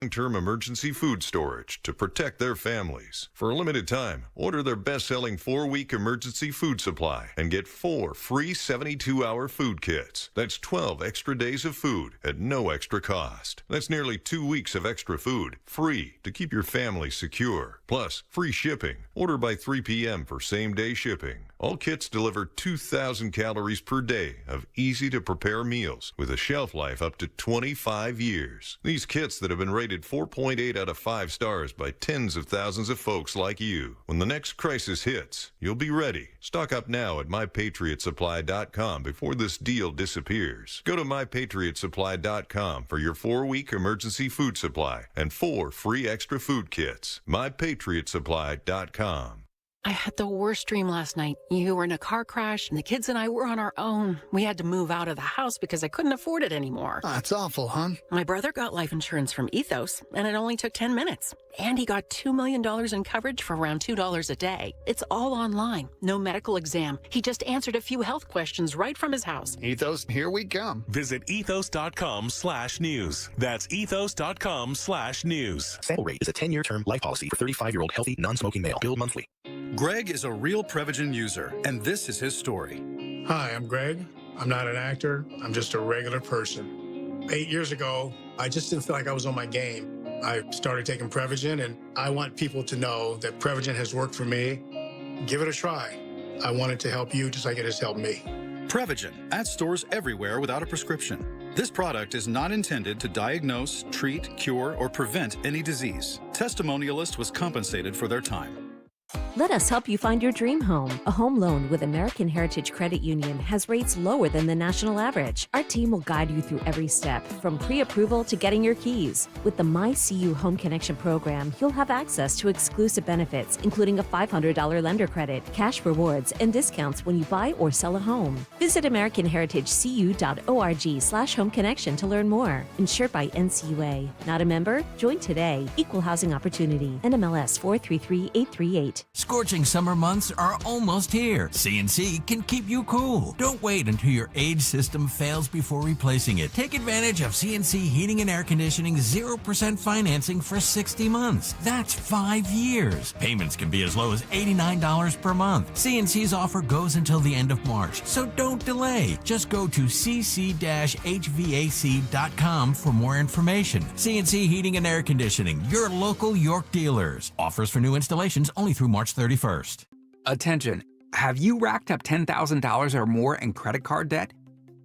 long-term emergency food storage to protect their families. For a limited time, order their best-selling 4-week emergency food supply and get 4 free 72-hour food kits. That's 12 extra days of food at no extra cost. That's nearly 2 weeks of extra food, free to keep your family secure. Plus, free shipping. Order by 3 p.m. for same-day shipping. All kits deliver 2,000 calories per day of easy-to-prepare meals with a shelf life up to 25 years. These kits that have been rated 4.8 out of 5 stars by tens of thousands of folks like you. When the next crisis hits, you'll be ready. Stock up now at MyPatriotSupply.com before this deal disappears. Go to MyPatriotSupply.com for your 4-week emergency food supply and 4 free extra food kits. MyPatriotSupply.com. I had the worst dream last night. You were in a car crash, and the kids and I were on our own. We had to move out of the house because I couldn't afford it anymore. That's awful, hon. My brother got life insurance from Ethos, and it only took 10 minutes. And he got $2 million in coverage for around $2 a day. It's all online. No medical exam. He just answered a few health questions right from his house. Ethos, here we come. Visit ethos.com/news. That's ethos.com/news. Sample rate is a 10-year term life policy for 35-year-old healthy, non-smoking male. Billed monthly. Greg is a real Prevagen user, and this is his story. Hi, I'm Greg. I'm not an actor. I'm just a regular person. 8 years ago, I just didn't feel like I was on my game. I started taking Prevagen, and I want people to know that Prevagen has worked for me. Give it a try. I want it to help you just like it has helped me. Prevagen, at stores everywhere without a prescription. This product is not intended to diagnose, treat, cure, or prevent any disease. Testimonialist was compensated for their time. Let us help you find your dream home. A home loan with American Heritage Credit Union has rates lower than the national average. Our team will guide you through every step, from pre-approval to getting your keys. With the MyCU Home Connection program, you'll have access to exclusive benefits, including a $500 lender credit, cash rewards, and discounts when you buy or sell a home. Visit AmericanHeritageCU.org/home connection to learn more. Insured by NCUA. Not a member? Join today. Equal Housing Opportunity. NMLS 433838. Scorching summer months are almost here. CNC can keep you cool. Don't wait until your age system fails before replacing it. Take advantage of CNC Heating and Air Conditioning 0% financing for 60 months. That's 5 years. Payments can be as low as $89 per month. CNC's offer goes until the end of March, so don't delay. Just go to cc-hvac.com for more information. CNC Heating and Air Conditioning, your local York dealers. Offers for new installations only through March 31st. Attention. Have you racked up $10,000 or more in credit card debt?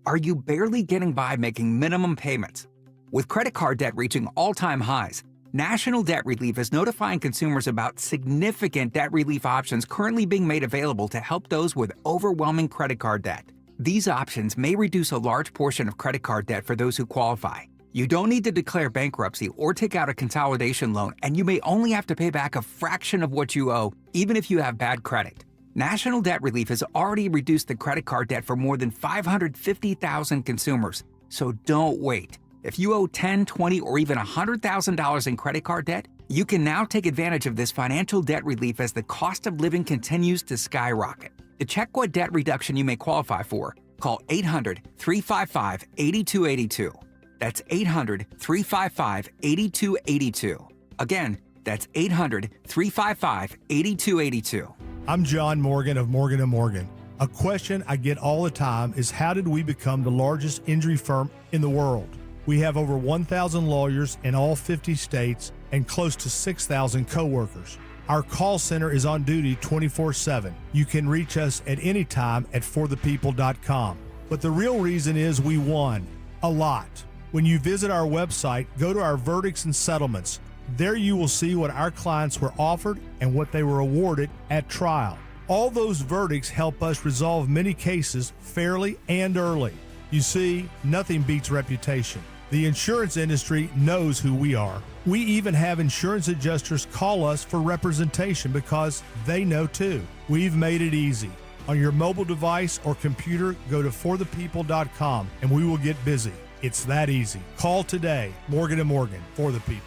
Are you barely getting by making minimum payments? With credit card debt reaching all-time highs, National Debt Relief is notifying consumers about significant debt relief options currently being made available to help those with overwhelming credit card debt. These options may reduce a large portion of credit card debt for those who qualify. You don't need to declare bankruptcy or take out a consolidation loan, and you may only have to pay back a fraction of what you owe, even if you have bad credit. National Debt Relief has already reduced the credit card debt for more than 550,000 consumers. So don't wait. If you owe $10,000, $20,000, or even $100,000 in credit card debt, you can now take advantage of this financial debt relief as the cost of living continues to skyrocket. To check what debt reduction you may qualify for, call 800-355-8282. That's 800-355-8282. Again, that's 800-355-8282. I'm John Morgan of Morgan & Morgan. A question I get all the time is, how did we become the largest injury firm in the world? We have over 1,000 lawyers in all 50 states and close to 6,000 coworkers. Our call center is on duty 24/7. You can reach us at any time at forthepeople.com. But the real reason is we won a lot. When you visit our website, go to our verdicts and settlements. There you will see what our clients were offered and what they were awarded at trial. All those verdicts help us resolve many cases fairly and early. You see, nothing beats reputation. The insurance industry knows who we are. We even have insurance adjusters call us for representation because they know too. We've made it easy. On your mobile device or computer, go to forthepeople.com and we will get busy. It's that easy. Call today. Morgan & Morgan, for the people.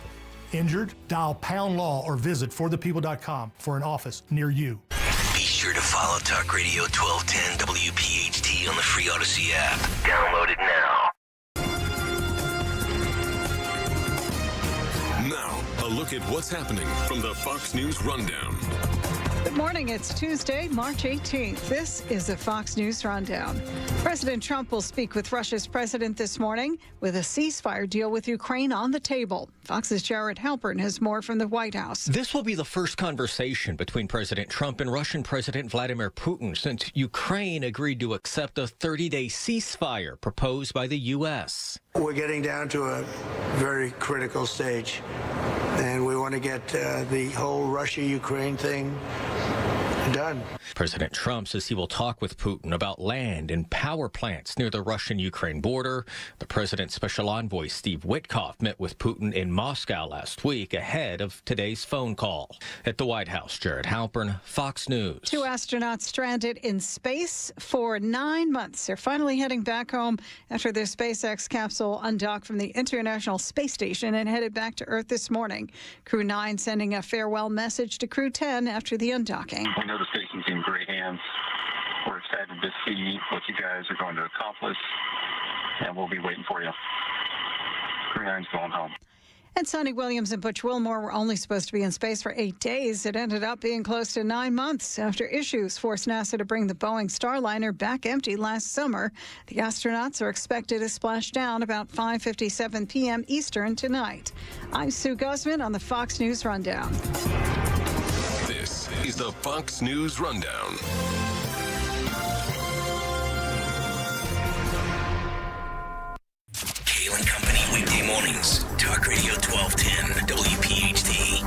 Injured? Dial #law or visit forthepeople.com for an office near you. Be sure to follow Talk Radio 1210 WPHT on the free Odyssey app. Download it now. A look at what's happening from the Fox News Rundown. Good morning. It's Tuesday, March 18th. This is a Fox News Rundown. President Trump will speak with Russia's president this morning with a ceasefire deal with Ukraine on the table. Fox's Jared Halpern has more from the White House. This will be the first conversation between President Trump and Russian President Vladimir Putin since Ukraine agreed to accept a 30-day ceasefire proposed by the U.S. We're getting down to a very critical stage, and we want to get the whole Russia-Ukraine thing done. President Trump says he will talk with Putin about land and power plants near the Russian-Ukraine border. The president's special envoy, Steve Witkoff, met with Putin in Moscow last week ahead of today's phone call. At the White House, Jared Halpern, Fox News. 2 astronauts stranded in space for 9 months. They're finally heading back home after their SpaceX capsule undocked from the International Space Station and headed back to Earth this morning. Crew 9 sending a farewell message to Crew 10 after the undocking. We know the station's in great hands. We're excited to see what you guys are going to accomplish, and we'll be waiting for you. Crew 9's going home. And Sonny Williams and Butch Wilmore were only supposed to be in space for 8 days. It ended up being close to 9 months after issues forced NASA to bring the Boeing Starliner back empty last summer. The astronauts are expected to splash down about 5:57 p.m. Eastern tonight. I'm Sue Guzman on the Fox News Rundown. This is the Fox News Rundown. Kayal and Company, weekday mornings. Talk Radio 1210, WPHT.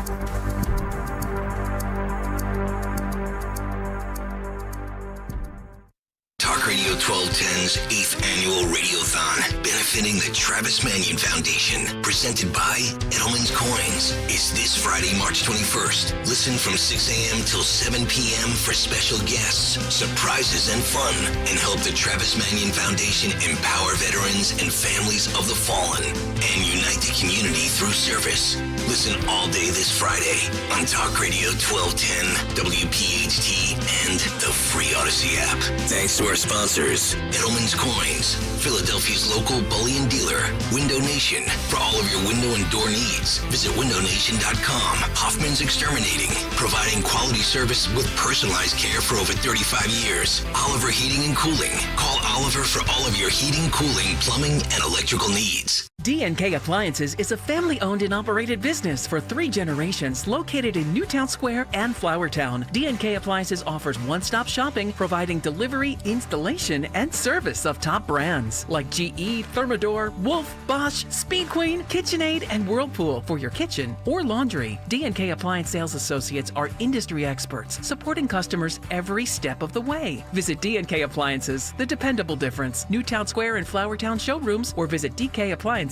Talk Radio 1210's 8th annual Radiothon, benefiting the Travis Manion Foundation, presented by Edelman's Coins, is this Friday, March 21st. Listen from 6 a.m. till 7 p.m. for special guests, surprises, and fun, and help the Travis Manion Foundation empower veterans and families of the fallen, and unite the community through service. Listen all day this Friday on Talk Radio 1210, WPHT, and the free Odyssey app. Thanks to our sponsors, Edelman's Coins, Philadelphia's local bullion dealer, Window Nation. For all of your window and door needs, visit windownation.com. Hoffman's Exterminating, providing quality service with personalized care for over 35 years. Oliver Heating and Cooling. Call Oliver for all of your heating, cooling, plumbing, and electrical needs. D&K Appliances is a family-owned and operated business for 3 generations located in Newtown Square and Flowertown. D&K Appliances offers one-stop shopping, providing delivery, installation, and service of top brands like GE, Thermador, Wolf, Bosch, Speed Queen, KitchenAid, and Whirlpool for your kitchen or laundry. D&K Appliance sales associates are industry experts, supporting customers every step of the way. Visit D&K Appliances, the dependable difference. Newtown Square and Flowertown showrooms, or visit DKAppliances.com.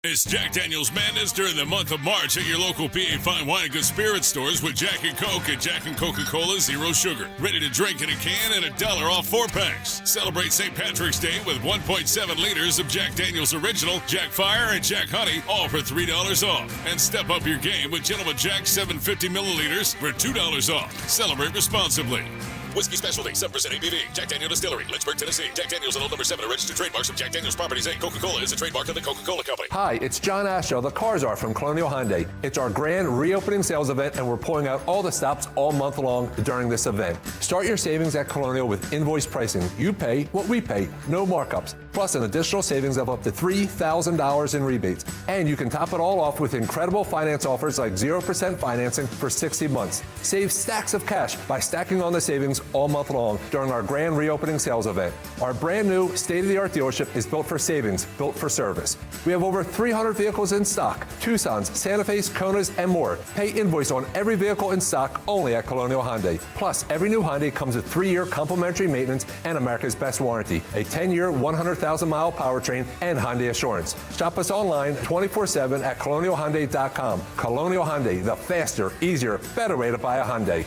It's Jack Daniel's Madness during the month of March at your local PA Fine Wine and Good Spirits stores with Jack and Coke and Jack and Coca-Cola Zero Sugar. Ready to drink in a can and $1 off 4-packs. Celebrate St. Patrick's Day with 1.7 liters of Jack Daniel's Original, Jack Fire, and Jack Honey, all for $3 off. And step up your game with Gentleman Jack 750 milliliters for $2 off. Celebrate responsibly. Whiskey Specialty, 7% ABV. Jack Daniel Distillery, Lynchburg, Tennessee. Jack Daniel's and Old Number 7 are registered trademarks of Jack Daniel's Properties Inc. Coca-Cola is a trademark of the Coca-Cola Company. Hi, it's John Ashow, the Car Czar from Colonial Hyundai. It's our grand reopening sales event, and we're pulling out all the stops all month long during this event. Start your savings at Colonial with invoice pricing. You pay what we pay, no markups, plus an additional savings of up to $3,000 in rebates. And you can top it all off with incredible finance offers like 0% financing for 60 months. Save stacks of cash by stacking on the savings all month long during our grand reopening sales event. Our brand new state-of-the-art dealership is built for savings, built for service. We have over 300 vehicles in stock, Tucsons, Santa Fe's, Konas, and more. Pay invoice on every vehicle in stock only at Colonial Hyundai. Plus, every new Hyundai comes with 3-year complimentary maintenance and America's best warranty, a 10-year, 100,000-mile powertrain, and Hyundai Assurance. Shop us online 24/7 at colonialhyundai.com. Colonial Hyundai, the faster, easier, better way to buy a Hyundai.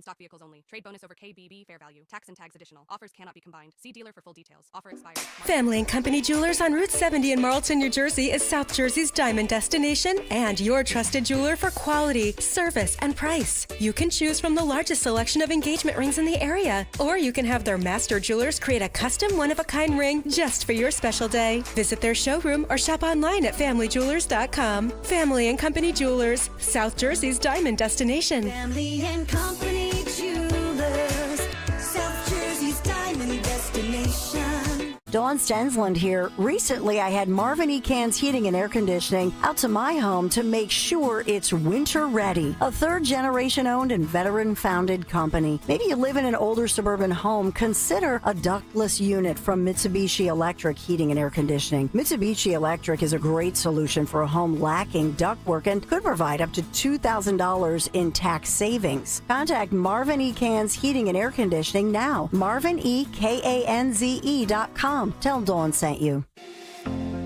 stock vehicles only. Trade bonus over KBB fair value. Tax and tags additional. Offers cannot be combined. See dealer for full details. Offer expires. Family and Company Jewelers on Route 70 in Marlton, New Jersey is South Jersey's diamond destination and your trusted jeweler for quality, service, and price. You can choose from the largest selection of engagement rings in the area, or you can have their master jewelers create a custom one-of-a-kind ring just for your special day. Visit their showroom or shop online at familyjewelers.com. Family and Company Jewelers, South Jersey's diamond destination. Family and Company Jewelers, South Jersey's diamond destination. Dawn Stensland here. Recently, I had Marvin E. Cans Heating and Air Conditioning out to my home to make sure it's winter ready. A third-generation owned and veteran-founded company. Maybe you live in an older suburban home. Consider a ductless unit from Mitsubishi Electric Heating and Air Conditioning. Mitsubishi Electric is a great solution for a home lacking ductwork and could provide up to $2,000 in tax savings. Contact Marvin E. Cans Heating and Air Conditioning now. MarvinEKanze.com. Tell Dawn sent you.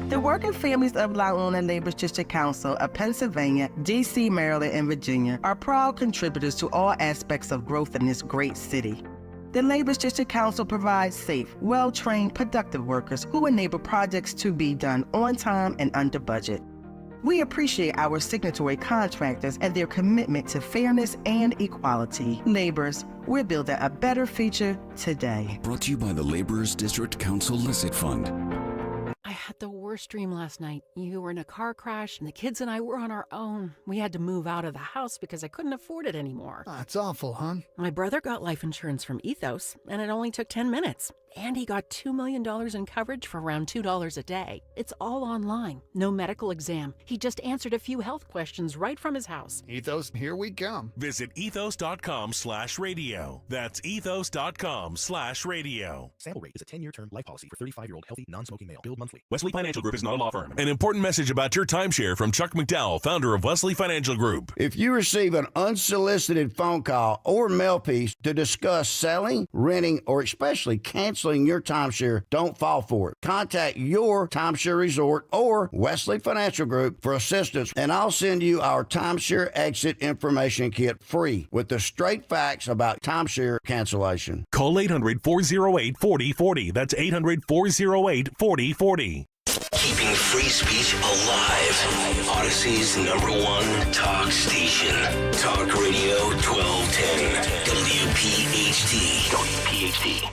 The working families of La Una Neighbors District Council of Pennsylvania, D.C., Maryland, and Virginia are proud contributors to all aspects of growth in this great city. The Neighbors District Council provides safe, well-trained, productive workers who enable projects to be done on time and under budget. We appreciate our signatory contractors and their commitment to fairness and equality. Neighbors, we're building a better future today. Brought to you by the Laborers District Council Licit Fund. I had the worst dream last night. You were in a car crash, and the kids and I were on our own. We had to move out of the house because I couldn't afford it anymore. That's awful, hon. My brother got life insurance from Ethos, and it only took 10 minutes. And he got $2 million in coverage for around $2 a day. It's all online. No medical exam. He just answered a few health questions right from his house. Ethos, here we come. Visit ethos.com/radio. That's ethos.com/radio. Sample rate is a 10-year term life policy for 35-year-old healthy, non-smoking male. Billed monthly. Wesley Financial Group is not a law firm. An important message about your timeshare from Chuck McDowell, founder of Wesley Financial Group. If you receive an unsolicited phone call or mail piece to discuss selling, renting, or especially canceling your timeshare, don't fall for it. Contact your timeshare resort or Wesley Financial Group for assistance, and I'll send you our timeshare exit information kit free with the straight facts about timeshare cancellation. Call 800-408-4040. That's 800-408-4040. Keeping free speech alive. Odyssey's #1 talk station. Talk Radio 1210. WPHT. WPHT.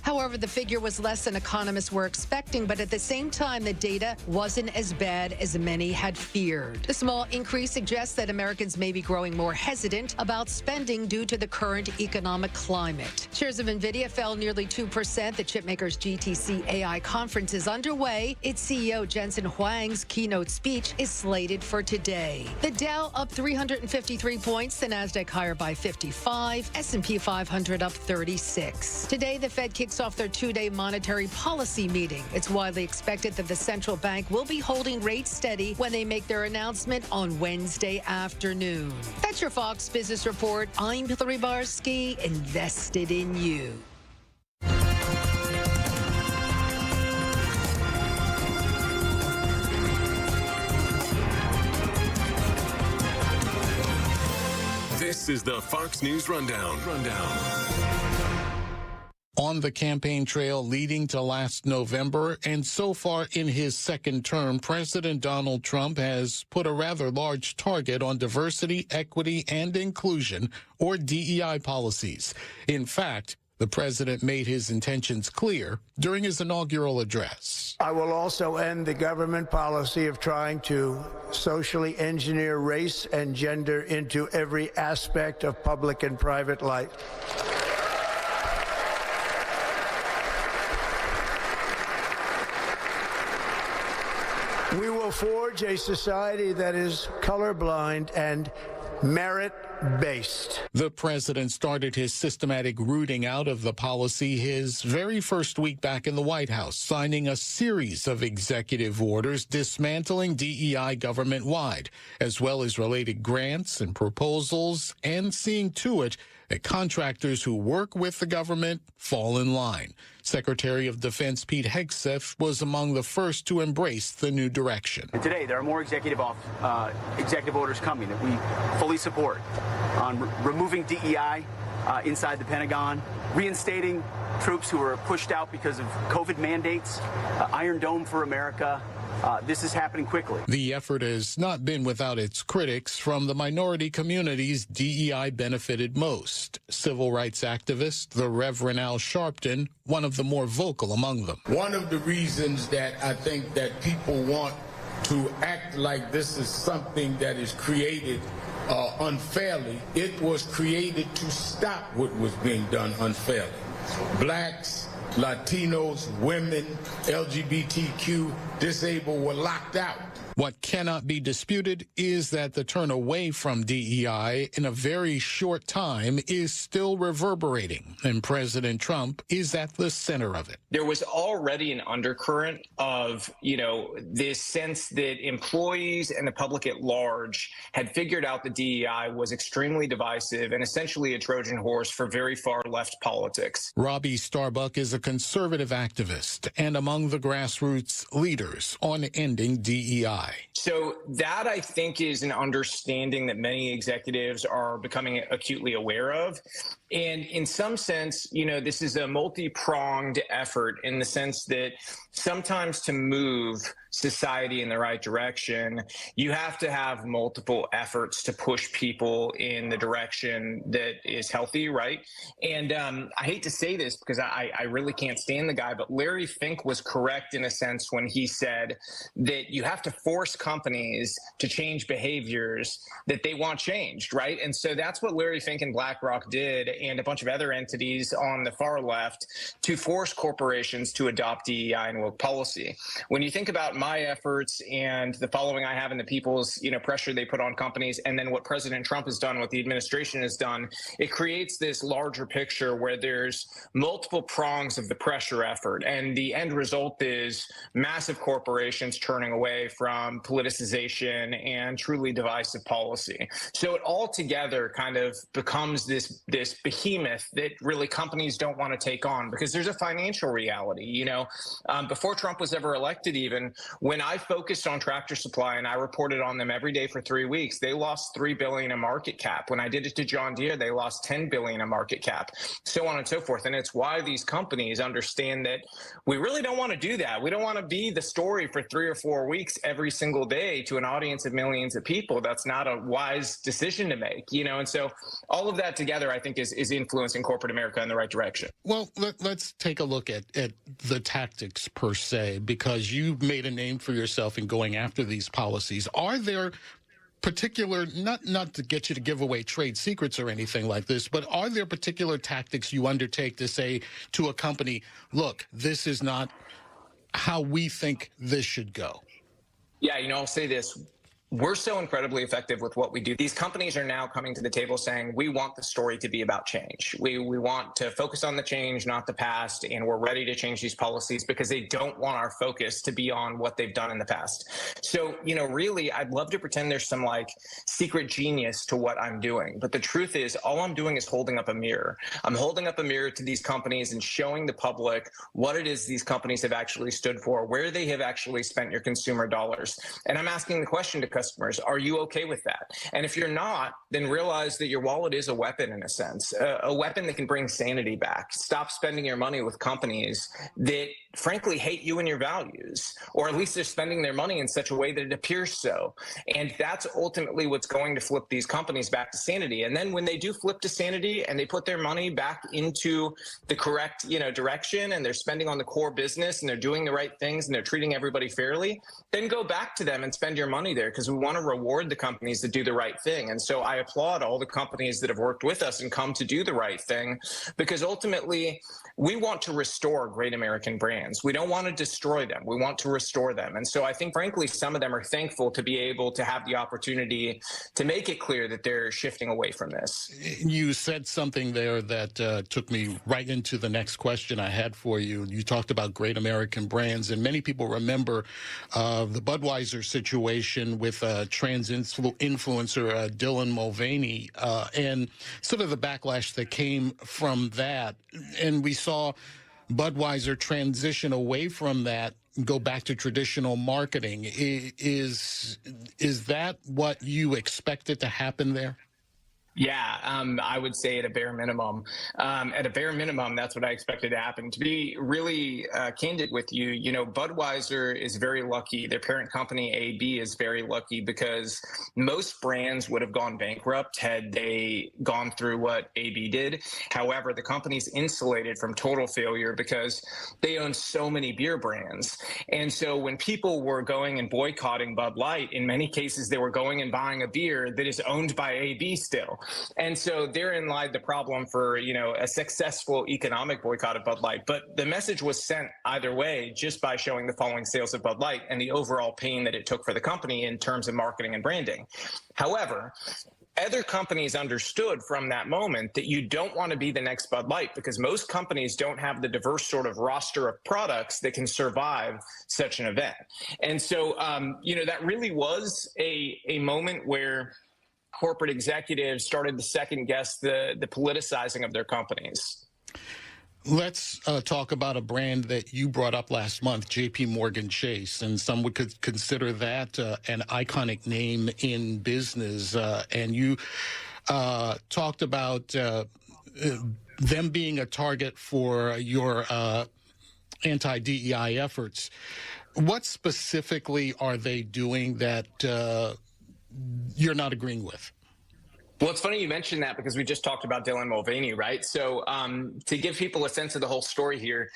However, the figure was less than economists were expecting, but at the same time, the data wasn't as bad as many had feared. The small increase suggests that Americans may be growing more hesitant about spending due to the current economic climate. Shares of NVIDIA fell nearly 2%. The chipmaker's GTC AI conference is underway. Its CEO, Jensen Huang's keynote speech is slated for today. The Dow up 353 points, the Nasdaq higher by 55, S&P 500 up 36. Today, the Fed kicks off their two-day monetary policy meeting. It's widely expected that the central bank will be holding rates steady when they make their announcement on Wednesday afternoon. That's your Fox Business Report. I'm Hillary Barsky, invested in you. This is the Fox News Rundown. On the campaign trail leading to last November, and so far in his second term, President Donald Trump has put a rather large target on diversity, equity, and inclusion, or DEI policies. In fact, the president made his intentions clear during his inaugural address. I will also end the government policy of trying to socially engineer race and gender into every aspect of public and private life. We will forge a society that is colorblind and merit-based. The president started his systematic rooting out of the policy his very first week back in the White House, signing a series of executive orders dismantling DEI government-wide, as well as related grants and proposals, and seeing to it that contractors who work with the government fall in line. Secretary of Defense Pete Hegseth was among the first to embrace the new direction. And today, there are more executive orders coming that we fully support on removing DEI inside the Pentagon, reinstating troops who were pushed out because of COVID mandates, Iron Dome for America. This is happening quickly. The effort has not been without its critics. From the minority communities, DEI benefited most. Civil rights activist, the Reverend Al Sharpton, one of the more vocal among them. One of the reasons that I think that people want to act like this is something that is created unfairly, it was created to stop what was being done unfairly. Blacks, Latinos, women, LGBTQ, disabled were locked out. What cannot be disputed is that the turn away from DEI in a very short time is still reverberating, and President Trump is at the center of it. There was already an undercurrent of, this sense that employees and the public at large had figured out that DEI was extremely divisive and essentially a Trojan horse for very far left politics. Robbie Starbuck is a conservative activist and among the grassroots leaders on ending DEI. So that, I think, is an understanding that many executives are becoming acutely aware of. And in some sense, this is a multi-pronged effort in the sense that sometimes to move society in the right direction, you have to have multiple efforts to push people in the direction that is healthy, right? And I hate to say this because I really can't stand the guy, but Larry Fink was correct in a sense when he said that you have to force companies to change behaviors that they want changed, right? And so that's what Larry Fink and BlackRock did, and a bunch of other entities on the far left, to force corporations to adopt DEI and woke policy. When you think about my efforts and the following I have and the people's pressure they put on companies, and then what President Trump has done, what the administration has done, it creates this larger picture where there's multiple prongs of the pressure effort, and the end result is massive corporations turning away from politicization and truly divisive policy. So it all together kind of becomes this behemoth that really companies don't want to take on, because there's a financial reality. Before Trump was ever elected, even when I focused on Tractor Supply and I reported on them every day for 3 weeks, they lost $3 billion in market cap. When I did it to John Deere, they lost $10 billion in market cap, so on and so forth. And it's why these companies understand that we really don't want to do that. We don't want to be the story for 3 or 4 weeks every single day to an audience of millions of people. That's not a wise decision to make, and so all of that together, I think, is influencing corporate America in the right direction. Well, let's take a look at the tactics per se, because you made a name for yourself in going after these policies. Are there particular, not to get you to give away trade secrets or anything like this, but are there particular tactics you undertake to say to a company, look, this is not how we think this should go? Yeah, I'll say this. We're so incredibly effective with what we do. These companies are now coming to the table saying, we want the story to be about change. We want to focus on the change, not the past, and we're ready to change these policies because they don't want our focus to be on what they've done in the past. So, really, I'd love to pretend there's some secret genius to what I'm doing. But the truth is, all I'm doing is holding up a mirror. I'm holding up a mirror to these companies and showing the public what it is these companies have actually stood for, where they have actually spent your consumer dollars. And I'm asking the question to customers, are you okay with that? And if you're not, then realize that your wallet is a weapon in a sense, a weapon that can bring sanity back. Stop spending your money with companies that frankly hate you and your values, or at least they're spending their money in such a way that it appears so. And that's ultimately what's going to flip these companies back to sanity. And then when they do flip to sanity and they put their money back into the correct, direction, and they're spending on the core business and they're doing the right things and they're treating everybody fairly, then go back to them and spend your money there, because we want to reward the companies that do the right thing. And so I applaud all the companies that have worked with us and come to do the right thing, because ultimately we want to restore great American brands. We don't want to destroy them. We want to restore them. And so I think, frankly, some of them are thankful to be able to have the opportunity to make it clear that they're shifting away from this. You said something there that took me right into the next question I had for you. You talked about great American brands, and many people remember the Budweiser situation with trans influencer Dylan Mulvaney and sort of the backlash that came from that. And we saw Budweiser transition away from that, go back to traditional marketing. Is that what you expected to happen there? Yeah, I would say at a bare minimum. At a bare minimum, that's what I expected to happen. To be really candid with you, you know, Budweiser is very lucky. Their parent company, AB, is very lucky because most brands would have gone bankrupt had they gone through what AB did. However, the company's insulated from total failure because they own so many beer brands. And so when people were going and boycotting Bud Light, in many cases, they were going and buying a beer that is owned by AB still. And so therein lied the problem for, you know, a successful economic boycott of Bud Light. But the message was sent either way just by showing the falling sales of Bud Light and the overall pain that it took for the company in terms of marketing and branding. However, other companies understood from that moment that you don't want to be the next Bud Light because most companies don't have the diverse sort of roster of products that can survive such an event. And so, you know, that really was a moment where corporate executives started to second guess the politicizing of their companies. Let's talk about a brand that you brought up last month, JP Morgan Chase, and some would consider that an iconic name in business. And you talked about them being a target for your anti-DEI efforts. What specifically are they doing that you're not agreeing with? Well, it's funny you mentioned that because we just talked about Dylan Mulvaney, right? So to give people a sense of the whole story here,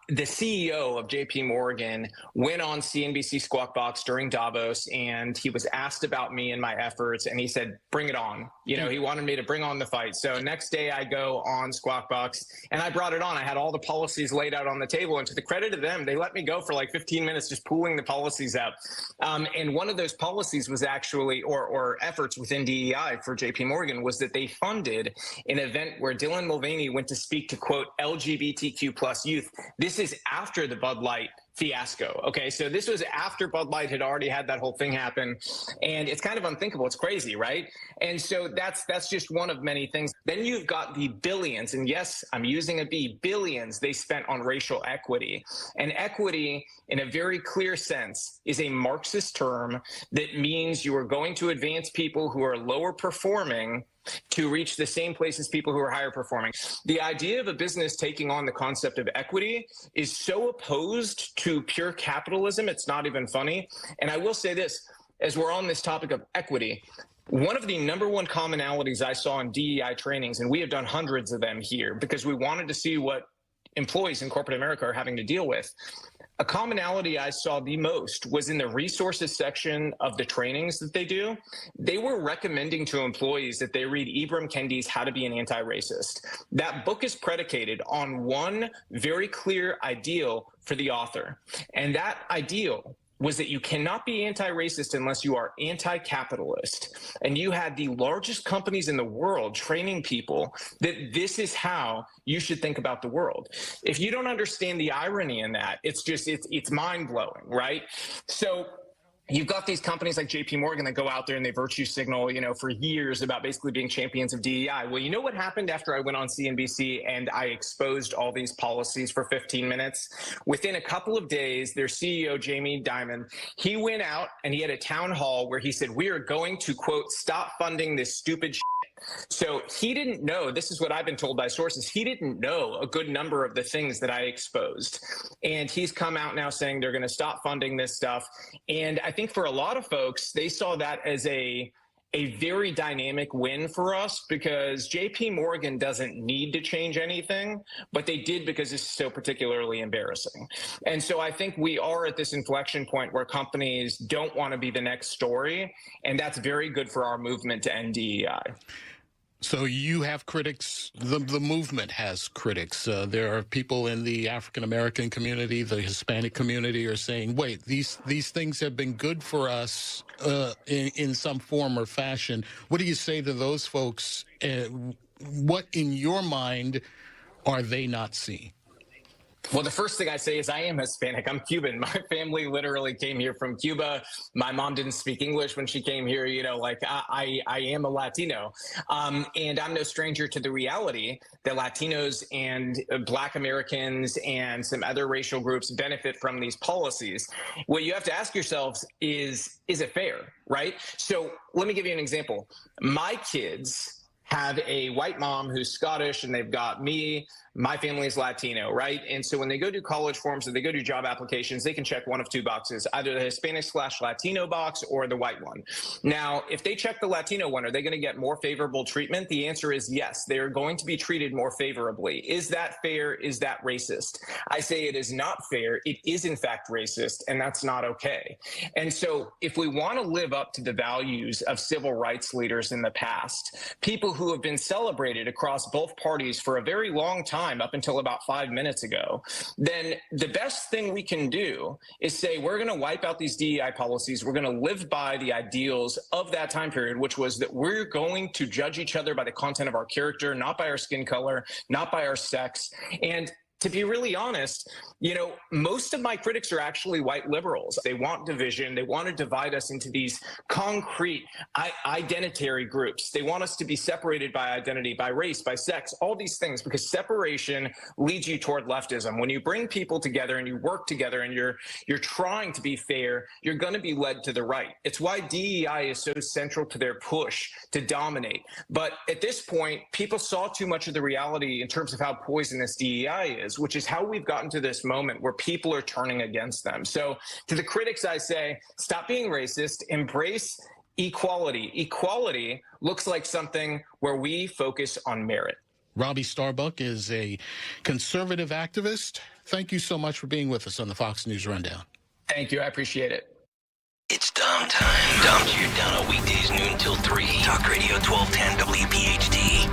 the CEO of JP Morgan went on CNBC Squawk Box during Davos, and he was asked about me and my efforts, and he said, bring it on. You know, he wanted me to bring on the fight. So next day I go on Squawk Box, and I brought it on. I had all the policies laid out on the table, and to the credit of them, they let me go for like 15 minutes just pulling the policies out. And one of those policies was actually, or efforts within DEI for JP Morgan, was that they funded an event where Dylan Mulvaney went to speak to, quote, LGBTQ plus youth. This is after the Bud Light fiasco. Okay, so this was after Bud Light had already had that whole thing happen, and it's kind of unthinkable. It's crazy, right? And so that's just one of many things. Then you've got the billions, and yes, I'm using a B, billions they spent on racial equity. And equity, in a very clear sense, is a Marxist term that means you are going to advance people who are lower performing to reach the same place as people who are higher performing. The idea of a business taking on the concept of equity is so opposed to pure capitalism, it's not even funny. And I will say this, as we're on this topic of equity, one of the number one commonalities I saw in DEI trainings, and we have done hundreds of them here because we wanted to see what employees in corporate America are having to deal with. A commonality I saw the most was in the resources section of the trainings that they do. They were recommending to employees that they read Ibram Kendi's How to Be an Anti-Racist. That book is predicated on one very clear ideal for the author. And that ideal was that you cannot be anti-racist unless you are anti-capitalist. And you had the largest companies in the world training people that this is how you should think about the world. If you don't understand the irony in that, it's mind-blowing, right? So you've got these companies like JP Morgan that go out there and they virtue signal, you know, for years about basically being champions of DEI. Well, you know what happened after I went on CNBC and I exposed all these policies for 15 minutes? Within a couple of days, their CEO, Jamie Dimon, he went out and he had a town hall where he said, we are going to, quote, stop funding this stupid shit. So he didn't know, this is what I've been told by sources, he didn't know a good number of the things that I exposed. And he's come out now saying they're going to stop funding this stuff. And I think for a lot of folks, they saw that as a very dynamic win for us because JP Morgan doesn't need to change anything, but they did because it's so particularly embarrassing. And so I think we are at this inflection point where companies don't want to be the next story, and that's very good for our movement to end DEI. So you have critics, the movement has critics. There are people in the African-American community, the Hispanic community are saying, wait, these things have been good for us in some form or fashion. What do you say to those folks? What in your mind are they not seeing? Well, the first thing I say is I am Hispanic. I'm Cuban. My family literally came here from Cuba. My mom didn't speak English when she came here. I am a Latino. And I'm no stranger to the reality that Latinos and Black Americans and some other racial groups benefit from these policies. What you have to ask yourselves is it fair, right? So let me give you an example. My kids have a white mom who's Scottish, and they've got me. My family is Latino, right? And so when they go do college forms or they go do job applications, they can check one of two boxes, either the Hispanic/Latino box or the white one. Now, if they check the Latino one, are they going to get more favorable treatment? The answer is yes. They are going to be treated more favorably. Is that fair? Is that racist? I say it is not fair. It is, in fact, racist, and that's not okay. And so if we want to live up to the values of civil rights leaders in the past, people who have been celebrated across both parties for a very long time, up until about 5 minutes ago, then the best thing we can do is say we're going to wipe out these DEI policies. We're going to live by the ideals of that time period, which was that we're going to judge each other by the content of our character, not by our skin color, not by our sex. And to be really honest, most of my critics are actually white liberals. They want division. They want to divide us into these concrete identitary groups. They want us to be separated by identity, by race, by sex, all these things, because separation leads you toward leftism. When you bring people together and you work together and you're trying to be fair, you're going to be led to the right. It's why DEI is so central to their push to dominate. But at this point, people saw too much of the reality in terms of how poisonous DEI is, which is how we've gotten to this moment where people are turning against them. So to the critics, I say, stop being racist, embrace equality. Equality looks like something where we focus on merit. Robbie Starbuck is a conservative activist. Thank you so much for being with us on the Fox News Rundown. Thank you. I appreciate it. It's Dom time. Dom to your down on weekdays noon till 3. Talk Radio 1210 WPHT.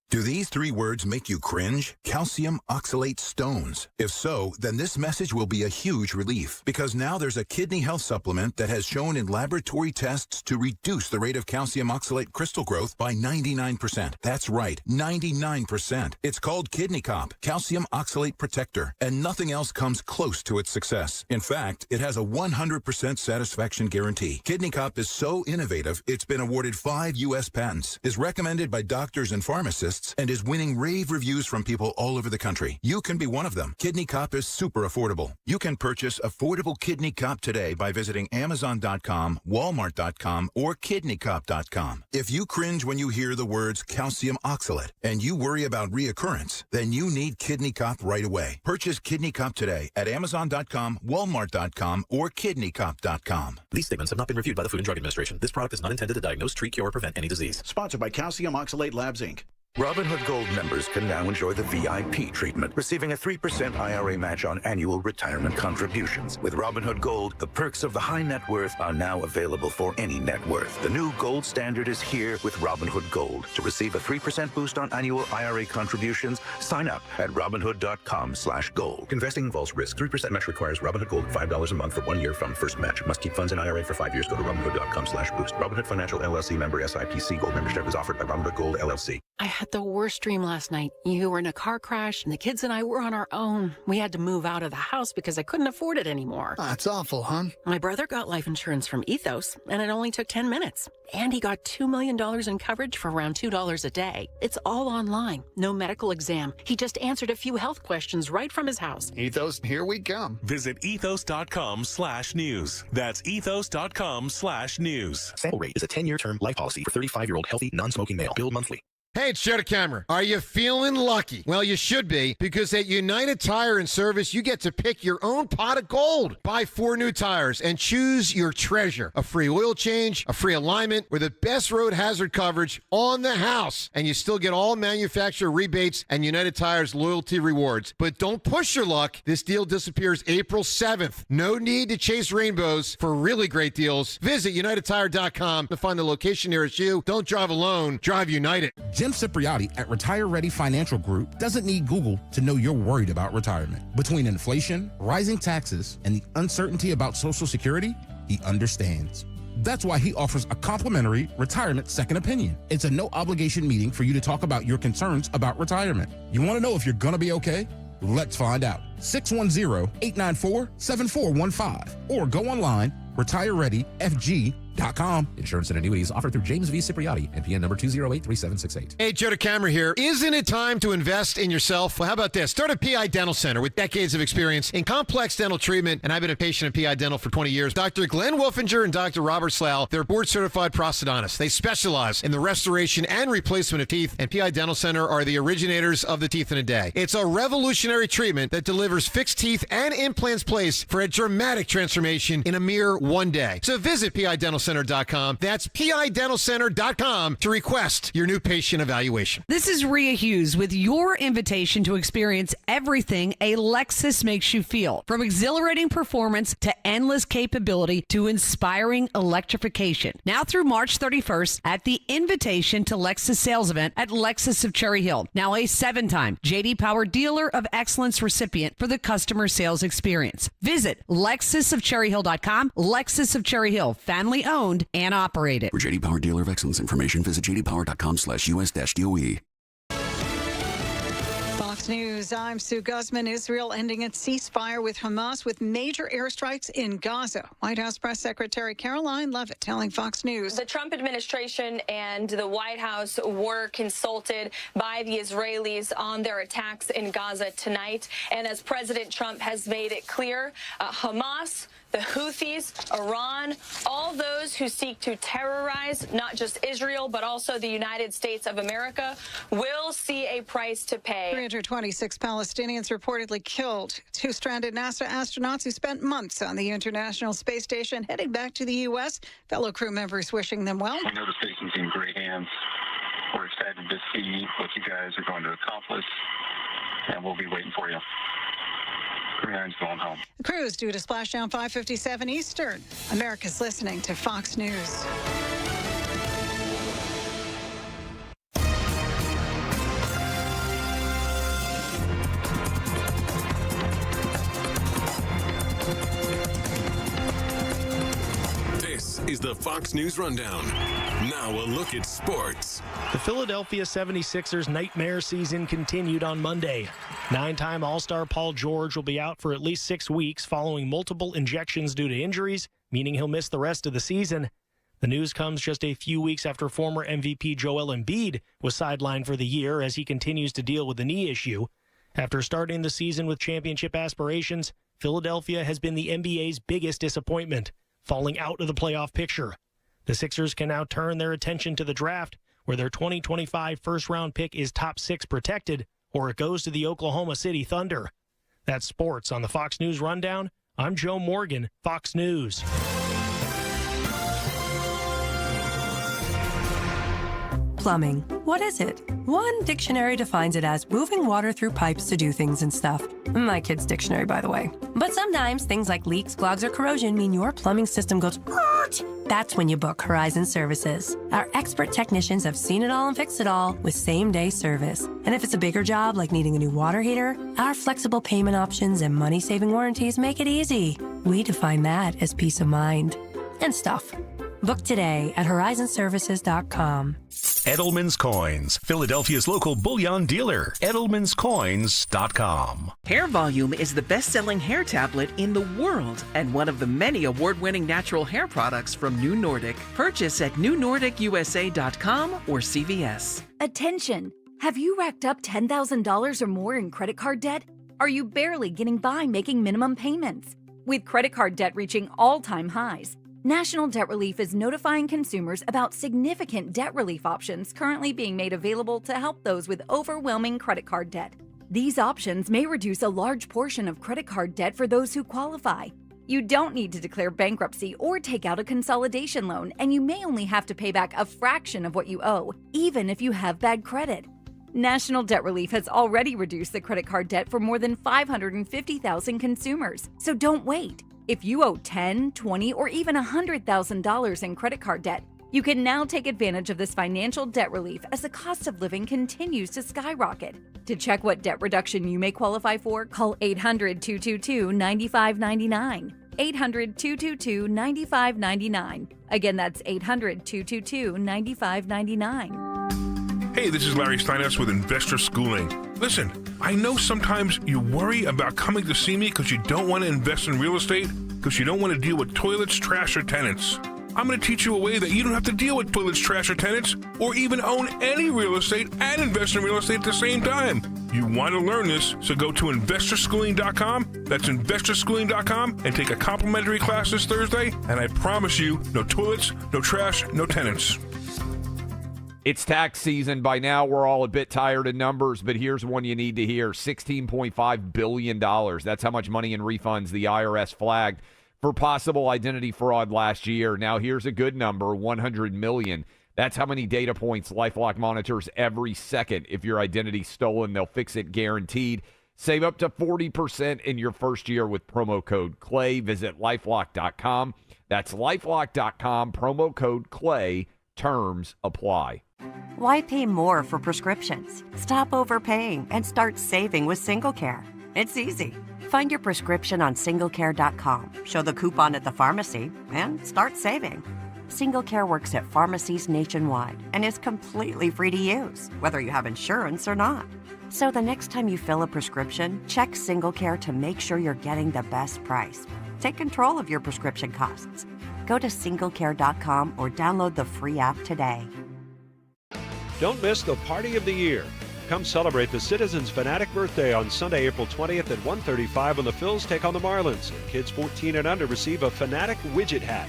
Do these three words make you cringe? Calcium oxalate stones. If so, then this message will be a huge relief, because now there's a kidney health supplement that has shown in laboratory tests to reduce the rate of calcium oxalate crystal growth by 99%. That's right, 99%. It's called Kidney Cop, Calcium Oxalate Protector, and nothing else comes close to its success. In fact, it has a 100% satisfaction guarantee. Kidney Cop is so innovative, it's been awarded 5 U.S. patents, is recommended by doctors and pharmacists, and is winning rave reviews from people all over the country. You can be one of them. Kidney Cop is super affordable. You can purchase affordable Kidney Cop today by visiting Amazon.com, Walmart.com, or KidneyCop.com. If you cringe when you hear the words calcium oxalate and you worry about reoccurrence, then you need Kidney Cop right away. Purchase Kidney Cop today at Amazon.com, Walmart.com, or KidneyCop.com. These statements have not been reviewed by the Food and Drug Administration. This product is not intended to diagnose, treat, cure, or prevent any disease. Sponsored by Calcium Oxalate Labs, Inc. Robinhood Gold members can now enjoy the VIP treatment, receiving a 3% IRA match on annual retirement contributions. With Robinhood Gold, the perks of the high net worth are now available for any net worth. The new gold standard is here with Robinhood Gold. To receive a 3% boost on annual IRA contributions, sign up at Robinhood.com/gold. Investing involves risk. 3% match requires Robinhood Gold $5 a month for 1 year from first match. Must keep funds in IRA for 5 years. Go to Robinhood.com/boost. Robinhood Financial LLC member SIPC. Gold membership is offered by Robinhood Gold LLC. I had the worst dream last night. You were in a car crash, and the kids and I were on our own. We had to move out of the house because I couldn't afford it anymore. That's awful, hon. My brother got life insurance from Ethos, and it only took 10 minutes. And he got $2 million in coverage for around $2 a day. It's all online. No medical exam. He just answered a few health questions right from his house. Ethos, here we come. Visit ethos.com/news. That's ethos.com/news. Sample rate is a 10-year term life policy for 35-year-old healthy, non-smoking male. Billed monthly. Hey, it's Joe DeCamera. Are you feeling lucky? Well, you should be, because at United Tire and Service, you get to pick your own pot of gold. Buy 4 new tires and choose your treasure. A free oil change, a free alignment, with the best road hazard coverage on the house. And you still get all manufacturer rebates and United Tire's loyalty rewards. But don't push your luck. This deal disappears April 7th. No need to chase rainbows for really great deals. Visit UnitedTire.com to find the location nearest you. Don't drive alone. Drive United. Jim Cipriati at Retire Ready Financial Group doesn't need Google to know you're worried about retirement. Between inflation, rising taxes, and the uncertainty about Social Security, he understands. That's why he offers a complimentary retirement second opinion. It's a no-obligation meeting for you to talk about your concerns about retirement. You want to know if you're going to be okay? Let's find out. 610-894-7415 or go online, retirereadyfg.com. Insurance and annuities offered through James V. Cipriani, NPN number 2083768. Hey, Joe DeCamera here. Isn't it time to invest in yourself? Well, how about this? Start a PI Dental Center with decades of experience in complex dental treatment, and I've been a patient of PI Dental for 20 years. Dr. Glenn Wolfinger and Dr. Robert Slough, they're board-certified prosthodontists. They specialize in the restoration and replacement of teeth, and PI Dental Center are the originators of the teeth in a day. It's a revolutionary treatment that delivers fixed teeth and implants placed for a dramatic transformation in a mere one day. So visit PIDentalCenter.com. That's PIDentalCenter.com to request your new patient evaluation. This is Rhea Hughes with your invitation to experience everything a Lexus makes you feel. From exhilarating performance to endless capability to inspiring electrification. Now through March 31st at the Invitation to Lexus sales event at Lexus of Cherry Hill. Now a 7-time J.D. Power Dealer of Excellence recipient for the customer sales experience. Visit LexusofCherryHill.com. Lexus of Cherry Hill, family owned and operated. For J.D. Power Dealer of Excellence information, visit jdpower.com/US-DOE. Fox News, I'm Sue Guzman. Israel ending its ceasefire with Hamas with major airstrikes in Gaza. White House Press Secretary Caroline Leavitt telling Fox News. The Trump administration and the White House were consulted by the Israelis on their attacks in Gaza tonight. And as President Trump has made it clear, Hamas, the Houthis, Iran, all those who seek to terrorize not just Israel, but also the United States of America will see a price to pay. 326 Palestinians reportedly killed. 2 stranded NASA astronauts who spent months on the International Space Station heading back to the U.S. Fellow crew members wishing them well. We know the station's in great hands. We're excited to see what you guys are going to accomplish, and we'll be waiting for you. Going home. The crew is due to splash down 5:57 Eastern. America's listening to Fox News. This is the Fox News Rundown. Now a look at sports. The Philadelphia 76ers nightmare season continued on Monday. 9-time All-Star Paul George will be out for at least 6 weeks following multiple injections due to injuries, meaning he'll miss the rest of the season. The news comes just a few weeks after former MVP Joel Embiid was sidelined for the year as he continues to deal with the knee issue. After starting the season with championship aspirations, Philadelphia has been the NBA's biggest disappointment, falling out of the playoff picture. The Sixers can now turn their attention to the draft, where their 2025 first-round pick is top 6 protected, or it goes to the Oklahoma City Thunder. That's sports on the Fox News Rundown. I'm Joe Morgan, Fox News. Plumbing. What is it? One dictionary defines it as moving water through pipes to do things and stuff. My kid's dictionary, by the way. But sometimes things like leaks, clogs, or corrosion mean your plumbing system goes That's when you book Horizon Services. Our expert technicians have seen it all and fixed it all with same-day service. And if it's a bigger job like needing a new water heater, our flexible payment options and money-saving warranties make it easy. We define that as peace of mind. And stuff. Book today at horizonservices.com. Edelman's Coins, Philadelphia's local bullion dealer. Edelman'sCoins.com. Hair Volume is the best-selling hair tablet in the world and one of the many award-winning natural hair products from New Nordic. Purchase at newnordicusa.com or CVS. Attention! Have you racked up $10,000 or more in credit card debt? Are you barely getting by making minimum payments? With credit card debt reaching all-time highs, National Debt Relief is notifying consumers about significant debt relief options currently being made available to help those with overwhelming credit card debt. These options may reduce a large portion of credit card debt for those who qualify. You don't need to declare bankruptcy or take out a consolidation loan, and you may only have to pay back a fraction of what you owe, even if you have bad credit. National Debt Relief has already reduced the credit card debt for more than 550,000 consumers, so don't wait. If you owe $10,000, $20,000, or even $100,000 in credit card debt, you can now take advantage of this financial debt relief as the cost of living continues to skyrocket. To check what debt reduction you may qualify for, call 800-222-9599. 800-222-9599. Again, that's 800-222-9599. Hey, this is Larry Steinhaus with Investor Schooling. Listen, I know sometimes you worry about coming to see me because you don't want to invest in real estate, because you don't want to deal with toilets, trash, or tenants. I'm going to teach you a way that you don't have to deal with toilets, trash, or tenants, or even own any real estate and invest in real estate at the same time. You want to learn this, so go to investorschooling.com. That's investorschooling.com, and take a complimentary class this Thursday, and I promise you, no toilets, no trash, no tenants. It's tax season. By now, we're all a bit tired of numbers, but here's one you need to hear. $16.5 billion. That's how much money in refunds the IRS flagged for possible identity fraud last year. Now, here's a good number, $100 million. That's how many data points LifeLock monitors every second. If your identity's stolen, they'll fix it guaranteed. Save up to 40% in your first year with promo code CLAY. Visit LifeLock.com. That's LifeLock.com, promo code CLAY. Terms apply. Why pay more for prescriptions? Stop overpaying and start saving with SingleCare. It's easy. Find your prescription on SingleCare.com, show the coupon at the pharmacy, and start saving. SingleCare works at pharmacies nationwide and is completely free to use, whether you have insurance or not. So the next time you fill a prescription, check SingleCare to make sure you're getting the best price. Take control of your prescription costs. Go to SingleCare.com or download the free app today. Don't miss the party of the year. Come celebrate the Citizens Fanatic birthday on Sunday, April 20th at 1:35 when the Phils take on the Marlins. And kids 14 and under receive a Fanatic widget hat.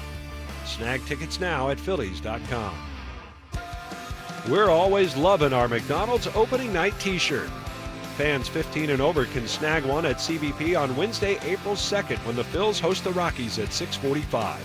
Snag tickets now at Phillies.com. We're always loving our McDonald's opening night t-shirt. Fans 15 and over can snag one at CBP on Wednesday, April 2nd when the Phils host the Rockies at 6:45.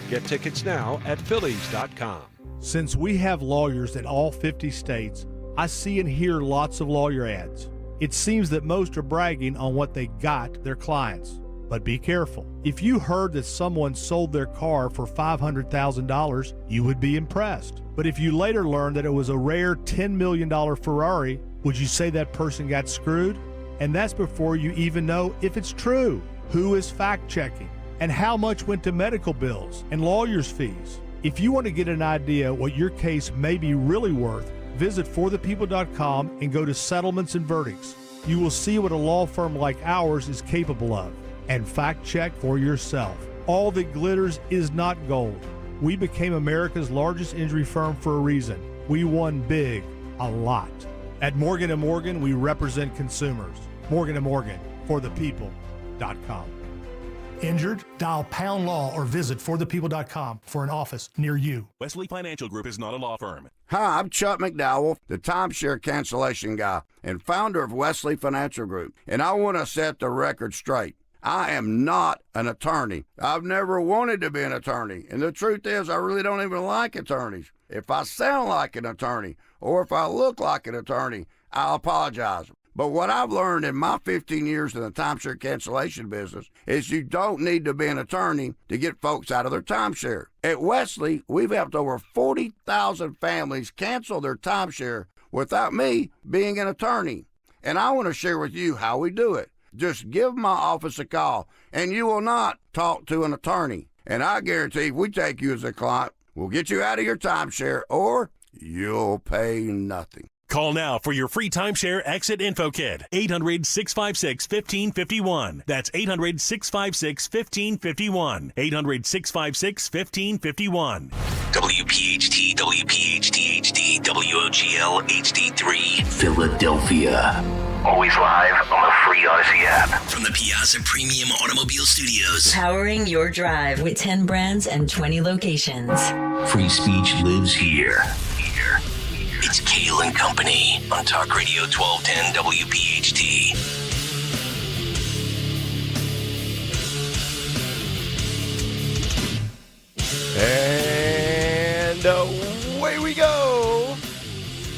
Get tickets now at Phillies.com. Since we have lawyers in all 50 states, I see and hear lots of lawyer ads. It seems that most are bragging on what they got their clients. But be careful. If you heard that someone sold their car for $500,000, you would be impressed. But if you later learned that it was a rare $10 million Ferrari, would you say that person got screwed? And that's before you even know if it's true. Who is fact-checking? And how much went to medical bills and lawyers' fees? If you want to get an idea what your case may be really worth, visit forthepeople.com and go to Settlements and Verdicts. You will see what a law firm like ours is capable of. And fact check for yourself. All that glitters is not gold. We became America's largest injury firm for a reason. We won big, a lot. At Morgan & Morgan, we represent consumers. Morgan & Morgan, forthepeople.com. Injured? Dial # law or visit forthepeople.com for an office near you. Wesley Financial Group is not a law firm. Hi, I'm Chuck McDowell, the timeshare cancellation guy and founder of Wesley Financial Group, and I want to set the record straight. I am not an attorney. I've never wanted to be an attorney, and the truth is I really don't even like attorneys. If I sound like an attorney or if I look like an attorney, I'll apologize. But what I've learned in my 15 years in the timeshare cancellation business is you don't need to be an attorney to get folks out of their timeshare. At Wesley, we've helped over 40,000 families cancel their timeshare without me being an attorney. And I want to share with you how we do it. Just give my office a call, and you will not talk to an attorney. And I guarantee if we take you as a client, we'll get you out of your timeshare, or you'll pay nothing. Call now for your free timeshare exit info kit. 800-656-1551. That's 800-656-1551. 800-656-1551. WPHT, WPHT HD, WOGL HD3, Philadelphia. Always live on the free Odyssey app. From the Piazza Premium Automobile Studios. Powering your drive with 10 brands and 20 locations. Free speech lives here. It's Kayal and Company on Talk Radio 1210 WPHT. And away we go.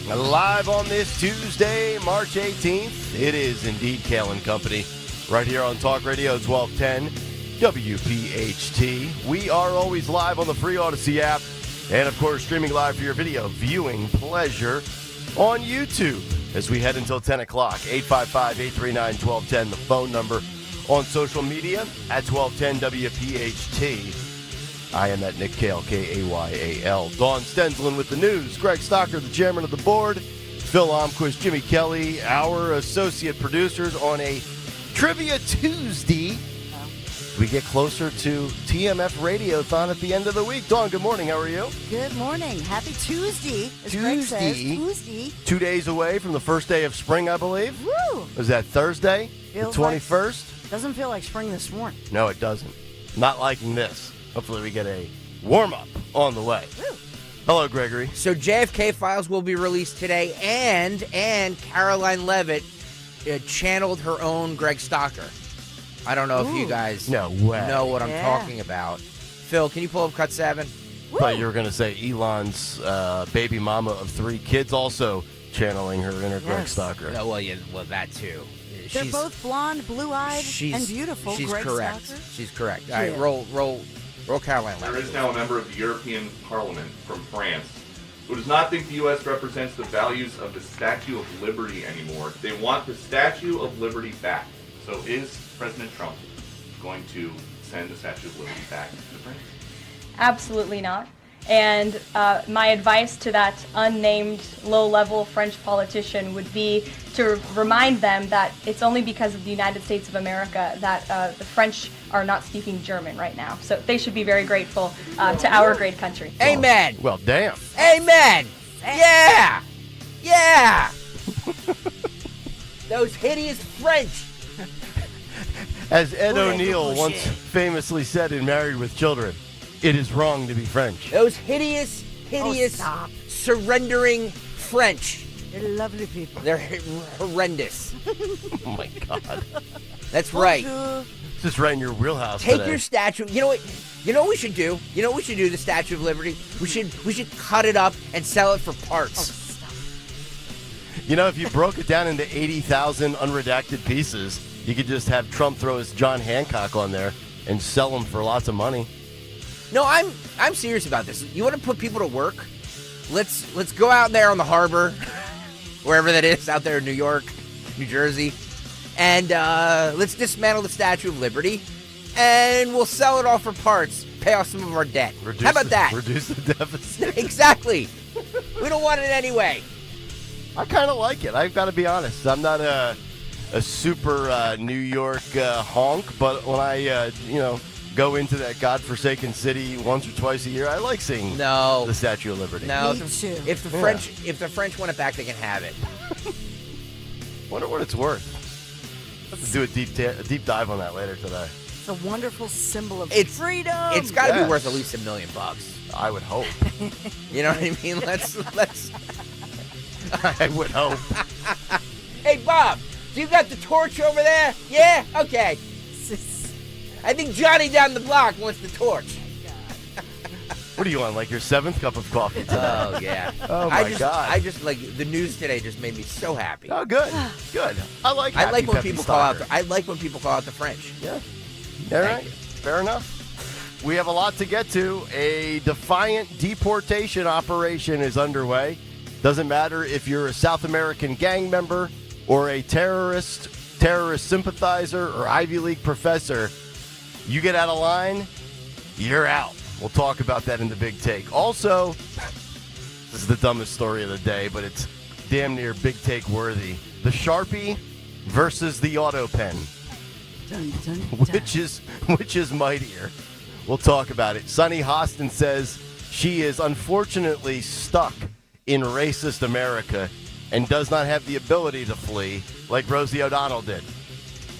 Live on this Tuesday, March 18th. It is indeed Kayal and Company right here on Talk Radio 1210 WPHT. We are always live on the free Odyssey app. And, of course, streaming live for your video viewing pleasure on YouTube as we head until 10 o'clock. 855-839-1210, the phone number. on social media at 1210 WPHT. I am at Nick Kayal, Kayal. Dawn Stenslin with the news. Greg Stocker, the chairman of the board. Phil Omquist, Jimmy Kelly, our associate producers on a Trivia Tuesday. We get closer to TMF Radiothon at the end of the week. Dawn, good morning. How are you? Good morning. Happy Tuesday, as Greg says. Tuesday. 2 days away from the first day of spring, I believe. Woo! Was that Thursday? Feels the 21st? Doesn't feel like spring this morning. No, it doesn't. Not liking this. Hopefully we get a warm-up on the way. Woo. Hello, Gregory. So JFK files will be released today, and Caroline Leavitt channeled her own Greg Stocker. I don't know if you guys know what I'm talking about. Phil, can you pull up cut 7? Thought you were going to say Elon's baby mama of 3 kids also channeling her inner Greg Stocker. No, well, that too. They're both blonde, blue-eyed, and beautiful. She's Greg correct. Stocker. She's correct. All right, roll Caroline Leavitt. There is now a member of the European Parliament from France who does not think the U.S. represents the values of the Statue of Liberty anymore. They want the Statue of Liberty back. So is President Trump going to send the Statue of Liberty back to France? Absolutely not. And my advice to that unnamed low-level French politician would be to remind them that it's only because of the United States of America that the French are not speaking German right now. So they should be very grateful to our great country. Amen. Well, damn. Amen. Yeah. Yeah. Those hideous French. As Ed O'Neill once famously said in Married with Children, it is wrong to be French. Those hideous, surrendering French. They're lovely people. They're horrendous. Oh, my God. That's right. Just right in your wheelhouse Take today. your statue. You know what? You know what we should do? You know what we should do? The Statue of Liberty. We should cut it up and sell it for parts. You know, if you broke it down into 80,000 unredacted pieces, you could just have Trump throw his John Hancock on there and sell them for lots of money. No, I'm serious about this. You want to put people to work? Let's go out there on the harbor, wherever that is, out there in New York, New Jersey, and let's dismantle the Statue of Liberty, and we'll sell it all for parts, pay off some of our debt. How about that? Reduce the deficit. Exactly. We don't want it anyway. I kind of like it. I've got to be honest. I'm not a super New York honk, but when I go into that godforsaken city once or twice a year, I like seeing the Statue of Liberty. No, if the French want it back, they can have it. Wonder what it's worth. Have to do a deep dive on that later today. It's a wonderful symbol of freedom. It's got to be worth at least $1 million. I would hope. You know what I mean? Let's. I would hope. Hey, Bob, do you got the torch over there? Yeah? Okay. I think Johnny down the block wants the torch. What are you on, like your 7th cup of coffee today? Oh, yeah. Oh, my God. I just, like, the news today just made me so happy. Oh, good. Good. I like when people call out the French. Yeah. All right. Fair enough. We have a lot to get to. A defiant deportation operation is underway. Doesn't matter if you're a South American gang member or a terrorist sympathizer or Ivy League professor. You get out of line, you're out. We'll talk about that in the big take. Also, this is the dumbest story of the day, but it's damn near big take worthy. The Sharpie versus the Auto Pen. Dun, dun, dun. Which is mightier? We'll talk about it. Sunny Hostin says she is unfortunately stuck in racist America and does not have the ability to flee like Rosie O'Donnell did.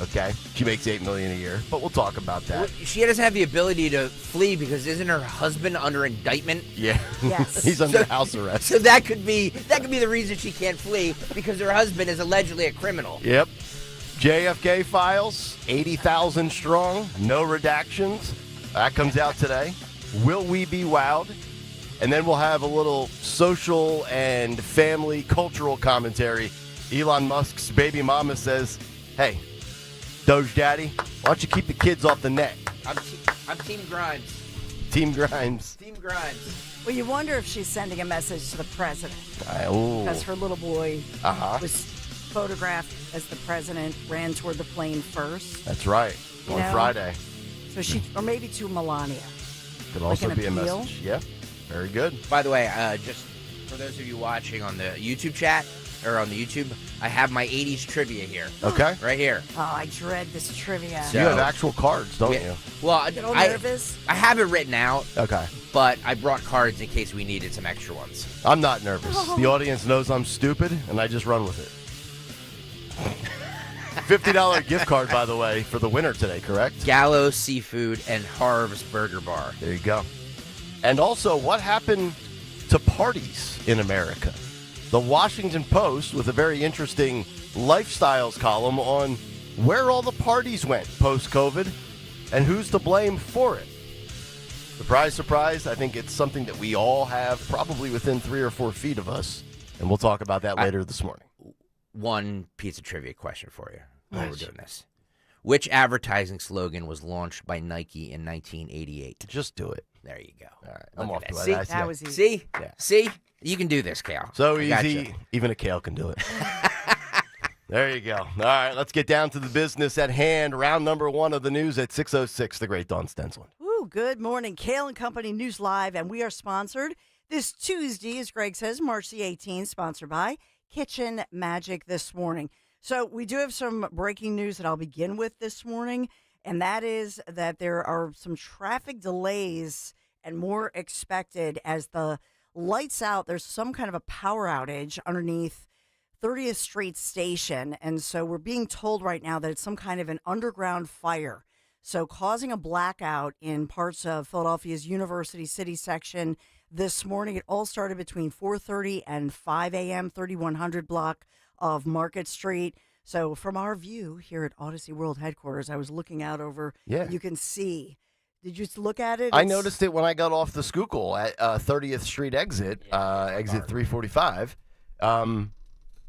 Okay, she makes $8 million a year, but we'll talk about that. She doesn't have the ability to flee because isn't her husband under indictment? Yeah, yes, he's under house arrest. So that could be the reason she can't flee because her husband is allegedly a criminal. Yep. JFK files, 80,000 strong, no redactions. That comes out today. Will we be wowed? And then we'll have a little social and family cultural commentary. Elon Musk's baby mama says, "Hey, Doge Daddy, why don't you keep the kids off the net?" I'm Team Grimes. Team Grimes. Team Grimes. Well, you wonder if she's sending a message to the president. Ooh. Because her little boy was photographed as the president ran toward the plane first. That's right. On Friday. So she, or maybe to Melania. Could Like also an be a appeal? message. Yeah. Very good. By the way, just for those of you watching on the YouTube chat or on the YouTube, I have my 80s trivia here. Okay. Right here. Oh, I dread this trivia. You have actual cards, don't you? Well, Get all nervous. I have it written out. Okay. But I brought cards in case we needed some extra ones. I'm not nervous. The audience knows I'm stupid, and I just run with it. $50 gift card, by the way, for the winner today, correct? Gallo Seafood and Harv's Burger Bar. There you go. And also, what happened to parties in America? The Washington Post with a very interesting lifestyles column on where all the parties went post-COVID and who's to blame for it. Surprise, surprise, I think it's something that we all have probably within 3 or 4 feet of us, and we'll talk about that later this morning. One piece of trivia question for you while we're doing this. Which advertising slogan was launched by Nike in 1988? Just do it. There you go. All right, Look I'm at off that. to See? that. That was easy. See? Yeah. See? You can do this, Kayal. So I easy, gotcha. even a Kayal can do it. There you go. All right, let's get down to the business at hand. Round number 1 of the news at 6:06, the great Dawn Stensland. Ooh, good morning. Kayal and Company News Live, and we are sponsored this Tuesday, as Greg says, March the 18th, sponsored by Kitchen Magic this morning. So we do have some breaking news that I'll begin with this morning, and that is that there are some traffic delays and more expected as the lights out. There's some kind of a power outage underneath 30th Street Station, and so we're being told right now that it's some kind of an underground fire, so causing a blackout in parts of Philadelphia's University City section this morning. It all started between 4:30 and 5 a.m., 3100 block of Market Street. So from our view here at Odyssey World headquarters, I was looking out over. Yeah. You can see. Did you look at it? I noticed it when I got off the Schuylkill at 30th Street exit, exit 345.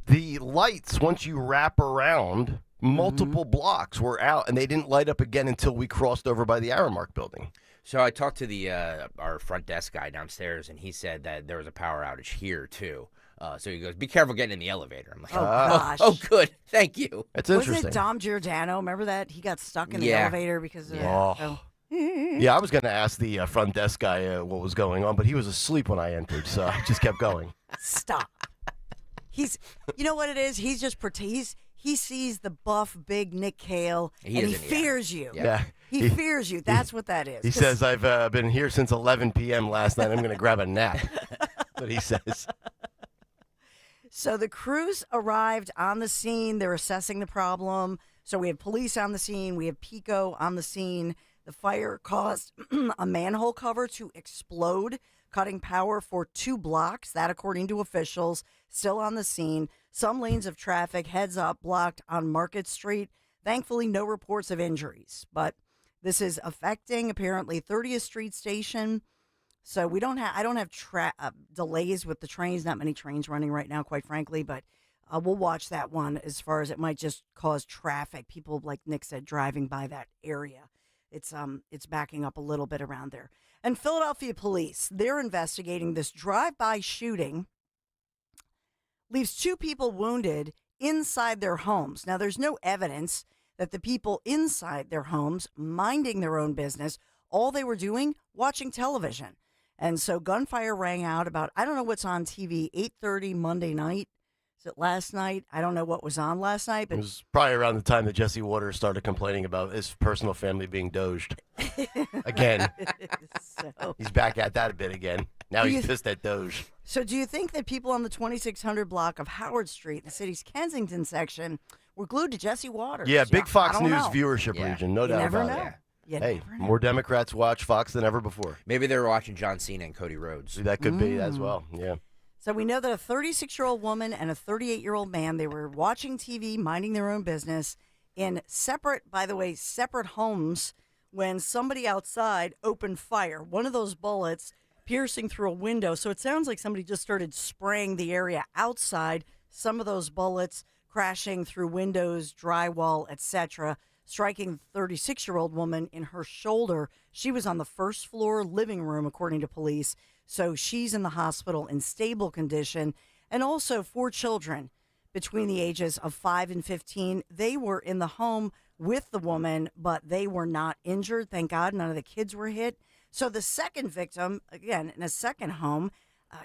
The lights, once you wrap around, multiple blocks were out, and they didn't light up again until we crossed over by the Aramark building. So I talked to the our front desk guy downstairs, and he said that there was a power outage here, too. So he goes, be careful getting in the elevator. I'm like, Oh, gosh. oh, good. Thank you. That's Wasn't interesting. it Dom Giordano? Remember that? He got stuck in the Yeah. elevator because of Oh. so- Yeah, I was going to ask the front desk guy what was going on, but he was asleep when I entered, so I just kept going. Stop. You know what it is? He's just he sees the buff, big Nick Kayal, and he fears you. Yeah. He fears you. That's what that is. He says, I've been here since 11 p.m. last night. I'm going to grab a nap. That's what he says. So the crews arrived on the scene. They're assessing the problem. So we have police on the scene. We have Pico on the scene. The fire caused a manhole cover to explode, cutting power for 2 blocks. That, according to officials, still on the scene. Some lanes of traffic, heads up, blocked on Market Street. Thankfully, no reports of injuries. But this is affecting, apparently, 30th Street Station. So I don't have delays with the trains. Not many trains running right now, quite frankly. But we'll watch that one as far as it might just cause traffic. People, like Nick said, driving by that area. It's backing up a little bit around there. And Philadelphia police, they're investigating this drive-by shooting. Leaves 2 people wounded inside their homes. Now, there's no evidence that the people inside their homes, minding their own business, all they were doing, watching television. And so gunfire rang out about, I don't know what's on TV, 8:30 Monday night. Is it last night? I don't know what was on last night. But It was probably around the time that Jesse Waters started complaining about his personal family being doged. Again. So- He's back at that a bit again. Now he's pissed at Doge. So do you think that people on the 2600 block of Howard Street, the city's Kensington section, were glued to Jesse Waters? Yeah, big Fox I don't News know. viership region, no You doubt never about know. it. You Hey, never know. more Democrats watch Fox than ever before. Maybe they were watching John Cena and Cody Rhodes. That could be as well, yeah. So we know that a 36-year-old woman and a 38-year-old man, they were watching TV, minding their own business in separate homes when somebody outside opened fire. One of those bullets piercing through a window. So it sounds like somebody just started spraying the area outside. Some of those bullets crashing through windows, drywall, etc., striking the 36-year-old woman in her shoulder. She was on the first floor living room, according to police. So she's in the hospital in stable condition. And also 4 children between the ages of 5 and 15. They were in the home with the woman, but they were not injured. Thank God none of the kids were hit. So the second victim, again, in a second home,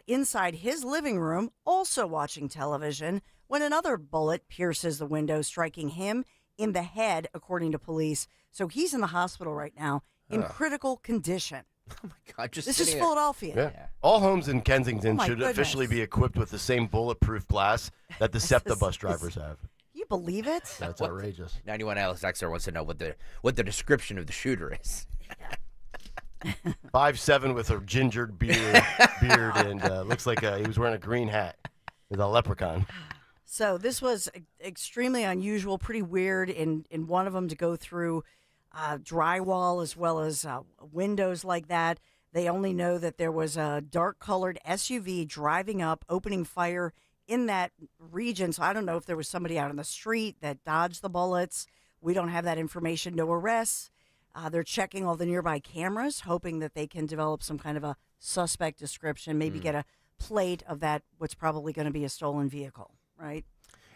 inside his living room, also watching television, when another bullet pierces the window, striking him in the head, according to police. So he's in the hospital right now in critical condition. Oh, my God. This is Philadelphia. Yeah. All homes in Kensington Oh, should my officially goodness. be equipped with the same bulletproof glass that the SEPTA bus drivers have. You believe it? That's outrageous. 91 Alex Exer wants to know what the description of the shooter is. 5'7" with a gingered beard, and looks like he was wearing a green hat with a leprechaun. So this was extremely unusual, pretty weird in one of them to go through drywall as well as windows like that. They only know that there was a dark-colored SUV driving up, opening fire in that region. So I don't know if there was somebody out on the street that dodged the bullets. We don't have that information. No arrests. They're checking all the nearby cameras, hoping that they can develop some kind of a suspect description, maybe get a plate of that, what's probably going to be a stolen vehicle, right?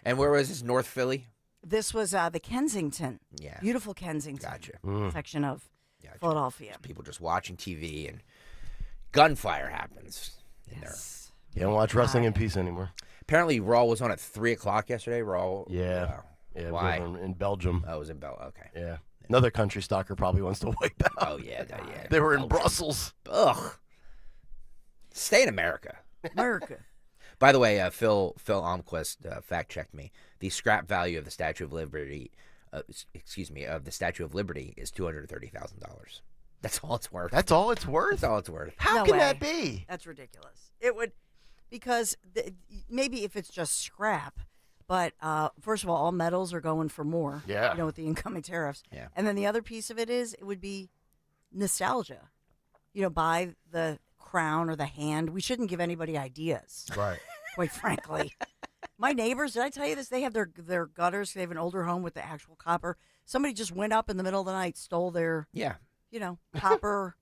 And where was this? North Philly? This was the Kensington. Yeah. Beautiful Kensington. Gotcha. Section of Philadelphia. People just watching TV and gunfire happens in there. You don't watch Wrestling in Peace anymore. Apparently, Raw was on at 3 o'clock yesterday. Raw. Yeah. Yeah. Why? In Belgium. Oh, it was in Belgium. Okay. Yeah. Another country stalker probably wants to wipe out. Oh, yeah. They were in Brussels. Ugh. Stay in America. America. By the way, Phil Almquist fact-checked me. The scrap value of the Statue of Liberty, of the Statue of Liberty is $230,000. That's all it's worth. That's all it's worth? That's all it's worth. How No can way. that be? That's ridiculous. It would, because maybe if it's just scrap, but first of all metals are going for more. Yeah. You know, with the incoming tariffs. Yeah. And then the other piece of it is it would be nostalgia. You know, buy the crown or the hand. We shouldn't give anybody ideas. Right. Quite frankly. My neighbors, did I tell you this? They have their gutters. They have an older home with the actual copper. Somebody just went up in the middle of the night, stole their, copper,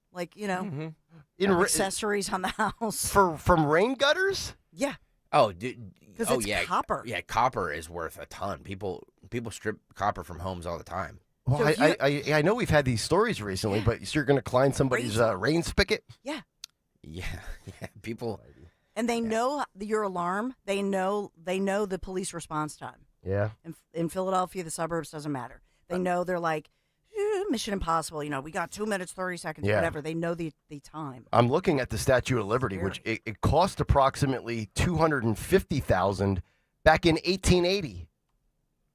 accessories on the house. From rain gutters? Yeah. Oh, dude. 'Cause Oh, it's yeah. copper. Yeah, copper is worth a ton. People strip copper from homes all the time. Well, I know we've had these stories recently, but you're going to climb somebody's rain spigot? Yeah. Yeah. People. And they know your alarm. They know the police response time. Yeah. In Philadelphia, the suburbs, doesn't matter. They know they're like, Mission Impossible, we got 2 minutes, 30 seconds, Yeah. whatever. They know the time. I'm looking at the Statue of Liberty, which it cost approximately $250,000 back in 1880.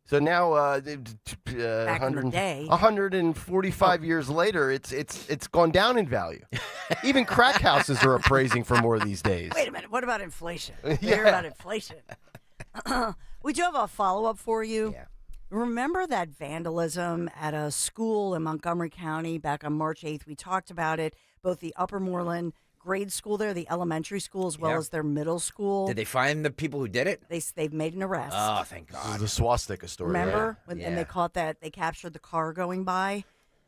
So now, Back in the day. 145 years later, it's gone down in value. Even crack houses are appraising for more these days. Wait a minute. What about inflation? We Yeah. hear about inflation. We do have a follow-up for you. Yeah. Remember that vandalism at a school in Montgomery County back on March 8th? We talked about it, both the Upper Moreland grade school there, the elementary school, as well Yeah. as their middle school. Did they find the people who did it? They've made an arrest. Oh, thank This God. is a swastika story. Remember? right? And they caught that. They captured the car going by.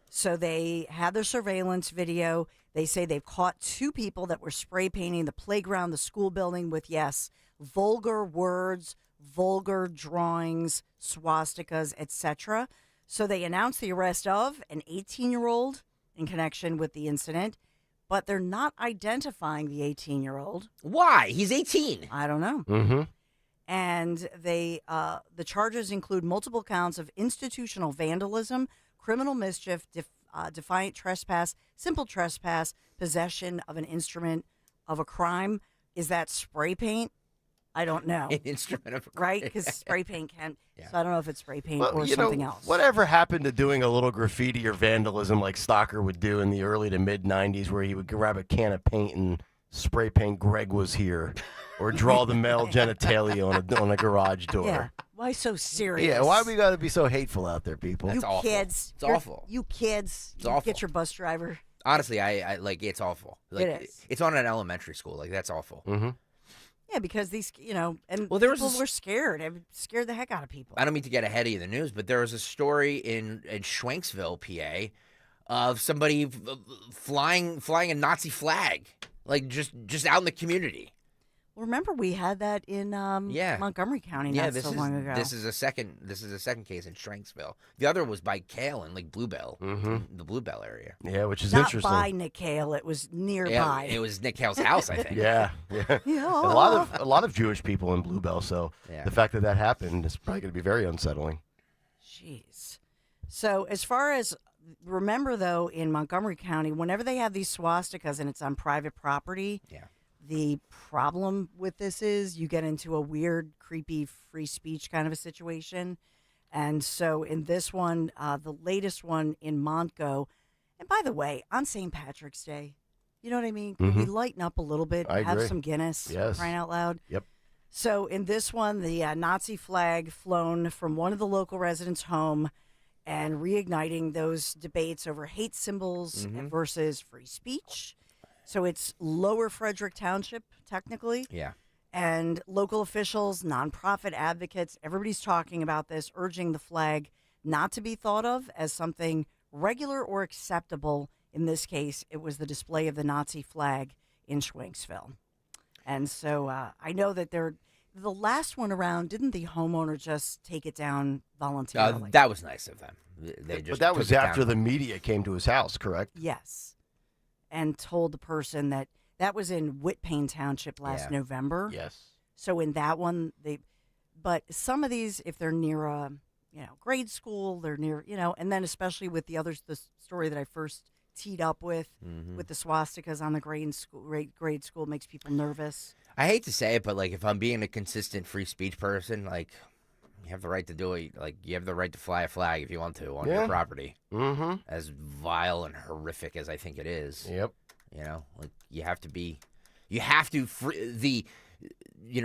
So they had their surveillance video. They say they've caught 2 people that were spray painting the playground, the school building with, vulgar words, vulgar drawings, swastikas, etc. So they announced the arrest of an 18-year-old in connection with the incident, but they're not identifying the 18-year-old. Why? He's 18. I don't know. Mm-hmm. And they the charges include multiple counts of institutional vandalism, criminal mischief, defiant trespass, simple trespass, possession of an instrument of a crime. Is that spray paint? I don't know. An instrument of a right? Because spray paint can. Yeah. So I don't know if it's spray paint Well, or you know, something else. Whatever happened to doing a little graffiti or vandalism like Stalker would do in the early to mid 90s, where he would grab a can of paint and spray paint "Greg was here," or draw the male genitalia on a garage door. Yeah. Why so serious? Yeah, why we got to be so hateful out there, people? you awful. kids? It's awful. You kids. It's you awful. Get your bus driver. Honestly, I like it's awful. Like, It is. It's on an elementary school. Like that's awful. Mm-hmm. Yeah, because these, and Well, there was people this- were scared. It scared the heck out of people. I don't mean to get ahead of the news, but there was a story in Schwenksville, PA, of somebody flying a Nazi flag, like just out in the community. Well, remember we had that in Montgomery County not so long ago. This is a second case in Shanksville. The other was by Kayal in Bluebell, the Bluebell area. Yeah, which is not interesting. Not by Nick Kayal, it was nearby. Yeah, it was Nick Kayal's house, I think. Yeah. A lot of Jewish people in Bluebell, so the fact that happened is probably going to be very unsettling. Jeez. So as far as remember though, in Montgomery County, whenever they have these swastikas and it's on private property, the problem with this is you get into a weird, creepy free speech kind of a situation. And so in this one, the latest one in Montgo, and by the way, on St. Patrick's Day, you know what I mean? Can we lighten up a little bit? I have agree. some Guinness, crying out loud? Yep. So in this one, the Nazi flag flown from one of the local residents' home and reigniting those debates over hate symbols versus free speech. So it's Lower Frederick Township, technically. Yeah. And local officials, nonprofit advocates, everybody's talking about this, urging the flag not to be thought of as something regular or acceptable. In this case, it was the display of the Nazi flag in Schwenksville. And so I know that the last one around, didn't the homeowner just take it down voluntarily? That was nice of them. But that was after the media came to his house, correct? Yes. And told the person that was in Whitpain Township last November. Yes. So in that one, but some of these, if they're near a, grade school, they're near, and then especially with the story that I first teed up with the swastikas on the grade school makes people nervous. I hate to say it, but if I'm being a consistent free speech person, you have the right to do it. You have the right to fly a flag if you want to on your property. Mm-hmm. As vile and horrific as I think it is. Yep.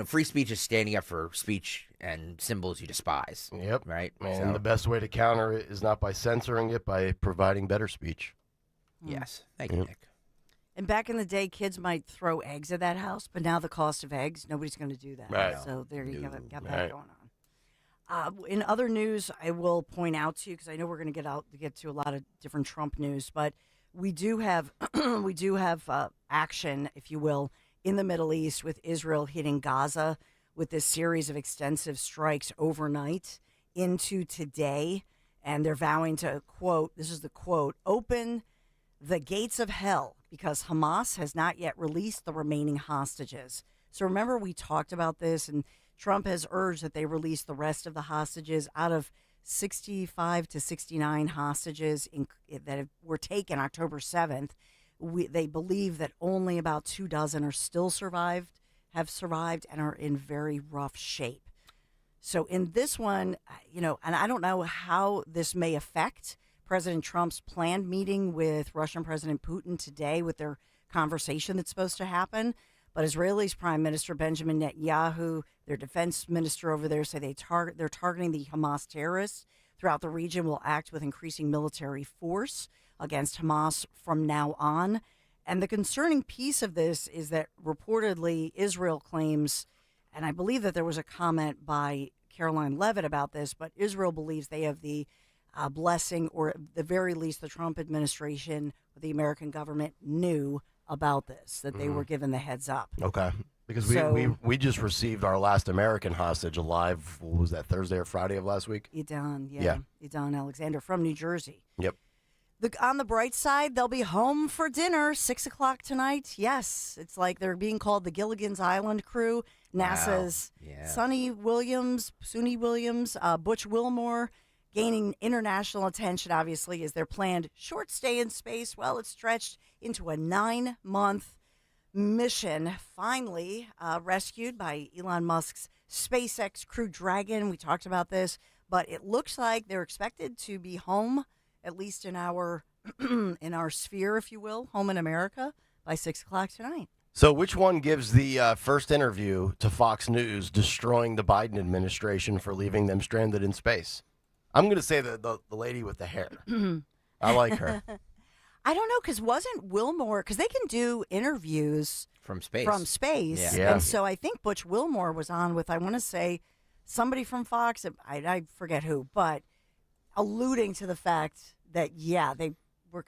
Free speech is standing up for speech and symbols you despise. Yep. Right? And the best way to counter it is not by censoring it, by providing better speech. Yes. Thank you, Nick. And back in the day, kids might throw eggs at that house, but now the cost of eggs, nobody's going to do that. Right. So there you got that going on. In other news, I will point out to you, because I know we're going to get to a lot of different Trump news, but we do have action, if you will, in the Middle East with Israel hitting Gaza with this series of extensive strikes overnight into today, and they're vowing to, quote, this is the quote, open the gates of hell because Hamas has not yet released the remaining hostages. So remember we talked about this, and Trump has urged that they release the rest of the hostages out of 65 to 69 hostages that were taken October 7th. They believe that only about 24 have survived and are in very rough shape. So in this one, and I don't know how this may affect President Trump's planned meeting with Russian President Putin today with their conversation that's supposed to happen. But Israel's Prime Minister Benjamin Netanyahu, their defense minister over there, say they're targeting the Hamas terrorists throughout the region, will act with increasing military force against Hamas from now on. And the concerning piece of this is that reportedly Israel claims, and I believe that there was a comment by Caroline Levitt about this, but Israel believes they have the blessing, or at the very least the Trump administration, the American government knew about this, that they were given the heads up. Okay. Because we just received our last American hostage alive, what was that, Thursday or Friday of last week? Edon, Yeah. Edon Alexander from New Jersey. Yep. On the bright side, they'll be home for dinner, 6 o'clock tonight. Yes, it's like they're being called the Gilligan's Island crew. NASA's Suni Williams, Butch Wilmore, gaining international attention, obviously, as their planned short stay in space. Well, it's stretched into a 9-month mission, finally rescued by Elon Musk's SpaceX Crew Dragon. We talked about this, but it looks like they're expected to be home, at least in our in our sphere, if you will, home in America, by 6 o'clock tonight. So which one gives the first interview to Fox News destroying the Biden administration for leaving them stranded in space? I'm going to say the lady with the hair. I like her. I don't know, because wasn't Wilmore, because they can do interviews from space. Yeah. And so I think Butch Wilmore was on with, I want to say, somebody from Fox, I forget who, but alluding to the fact that, they were,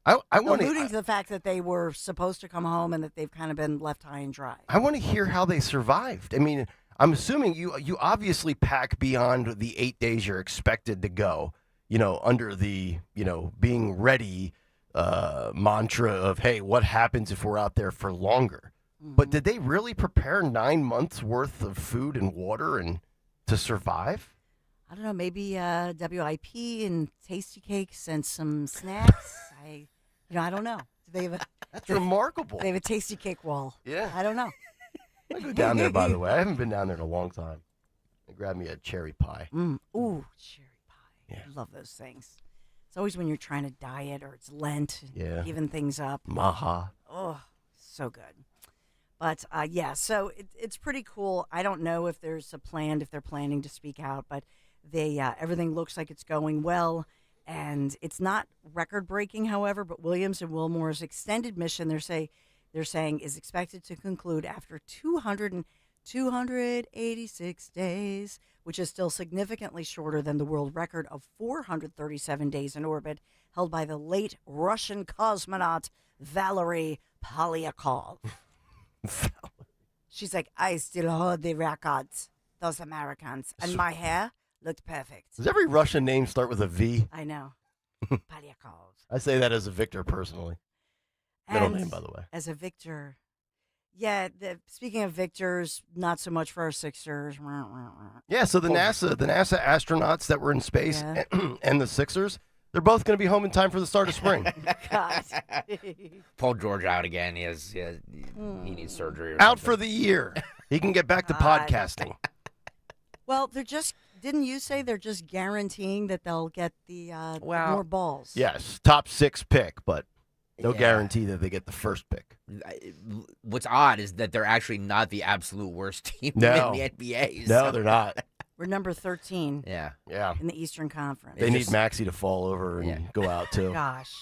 I want alluding to the fact that they were supposed to come home and that they've kind of been left high and dry. I want to hear how they survived. I mean, I'm assuming you obviously pack beyond the 8 days you're expected to go, under the, being ready mantra of, hey, what happens if we're out there for longer? Mm-hmm. But did they really prepare 9 months worth of food and water and to survive? I don't know, maybe WIP and tasty cakes and some snacks. I don't know. Do they have That's remarkable. They have a tasty cake wall. Yeah. I don't know. I go down there, by the way. I haven't been down there in a long time. I grabbed me a cherry pie. Ooh, cherry pie. Yeah. I love those things. It's always when you're trying to diet or it's Lent, giving things up. Maha. Oh, so good. But, so it's pretty cool. I don't know if they're planning to speak out, but everything looks like it's going well. And it's not record-breaking, however, but Williams and Wilmore's extended mission, they're saying, is expected to conclude after 286 days, which is still significantly shorter than the world record of 437 days in orbit held by the late Russian cosmonaut Valery Polyakov. She's like, I still hold the records, those Americans, and my hair looked perfect. Does every Russian name start with a V? I know. Polyakov. I say that as a Victor personally. Middle name, by the way. As a Victor. Yeah, speaking of Victors, not so much for our Sixers. Yeah, so the NASA astronauts that were in space and the Sixers, they're both going to be home in time for the start of spring. God. Paul George out again. He needs surgery. Or Out something. for the year. He can get back to podcasting. Well, didn't you say they're just guaranteeing that they'll get the more balls? Yes, top 6 pick, but no guarantee that they get the first pick. What's odd is that they're actually not the absolute worst team in the NBA. No, they're not. We're number 13. Yeah. In the Eastern Conference. They need Maxey to fall over and go out, too. Gosh.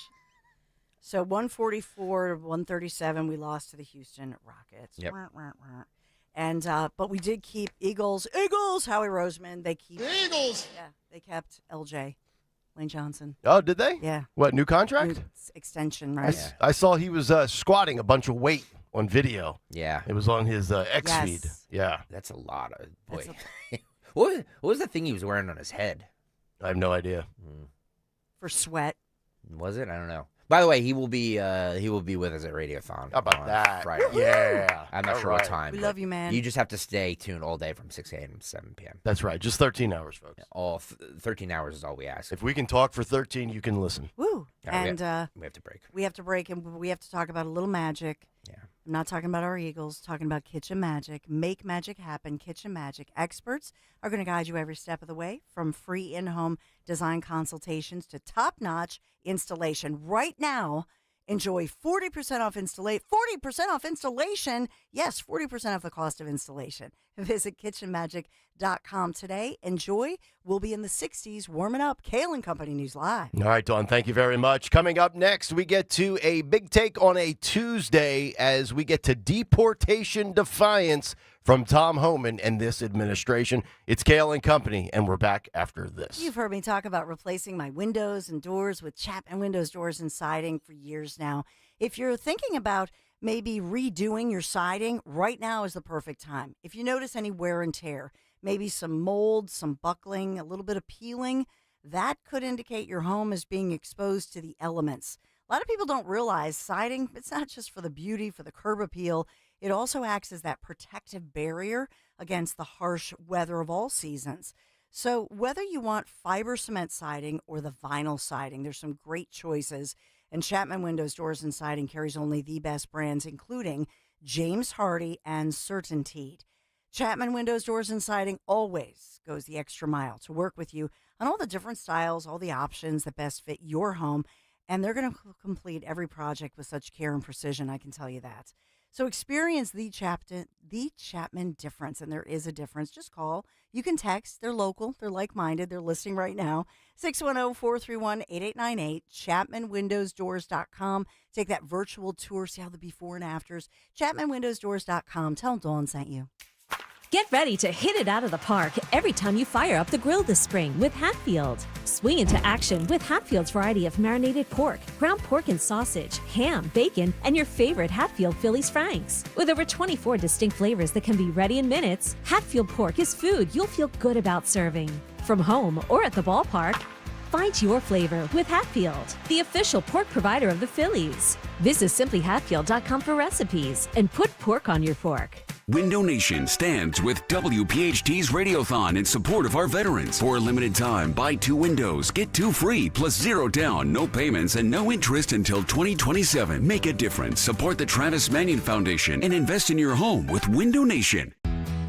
So 144 to 137, we lost to the Houston Rockets. Yep. And but we did keep Eagles, Howie Roseman. They keep Eagles. Yeah, they kept LJ, Lane Johnson. Oh, did they? Yeah. What, new contract? New extension, right? I saw he was squatting a bunch of weight on video. Yeah. It was on his X feed. Yeah. That's a lot of boy. What was the thing he was wearing on his head? I have no idea. For sweat. Was it? I don't know. By the way, he will be with us at Radiothon. How about that? Friday. Yeah. I'm not sure what time. We love you, man. You just have to stay tuned all day from 6 a.m. to 7 p.m. That's right. Just 13 hours, folks. All 13 hours is all we ask. If we can talk for 13, you can listen. Woo. And we have to break. We have to break, and we have to talk about a little magic. Yeah. I'm not talking about our Eagles, talking about Kitchen Magic. Make magic happen, Kitchen Magic. Experts are going to guide you every step of the way, from free in-home design consultations to top-notch installation. Right now, enjoy 40% off installation. 40% off installation. Yes, 40% off the cost of installation. Visit kitchenmagic.com today. Enjoy. We'll be in the 60s warming up. Kayal and Company News Live. All right, Dawn, thank you very much. Coming up next, we get to a big take on a Tuesday as we get to deportation defiance from Tom Homan and this administration. It's Kayal and Company, and we're back after this. You've heard me talk about replacing my windows and doors with Chapman Windows, Doors, and Siding for years now. If you're thinking about maybe redoing your siding, right now is the perfect time. If you notice any wear and tear, maybe some mold, some buckling, a little bit of peeling, that could indicate your home is being exposed to the elements. A lot of people don't realize siding, it's not just for the beauty, for the curb appeal. It also acts as that protective barrier against the harsh weather of all seasons. So whether you want fiber cement siding or the vinyl siding, there's some great choices. And Chapman Windows, Doors, and Siding carries only the best brands, including James Hardie and Certainteed. Chapman Windows, Doors, and Siding always goes the extra mile to work with you on all the different styles, all the options that best fit your home. And they're going to complete every project with such care and precision, I can tell you that. So experience the Chapman difference, and there is a difference. Just call. You can text. They're local. They're like-minded. They're listening right now. 610-431-8898, ChapmanWindowsDoors.com. Take that virtual tour. See how the before and afters. ChapmanWindowsDoors.com. Tell them Dawn sent you. Get ready to hit it out of the park every time you fire up the grill this spring with Hatfield. Swing into action with Hatfield's variety of marinated pork, ground pork and sausage, ham, bacon, and your favorite Hatfield Phillies Franks. With over 24 distinct flavors that can be ready in minutes, Hatfield pork is food you'll feel good about serving. From home or at the ballpark, find your flavor with Hatfield, the official pork provider of the Phillies. Visit simplyhatfield.com for recipes and put pork on your fork. Window Nation stands with WPHT's Radiothon in support of our veterans. For a limited time, buy 2 windows, get 2 free, plus 0 down, no payments, and no interest until 2027. Make a difference. Support the Travis Manion Foundation and invest in your home with Window Nation.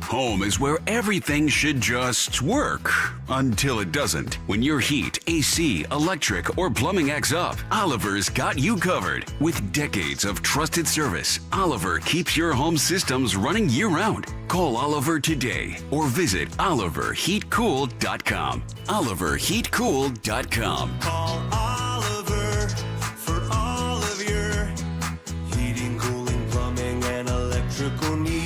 Home is where everything should just work until it doesn't. When your heat, AC, electric, or plumbing acts up, Oliver's got you covered. With decades of trusted service, Oliver keeps your home systems running year-round. Call Oliver today or visit oliverheatcool.com. oliverheatcool.com. Call Oliver for all of your heating, cooling, plumbing, and electrical needs.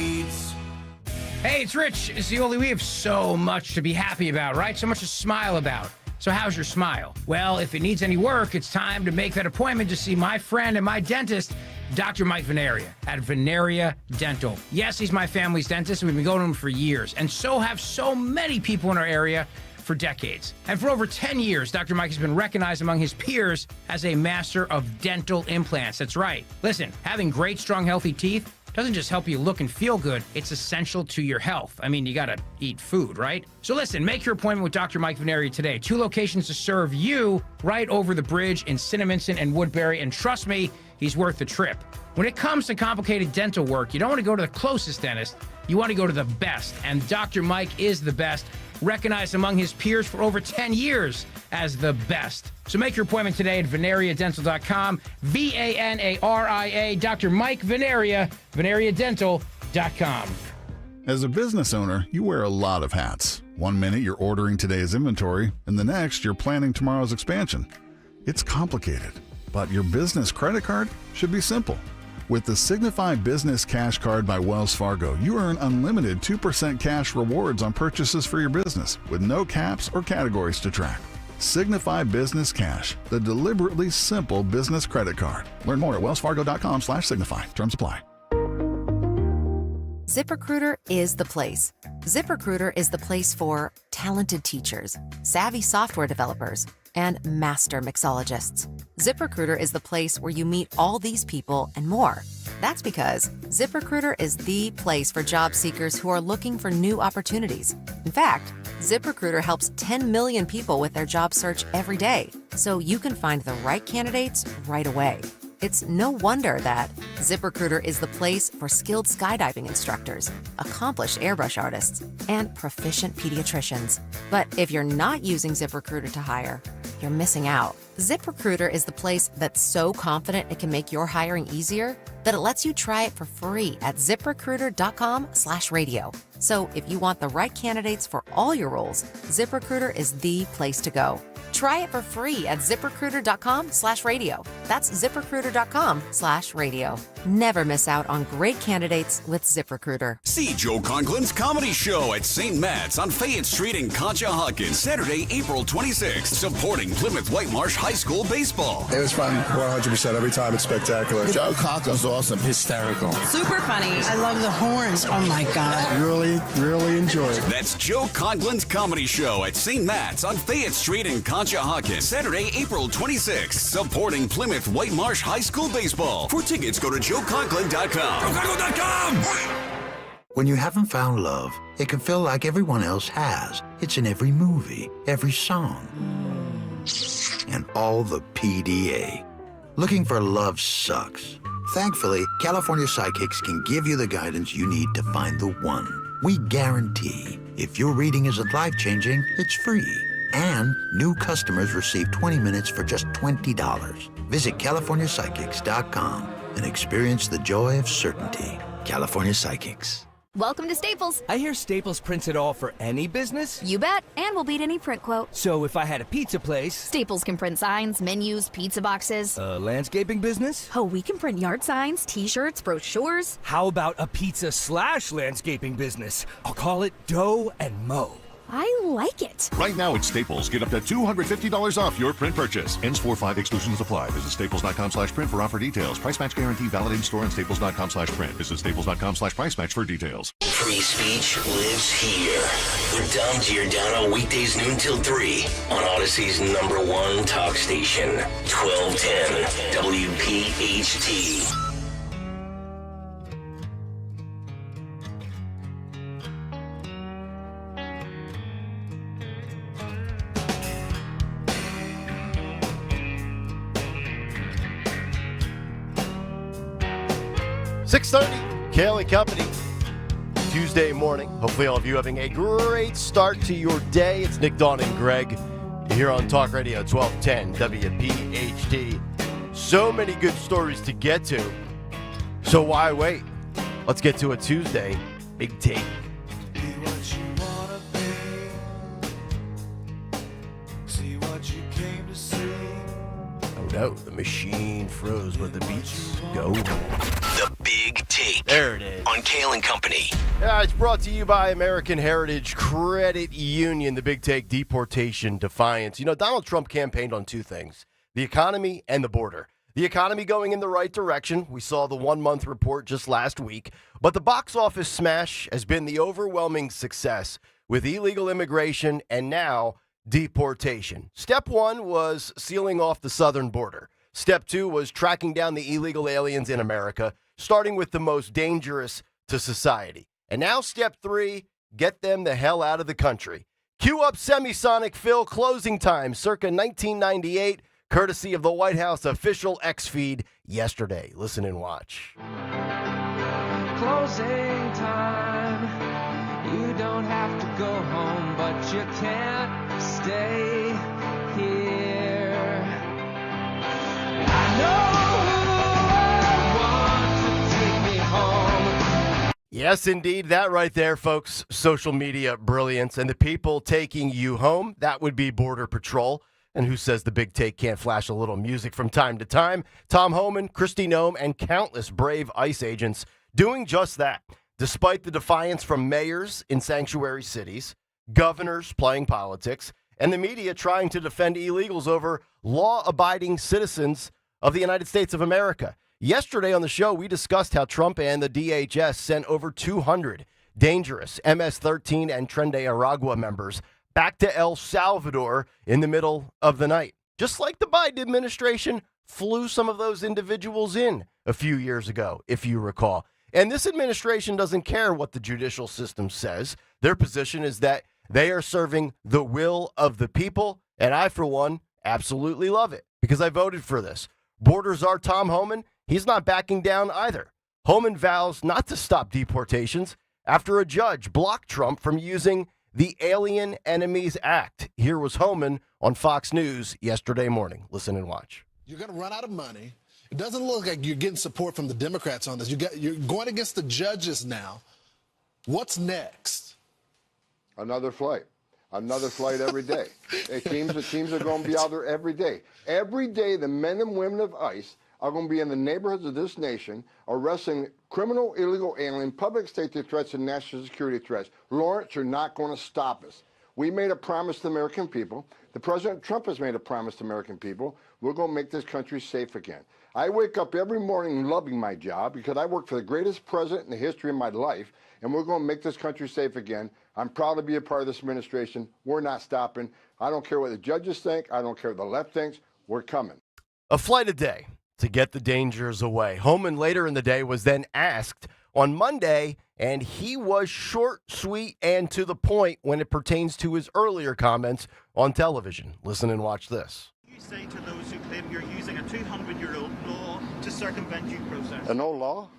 Hey, it's Rich Zioli. We have so much to be happy about, right? So much to smile about. So how's your smile? Well, if it needs any work, it's time to make that appointment to see my friend and my dentist, Dr. Mike Veneria at Veneria Dental. Yes, he's my family's dentist, and we've been going to him for years. And so have so many people in our area for decades. And for over 10 years, Dr. Mike has been recognized among his peers as a master of dental implants. That's right. Listen, having great, strong, healthy teeth doesn't just help you look and feel good, it's essential to your health. I mean, you gotta eat food, right? So listen, make your appointment with Dr. Mike Veneria today. 2 locations to serve you right over the bridge in Cinnaminson and Woodbury, and trust me, he's worth the trip. When it comes to complicated dental work, you don't want to go to the closest dentist, you want to go to the best, and Dr. Mike is the best, recognized among his peers for over 10 years as the best. So make your appointment today at veneriadental.com, VANARIA, Dr. Mike Veneria, veneriadental.com. As a business owner, you wear a lot of hats. One minute you're ordering today's inventory, and the next you're planning tomorrow's expansion. It's complicated, but your business credit card should be simple. With the Signify Business Cash Card by Wells Fargo, you earn unlimited 2% cash rewards on purchases for your business with no caps or categories to track. Signify Business Cash, the deliberately simple business credit card. Learn more at wellsfargo.com/signify. Terms apply. ZipRecruiter is the place. ZipRecruiter is the place for talented teachers, savvy software developers, and master mixologists. ZipRecruiter is the place where you meet all these people and more. That's because ZipRecruiter is the place for job seekers who are looking for new opportunities. In fact, ZipRecruiter helps 10 million people with their job search every day, so you can find the right candidates right away. It's no wonder that ZipRecruiter is the place for skilled skydiving instructors, accomplished airbrush artists, and proficient pediatricians. But if you're not using ZipRecruiter to hire, you're missing out. ZipRecruiter is the place that's so confident it can make your hiring easier that it lets you try it for free at ZipRecruiter.com/radio. So if you want the right candidates for all your roles, ZipRecruiter is the place to go. Try it for free at ZipRecruiter.com/radio. That's ZipRecruiter.com/radio. Never miss out on great candidates with ZipRecruiter. See Joe Conklin's comedy show at St. Matt's on Fayette Street in Conshohocken, Saturday, April 26th, supporting Plymouth Whitemarsh High School baseball. It was fun, 100% every time. It's spectacular. Joe Conklin's awesome, hysterical. Super funny. I love the horns. Oh my God. Really enjoy it. That's Joe Conklin's comedy show at St. Matt's on Fayette Street in Conshohocken, Saturday, April 26th, supporting Plymouth Whitemarsh High School baseball. For tickets, go to joeconklin.com. joeconklin.com! When you haven't found love, it can feel like everyone else has. It's in every movie, every song, and all the PDA. Looking for love sucks. Thankfully, California Psychics can give you the guidance you need to find the one. We guarantee if your reading isn't life-changing, it's free. And new customers receive 20 minutes for just $20. Visit CaliforniaPsychics.com and experience the joy of certainty. California Psychics. Welcome to Staples. I hear Staples prints it all for any business? You bet, and we'll beat any print quote. So if I had a pizza place... Staples can print signs, menus, pizza boxes. A landscaping business? Oh, we can print yard signs, t-shirts, brochures. How about a pizza/landscaping business? I'll call it Dough and Mo. I like it. Right now at Staples, get up to $250 off your print purchase. Ends 4/5, exclusions apply. Visit staples.com/print for offer details. Price match guarantee valid in store and staples.com/print. Visit staples.com/price match for details. Free speech lives here. With Dom Giordano, weekdays noon till 3 on Odyssey's #1 talk station, 1210 WPHT. Kayal Company, Tuesday morning. Hopefully all of you having a great start to your day. It's Nick, Dawn, and Greg here on Talk Radio 1210 WPHT. So many good stories to get to. So why wait? Let's get to a Tuesday Big Take. Oh no, the machine froze, but the beats go. The Big Take. There it is. On Kayal Company. Yeah, it's brought to you by American Heritage Credit Union, the Big Take deportation defiance. You know, Donald Trump campaigned on two things, the economy and the border. The economy going in the right direction. We saw the 1-month report just last week. But the box office smash has been the overwhelming success with illegal immigration and now deportation. Step 1 was sealing off the southern border. Step 2 was tracking down the illegal aliens in America, starting with the most dangerous to society. And now step 3, get them the hell out of the country. Cue up Semisonic Phil closing time, circa 1998, courtesy of the White House official X feed yesterday. Listen and watch. Closing time. You don't have to go home, but you can't stay here. I know who I want to take me home. Yes, indeed. That right there, folks. Social media brilliance. And the people taking you home, that would be Border Patrol. And who says the Big Take can't flash a little music from time to time? Tom Homan, Kristi Noem, and countless brave ICE agents doing just that. Despite the defiance from mayors in sanctuary cities, governors playing politics, and the media trying to defend illegals over law-abiding citizens of the United States of America. Yesterday on the show, we discussed how Trump and the DHS sent over 200 dangerous MS-13 and Tren de Aragua members back to El Salvador in the middle of the night. Just like the Biden administration flew some of those individuals in a few years ago, if you recall. And this administration doesn't care what the judicial system says. Their position is that they are serving the will of the people, and I, for one, absolutely love it because I voted for this. Border czar Tom Homan, he's not backing down either. Homan vows not to stop deportations after a judge blocked Trump from using the Alien Enemies Act. Here was Homan on Fox News yesterday morning. Listen and watch. You're going to run out of money. It doesn't look like you're getting support from the Democrats on this. You're going against the judges now. What's next? Another flight. Another flight every day. The teams are going to be out there every day. Every day, the men and women of ICE are going to be in the neighborhoods of this nation arresting criminal, illegal alien, public safety threats, and national security threats. Lawrence, you're not going to stop us. We made a promise to the American people. The President Trump has made a promise to American people. We're going to make this country safe again. I wake up every morning loving my job because I work for the greatest president in the history of my life, and we're going to make this country safe again. I'm proud to be a part of this administration. We're not stopping. I don't care what the judges think. I don't care what the left thinks. We're coming. A flight a day to get the dangers away. Homan later in the day was then asked on Monday, and he was short, sweet, and to the point when it pertains to his earlier comments on television. Listen and watch this. You say to those who claim you're using a 200-year-old law to circumvent due process? An old law?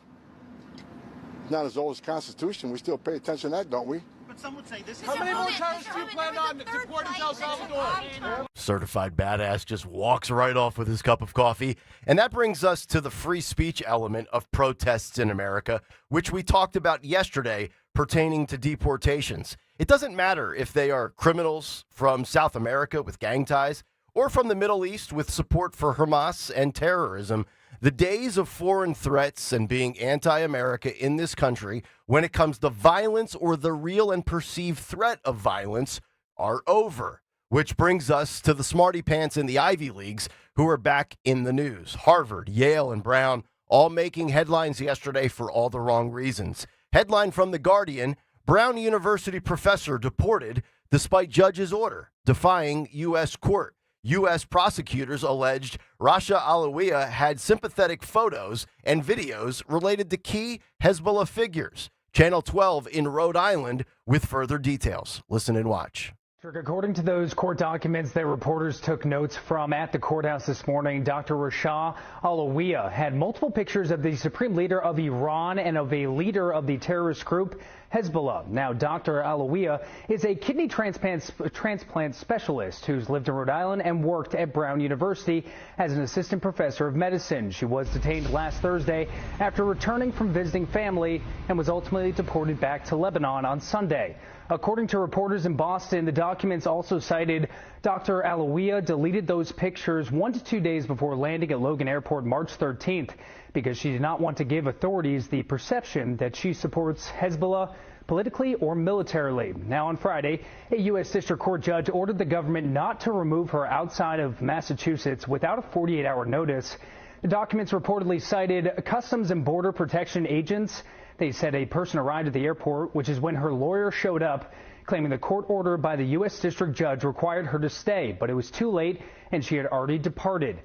It's not as old as the Constitution. We still pay attention to that, don't we? But some would say this is... How many more terrorists do you plan on deporting to El Salvador? Certified badass just walks right off with his cup of coffee. And that brings us to the free speech element of protests in America, which we talked about yesterday pertaining to deportations. It doesn't matter if they are criminals from South America with gang ties or from the Middle East with support for Hamas and terrorism. The days of foreign threats and being anti-America in this country when it comes to violence or the real and perceived threat of violence are over. Which brings us to the smarty pants in the Ivy Leagues who are back in the news. Harvard, Yale, and Brown all making headlines yesterday for all the wrong reasons. Headline from The Guardian, Brown University professor deported despite judge's order, defying U.S. court. U.S. prosecutors alleged Rasha Alawiya had sympathetic photos and videos related to key Hezbollah figures. Channel 12 in Rhode Island with further details. Listen and watch. According to those court documents that reporters took notes from at the courthouse this morning, Dr. Rasha Alawiya had multiple pictures of the supreme leader of Iran and of a leader of the terrorist group Hezbollah. Now, Dr. Alawiya is a kidney transplant specialist who's lived in Rhode Island and worked at Brown University as an assistant professor of medicine. She was detained last Thursday after returning from visiting family and was ultimately deported back to Lebanon on Sunday. According to reporters in Boston, the documents also cited Dr. Alawiya deleted those pictures 1 to 2 days before landing at Logan Airport March 13th because she did not want to give authorities the perception that she supports Hezbollah politically or militarily. Now on Friday, a U.S. District Court judge ordered the government not to remove her outside of Massachusetts without a 48-hour notice. The documents reportedly cited Customs and Border Protection agents. They said a person arrived at the airport, which is when her lawyer showed up, claiming the court order by the U.S. District Judge required her to stay, but it was too late and she had already departed.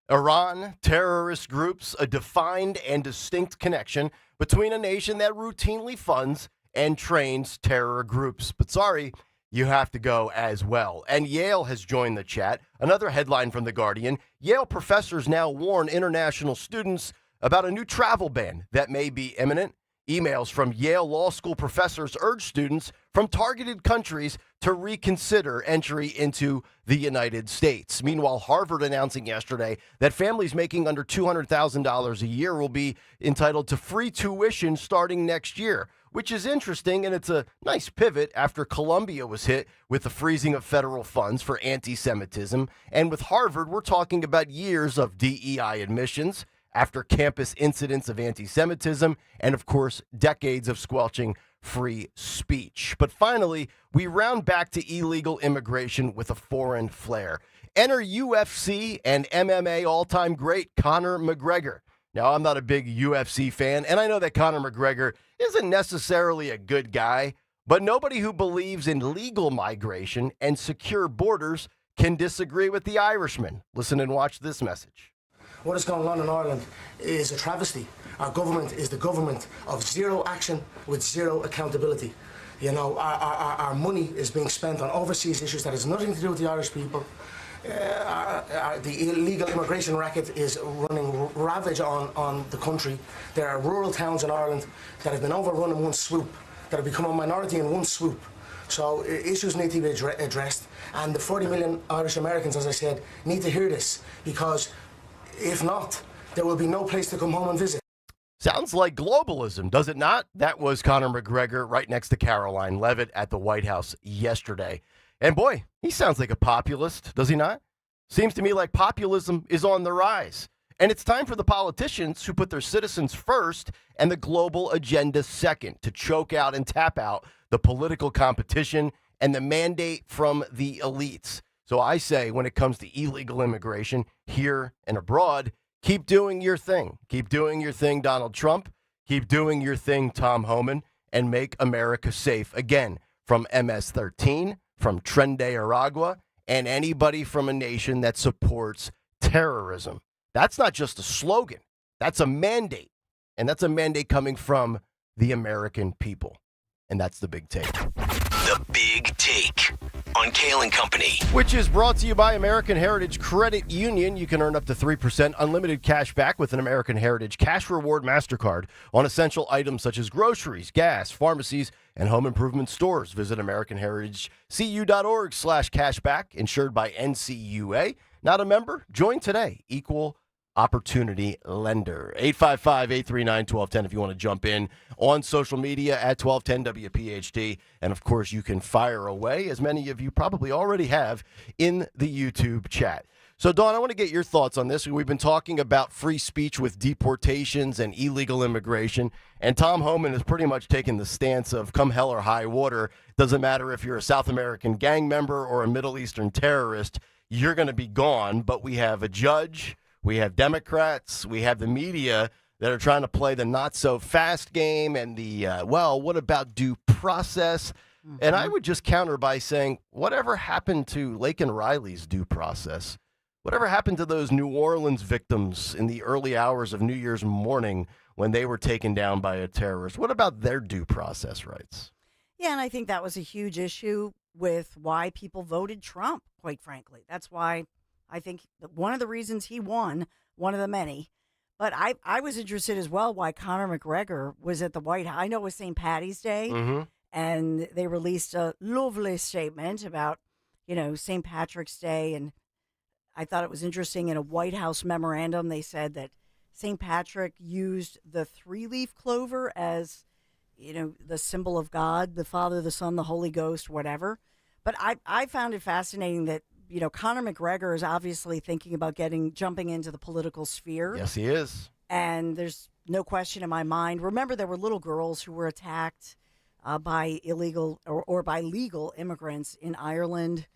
Iran, terrorist groups, a defined and distinct connection between a nation that routinely funds and trains terror groups. But sorry, you have to go as well. And Yale has joined the chat. Another headline from The Guardian, Yale professors now warn international students about a new travel ban that may be imminent. Emails from Yale Law School professors urge students from targeted countries to reconsider entry into the United States. Meanwhile, Harvard announcing yesterday that families making under $200,000 a year will be entitled to free tuition starting next year, which is interesting, and it's a nice pivot after Columbia was hit with the freezing of federal funds for anti-Semitism. And with Harvard, we're talking about years of DEI admissions after campus incidents of anti-Semitism, and of course, decades of squelching free speech. But finally, we round back to illegal immigration with a foreign flair. Enter UFC and MMA all-time great Conor McGregor. Now, I'm not a big UFC fan, and I know that Conor McGregor isn't necessarily a good guy, but nobody who believes in legal migration and secure borders can disagree with the Irishman. Listen and watch this message. What is going on in Ireland is a travesty. Our government is the government of zero action with zero accountability. You know, our money is being spent on overseas issues that has nothing to do with the Irish people. The illegal immigration racket is running ravage on the country. There are rural towns in Ireland that have been overrun in one swoop, that have become a minority in one swoop. So issues need to be addressed. And the 40 million Irish Americans, as I said, need to hear this, because if not, there will be no place to come home and visit. Sounds like globalism, does it not? That was Conor McGregor right next to Caroline Leavitt at the White House yesterday. And boy, he sounds like a populist, does he not? Seems to me like populism is on the rise. And it's time for the politicians who put their citizens first and the global agenda second to choke out and tap out the political competition and the mandate from the elites. So I say, when it comes to illegal immigration here and abroad, keep doing your thing. Keep doing your thing, Donald Trump. Keep doing your thing, Tom Homan, and make America safe again from MS-13, from Tren de Aragua, and anybody from a nation that supports terrorism. That's not just a slogan. That's a mandate. And that's a mandate coming from the American people. And that's the big take. The Big Take on Kayal and Company. Which is brought to you by American Heritage Credit Union. You can earn up to 3% unlimited cash back with an American Heritage Cash Reward MasterCard on essential items such as groceries, gas, pharmacies, and home improvement stores. Visit AmericanHeritageCU.org/cashback, insured by NCUA. Not a member? Join today. Equal Opportunity Lender. 855-839-1210 if you want to jump in on social media at 1210 WPHT. And, of course, you can fire away, as many of you probably already have, in the YouTube chat. So, Dawn, I want to get your thoughts on this. We've been talking about free speech with deportations and illegal immigration, and Tom Homan has pretty much taken the stance of come hell or high water. Doesn't matter if you're a South American gang member or a Middle Eastern terrorist, you're going to be gone. But we have a judge, we have Democrats, we have the media that are trying to play the not-so-fast game and the, what about due process? Mm-hmm. And I would just counter by saying, whatever happened to Lake and Riley's due process? Whatever happened to those New Orleans victims in the early hours of New Year's morning when they were taken down by a terrorist? What about their due process rights? Yeah, and I think that was a huge issue with why people voted Trump, quite frankly. That's why I think one of the reasons he won, one of the many. But I was interested as well why Conor McGregor was at the White House. I know it was St. Patty's Day, and they released a lovely statement about, St. Patrick's Day. And I thought it was interesting in a White House memorandum, they said that St. Patrick used the three-leaf clover as, the symbol of God, the Father, the Son, the Holy Ghost, whatever. But I found it fascinating that Conor McGregor is obviously thinking about jumping into the political sphere. Yes, he is. And there's no question in my mind. Remember, there were little girls who were attacked by illegal or by legal immigrants in Ireland,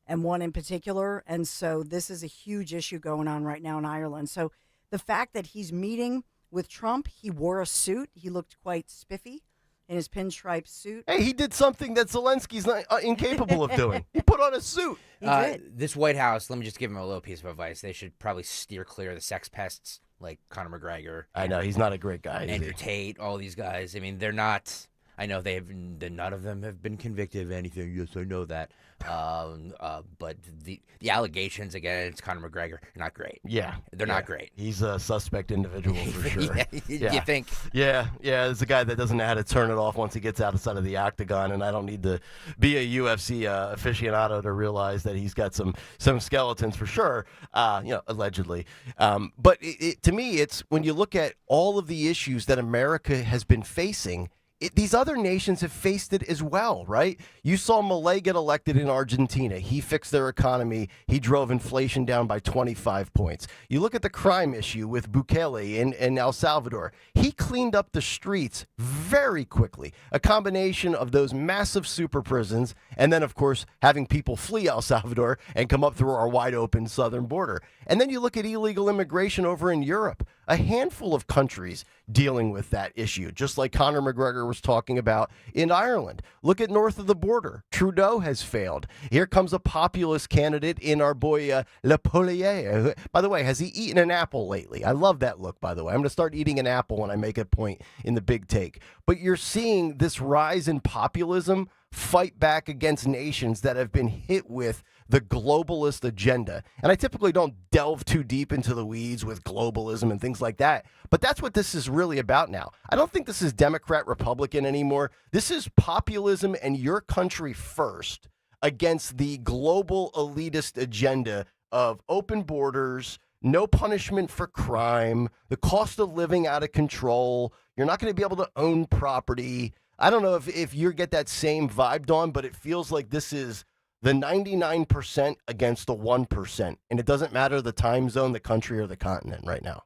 and one in particular. And so this is a huge issue going on right now in Ireland. So the fact that he's meeting with Trump, he wore a suit. He looked quite spiffy in his pinstripe suit. Hey, he did something that Zelensky's not incapable of doing. He put on a suit. This White House, let me just give him a little piece of advice. They should probably steer clear of the sex pests like Conor McGregor. I know, he's not a great guy. Andrew Tate, all these guys. I mean, they're not... I know none of them have been convicted of anything. Yes, I know that. But the allegations against Conor McGregor are not great. Yeah. They're not great. He's a suspect individual for sure. You think? Yeah. There's a guy that doesn't know how to turn it off once he gets outside of the octagon, and I don't need to be a UFC aficionado to realize that he's got some skeletons for sure, allegedly. But to me, it's when you look at all of the issues that America has been facing, these other nations have faced it as well, right? You saw Milei get elected in Argentina. He fixed their economy. He drove inflation down by 25 points. You look at the crime issue with Bukele in El Salvador. He cleaned up the streets very quickly. A combination of those massive super prisons and then, of course, having people flee El Salvador and come up through our wide open southern border. And then you look at illegal immigration over in Europe. A handful of countries dealing with that issue, just like Conor McGregor was talking about in Ireland. Look at north of the border. Trudeau has failed. Here comes a populist candidate in our boy Le Polier. By the way, has he eaten an apple lately? I love that look, by the way. I'm going to start eating an apple when I make a point in the big take. But you're seeing this rise in populism fight back against nations that have been hit with the globalist agenda. And I typically don't delve too deep into the weeds with globalism and things like that, but that's what this is really about now. I don't think this is Democrat, Republican anymore. This is populism and your country first against the global elitist agenda of open borders, no punishment for crime, the cost of living out of control. You're not going to be able to own property. I don't know if you get that same vibe, Dawn, but it feels like this is the 99% against the 1%. And it doesn't matter the time zone, the country, or the continent right now.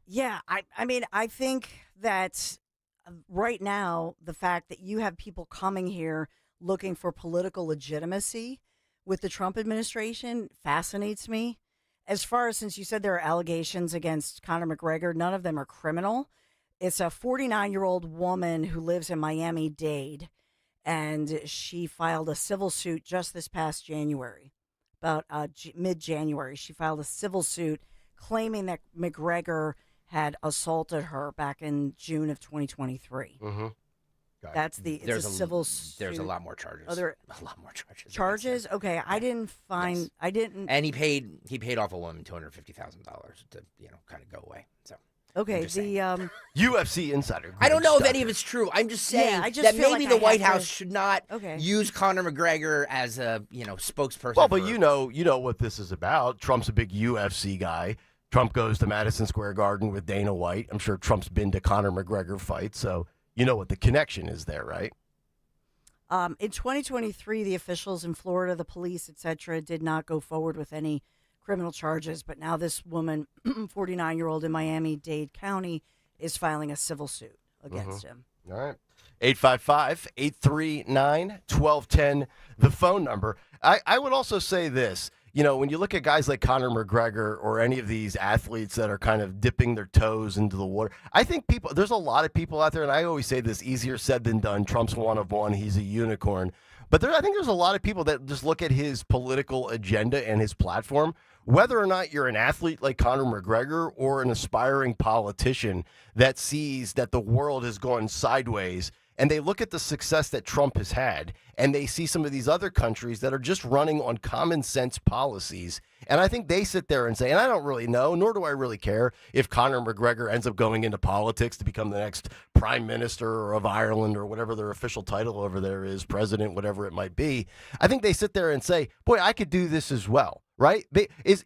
Yeah, I mean, I think that right now, the fact that you have people coming here looking for political legitimacy with the Trump administration fascinates me. As far as, since you said there are allegations against Conor McGregor, none of them are criminal. It's a 49-year-old woman who lives in Miami-Dade. And she filed a civil suit just this past January, about mid-January. She filed a civil suit claiming that McGregor had assaulted her back in June of 2023. That's it's a civil suit. There's a lot more charges. Oh, there a lot more charges. Charges? Okay, I didn't find. Yes. I didn't. And he paid off a woman $250,000 to kind of go away. So. Okay, UFC insider. I don't know if any of it's true. I'm just saying I just that feel maybe like the I White have House to- should not use Conor McGregor as a spokesperson. Well, but for- you know what this is about. Trump's a big UFC guy. Trump goes to Madison Square Garden with Dana White. I'm sure Trump's been to Conor McGregor fights, so you know what the connection is there, right? In 2023, the officials in Florida, the police, etc., did not go forward with any criminal charges. But now this woman, 49-year-old in Miami-Dade County, is filing a civil suit against him. All right. 855-839-1210, the phone number. I would also say this. When you look at guys like Conor McGregor or any of these athletes that are kind of dipping their toes into the water, I think there's a lot of people out there, and I always say this, easier said than done. Trump's one of one. He's a unicorn. But I think there's a lot of people that just look at his political agenda and his platform, whether or not you're an athlete like Conor McGregor or an aspiring politician that sees that the world has gone sideways, and they look at the success that Trump has had, and they see some of these other countries that are just running on common sense policies. And I think they sit there and say, and I don't really know, nor do I really care if Conor McGregor ends up going into politics to become the next prime minister of Ireland or whatever their official title over there is, president, whatever it might be. I think they sit there and say, boy, I could do this as well, right? Is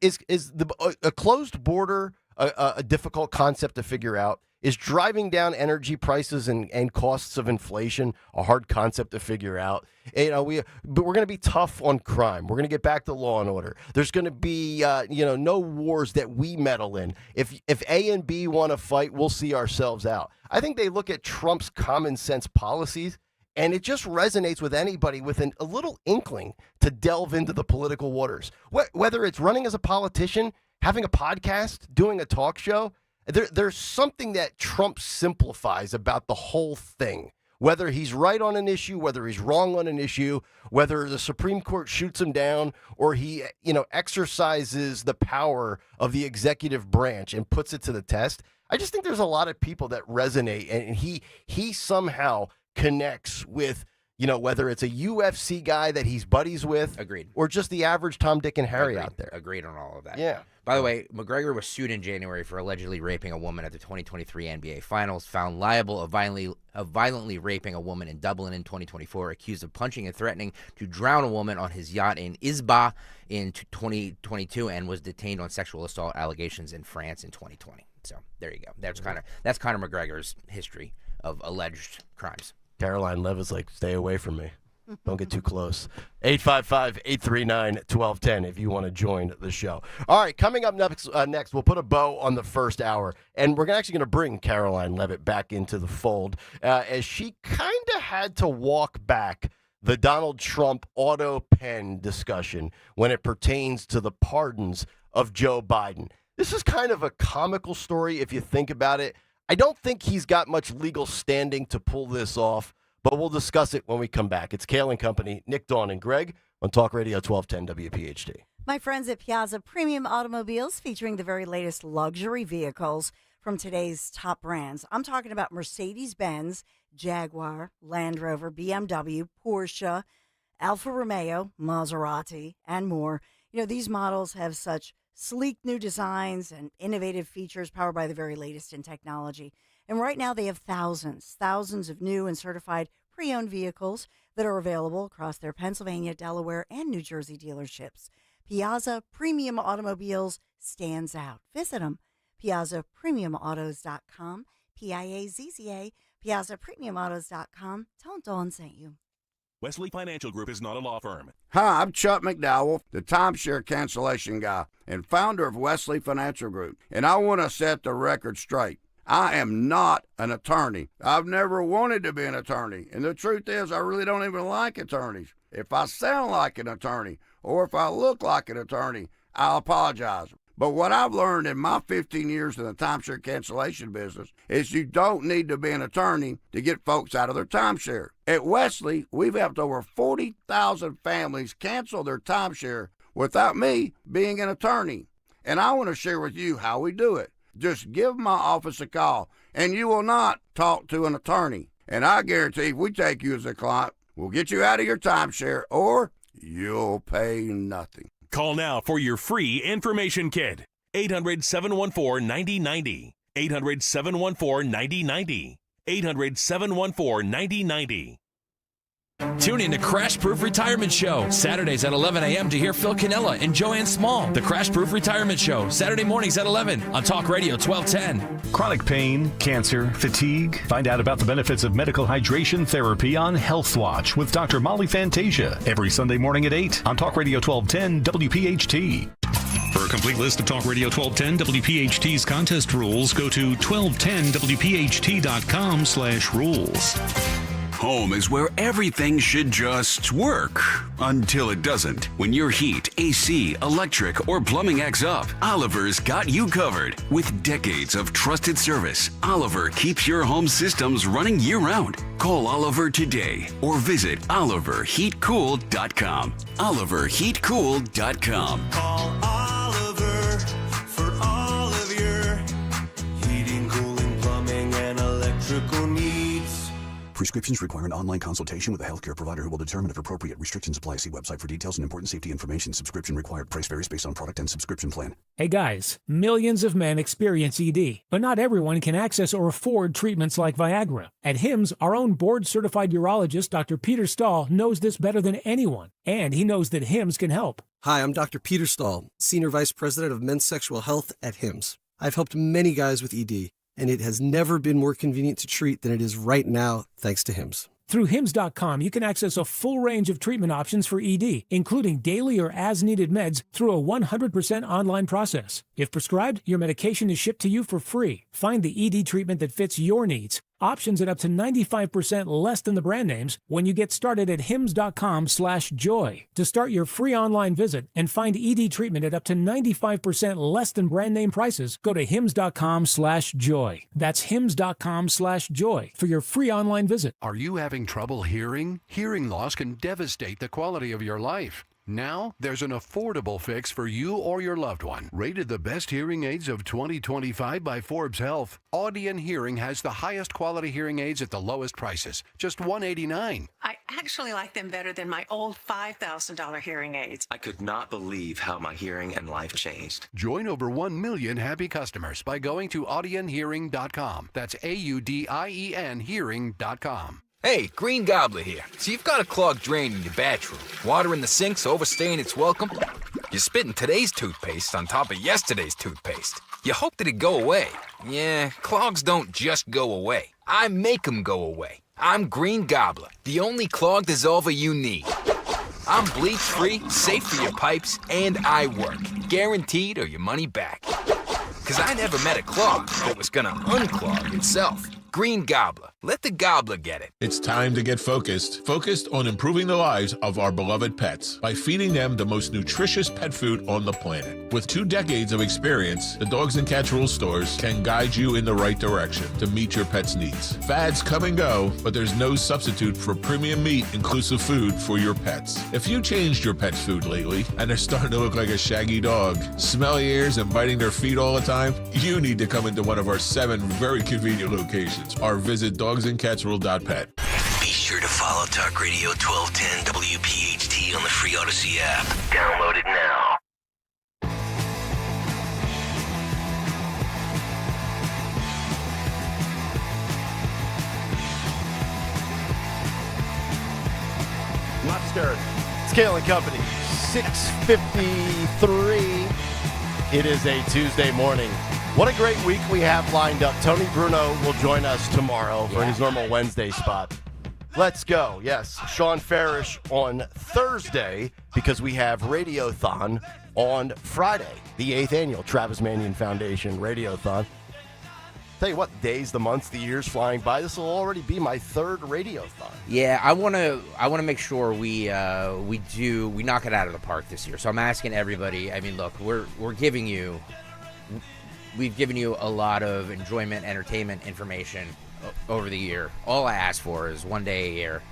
a closed border a difficult concept to figure out? Is driving down energy prices and costs of inflation a hard concept to figure out? But we're going to be tough on crime. We're going to get back to law and order. There's going to be no wars that we meddle in. If A and B want to fight, we'll see ourselves out. I think they look at Trump's common sense policies, and it just resonates with anybody with a little inkling to delve into the political waters. Whether it's running as a politician, having a podcast, doing a talk show. There's something that Trump simplifies about the whole thing. Whether he's right on an issue, whether he's wrong on an issue, whether the Supreme Court shoots him down, or he, exercises the power of the executive branch and puts it to the test. I just think there's a lot of people that resonate, and he somehow connects with, whether it's a UFC guy that he's buddies with, Agreed, or just the average Tom, Dick, and Harry out there. Agreed on all of that. Yeah. By the way, McGregor was sued in January for allegedly raping a woman at the 2023 NBA Finals, found liable of violently raping a woman in Dublin in 2024, accused of punching and threatening to drown a woman on his yacht in Isba in 2022, and was detained on sexual assault allegations in France in 2020. So there you go. That's Conor McGregor's history of alleged crimes. Caroline Levitt's like, stay away from me. Don't get too close. 855-839-1210 if you want to join the show. All right, coming up next, we'll put a bow on the first hour, and we're actually going to bring Caroline Levitt back into the fold as she kind of had to walk back the Donald Trump auto pen discussion when it pertains to the pardons of Joe Biden. This is kind of a comical story if you think about it. I don't think he's got much legal standing to pull this off, but we'll discuss it when we come back. It's Kayal and Company, Nick, Dawn, and Greg on Talk Radio 1210 WPHT. My friends at Piazza Premium Automobiles, featuring the very latest luxury vehicles from today's top brands. I'm talking about Mercedes-Benz, Jaguar, Land Rover, BMW, Porsche, Alfa Romeo, Maserati, and more. These models have such sleek new designs and innovative features powered by the very latest in technology. And right now they have thousands of new and certified pre-owned vehicles that are available across their Pennsylvania, Delaware, and New Jersey dealerships. Piazza Premium Automobiles stands out. Visit them. PiazzaPremiumAutos.com, Piazza, PiazzaPremiumAutos.com. Tell them Dawn sent you. Wesley Financial Group is not a law firm. Hi, I'm Chuck McDowell, the timeshare cancellation guy and founder of Wesley Financial Group, and I want to set the record straight. I am not an attorney. I've never wanted to be an attorney, and the truth is I really don't even like attorneys. If I sound like an attorney or if I look like an attorney, I'll apologize. But what I've learned in my 15 years in the timeshare cancellation business is you don't need to be an attorney to get folks out of their timeshare. At Wesley, we've helped over 40,000 families cancel their timeshare without me being an attorney. And I want to share with you how we do it. Just give my office a call, and you will not talk to an attorney. And I guarantee if we take you as a client, we'll get you out of your timeshare or you'll pay nothing. Call now for your free information kit. 800-714-9090. 800-714-9090. 800-714-9090. Tune in to Crash Proof Retirement Show, Saturdays at 11 a.m. to hear Phil Cannella and Joanne Small. The Crash Proof Retirement Show, Saturday mornings at 11 on Talk Radio 1210. Chronic pain, cancer, fatigue. Find out about the benefits of medical hydration therapy on Health Watch with Dr. Molly Fantasia every Sunday morning at 8 on Talk Radio 1210 WPHT. For a complete list of Talk Radio 1210 WPHT's contest rules, go to 1210WPHT.com/rules. Home is where everything should just work until it doesn't. When your heat, AC, electric, or plumbing acts up, Oliver's got you covered. With decades of trusted service, Oliver keeps your home systems running year-round. Call Oliver today or visit OliverHeatCool.com. OliverHeatCool.com. Call Oliver for all of your heating, cooling, plumbing, and electrical needs. Prescriptions require an online consultation with a healthcare provider who will determine if appropriate. Restrictions apply. See website for details and important safety information. Subscription required. Price varies based on product and subscription plan. Hey guys, millions of men experience ED, but not everyone can access or afford treatments like Viagra. At HIMSS, our own board-certified urologist, Dr. Peter Stahl, knows this better than anyone, and he knows that HIMSS can help. Hi, I'm Dr. Peter Stahl, Senior Vice President of Men's Sexual Health at HIMSS. I've helped many guys with ED, and it has never been more convenient to treat than it is right now, thanks to HIMSS. Through HIMSS.com, you can access a full range of treatment options for ED, including daily or as-needed meds through a 100% online process. If prescribed, your medication is shipped to you for free. Find the ED treatment that fits your needs. Options at up to 95% less than the brand names when you get started at hims.com/joy. To start your free online visit and find ED treatment at up to 95% less than brand name prices, go to hims.com/joy. That's hims.com/joy for your free online visit. Are you having trouble hearing? Hearing loss can devastate the quality of your life. Now, there's an affordable fix for you or your loved one. Rated the best hearing aids of 2025 by Forbes Health, Audion Hearing has the highest quality hearing aids at the lowest prices, just $189. I actually like them better than my old $5,000 hearing aids. I could not believe how my hearing and life changed. Join over 1 million happy customers by going to audionhearing.com. That's AUDIEN hearing.com. Hey, Green Gobbler here. So you've got a clogged drain in your bathroom. Water in the sink's overstaying its welcome. You're spitting today's toothpaste on top of yesterday's toothpaste. You hope that it'd go away. Yeah, clogs don't just go away. I make them go away. I'm Green Gobbler, the only clog dissolver you need. I'm bleach-free, safe for your pipes, and I work. Guaranteed or your money back. 'Cause I never met a clog that was gonna unclog itself. Green Gobbler. Let the gobbler get it. It's time to get focused. Focused on improving the lives of our beloved pets by feeding them the most nutritious pet food on the planet. With 2 decades of experience, the Dogs and Cats Rules stores can guide you in the right direction to meet your pet's needs. Fads come and go, but there's no substitute for premium meat inclusive food for your pets. If you changed your pet's food lately and they're starting to look like a shaggy dog, smelly ears and biting their feet all the time, you need to come into one of our 7 very convenient locations or visit dogsandcatsrule.pet. Be sure to follow Talk Radio 1210 WPHT on the free Odyssey app. Download it now. Not stirred. It's Kayal and Company. 6:53. It is a Tuesday morning. What a great week we have lined up. Tony Bruno will join us tomorrow for his normal Wednesday spot. Let's go. Yes, Sean Farish on Thursday because we have Radiothon on Friday, the 8th annual Travis Manion Foundation Radiothon. Tell you what, days, the months, the years flying by. This will already be my 3rd Radiothon. Yeah, I want to make sure we knock it out of the park this year. So I'm asking everybody. I mean, look, we've given you a lot of enjoyment, entertainment, information over the year. All I ask for is one day a year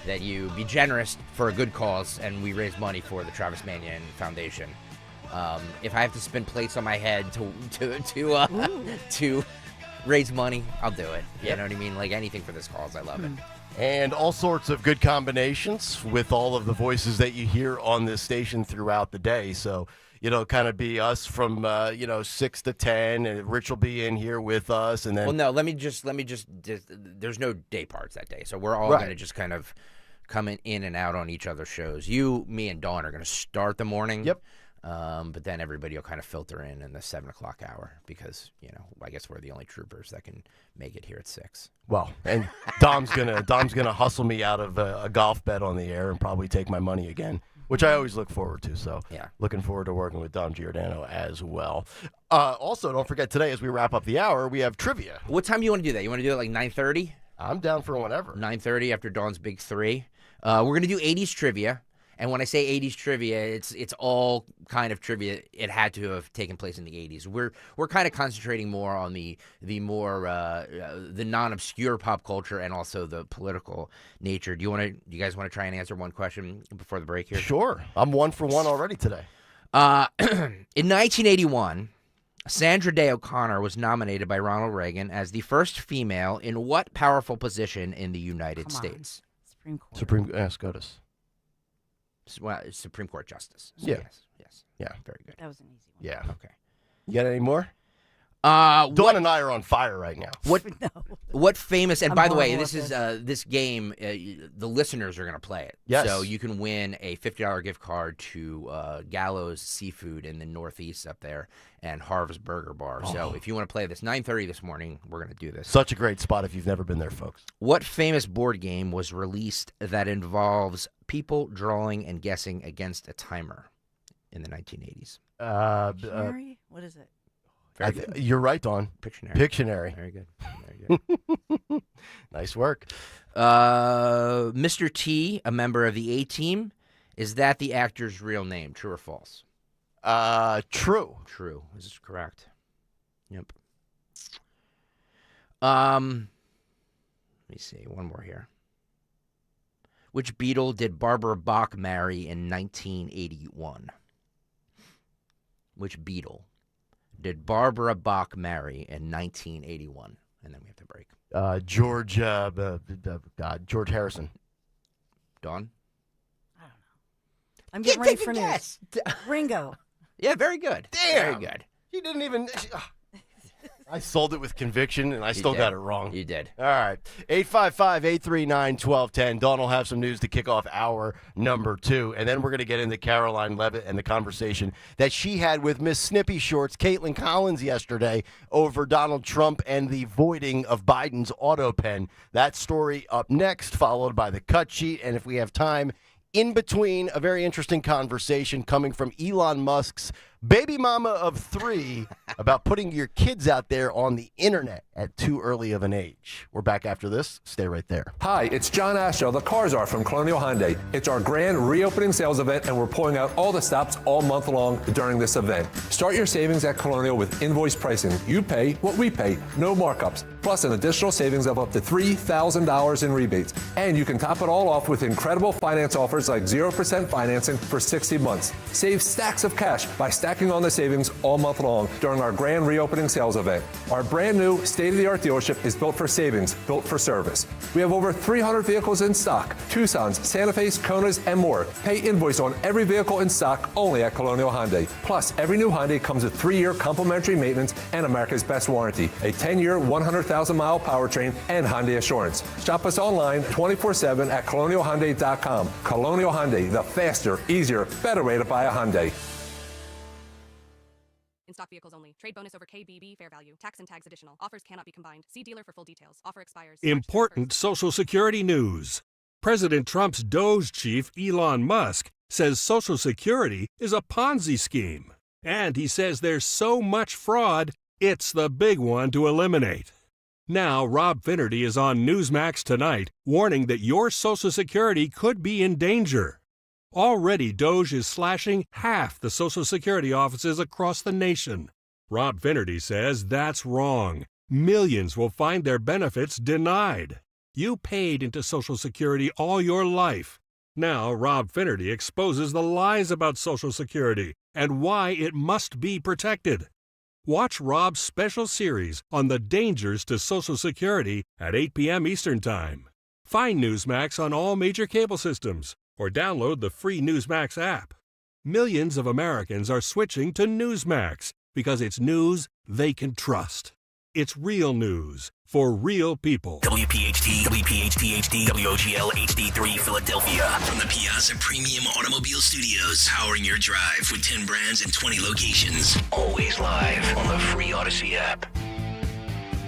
that you be generous for a good cause, and we raise money for the Travis Manion Foundation. If I have to spin plates on my head to raise money, I'll do it. You know what I mean? Like anything for this cause, I love it. And all sorts of good combinations with all of the voices that you hear on this station throughout the day. So, kind of be us from, 6 to 10, and Rich will be in here with us. And then, well, no, let me just there's no day parts that day. So we're all going to just kind of come in and out on each other's shows. You, me, and Dawn are going to start the morning. Yep. But then everybody will kind of filter in the 7 o'clock hour because, I guess we're the only troopers that can make it here at 6. Well, and Dom's gonna hustle me out of a golf bet on the air and probably take my money again, which I always look forward to. So yeah, looking forward to working with Dom Giordano as well. Also, don't forget today as we wrap up the hour, we have trivia. What time do you want to do that? You want to do it like 9:30? I'm down for whatever. 9:30 after Dawn's Big 3. We're gonna do 80s trivia. And when I say 80s trivia, it's all kind of trivia. It had to have taken place in the 80s. We're kind of concentrating more on the non-obscure pop culture and also the political nature. Do you guys want to try and answer one question before the break here? Sure. I'm 1 for 1 already today. In 1981, Sandra Day O'Connor was nominated by Ronald Reagan as the first female in what powerful position in the United States? Supreme Court. SCOTUS. Well, Supreme Court Justice. So Yeah. Yes. Yeah. Very good. That was an easy one. Yeah. Okay. You got any more? Dawn and I are on fire right now. What famous? And I'm by the way, horrible this at is this game. The listeners are going to play it. Yes. So you can win a $50 gift card to Gallows Seafood in the Northeast up there and Harv's Burger Bar. So if you want to play this, 9:30 this morning, we're going to do this. Such a great spot if you've never been there, folks. What famous board game was released that involves people drawing and guessing against a timer in the 1980s? Pictionary? What is it? Very good. You're right, Dawn. Pictionary. Very good. Very good. Nice work. Mr. T, a member of the A-Team, is that the actor's real name? True or false? True. True. This is correct. Yep. Let me see. One more here. Which Beatle did Barbara Bach marry in 1981? Which Beatle did Barbara Bach marry in 1981? And then we have to break. George Harrison. Dawn? I'm getting ready for news. guess. Ringo. Yeah, very good. Damn. Very good. She didn't even. I sold it with conviction, and I still got it wrong. You did. All right. 855-839-1210. Dawn will have some news to kick off hour number 2. And then we're going to get into Caroline Levitt and the conversation that she had with Miss Snippy Shorts, Caitlin Collins, yesterday over Donald Trump and the voiding of Biden's auto pen. That story up next, followed by the cut sheet. And if we have time, in between, a very interesting conversation coming from Elon Musk's baby mama of 3 about putting your kids out there on the internet at too early of an age. We're back after this. Stay right there. Hi, it's John Astro, the Car Czar from Colonial Hyundai. It's our grand reopening sales event, and we're pulling out all the stops all month long during this event. Start your savings at Colonial with invoice pricing. You pay what we pay, no markups, plus an additional savings of up to $3,000 in rebates. And you can top it all off with incredible finance offers like 0% financing for 60 months. Save stacks of cash by stacking on the savings all month long during our grand reopening sales event. Our brand new state-of-the-art dealership is built for savings, built for service. We have over 300 vehicles in stock, Tucsons, Santa Fe's, Konas, and more. Pay invoice on every vehicle in stock only at Colonial Hyundai. Plus, every new Hyundai comes with 3-year complimentary maintenance and America's best warranty, a 10-year, 100,000-mile powertrain, and Hyundai Assurance. Shop us online 24/7 at colonialhyundai.com. Colonial Hyundai, the faster, easier, better way to buy a Hyundai. In stock vehicles only. Trade bonus over KBB fair value. Tax and tags additional. Offers cannot be combined. See dealer for full details. Offer expires. Important Social Security news. President Trump's Doge chief, Elon Musk, says Social Security is a Ponzi scheme. And he says there's so much fraud, it's the big one to eliminate. Now, Rob Finnerty is on Newsmax tonight, warning that your Social Security could be in danger. Already, Doge is slashing half the Social Security offices across the nation. Rob Finnerty says that's wrong. Millions will find their benefits denied. You paid into Social Security all your life. Now, Rob Finnerty exposes the lies about Social Security and why it must be protected. Watch Rob's special series on the dangers to Social Security at 8 p.m. Eastern Time. Find Newsmax on all major cable systems or download the free Newsmax app. Millions of Americans are switching to Newsmax because it's news they can trust. It's real news for real people. WPHT, WPHT HD, WOGL HD3 Philadelphia. From the Piazza Premium Automobile Studios, powering your drive with 10 brands and 20 locations. Always live on the free Odyssey app.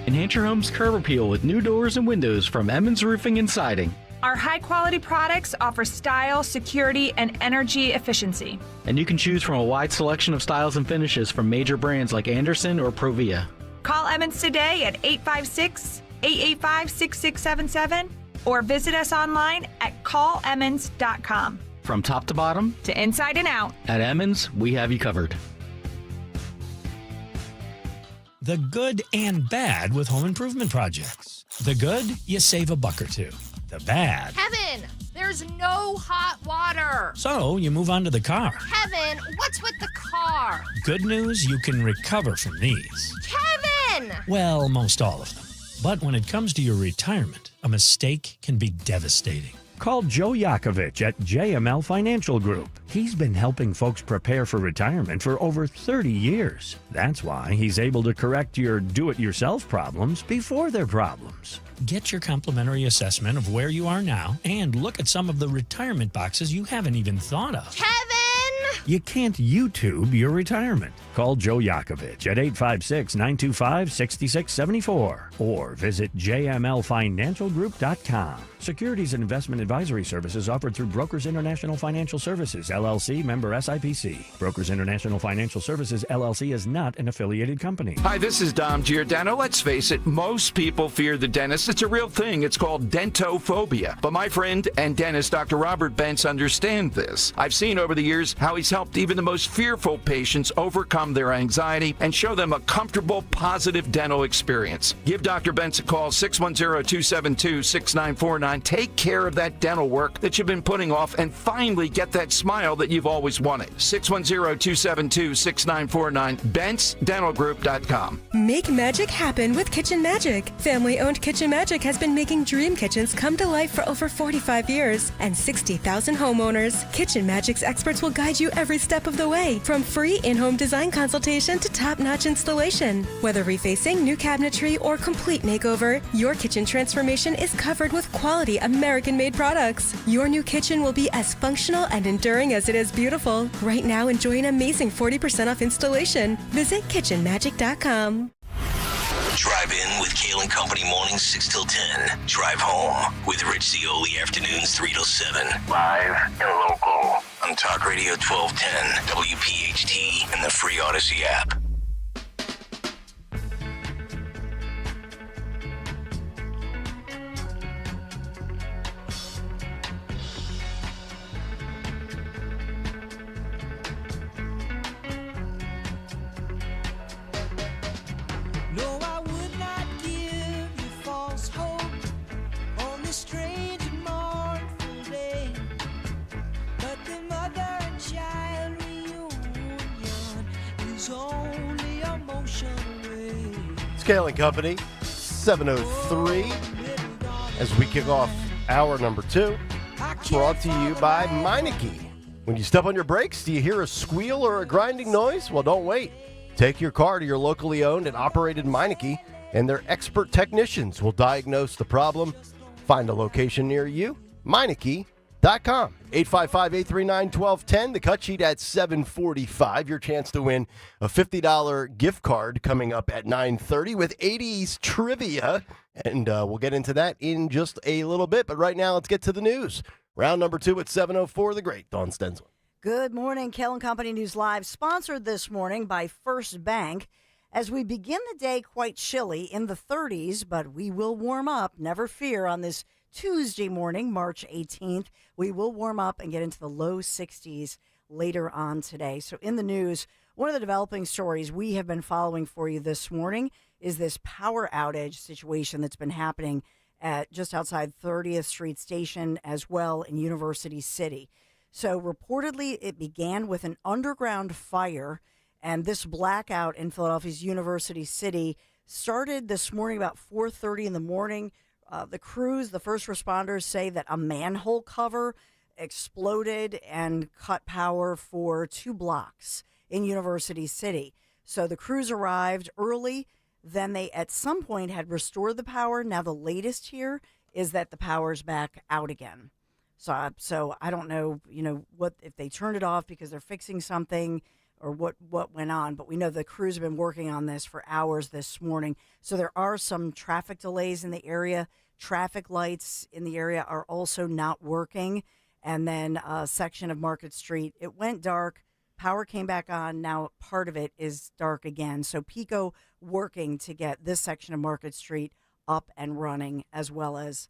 Enhance your home's curb appeal with new doors and windows from Emmons Roofing and Siding. Our high-quality products offer style, security, and energy efficiency. And you can choose from a wide selection of styles and finishes from major brands like Anderson or Provia. Call Emmons today at 856-885-6677 or visit us online at callemmons.com. From top to bottom, to inside and out, at Emmons, we have you covered. The good and bad with home improvement projects. The good, you save $1 or $2. The bad. Kevin, there's no hot water. So you move on to the car. Kevin, what's with the car? Good news, you can recover from these. Kevin! Well, most all of them. But when it comes to your retirement, a mistake can be devastating. Call Joe Yakovich at JML Financial Group. He's been helping folks prepare for retirement for over 30 years. That's why he's able to correct your do-it-yourself problems before they're problems. Get your complimentary assessment of where you are now and look at some of the retirement boxes you haven't even thought of. Kevin! You can't YouTube your retirement. Call Joe Yakovich at 856-925-6674 or visit jmlfinancialgroup.com. Securities and investment advisory services offered through Brokers International Financial Services, LLC, member SIPC. Brokers International Financial Services, LLC is not an affiliated company. Hi, this is Dom Giordano. Let's face it, most people fear the dentist. It's a real thing. It's called dentophobia. But my friend and dentist, Dr. Robert Bentz, understands this. I've seen over the years how he's helped even the most fearful patients overcome their anxiety and show them a comfortable, positive dental experience. Give Dr. Bentz a call, 610-272-6949. Take care of that dental work that you've been putting off and finally get that smile that you've always wanted. 610-272-6949, BentzDentalGroup.com. Make magic happen with Kitchen Magic. Family-owned Kitchen Magic has been making dream kitchens come to life for over 45 years and 60,000 homeowners. Kitchen Magic's experts will guide you every step of the way, from free in-home design consultation to top-notch installation. Whether refacing, new cabinetry, or complete makeover, your kitchen transformation is covered with quality American-made products. Your new kitchen will be as functional and enduring as it is beautiful. Right now, enjoy an amazing 40% off installation. Visit kitchenmagic.com. Drive in with Kayal and Company mornings 6 till 10. Drive home with Rich Zioli afternoons 3 till 7. Live and local on Talk Radio 1210, WPHT, and the free Odyssey app. No, I would not give you false hope on this strange and mournful day. But the mother and child reunion is only a motion away. It's Kayal and Company, 7:03, as we kick off hour number 2, brought to you by Meineke. When you step on your brakes, do you hear a squeal or a grinding noise? Well, don't wait. Take your car to your locally owned and operated Meineke, and their expert technicians will diagnose the problem. Find a location near you, Meineke.com. 855-839-1210. The cut sheet at 7:45. Your chance to win a $50 gift card coming up at 9:30 with 80s trivia. And we'll get into that in just a little bit. But right now, let's get to the news. Round number 2 at 7:04. The great Dawn Stensler. Good morning. Kayal Company News Live, sponsored this morning by First Bank. As we begin the day quite chilly in the 30s, but we will warm up, never fear, on this Tuesday morning, March 18th. We will warm up and get into the low 60s later on today. So in the news, one of the developing stories we have been following for you this morning is this power outage situation that's been happening at just outside 30th Street Station as well in University City. So reportedly, it began with an underground fire And this blackout in Philadelphia's University City started this morning about 4:30 in the morning. The crews, the first responders, say that a manhole cover exploded and cut power for 2 blocks in University City. So the crews arrived early. Then they, at some point, had restored the power. Now the latest here is that the power's back out again. So I don't know, what if they turned it off because they're fixing something or what went on. But we know the crews have been working on this for hours this morning. So there are some traffic delays in the area. Traffic lights in the area are also not working. And then a section of Market Street, it went dark. Power came back on. Now part of it is dark again. So PECO working to get this section of Market Street up and running, as well as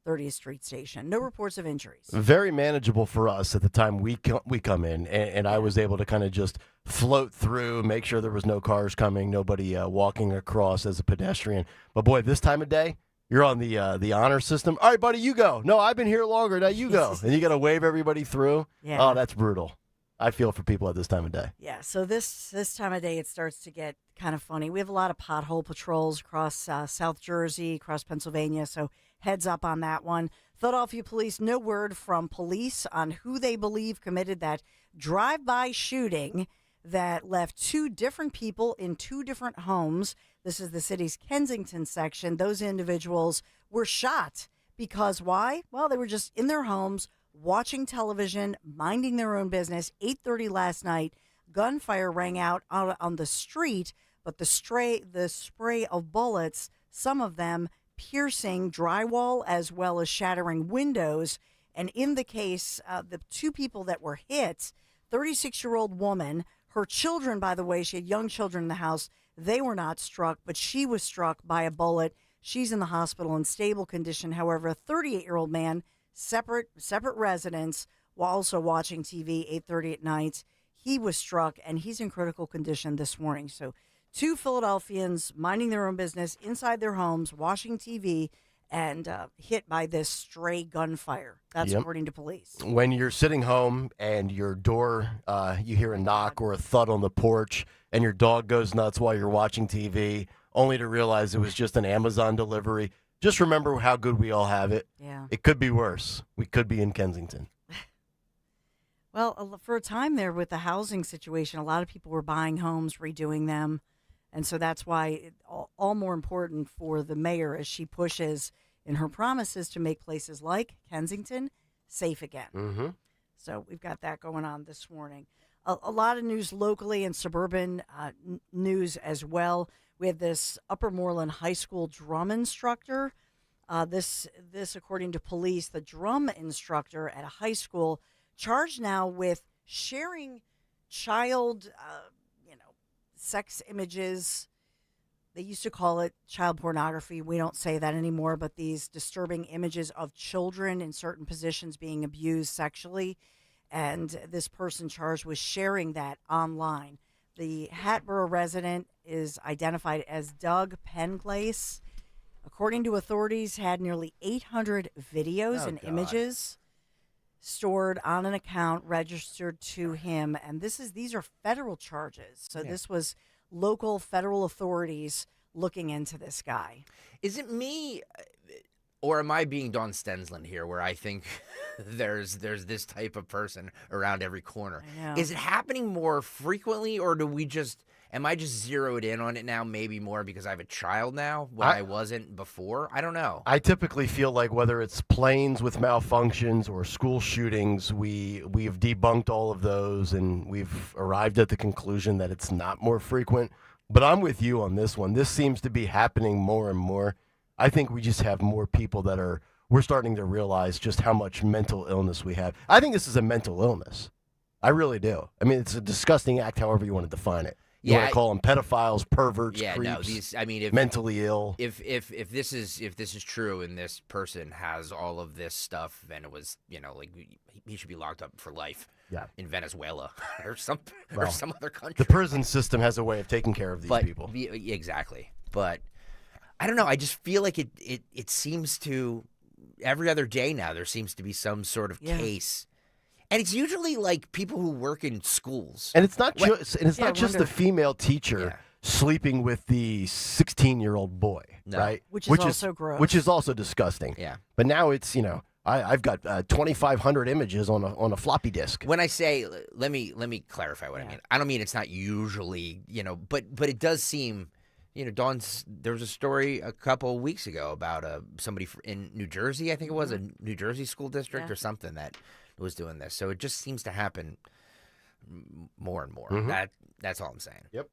30th Street Station. No reports of injuries. Very manageable for us at the time we come in, and I was able to kind of just float through, make sure there was no cars coming, nobody walking across as a pedestrian. But boy, this time of day, you're on the honor system. All right, buddy, you go. No, I've been here longer. Now you go. And you got to wave everybody through. Yeah. Oh, that's brutal. I feel for people at this time of day. Yeah, so this time of day, it starts to get kind of funny. We have a lot of pothole patrols across South Jersey, across Pennsylvania, so heads up on that one. Philadelphia police, no word from police on who they believe committed that drive-by shooting that left 2 different people in 2 different homes. This is the city's Kensington section. Those individuals were shot because why? Well, they were just in their homes, watching television, minding their own business. 8:30 last night, gunfire rang out on the street, but the spray of bullets, some of them piercing drywall as well as shattering windows. And in the case, the 2 people that were hit, 36-year-old woman, her children, by the way, she had young children in the house. They were not struck, but she was struck by a bullet. She's in the hospital in stable condition. However, a 38-year-old man, separate residence, while also watching TV, 8:30 at night, he was struck, and he's in critical condition this morning. So 2 Philadelphians minding their own business inside their homes, watching TV, and hit by this stray gunfire. That's according to police. When you're sitting home and your door, you hear a knock or a thud on the porch, and your dog goes nuts while you're watching TV, only to realize it was just an Amazon delivery. Just remember how good we all have it. Yeah. It could be worse. We could be in Kensington. Well, for a time there with the housing situation, a lot of people were buying homes, redoing them. And so that's why it's all more important for the mayor as she pushes in her promises to make places like Kensington safe again. Mm-hmm. So we've got that going on this morning. A lot of news locally and suburban news as well. We have this Upper Moreland High School drum instructor. This, according to police, the drum instructor at a high school charged now with sharing child, sex images. They used to call it child pornography. We don't say that anymore, but these disturbing images of children in certain positions being abused sexually. And this person charged with sharing that online. The Hatboro resident is identified as Doug Penglace. According to authorities, had nearly 800 videos and images stored on an account registered to him. And these are federal charges. So this was local federal authorities looking into this guy. Is it me, or am I being Don Stensland here, where I think there's this type of person around every corner? I know. Is it happening more frequently, or am I just zeroed in on it now, maybe more because I have a child now when I wasn't before? I don't know. I typically feel like whether it's planes with malfunctions or school shootings, we've debunked all of those, and we've arrived at the conclusion that it's not more frequent. But I'm with you on this one. This seems to be happening more and more. I think we just have more people we're starting to realize just how much mental illness we have. I think this is a mental illness. I really do. I mean, it's a disgusting act, however you want to define it. You want to call them pedophiles, perverts, creeps, mentally ill. If this is true and this person has all of this stuff, then it was, he should be locked up for life. Yeah. In Venezuela or some other country. The prison system has a way of taking care of these people. Exactly. But I don't know. I just feel like it seems to every other day now there seems to be some sort of case. And it's usually like people who work in schools. And it's not What- just and it's Yeah, I not just the wonder- female teacher sleeping with the 16-year-old boy, No. right? Which is also gross. Which is also disgusting. Yeah. But now it's I've got 2,500 images on a floppy disk. When I say, let me clarify what I mean. I don't mean it's not usually, but it does seem, Dawn's. There was a story a couple weeks ago about somebody in New Jersey. I think it was a New Jersey school district or something that was doing this. So it just seems to happen more and more. That's all I'm saying. Yep.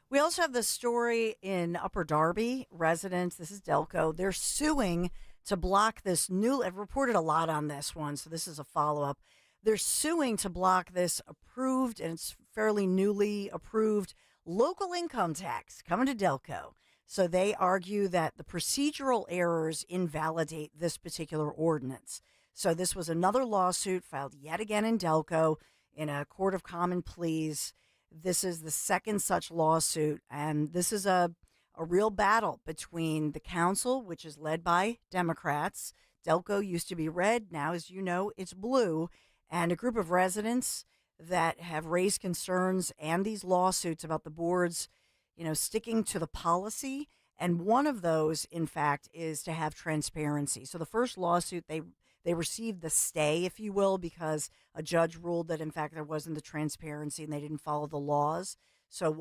We also have the story in Upper Darby. Residents, this is Delco, they're suing to block this new. I've reported a lot on this one, so this is a follow-up. They're suing to block this approved, and it's fairly newly approved, local income tax coming to Delco. So they argue that the procedural errors invalidate this particular ordinance. So this was another lawsuit filed yet again in Delco in a court of common pleas. This is the second such lawsuit, and this is a real battle between the council, which is led by Democrats. Delco used to be red. Now, as you know, it's blue. And a group of residents that have raised concerns and these lawsuits about the boards, sticking to the policy. And one of those, in fact, is to have transparency. So the first lawsuit, they received the stay, if you will, because a judge ruled that, in fact, there wasn't the transparency and they didn't follow the laws. So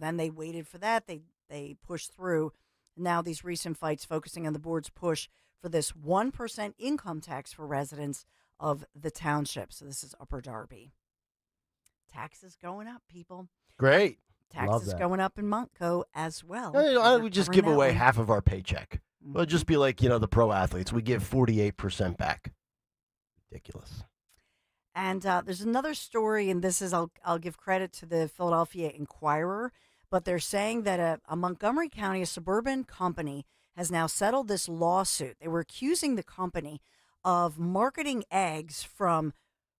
then they waited for that. They pushed through. Now these recent fights focusing on the board's push for this 1% income tax for residents of the township. So this is Upper Darby. Taxes going up, people. Great. Love Taxes that. going up in Montco as well. I would just give Covering that away one. half of our paycheck. Well, it'd just be like, the pro athletes. We give 48% back. Ridiculous. And there's another story, and this is I'll give credit to the Philadelphia Inquirer, but they're saying that a Montgomery County, a suburban company, has now settled this lawsuit. They were accusing the company of marketing eggs from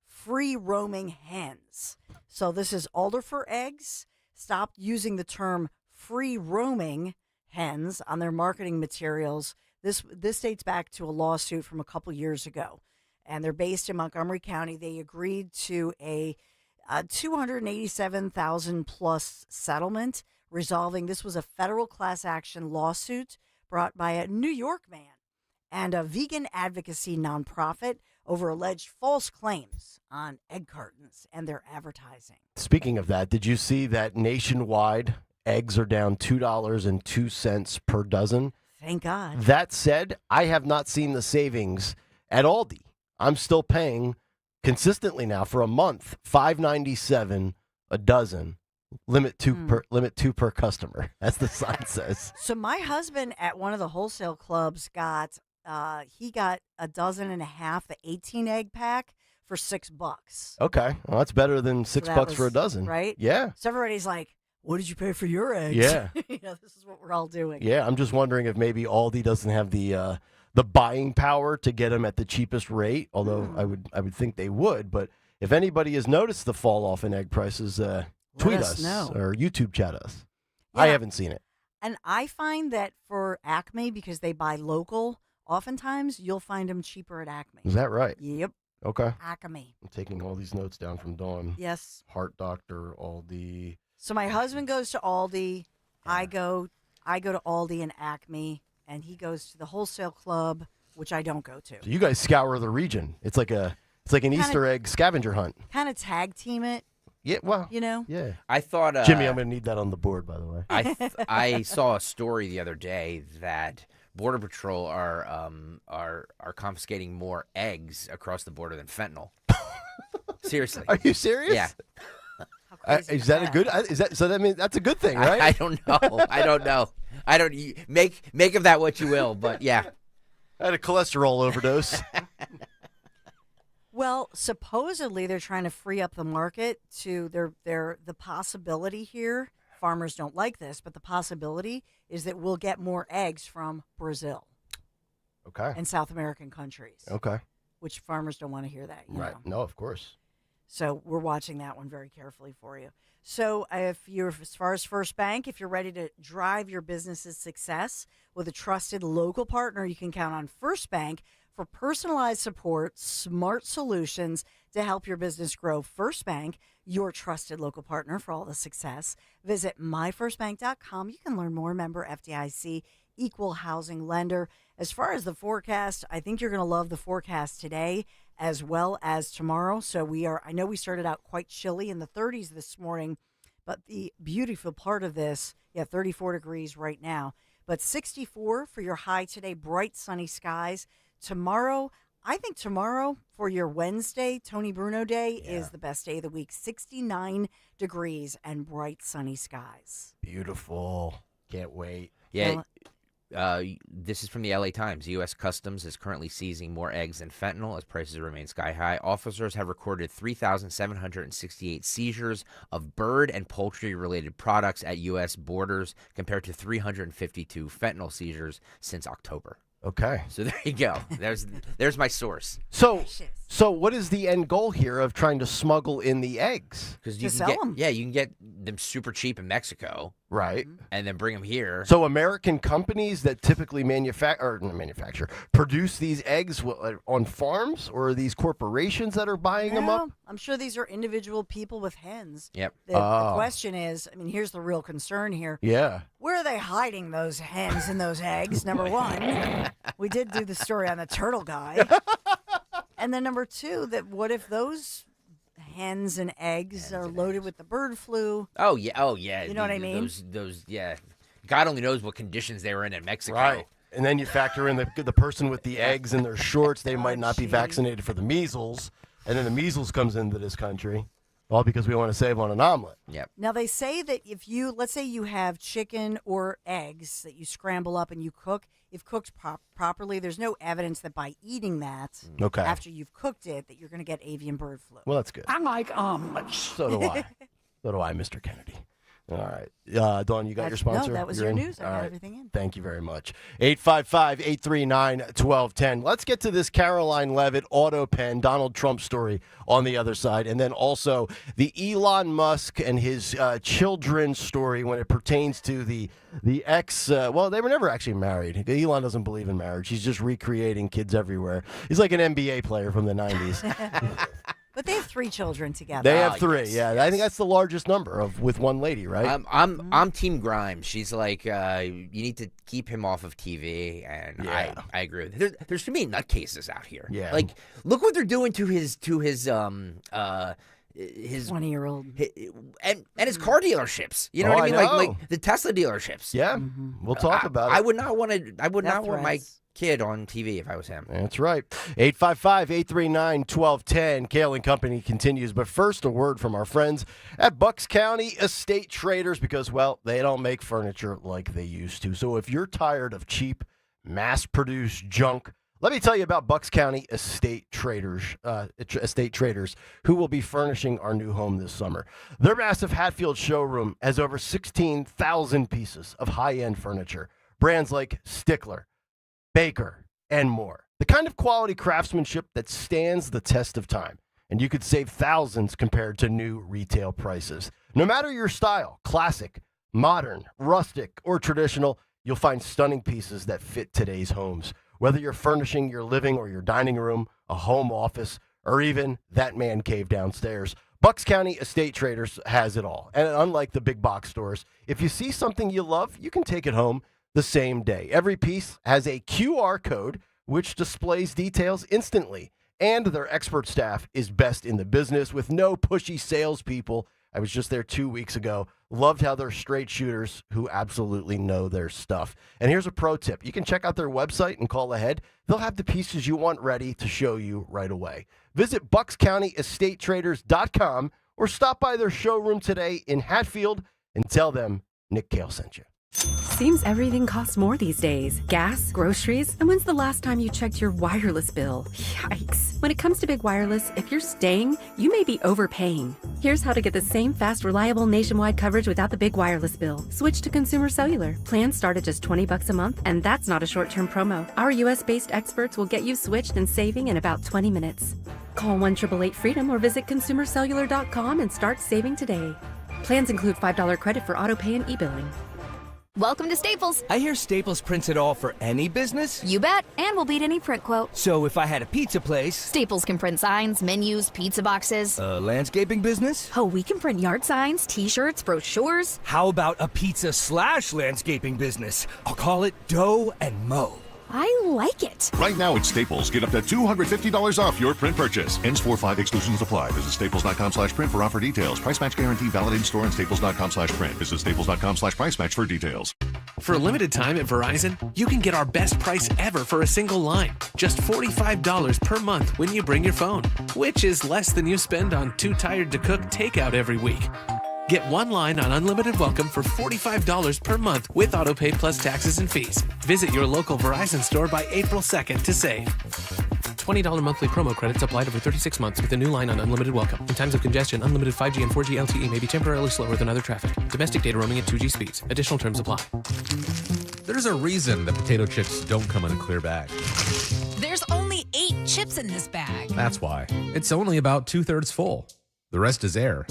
free roaming hens. So this is Alderfer Eggs stopped using the term free roaming hens on their marketing materials. This dates back to a lawsuit from a couple years ago. And they're based in Montgomery County. They agreed to a $287,000 plus settlement resolving. This was a federal class action lawsuit brought by a New York man and a vegan advocacy nonprofit over alleged false claims on egg cartons and their advertising. Speaking of that, did you see that nationwide eggs are down $2.02 per dozen? Thank God. That said, I have not seen the savings at Aldi. I'm still paying consistently now for a month, $5.97 a dozen. Limit two per customer, as the sign says. So my husband at one of the wholesale clubs got a dozen and a half, the 18 egg pack for $6. Okay, well that's better than $6 for a dozen, right? Yeah, So everybody's like, "What did you pay for your eggs?" Yeah. This is what we're all doing. yeah. I'm just wondering if maybe Aldi doesn't have the buying power to get them at the cheapest rate. Although I would think they would. But if anybody has noticed the fall off in egg prices, tweet us us know. or YouTube chat us. I Yeah. haven't seen it. And I find that for Acme, because they buy local, oftentimes you'll find them cheaper at Acme. Is that right? Yep. Okay. Acme. I'm taking all these notes down from Dawn. Yes. Heart doctor, Aldi. So my husband goes to Aldi. I go to Aldi and Acme, and he goes to the wholesale club, which I don't go to. So you guys scour the region. It's like an Easter egg scavenger hunt. Kind of tag team it. Yeah, well, Yeah. I thought Jimmy, I'm going to need that on the board, by the way. I saw a story the other day that Border Patrol are confiscating more eggs across the border than fentanyl. Seriously. Are you serious? Yeah. Is that a good? So that means that's a good thing, right? I don't know. I don't know. Make of that what you will, but yeah. I had a cholesterol overdose. Well, supposedly they're trying to free up the market to the possibility here. Farmers don't like this, but the possibility is that we'll get more eggs from Brazil. Okay. And South American countries. Okay. Which farmers don't want to hear that. You Right. know? No, of course. So we're watching that one very carefully for you. So if you're, as far as First Bank, if you're ready to drive your business's success with a trusted local partner, you can count on First Bank for personalized support, smart solutions to help your business grow. First Bank, your trusted local partner for all the success. Visit myfirstbank.com. You can learn more. Member FDIC, equal housing lender. As far as the forecast, I think you're going to love the forecast today as well as tomorrow. So I know we started out quite chilly in the 30s this morning, but the beautiful part of this, 34 degrees right now, but 64 for your high today, bright sunny skies. Tomorrow, I think tomorrow for your Wednesday, Tony Bruno Day, is the best day of the week. 69 degrees and bright sunny skies. Beautiful. Can't wait. Yeah. This is from the LA Times. U.S. Customs is currently seizing more eggs than fentanyl as prices remain sky high. Officers have recorded 3,768 seizures of bird and poultry-related products at U.S. borders compared to 352 fentanyl seizures since October. Okay. So there you go. There's my source. So what is the end goal here of trying to smuggle in the eggs? Because you can get them. Yeah, you can get them super cheap in Mexico, right? And then bring them here. So American companies that typically produce these eggs on farms, or are these corporations that are buying them up? I'm sure these are individual people with hens. Yep. The question is, here's the real concern here. Yeah. Where are they hiding those hens and those eggs? Number one, we did do the story on the turtle guy. And then number two, that what if those hens and eggs are loaded with the bird flu? Oh yeah. You know what I mean? Those God only knows what conditions they were in Mexico. Right. And then you factor in the person with the eggs in their shorts. They might not be vaccinated for the measles. And then the measles comes into this country. All because we want to save on an omelet. Yep. Now, they say that let's say you have chicken or eggs that you scramble up and you cook, if cooked properly, there's no evidence that by eating that after you've cooked it, that you're going to get avian bird flu. Well, that's good. I like omelets. So do I. So do I, Mr. Kennedy. All right. Dawn, you got your sponsor? No, that was You're your in? news. I All got right. everything in. Thank you very much. 855-839-1210. Let's get to this Caroline Levitt auto pen Donald Trump story on the other side, and then also the Elon Musk and his children story when it pertains to the ex. Well, they were never actually married. Elon doesn't believe in marriage. He's just recreating kids everywhere. He's like an NBA player from the 90s. But they have 3 children together. They have 3. Yes. I think that's the largest number with one lady, right? I'm Team Grimes. She's like, you need to keep him off of TV, and I agree with it. There's too many nutcases out here. Yeah. Like, look what they're doing to his 20-year-old and his car dealerships. You know what I mean? Like the Tesla dealerships. Yeah. We'll talk about it. I would not want my kid on TV if I was him. That's right. 855-839-1210. Kayal and Company continues. But first, a word from our friends at Bucks County Estate Traders because, well, they don't make furniture like they used to. So if you're tired of cheap, mass-produced junk, let me tell you about Bucks County Estate Traders, who will be furnishing our new home this summer. Their massive Hatfield showroom has over 16,000 pieces of high-end furniture. Brands like Stickler, Baker, and more. The kind of quality craftsmanship that stands the test of time. And you could save thousands compared to new retail prices. No matter your style, classic, modern, rustic, or traditional, you'll find stunning pieces that fit today's homes. Whether you're furnishing your living or your dining room, a home office, or even that man cave downstairs, Bucks County Estate Traders has it all. And unlike the big box stores, if you see something you love, you can take it home the same day. Every piece has a QR code which displays details instantly. And their expert staff is best in the business with no pushy salespeople. I was just there 2 weeks ago. Loved how they're straight shooters who absolutely know their stuff. And here's a pro tip. You can check out their website and call ahead. They'll have the pieces you want ready to show you right away. Visit BucksCountyEstateTraders.com or stop by their showroom today in Hatfield and tell them Nick Kayal sent you. Seems everything costs more these days. Gas, groceries, and when's the last time you checked your wireless bill? Yikes. When it comes to big wireless, if you're staying, you may be overpaying. Here's how to get the same fast, reliable nationwide coverage without the big wireless bill. Switch to Consumer Cellular. Plans start at just $20 a month, and that's not a short-term promo. Our U.S.-based experts will get you switched and saving in about 20 minutes. Call 1-888-FREEDOM or visit consumercellular.com and start saving today. Plans include $5 credit for auto pay and e-billing. Welcome to Staples. I hear Staples prints it all for any business? You bet, and we'll beat any print quote. So if I had a pizza place... Staples can print signs, menus, pizza boxes. A landscaping business? Oh, we can print yard signs, t-shirts, brochures. How about a pizza/landscaping business? I'll call it Dough and Mow. I like it. Right now at Staples, get up to $250 off your print purchase. Ends 4/5 exclusions apply. Visit staples.com/print for offer details. Price match guarantee valid in store and staples.com/print. Visit staples.com/price match for details. For a limited time at Verizon, you can get our best price ever for a single line. Just $45 per month when you bring your phone, which is less than you spend on Too Tired to Cook takeout every week. Get one line on Unlimited Welcome for $45 per month with autopay plus taxes and fees. Visit your local Verizon store by April 2nd to save. $20 monthly promo credits applied over 36 months with a new line on Unlimited Welcome. In times of congestion, unlimited 5G and 4G LTE may be temporarily slower than other traffic. Domestic data roaming at 2G speeds. Additional terms apply. There's a reason that potato chips don't come in a clear bag. There's only 8 chips in this bag. That's why. It's only about 2/3 full. The rest is air.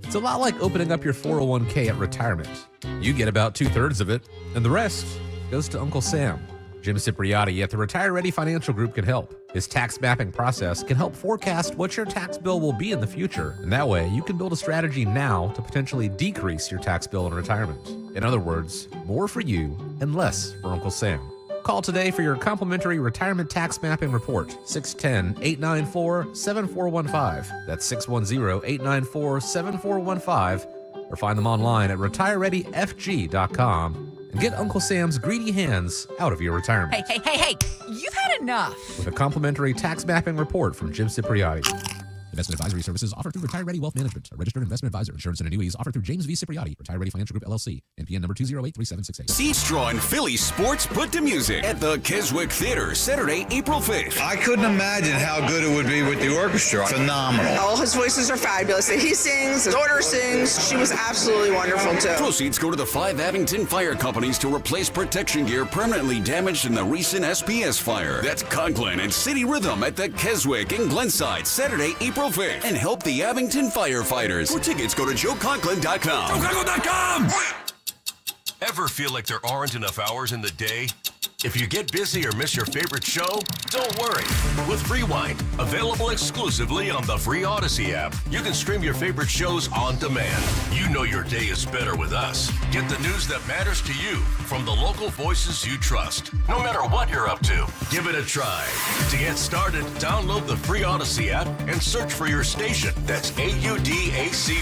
It's a lot like opening up your 401k at retirement. You get about 2/3 of it, and the rest goes to Uncle Sam. Jim Cipriotti at the Retire Ready Financial Group can help. His tax mapping process can help forecast what your tax bill will be in the future, and that way you can build a strategy now to potentially decrease your tax bill in retirement. In other words, more for you and less for Uncle Sam. Call today for your complimentary retirement tax mapping report, 610-894-7415. That's 610-894-7415. Or find them online at retirereadyfg.com and get Uncle Sam's greedy hands out of your retirement. Hey, you've had enough. With a complimentary tax mapping report from Jim Cipriotti. Investment advisory services offered through Retire Ready Wealth Management, a registered investment advisor. Insurance and annuities offered through James V. Cipriotti, Retire Ready Financial Group, LLC. NPN number 2083768. See Straw and Philly sports put to music at the Keswick Theater, Saturday, April 5th. I couldn't imagine how good it would be with the orchestra. Phenomenal. All his voices are fabulous. He sings, his daughter sings. She was absolutely wonderful, too. Proceeds go to the 5 Abington fire companies to replace protection gear permanently damaged in the recent SPS fire. That's Conklin and City Rhythm at the Keswick in Glenside, Saturday, April 5th. And help the Abington firefighters. For tickets, go to joeconklin.com. joeconklin.com! Ever feel like there aren't enough hours in the day? If you get busy or miss your favorite show, don't worry. With Freewind, available exclusively on the free Odyssey app, you can stream your favorite shows on demand. You know your day is better with us. Get the news that matters to you from the local voices you trust. No matter what you're up to, give it a try. To get started, download the free Odyssey app and search for your station. That's AUDACY.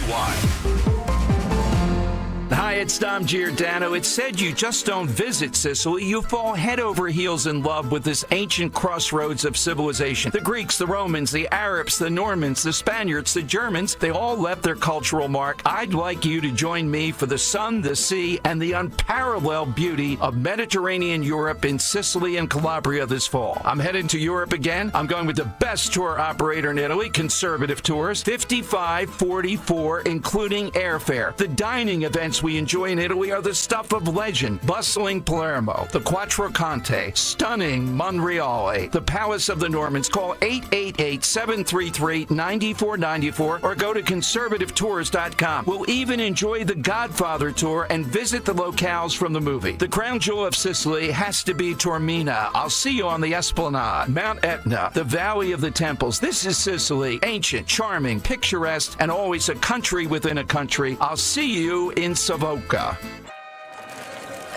Hi, it's Dom Giordano. It's said you just don't visit Sicily. You fall head over heels in love with this ancient crossroads of civilization. The Greeks, the Romans, the Arabs, the Normans, the Spaniards, the Germans, they all left their cultural mark. I'd like you to join me for the sun, the sea, and the unparalleled beauty of Mediterranean Europe in Sicily and Calabria this fall. I'm heading to Europe again. I'm going with the best tour operator in Italy, Conservative Tours, $55.44, including airfare. The dining events we enjoy in Italy are the stuff of legend. Bustling Palermo, the Quattro Conte, stunning Monreale, the Palace of the Normans. Call 888-733-9494 or go to conservativetours.com. We'll even enjoy the Godfather tour and visit the locales from the movie. The crown jewel of Sicily has to be Taormina. I'll see you on the Esplanade, Mount Etna, the Valley of the Temples. This is Sicily, ancient, charming, picturesque, and always a country within a country. I'll see you in Savoca.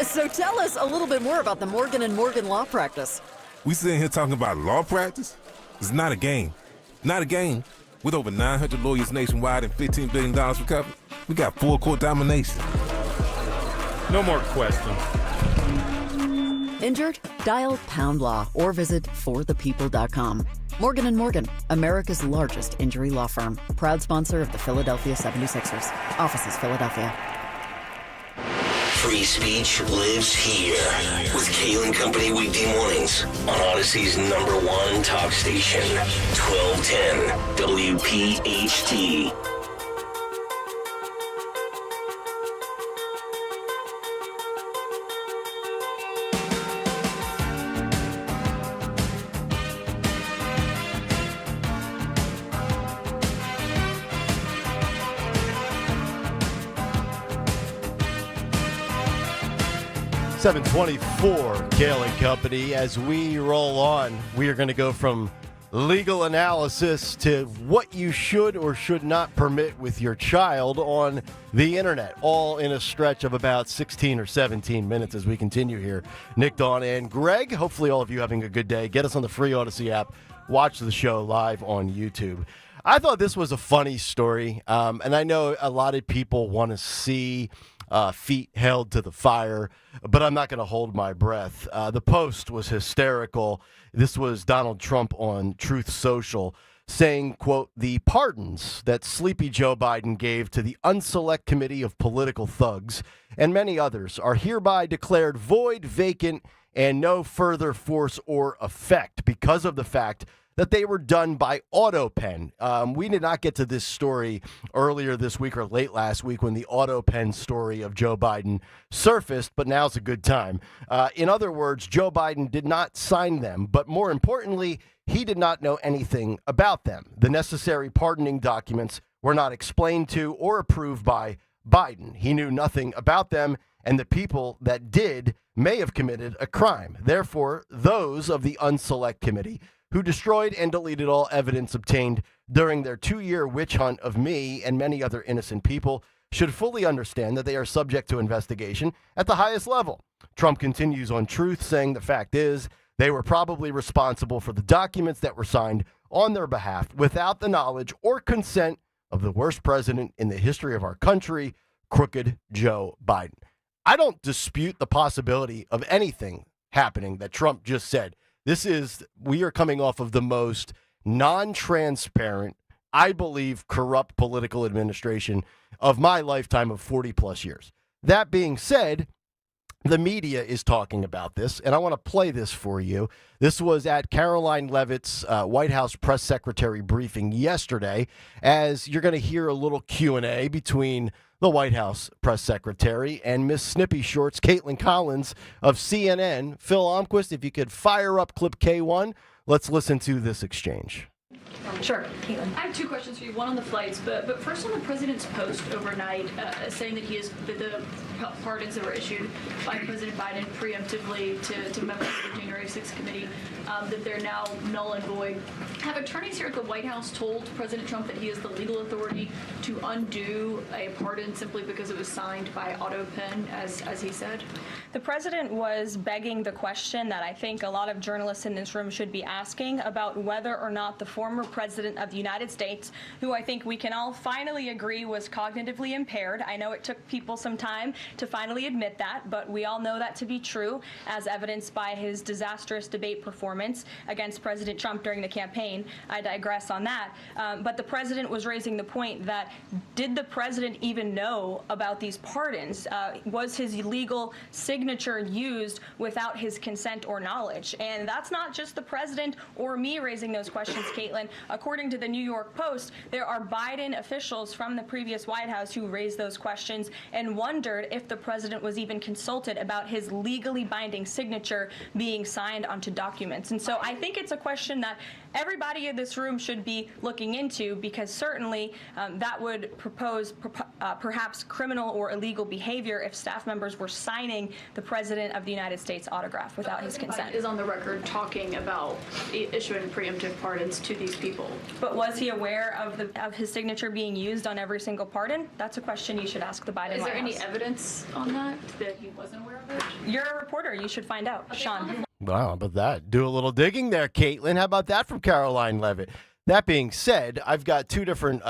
So tell us a little bit more about the Morgan & Morgan law practice. We sitting here talking about law practice? It's not a game. Not a game. With over 900 lawyers nationwide and $15 billion for cover, we got full court domination. No more questions. Injured? Dial Pound Law or visit forthepeople.com. Morgan & Morgan, America's largest injury law firm. Proud sponsor of the Philadelphia 76ers. Offices, Philadelphia. Free speech lives here with Kayal and Company weekday mornings on Odyssey's #1 talk station, 1210 WPHT. 724, Kayal and Company. As we roll on, we are going to go from legal analysis to what you should or should not permit with your child on the internet, all in a stretch of about 16 or 17 minutes as we continue here. Nick, Dawn, and Greg, hopefully all of you having a good day. Get us on the free Odyssey app. Watch the show live on YouTube. I thought this was a funny story, and I know a lot of people want to see feet held to the fire, but I'm not going to hold my breath. The post was hysterical. This was Donald Trump on Truth Social saying, quote, "The pardons that Sleepy Joe Biden gave to the Unselect Committee of Political Thugs and many others are hereby declared void, vacant, and no further force or effect because of the fact that they were done by AutoPen." We did not get to this story earlier this week or late last week when the AutoPen story of Joe Biden surfaced, but now's a good time. In other words, Joe Biden did not sign them, but more importantly, he did not know anything about them. The necessary pardoning documents were not explained to or approved by Biden. He knew nothing about them, and the people that did may have committed a crime. Therefore, those of the Unselect Committee who destroyed and deleted all evidence obtained during their 2-year witch hunt of me and many other innocent people should fully understand that they are subject to investigation at the highest level. Trump continues on Truth, saying the fact is they were probably responsible for the documents that were signed on their behalf without the knowledge or consent of the worst president in the history of our country, crooked Joe Biden. I don't dispute the possibility of anything happening that Trump just said. We are coming off of the most non-transparent, I believe, corrupt political administration of my lifetime of 40 plus years. That being said, the media is talking about this, and I want to play this for you. This was at Caroline Leavitt's White House press secretary briefing yesterday, as you're going to hear a little Q&A between the White House press secretary and Miss Snippy Shorts, Caitlin Collins of CNN. Phil Almquist, if you could fire up clip K1, let's listen to this exchange. Sure, Caitlin. I have two questions for you. One on the flights, but first on the president's post overnight, saying that the pardons that were issued by President Biden preemptively to members of the January 6th committee, that they're now null and void. Have attorneys here at the White House told President Trump that he has the legal authority to undo a pardon simply because it was signed by AutoPen, as he said? The president was begging the question that I think a lot of journalists in this room should be asking about whether or not the former president of the United States, who I think we can all finally agree was cognitively impaired. I know it took people some time to finally admit that, but we all know that to be true, as evidenced by his disastrous debate performance against President Trump during the campaign. I digress on that. But the president was raising the point that, did the president even know about these pardons? Was his illegal signature used without his consent or knowledge? And that's not just the president or me raising those questions, Caitlin. According to the New York Post, there are Biden officials from the previous White House who raised those questions and wondered if the president was even consulted about his legally binding signature being signed onto documents. And so I think it's a question that everybody in this room should be looking into, because certainly that would propose perhaps criminal or illegal behavior if staff members were signing the president of the United States autograph without his consent. Biden is on the record talking about issuing preemptive pardons to these people. But was he aware of his signature being used on every single pardon? That's a question you should ask the Biden White House. Is there any evidence on that he wasn't aware of it? You're a reporter. You should find out. Okay, Sean. Wow, how about that? Do a little digging there, Caitlin. How about that from Caroline Leavitt? That being said, I've got two different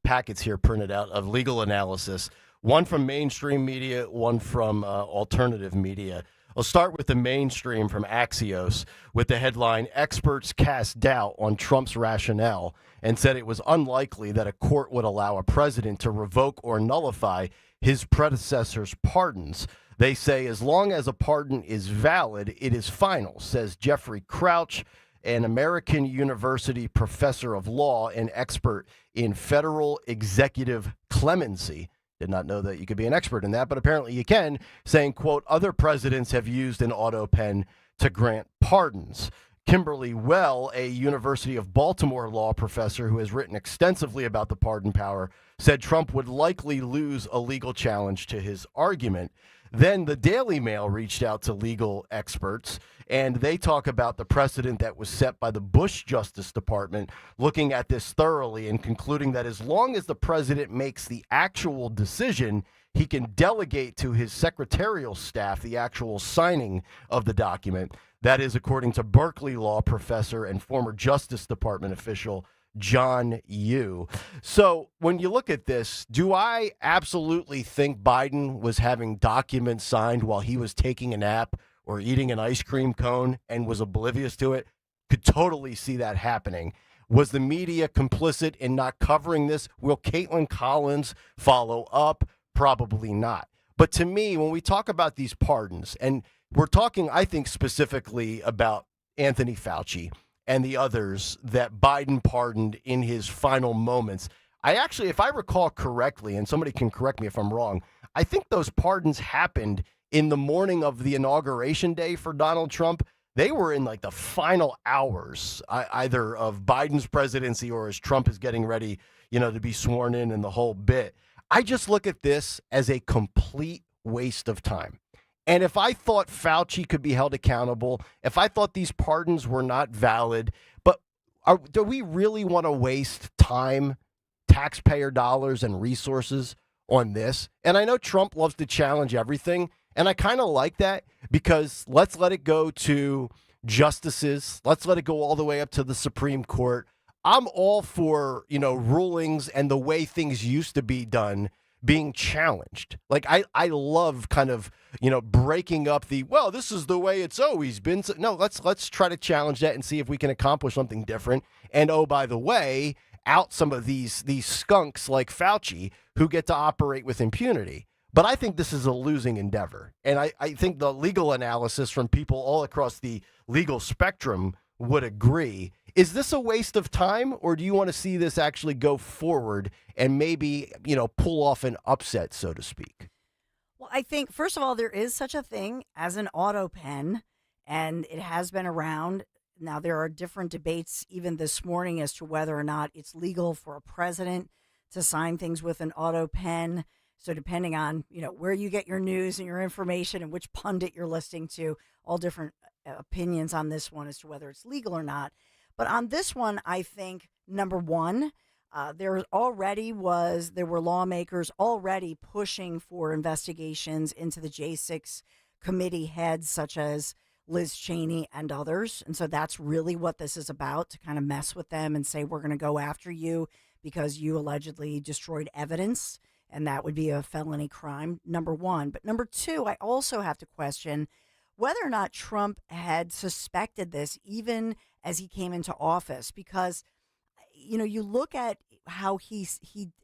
packets here printed out of legal analysis, one from mainstream media, one from alternative media. I'll start with the mainstream from Axios with the headline, "Experts Cast Doubt on Trump's Rationale," and said it was unlikely that a court would allow a president to revoke or nullify his predecessor's pardons. They say as long as a pardon is valid, it is final, says Jeffrey Crouch, an American University professor of law and expert in federal executive clemency. Did not know that you could be an expert in that, but apparently you can, saying, quote, "Other presidents have used an AutoPen to grant pardons." Kimberly Well, a University of Baltimore law professor who has written extensively about the pardon power, said Trump would likely lose a legal challenge to his argument. Then the Daily Mail reached out to legal experts, and they talk about the precedent that was set by the Bush Justice Department, looking at this thoroughly and concluding that as long as the president makes the actual decision, he can delegate to his secretarial staff the actual signing of the document. That is according to Berkeley law professor and former Justice Department official John Yoo. So when you look at this, do I absolutely think Biden was having documents signed while he was taking a nap or eating an ice cream cone and was oblivious to it? Could totally see that happening. Was the media complicit in not covering this? Will Caitlin Collins follow up? Probably not. But to me, when we talk about these pardons, and we're talking, I think, specifically about Anthony Fauci and the others that Biden pardoned in his final moments. I actually, if I recall correctly, and somebody can correct me if I'm wrong, I think those pardons happened in the morning of the inauguration day for Donald Trump. They were in like the final hours, either of Biden's presidency or as Trump is getting ready, to be sworn in and the whole bit. I just look at this as a complete waste of time. And if I thought Fauci could be held accountable, if I thought these pardons were not valid, but do we really want to waste time, taxpayer dollars, and resources on this? And I know Trump loves to challenge everything, and I kind of like that because let's let it go to justices. Let's let it go all the way up to the Supreme Court. I'm all for, rulings and the way things used to be done being challenged. Like I love kind of, breaking up this is the way it's always been. So, no, let's try to challenge that and see if we can accomplish something different. And oh, by the way, out some of these skunks like Fauci who get to operate with impunity. But I think this is a losing endeavor. And I think the legal analysis from people all across the legal spectrum would agree. Is this a waste of time, or do you want to see this actually go forward and maybe, pull off an upset, so to speak? Well, I think, first of all, there is such a thing as an auto pen, and it has been around. Now, there are different debates even this morning as to whether or not it's legal for a president to sign things with an auto pen. So depending on, where you get your news and your information and which pundit you're listening to, all different opinions on this one as to whether it's legal or not. But on this one, I think, number one, there were lawmakers already pushing for investigations into the J6 committee heads, such as Liz Cheney and others. And so that's really what this is about, to kind of mess with them and say, we're going to go after you because you allegedly destroyed evidence. And that would be a felony crime, number one. But number two, I also have to question whether or not Trump had suspected this even as he came into office, because, you look at how he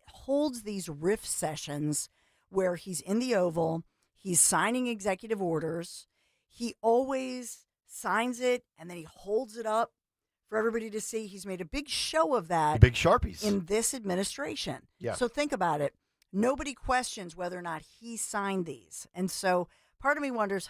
holds these riff sessions where he's in the Oval, he's signing executive orders. He always signs it and then he holds it up for everybody to see. He's made a big show of that. Big Sharpies. In this administration. Yeah. So think about it. Nobody questions whether or not he signed these. And so part of me wonders,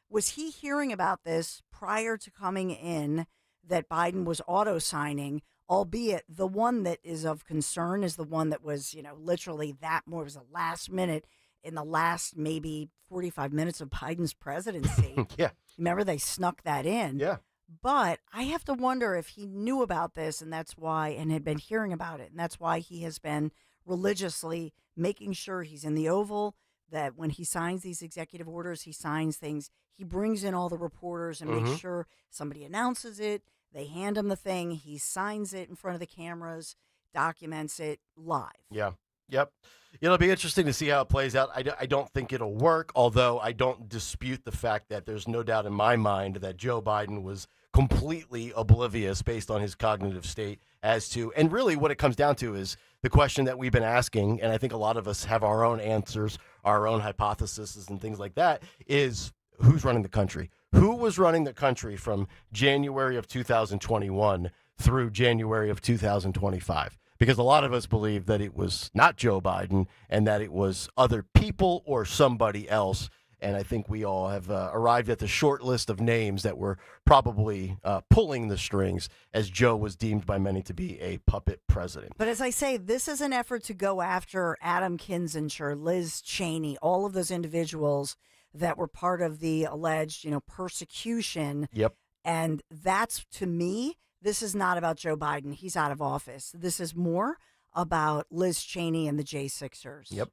was he hearing about this prior to coming in, that Biden was auto-signing, albeit the one that is of concern is the one that was, literally was the last minute in the last maybe 45 minutes of Biden's presidency. Yeah. Remember, they snuck that in. Yeah. But I have to wonder if he knew about this and had been hearing about it. And that's why he has been religiously making sure he's in the Oval, that when he signs these executive orders, he signs things, he brings in all the reporters and makes sure somebody announces it, they hand him the thing, he signs it in front of the cameras, documents it live. Yeah. Yep. It'll be interesting to see how it plays out. I don't think it'll work, although I don't dispute the fact that there's no doubt in my mind that Joe Biden was completely oblivious based on his cognitive state as to, and really what it comes down to is the question that we've been asking, and I think a lot of us have our own answers, our own hypotheses and things like that, is who's running the country? Who was running the country from January of 2021 through January of 2025? Because a lot of us believe that it was not Joe Biden and that it was other people or somebody else. And I think we all have arrived at the short list of names that were probably pulling the strings, as Joe was deemed by many to be a puppet president. But as I say, this is an effort to go after Adam Kinzinger, Liz Cheney, all of those individuals that were part of the alleged, persecution. Yep. And that's, to me, this is not about Joe Biden. He's out of office. This is more about Liz Cheney and the J6ers. Yep.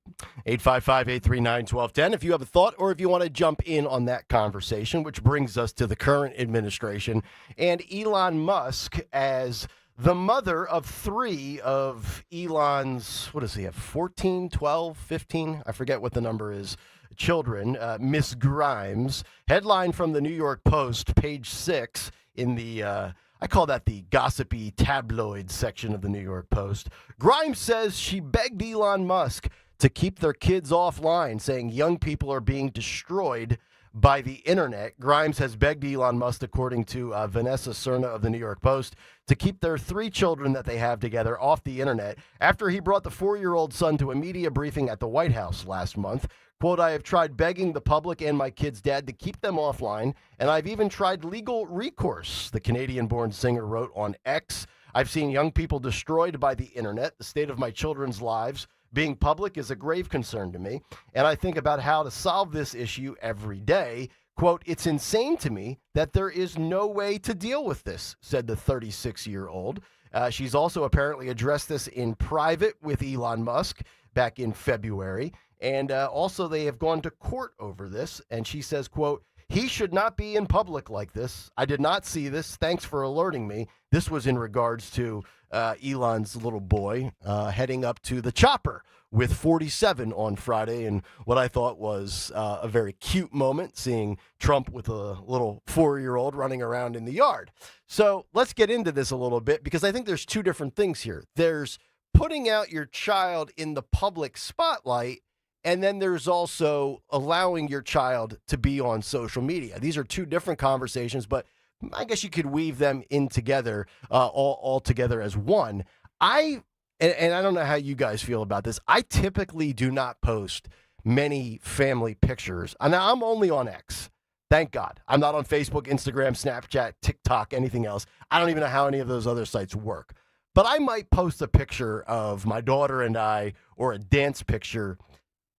855-839-1210. If you have a thought or if you want to jump in on that conversation, which brings us to the current administration and Elon Musk as the mother of 3 of Elon's, what does he have, 14, 12, 15? I forget what the number is. Children, Miss Grimes. Headline from the New York Post, page 6 in the, I call that the gossipy tabloid section of the New York Post. Grimes says she begged Elon Musk to keep their kids offline, saying young people are being destroyed by the internet. Grimes has begged Elon Musk, according to Vanessa Cerna of the New York Post, to keep their 3 children that they have together off the internet after he brought the 4-year-old son to a media briefing at the White House last month. Quote, I have tried begging the public and my kid's dad to keep them offline, and I've even tried legal recourse, the Canadian-born singer wrote on X. I've seen young people destroyed by the internet. The state of my children's lives being public is a grave concern to me, and I think about how to solve this issue every day. Quote, it's insane to me that there is no way to deal with this, said the 36-year-old. She's also apparently addressed this in private with Elon Musk back in February. And also they have gone to court over this. And she says, quote, he should not be in public like this. I did not see this. Thanks for alerting me. This was in regards to Elon's little boy heading up to the chopper with 47 on Friday. And what I thought was a very cute moment, seeing Trump with a little 4-year-old running around in the yard. So let's get into this a little bit, because I think there's 2 different things here. There's putting out your child in the public spotlight, and then there's also allowing your child to be on social media. These are 2 different conversations, but I guess you could weave them in together, all together as one. And I don't know how you guys feel about this. I typically do not post many family pictures. And I'm only on X. Thank God. I'm not on Facebook, Instagram, Snapchat, TikTok, anything else. I don't even know how any of those other sites work. But I might post a picture of my daughter and I, or a dance picture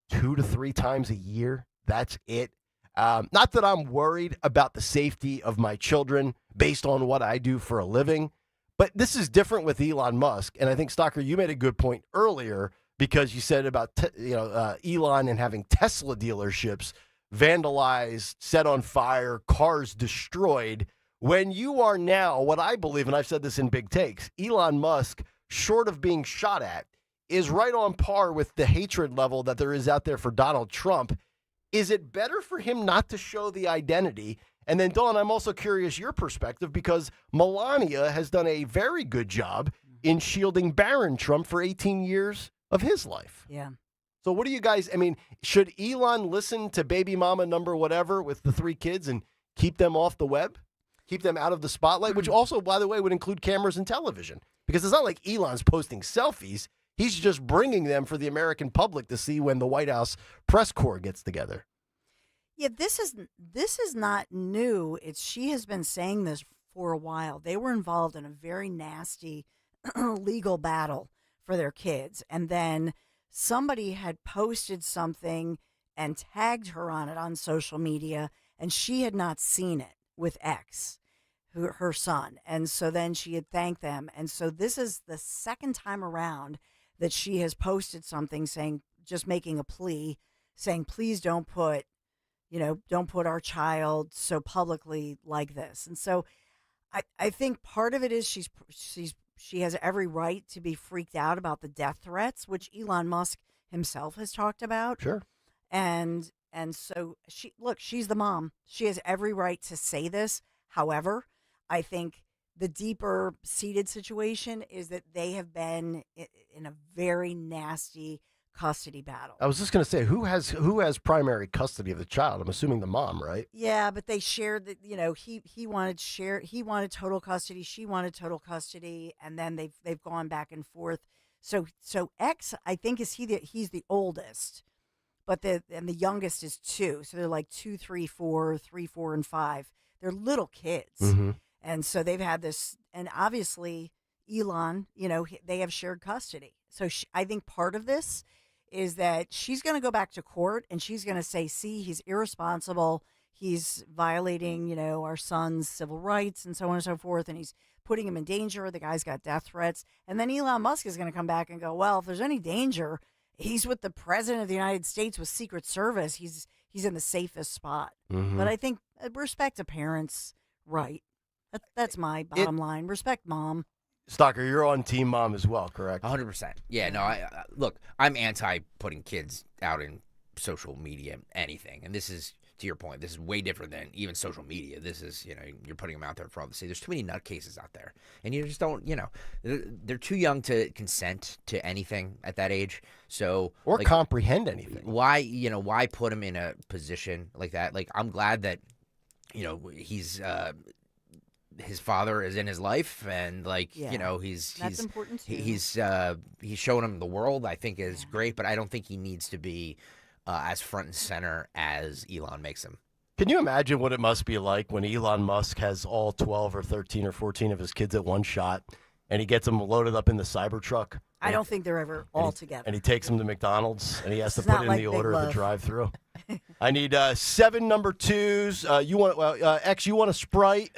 2 to 3 times a year. That's it. Not that I'm worried about the safety of my children based on what I do for a living, but this is different with Elon Musk. And I think, Stocker, you made a good point earlier, because you said about Elon and having Tesla dealerships vandalized, set on fire, cars destroyed. When you are now, what I believe, and I've said this in big takes, Elon Musk, short of being shot at, is right on par with the hatred level that there is out there for Donald Trump. Is it better for him not to show the identity? And then, Dawn, I'm also curious your perspective, because Melania has done a very good job in shielding Barron Trump for 18 years of his life. Yeah. So what do you guys, should Elon listen to baby mama number whatever with the 3 kids and keep them off the web? Keep them out of the spotlight, which also, by the way, would include cameras and television. Because it's not like Elon's posting selfies. He's just bringing them for the American public to see when the White House press corps gets together. Yeah, this is not new. She has been saying this for a while. They were involved in a very nasty legal battle for their kids, and then somebody had posted something and tagged her on it on social media, and she had not seen it with X, her son, and so then she had thanked them, and so this is the second time around that she has posted something saying, just making a plea, saying, please don't put our child so publicly like this. And so I think part of it is she has every right to be freaked out about the death threats, which Elon Musk himself has talked about. Sure. And so she's the mom. She has every right to say this. However, I think the deeper seated situation is that they have been in a very nasty custody battle. I was just going to say, who has primary custody of the child? I'm assuming the mom, right? Yeah, but they shared that, he wanted total custody, she wanted total custody, and then they've gone back and forth. So X, I think, he's the oldest, but the youngest is 2. So they're like 2, 3, 4, 3, 4, and 5. They're little kids. Mm-hmm. And so they've had this, and obviously Elon, they have shared custody. So I think part of this is that she's going to go back to court and she's going to say, see, he's irresponsible. He's violating, our son's civil rights and so on and so forth. And he's putting him in danger. The guy's got death threats. And then Elon Musk is going to come back and go, well, if there's any danger, he's with the president of the United States with Secret Service. He's in the safest spot. Mm-hmm. But I think respect to parents, right? That's my bottom line. Respect mom. Stalker, you're on Team Mom as well, correct? 100%. Yeah, no, look, I'm anti putting kids out in social media, anything. And this is, to your point, this is way different than even social media. This is, you're putting them out there for all to see. There's too many nutcases out there. And you just don't, they're too young to consent to anything at that age. So Or comprehend anything. Why put them in a position like that? Like, I'm glad that, he's his father is in his life, and that's important too. He's showing him the world. I think is great, but I don't think he needs to be as front and center as Elon makes him. Can you imagine what it must be like when Elon Musk has all 12 or 13 or 14 of his kids at one shot, and he gets them loaded up in the Cybertruck? I don't think they're ever all together. And he takes them to McDonald's, and he has to It's put not in like the Big order of the Love. drive-through. I need 7 number 2s. You want X? You want a Sprite?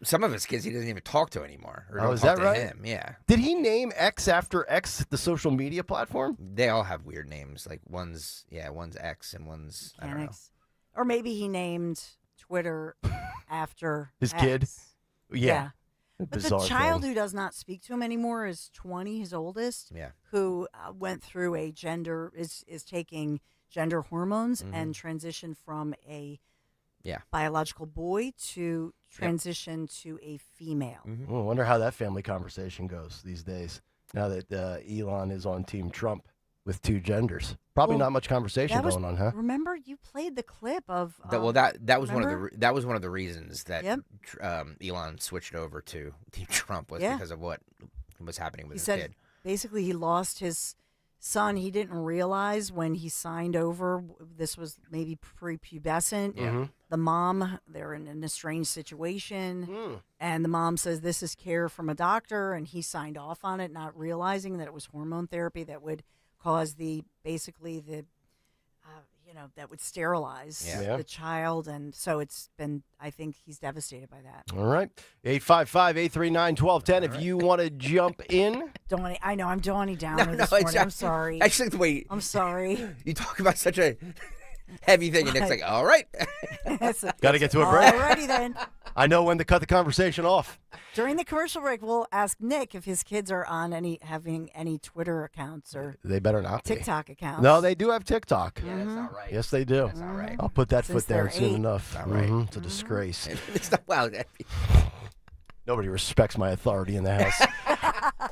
Some of his kids he doesn't even talk to anymore. Or Oh, don't is talk that to right? him. Yeah. Did he name X after X, the social media platform? They all have weird names. Like one's X and one's I don't know. Mechanics. Or maybe he named Twitter after His X. kid? Yeah. But Bizarre the child thing. who does not speak to him anymore is 20, his oldest, Yeah. who went through a gender, is taking gender hormones Mm-hmm. and transitioned from a Yeah. biological boy to transition to a female. I wonder how that family conversation goes these days, now that Elon is on Team Trump with 2 genders. Probably Well, not much conversation that was- going on, huh? Remember, you played the clip of. That was remember? one of the reasons that Yep. Elon switched over to Team Trump was Yeah. because of what was happening with He his said kid. basically he lost his son. He didn't realize when he signed over. This was maybe prepubescent. Mm-hmm. The mom, they're in an estranged situation, Hmm. and the mom says this is care from a doctor, and he signed off on it, not realizing that it was hormone therapy that would cause that would sterilize Yeah. the child, and so I think he's devastated by that. All right. 855-839-1210 if you want to jump in. Donnie, I know I'm Donnie Downer No, this it's morning. I'm sorry. I just think the way I'm sorry. you talk about such a heavy thing, and it's like, all right. Got to get to a break. Alrighty then. I know when to cut the conversation off. During the commercial break, we'll ask Nick if his kids are on having any Twitter accounts or They better not be. TikTok accounts. No, they do have TikTok. Yeah, that's not right. Yes, they do. That's not right. I'll put that Since foot down they're soon 8. enough. Not right. It's a disgrace. It's not wow. Nobody respects my authority in the house.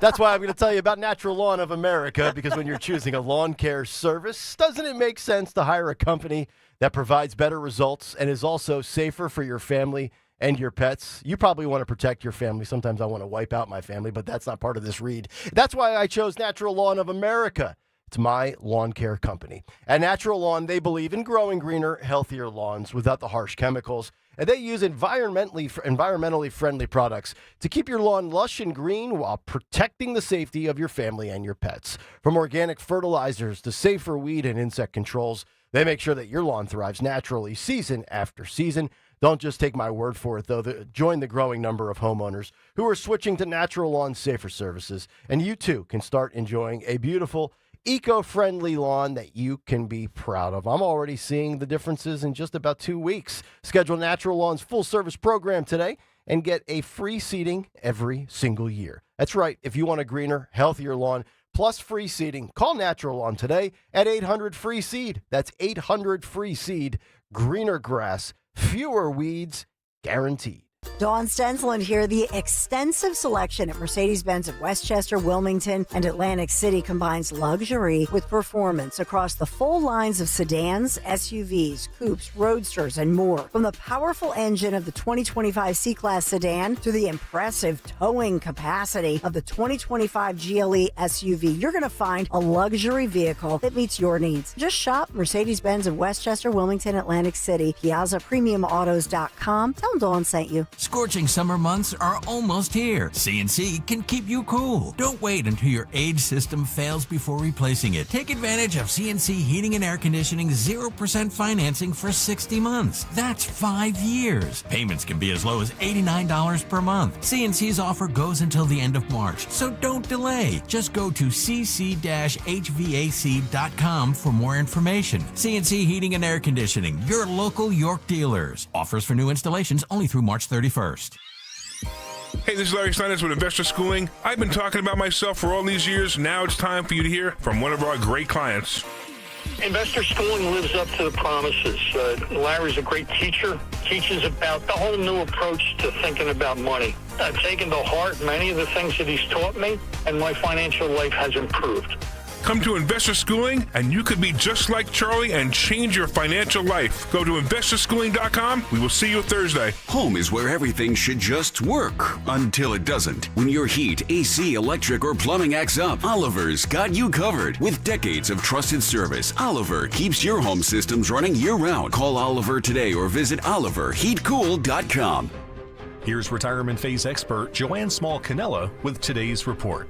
That's why I'm going to tell you about Natural Lawn of America, because when you're choosing a lawn care service, doesn't it make sense to hire a company that provides better results and is also safer for your family and your pets? You probably want to protect your family. Sometimes I want to wipe out my family, but that's not part of this read. That's why I chose Natural Lawn of America. It's my lawn care company. At Natural Lawn, they believe in growing greener, healthier lawns without the harsh chemicals. And they use environmentally friendly products to keep your lawn lush and green while protecting the safety of your family and your pets. From organic fertilizers to safer weed and insect controls, they make sure that your lawn thrives naturally season after season. Don't just take my word for it, though. Join the growing number of homeowners who are switching to Natural Lawn Safer Services. And you, too, can start enjoying a beautiful, eco-friendly lawn that you can be proud of. I'm already seeing the differences in just about 2 weeks. Schedule Natural Lawn's full-service program today and get a free seeding every single year. That's right. If you want a greener, healthier lawn, plus free seeding, call Natural Lawn today at 800-FREE-SEED. That's 800-FREE-SEED. Greener grass, fewer weeds, guaranteed. Dawn Stensland here. The extensive selection at Mercedes-Benz of Westchester, Wilmington, and Atlantic City combines luxury with performance across the full lines of sedans, SUVs, coupes, roadsters, and more. From the powerful engine of the 2025 C-Class sedan to the impressive towing capacity of the 2025 GLE SUV, you're going to find a luxury vehicle that meets your needs. Just shop Mercedes-Benz of Westchester, Wilmington, Atlantic City, PiazzaPremiumAutos.com. Tell them Dawn sent you. Scorching summer months are almost here. CNC can keep you cool. Don't wait until your age system fails before replacing it. Take advantage of CNC Heating and Air Conditioning 0% financing for 60 months. That's 5 years. Payments can be as low as $89 per month. CNC's offer goes until the end of March, so don't delay. Just go to cc-hvac.com for more information. CNC Heating and Air Conditioning, your local York dealers. Offers for new installations only through March 31st. Hey, this is Larry Steinitz with Investor Schooling. I've been talking about myself for all these years. Now it's time for you to hear from one of our great clients. Investor Schooling lives up to the promises. Larry's a great teacher, teaches about the whole new approach to thinking about money. I've taken to heart many of the things that he's taught me, and my financial life has improved. Come to Investor Schooling, and you could be just like Charlie and change your financial life. Go to investorschooling.com. We will see you Thursday. Home is where everything should just work until it doesn't. When your heat, AC, electric, or plumbing acts up, Oliver's got you covered. With decades of trusted service, Oliver keeps your home systems running year-round. Call Oliver today or visit oliverheatcool.com. Here's retirement phase expert Joanne Small-Canella with today's report.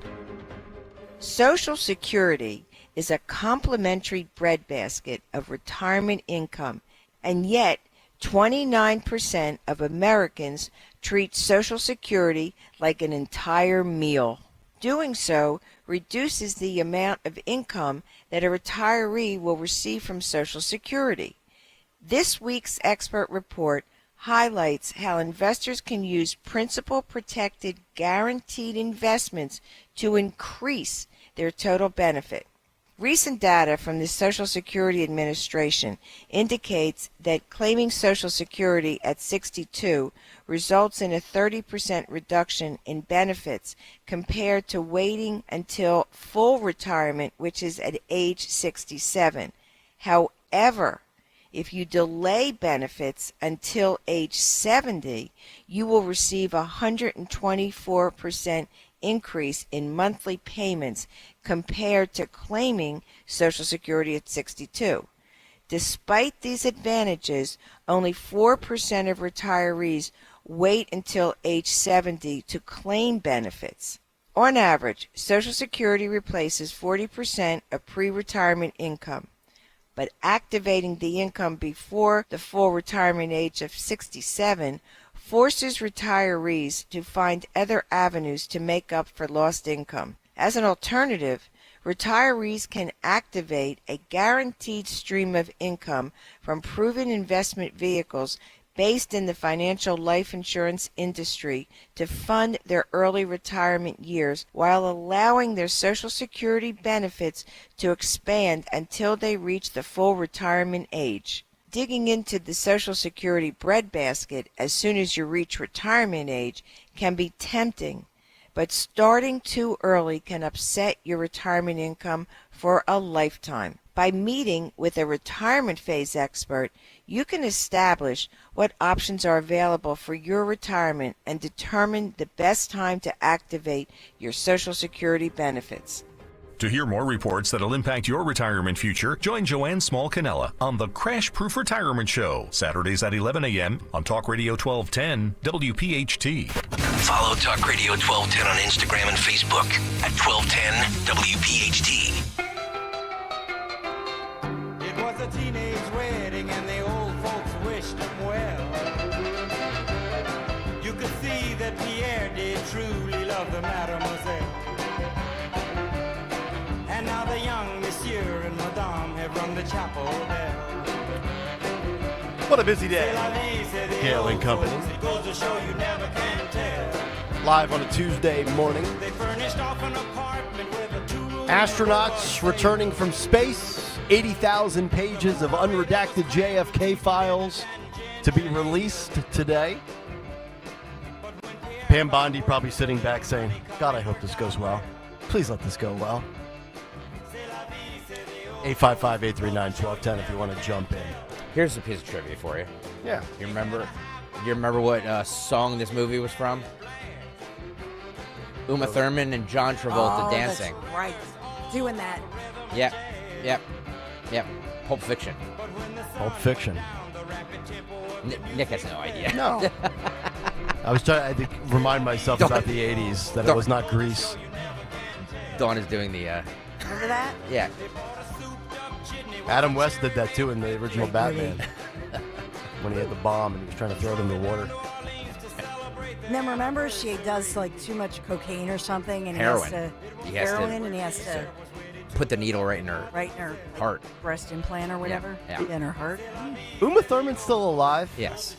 Social Security is a complementary breadbasket of retirement income, and yet 29% of Americans treat Social Security like an entire meal. Doing so reduces the amount of income that a retiree will receive from Social Security. This week's expert report highlights how investors can use principal-protected guaranteed investments to increase their total benefit. Recent data from the Social Security Administration indicates that claiming Social Security at 62 results in a 30% reduction in benefits compared to waiting until full retirement, which is at age 67. However, if you delay benefits until age 70, you will receive a 124% increase in monthly payments compared to claiming Social Security at 62. Despite these advantages, only 4% of retirees wait until age 70 to claim benefits. On average, Social Security replaces 40% of pre-retirement income, but activating the income before the full retirement age of 67 forces retirees to find other avenues to make up for lost income. As an alternative, retirees can activate a guaranteed stream of income from proven investment vehicles based in the financial life insurance industry to fund their early retirement years while allowing their Social Security benefits to expand until they reach the full retirement age. Digging into the Social Security breadbasket as soon as you reach retirement age can be tempting, but starting too early can upset your retirement income for a lifetime. By meeting with a retirement phase expert, you can establish what options are available for your retirement and determine the best time to activate your Social Security benefits. To hear more reports that'll impact your retirement future, join Joanne Small-Canella on the Crash Proof Retirement Show, Saturdays at 11 a.m. on Talk Radio 1210 WPHT. Follow Talk Radio 1210 on Instagram and Facebook at 1210 WPHT. It was a teenage wedding and the old folks wished him well. You could see that Pierre did truly love the mademoiselle. And now the young monsieur and madame have rung the chapel bell. What a busy day. Kayal and Company. Live on a Tuesday morning. Astronauts returning from space. 80,000 pages of unredacted JFK files to be released today. Pam Bondi probably sitting back saying, God, I hope this goes well. Please let this go well. 855-839-1210 if you want to jump in. Here's a piece of trivia for you. Yeah. You remember what song this movie was from? Uma Thurman and John Travolta dancing. That's right. Doing that. Yep. Pulp Fiction. Pulp Fiction. Nick has no idea. No. I was trying to remind myself about the 80s, that it was not Grease. Dawn is doing the... Remember that? Yeah. Adam West did that, too, in the original Batman. When he had the bomb and he was trying to throw it in the water. And then remember, she does like too much cocaine or something, and Heroin. he has to put the needle right in her heart, breast implant or whatever, in her heart. Uma Thurman's still alive? Yes.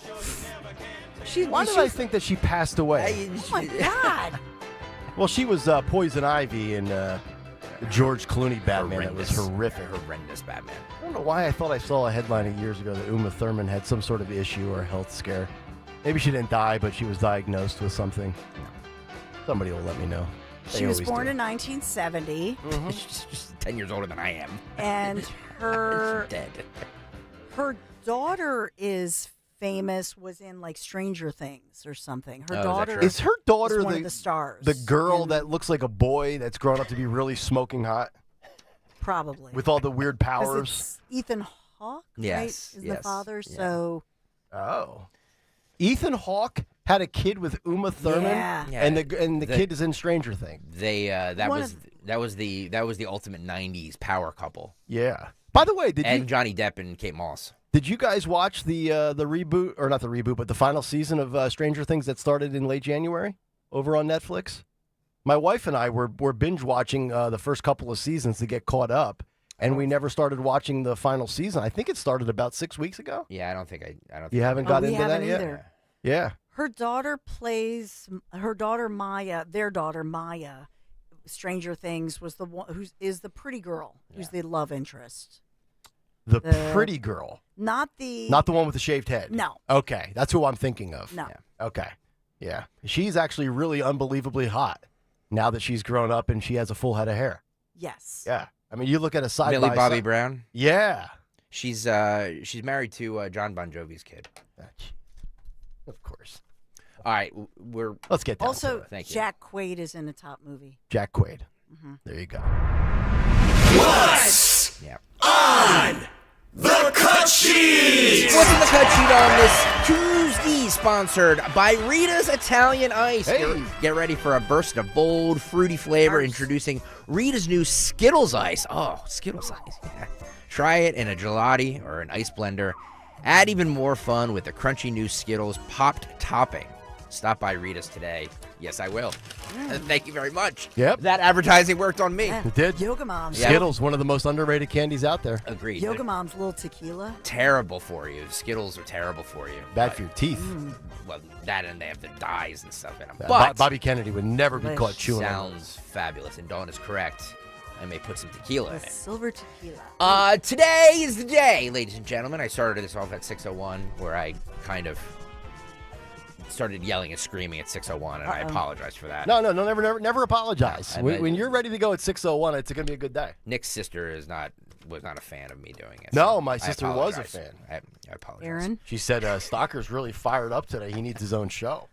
Why did I think that she passed away? Oh my God! Well, she was Poison Ivy in the George Clooney Batman. That was horrific. Horrendous Batman. I don't know why I thought I saw a headline years ago that Uma Thurman had some sort of issue or health scare. Maybe she didn't die, but she was diagnosed with something. Somebody will let me know. She was born in 1970. Mm-hmm. She's just 10 years older than I am. And her dead. Her daughter is famous, was in like Stranger Things or something. Her daughter is her daughter one of the stars. The girl that looks like a boy that's grown up to be really smoking hot? Probably. With all the weird powers. It's Ethan Hawke, Yes, right? Is the father. yeah. So Ethan Hawke had a kid with Uma Thurman, Yeah. and the kid is in Stranger Things. That was the ultimate '90s power couple. Yeah. By the way, Johnny Depp and Kate Moss. Did you guys watch the reboot, or not the reboot, but the final season of Stranger Things that started in late January over on Netflix? My wife and I were binge watching the first couple of seasons to get caught up, and we never started watching the final season. I think it started about 6 weeks ago. Yeah, I don't think. You haven't got into that yet? Either. Yeah. Her daughter plays her daughter Maya. Their daughter Maya, Stranger Things, was the one who is the pretty girl, who's the love interest. The pretty girl. Not the one with the shaved head. No. Okay, that's who I'm thinking of. No. Yeah. Okay. Yeah. She's actually really unbelievably hot now that she's grown up and she has a full head of hair. Yes. Yeah. I mean, you look at a side Millie by Bobby side. Brown. Yeah. She's married to John Bon Jovi's kid. Of course. All right, let's get down Also, to it. Thank you. Jack Quaid is in a top movie. Jack Quaid. Mm-hmm. There you go. What's on the cut sheet? What's in the cut sheet on this Tuesday? Sponsored by Rita's Italian Ice. Hey. Get ready for a burst of bold, fruity flavor. Introducing Rita's new Skittles Ice. Oh, Skittles Ice. Yeah. Try it in a gelati or an ice blender. Add even more fun with the crunchy new Skittles popped topping. Stop by Rita's today. Yes, I will. Thank you very much. Yep. That advertising worked on me. It did. Yoga Moms. Skittles, one of the most underrated candies out there. Agreed. Yoga Mom's little tequila. Terrible for you. Skittles are terrible for you. Bad for your teeth. Well, that and they have the dyes and stuff in them. Yeah, But Bobby Kennedy would never be caught chewing on sounds fabulous, and Dawn is correct. I may put some tequila in it. Silver tequila. Today is the day, ladies and gentlemen. I started this off at 6:01, where I kind of started yelling and screaming at 6:01, and I apologize for that. No, never apologize. No, When you're ready to go at 6:01, it's going to be a good day. Nick's sister was not a fan of me doing it. No, so my I sister was a apologize. fan. I apologize. Aaron? She said Stocker's really fired up today. He needs his own show.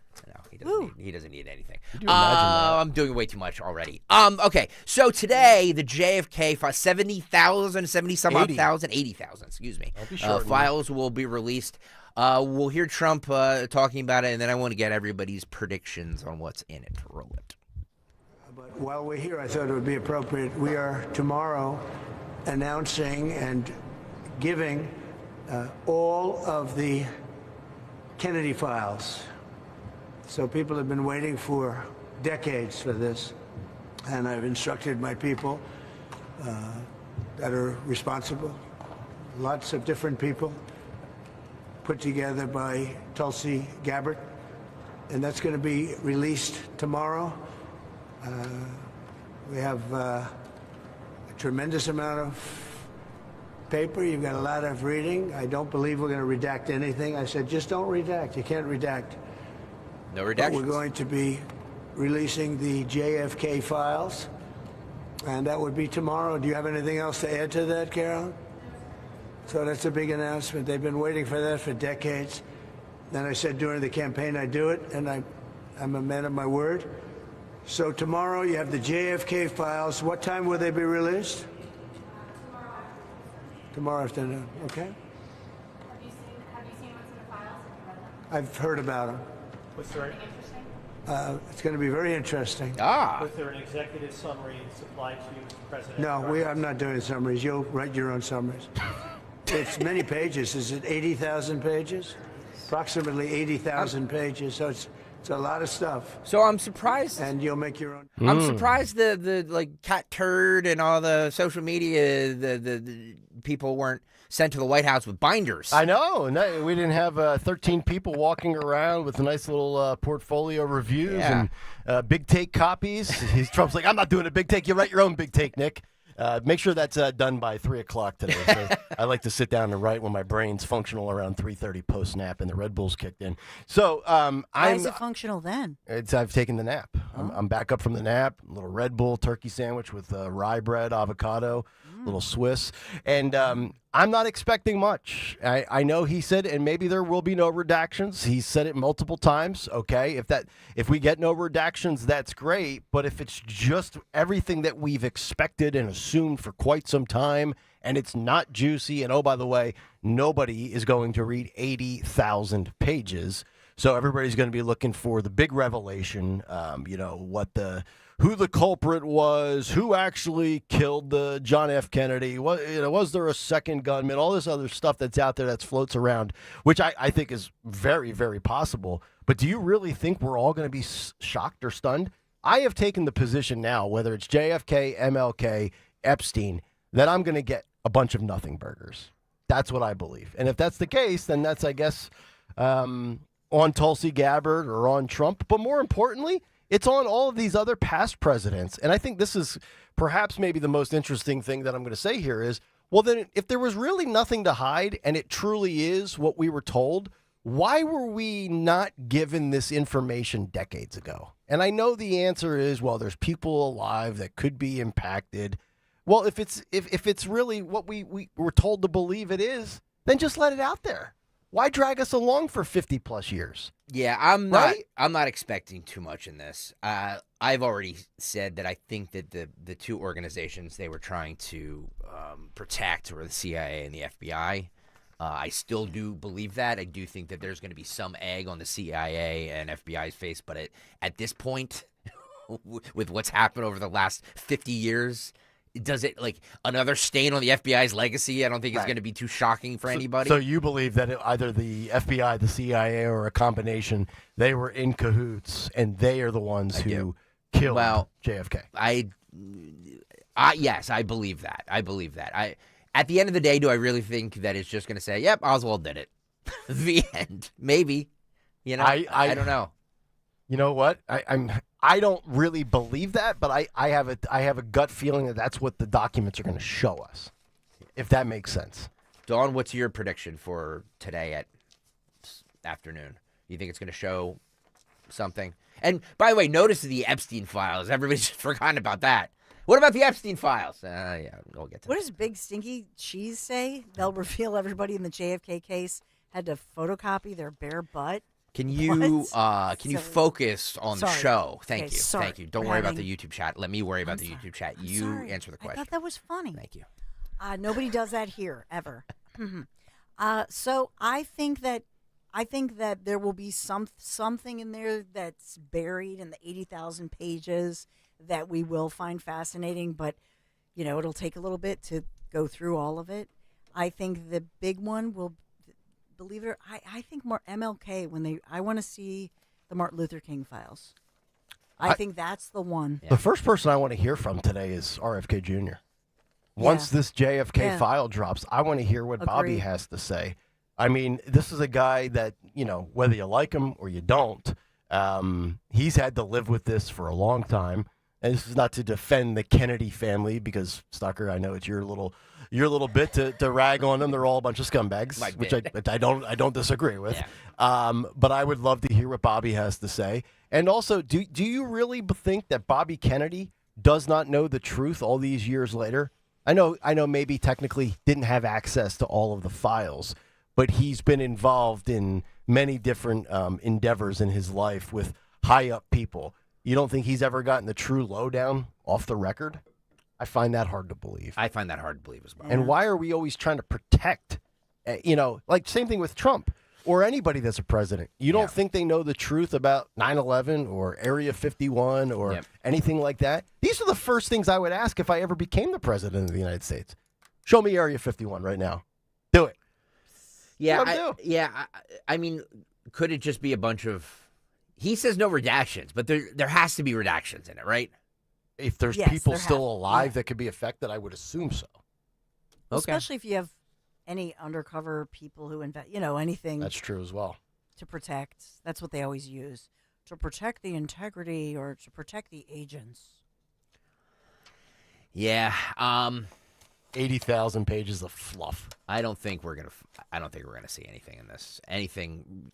No, he doesn't need anything. Could you imagine that? I'm doing way too much already. Okay, so today the JFK 70,000, 80,000, excuse me, Don't be short, files will be released. We'll hear Trump talking about it, and then I want to get everybody's predictions on what's in it. Roll it. But while we're here, I thought it would be appropriate. We are tomorrow announcing and giving all of the Kennedy files. So people have been waiting for decades for this, and I've instructed my people that are responsible, lots of different people, put together by Tulsi Gabbard, and that's going to be released tomorrow. We have a tremendous amount of paper. You've got a lot of reading. I don't believe we're going to redact anything. I said, just don't redact. You can't redact. No But redactions. we're going to be releasing the JFK files, and that would be tomorrow. Do you have anything else to add to that, Carol? So that's a big announcement. They've been waiting for that for decades. Then I said during the campaign I'd do it, and I'm a man of my word. So tomorrow you have the JFK files. What time will they be released? Tomorrow afternoon, okay? Have you seen what's in the files? Have you read them? I've heard about them. Was there anything interesting? It's going to be very interesting. Was there an executive summary supplied to you, Mr. President? No, I'm not doing summaries. You'll write your own summaries. It's many pages. Is it 80,000 pages? Approximately 80,000 pages. So it's a lot of stuff. So I'm surprised. And you'll make your own. I'm surprised the like cat turd and all the social media the people weren't sent to the White House with binders. I know. No, we didn't have 13 people walking around with a nice little portfolio reviews and big take copies. Trump's like, I'm not doing a big take. You write your own big take, Nick. Make sure that's done by 3 o'clock today. So I like to sit down and write when my brain's functional around 3:30 post nap and the Red Bull's kicked in. So Why is it functional then? I've taken the nap. I'm back up from the nap. A little Red Bull turkey sandwich with rye bread, avocado, little Swiss, and I'm not expecting much. I know he said, and maybe there will be no redactions. He said it multiple times. Okay, if we get no redactions, that's great. But if it's just everything that we've expected and assumed for quite some time, and it's not juicy, and oh, by the way, nobody is going to read 80,000 pages. So everybody's going to be looking for the big revelation, who the culprit was, who actually killed John F. Kennedy, was there a second gunman, all this other stuff that's out there that floats around, which I think is very, very possible. But do you really think we're all going to be shocked or stunned? I have taken the position now, whether it's JFK, MLK, Epstein, that I'm going to get a bunch of nothing burgers. That's what I believe. And if that's the case, then that's, I guess, on Tulsi Gabbard or on Trump. But more importantly, it's on all of these other past presidents. And I think this is perhaps maybe the most interesting thing that I'm going to say here is, well, then if there was really nothing to hide and it truly is what we were told, why were we not given this information decades ago? And I know the answer is, well, there's people alive that could be impacted. Well, if it's really what we were told to believe it is, then just let it out there. Why drag us along for 50 plus years? Yeah, I'm not expecting too much in this. I've already said that I think that the two organizations they were trying to protect were the CIA and the FBI. I still do believe that. I do think that there's going to be some egg on the CIA and FBI's face, but at this point, with what's happened over the last 50 years, does it like another stain on the FBI's legacy? I don't think it's going to be too shocking for anybody. So you believe that either the FBI, the CIA, or a combination, they were in cahoots and they are the ones who killed JFK? Yes, I believe that. At the end of the day, do I really think that it's just going to say, "Yep, Oswald did it"? The end. Maybe. I don't know. You know what? I don't really believe that, but I have a gut feeling that that's what the documents are going to show us, if that makes sense. Dawn, what's your prediction for today at afternoon? You think it's going to show something? And by the way, notice the Epstein files. Everybody's forgotten about that. What about the Epstein files? Yeah, we'll get to What does Big Stinky Cheese say? They'll reveal everybody in the JFK case had to photocopy their bare butt. Can you focus on the show? Thank you. Sorry. Thank you. Don't worry about the YouTube chat. Let me worry about the YouTube chat. You answer the question. I thought that was funny. Thank you. Nobody does that here ever. So I think that there will be something in there that's buried in the 80,000 pages that we will find fascinating, but it'll take a little bit to go through all of it. I think the big one will. Believe it or I think more MLK I want to see the Martin Luther King files. I think that's the one. Yeah. The first person I want to hear from today is RFK Jr. Once this JFK file drops, I want to hear what Bobby has to say. I mean, this is a guy that, whether you like him or you don't, he's had to live with this for a long time. and this is not to defend the Kennedy family because Stucker, I know it's your little bit to rag on them. They're all a bunch of scumbags, which I don't disagree with. Yeah. But I would love to hear what Bobby has to say. And also, do you really think that Bobby Kennedy does not know the truth all these years later? I know maybe technically didn't have access to all of the files, but he's been involved in many different endeavors in his life with high up people. You don't think he's ever gotten the true lowdown off the record? I find that hard to believe. I find that hard to believe as well. And why are we always trying to protect, like same thing with Trump or anybody that's a president? You don't think they know the truth about 9/11 or Area 51 or anything like that? These are the first things I would ask if I ever became the president of the United States. Show me Area 51 right now. Do it. Yeah, I mean, could it just be a bunch of... He says no redactions, but there has to be redactions in it, right? If there's people still alive that could be affected, I would assume so. Okay. Especially if you have any undercover people who anything. That's true as well. To protect. That's what they always use. To protect the integrity or to protect the agents. Yeah. 80,000 pages of fluff. I don't think we're gonna see anything in this. Anything,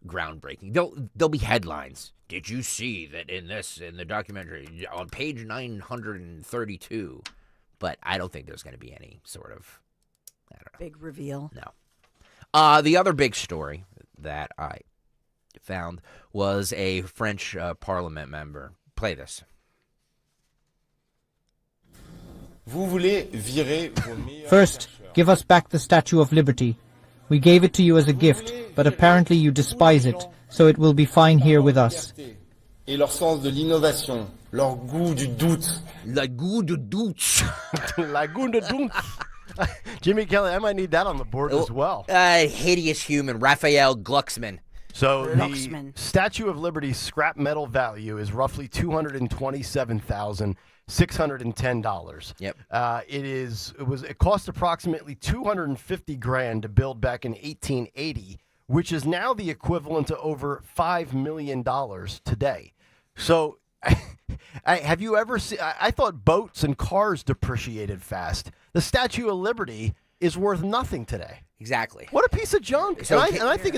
groundbreaking. There'll be headlines. Did you see that in the documentary on page 932? But I don't think there's going to be any sort of, I don't know, big reveal. No. The other big story that I found was a French parliament member. Play this. First, give us back the Statue of Liberty. We gave it to you as a gift, but apparently you despise it, so it will be fine here with us. Et leur sens de l'innovation, leur goût du doute. Le goût du doute. Le goût du doute. Jimmy Kelly, I might need that on the board as well. Hideous human, Raphael Glucksmann. So the Statue of Liberty's scrap metal value is roughly $227,610. Yep. It cost approximately $250,000 to build back in 1880, which is now the equivalent to over $5 million today. So, have you ever seen? I thought boats and cars depreciated fast. The Statue of Liberty is worth nothing today. Exactly. What a piece of junk! So I think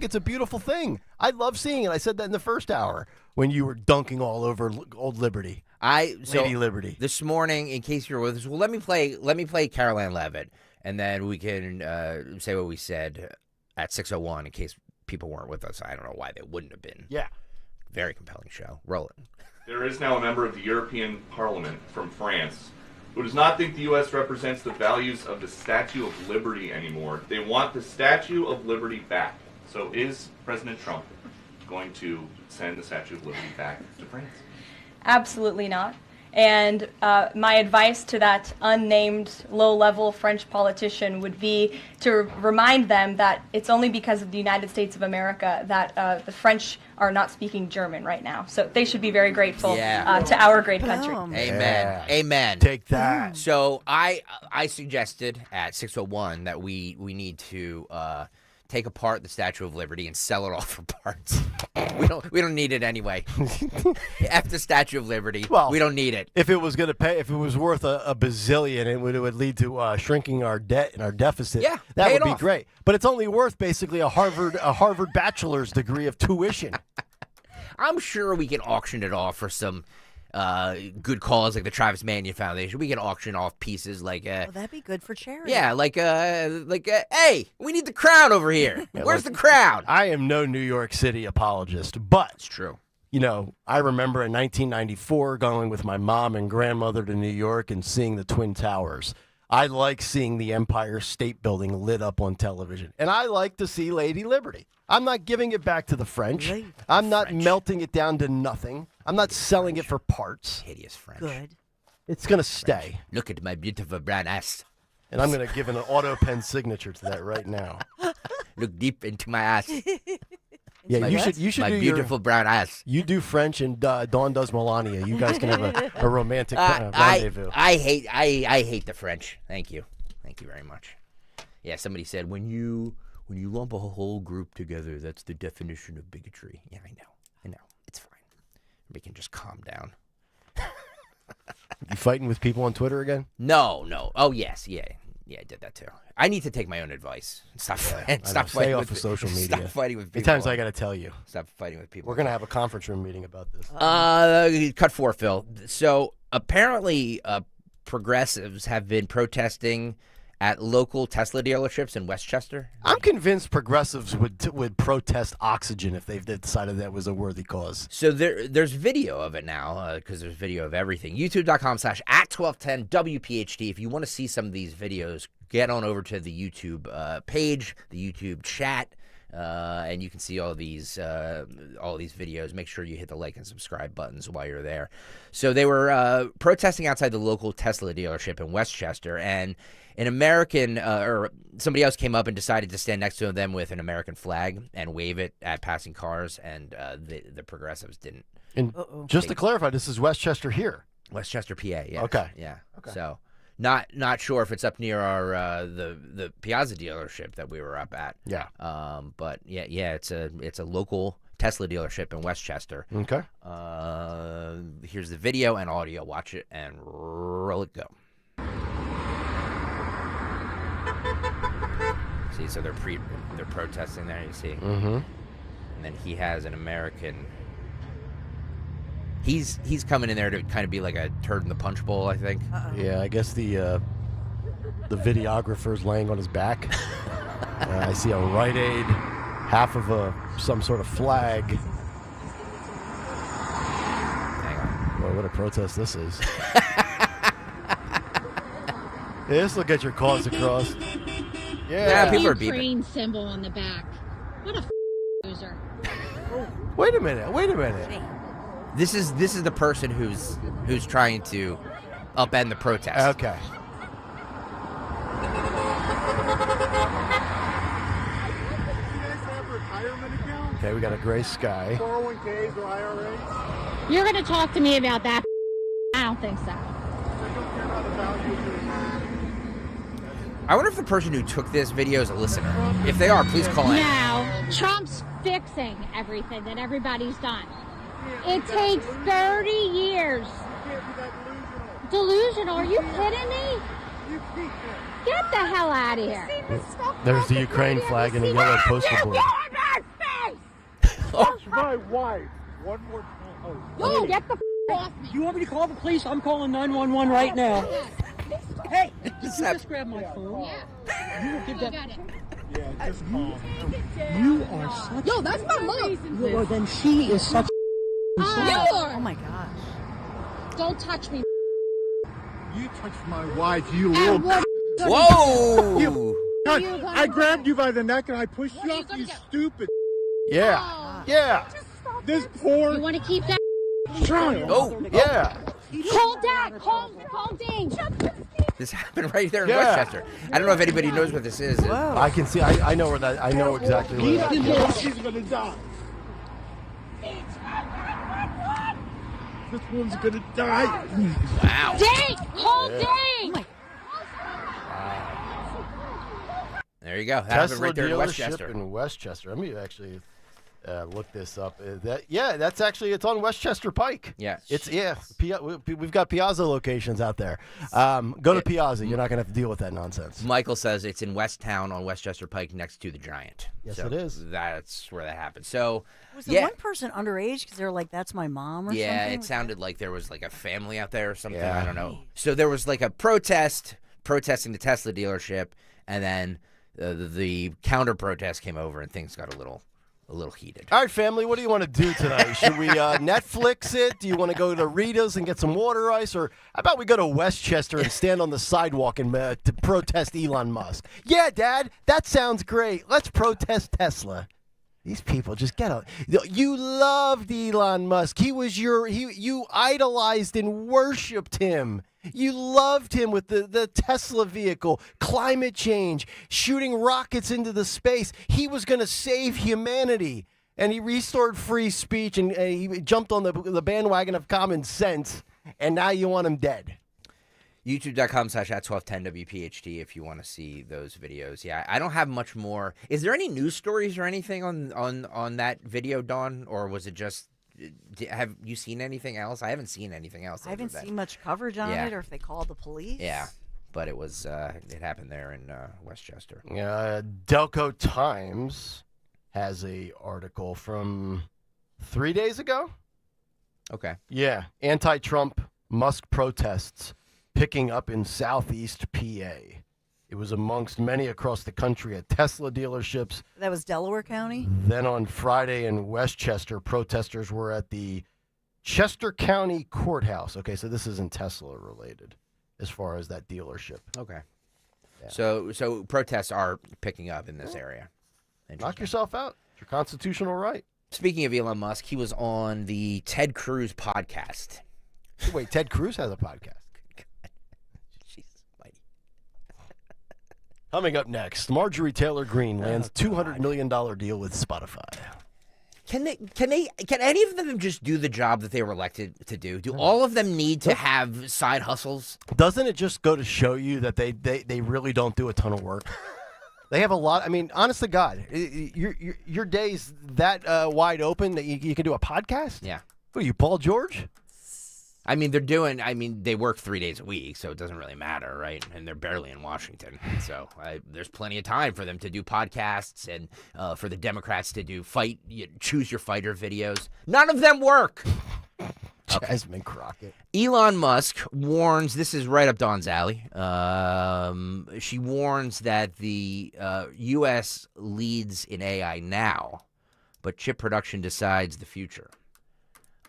it's a beautiful thing. I love seeing it. I said that in the first hour when you were dunking all over old Liberty. Lady Liberty. This morning, in case you're with us, well, let me play Carol Ann Levitt, and then we can say what we said at 6:01 in case people weren't with us. I don't know why they wouldn't have been. Yeah. Very compelling show. Roll it. There is now a member of the European Parliament from France who does not think the U.S. represents the values of the Statue of Liberty anymore. They want the Statue of Liberty back. So is President Trump going to send the Statue of Liberty back to France? Absolutely not. And my advice to that unnamed low-level French politician would be to remind them that it's only because of the United States of America that the French are not speaking German right now. So they should be very grateful to our great country. Amen. Yeah. Amen. Take that. So I suggested at 6:01 that we need to take apart the Statue of Liberty and sell it all for parts. We don't need it anyway. F the Statue of Liberty. Well, we don't need it. If it was worth a bazillion, it would lead to shrinking our debt and our deficit. Yeah, that pay would it be off. great. But it's only worth basically a Harvard bachelor's degree of tuition. I'm sure we can auction it off for some good cause, like the Travis Manion Foundation. We can auction off pieces like that'd be good for charity. Yeah, hey, we need the crown over here. Yeah, Where's the crown? I am no New York City apologist, but it's true. I remember in 1994 going with my mom and grandmother to New York and seeing the Twin Towers. I like seeing the Empire State Building lit up on television, and I like to see Lady Liberty. I'm not giving it back to the French. I'm not melting it down to nothing. I'm not selling it for parts. Hideous French. Good. It's going to stay. Look at my beautiful brown ass. And I'm going to give an auto pen signature to that right now. Look deep into my ass. Yeah, you should my do beautiful brown ass. You do French and Dawn does Melania. You guys can have a romantic rendezvous. I hate the French. Thank you very much. Yeah, somebody said when you lump a whole group together, that's the definition of bigotry. Yeah, I know. It's fine. We can just calm down. You fighting with people on Twitter again? No. Oh, yes. Yeah, I did that too. I need to take my own advice. Stop fighting Stay off with of social media. Stop fighting with people. Many times I got to tell you. Stop fighting with people. We're going to have a conference room meeting about this. Cut 4, Phil. So apparently progressives have been protesting at local Tesla dealerships in Westchester. I'm convinced progressives would protest oxygen if they decided that was a worthy cause. So there's video of it now because there's video of everything. YouTube.com/@1210WPHT. If you want to see some of these videos, get on over to the YouTube page, the YouTube chat, and you can see all these videos. Make sure you hit the like and subscribe buttons while you're there. So they were protesting outside the local Tesla dealership in Westchester, and an American or somebody else came up and decided to stand next to them with an American flag and wave it at passing cars, and the progressives didn't. And just to clarify, this is Westchester here. Westchester, PA. Yeah. Okay. Yeah. Okay. So not sure if it's up near our the Piazza dealership that we were up at. Yeah. But yeah, it's a local Tesla dealership in Westchester. Okay. Here's the video and audio. Watch it and roll it. Go. See, so they're protesting there. You see, mm-hmm. And then he has an American. He's coming in there to kind of be like a turd in the punch bowl, I think. Yeah, I guess the videographer's laying on his back. I see a Rite Aid, half of some sort of flag. Hang on. Boy, what a protest this is. This will get your cause across. Yeah, people are Ukraine symbol on the back. What a loser. Wait a minute. This is the person who's trying to upend the protest. Okay. Okay, we got a gray sky. 401ks or IRAs? You're going to talk to me about that? I don't think so. I wonder if the person who took this video is a listener. If they are, please call in. Now, Trump's fixing everything that everybody's done. It takes 30 years. Delusional? Are you kidding me? Get the hell out of here. There's the Ukraine flag and a yellow poster board. That's my wife. One more time. Oh, get the off me. You want me to call the police? I'm calling 911 right now. Hey, just grab my phone. Yeah. You will give that. Got it. Yeah, just call. You are such. Yo, that's my mom. Well, then she is such. You are. Oh my gosh. Don't touch me. You touched my wife, you little. Whoa! I grabbed you by the neck and I pushed you off, you stupid. Yeah. Yeah. This poor. You want to keep that child. Oh, yeah. Call Dad. Call Dane. This happened right there in Westchester. I don't know if anybody knows what this is. I can see. I know where that. I know exactly where that is. She's gonna die. This one's gonna die. Wow. Dane. Call Dane. There you go. That Tesla happened right there in dealership Westchester. in Westchester. Let me actually look this up. That's actually it's on Westchester Pike. Yeah, we've got Piazza locations out there. Go to Piazza. You're not gonna have to deal with that nonsense. Michael says it's in Westtown on Westchester Pike next to the Giant. Yes, so it is. That's where that happened. So Was the one person underage because they were like, "That's my mom" or something? Yeah, it sounded like there was like a family out there or something. Yeah. I don't know. So there was like a protesting the Tesla dealership, and then the counter protest came over, and things got a little heated. All right, family, what do you want to do tonight? Should we Netflix it? Do you want to go to Rita's and get some water ice? Or how about we go to Westchester and stand on the sidewalk and to protest Elon Musk? Yeah, Dad, that sounds great. Let's protest Tesla. These people just get out. You loved Elon Musk. You idolized and worshipped him. You loved him with the Tesla vehicle, climate change, shooting rockets into the space. He was going to save humanity. And he restored free speech and he jumped on the bandwagon of common sense. And now you want him dead. YouTube.com/@1210WPHT if you want to see those videos. Yeah, I don't have much more. Is there any news stories or anything on that video, Dawn? Or was it just have you seen anything else? I haven't seen anything else. I haven't other than- seen much coverage on Yeah. it, or if they called the police. Yeah, but it was it happened there in Westchester. Delco Times has a article from 3 days ago. Okay. Yeah, anti-Trump Musk protests picking up in Southeast PA. It was amongst many across the country at Tesla dealerships. That was Delaware County? Then on Friday in Westchester, protesters were at the Chester County Courthouse. Okay, so this isn't Tesla related as far as that dealership. Okay. So protests are picking up in this area. Knock yourself out. It's your constitutional right. Speaking of Elon Musk, he was on the Ted Cruz podcast. Wait, Ted Cruz has a podcast. Coming up next, Marjorie Taylor Greene lands $200 million deal with Spotify. Can any of them just do the job that they were elected to do? Do all of them need to have side hustles? Doesn't it just go to show you that they really don't do a ton of work? They have a lot. I mean, honest to God, your day's that wide open that you can do a podcast? Yeah. What are you, Paul George? I mean, they work 3 days a week, so it doesn't really matter, right? And they're barely in Washington. So there's plenty of time for them to do podcasts and for the Democrats to do choose your fighter videos. None of them work. Jasmine Crockett. Elon Musk warns, this is right up Dawn's alley. She warns that the U.S. leads in AI now, but chip production decides the future.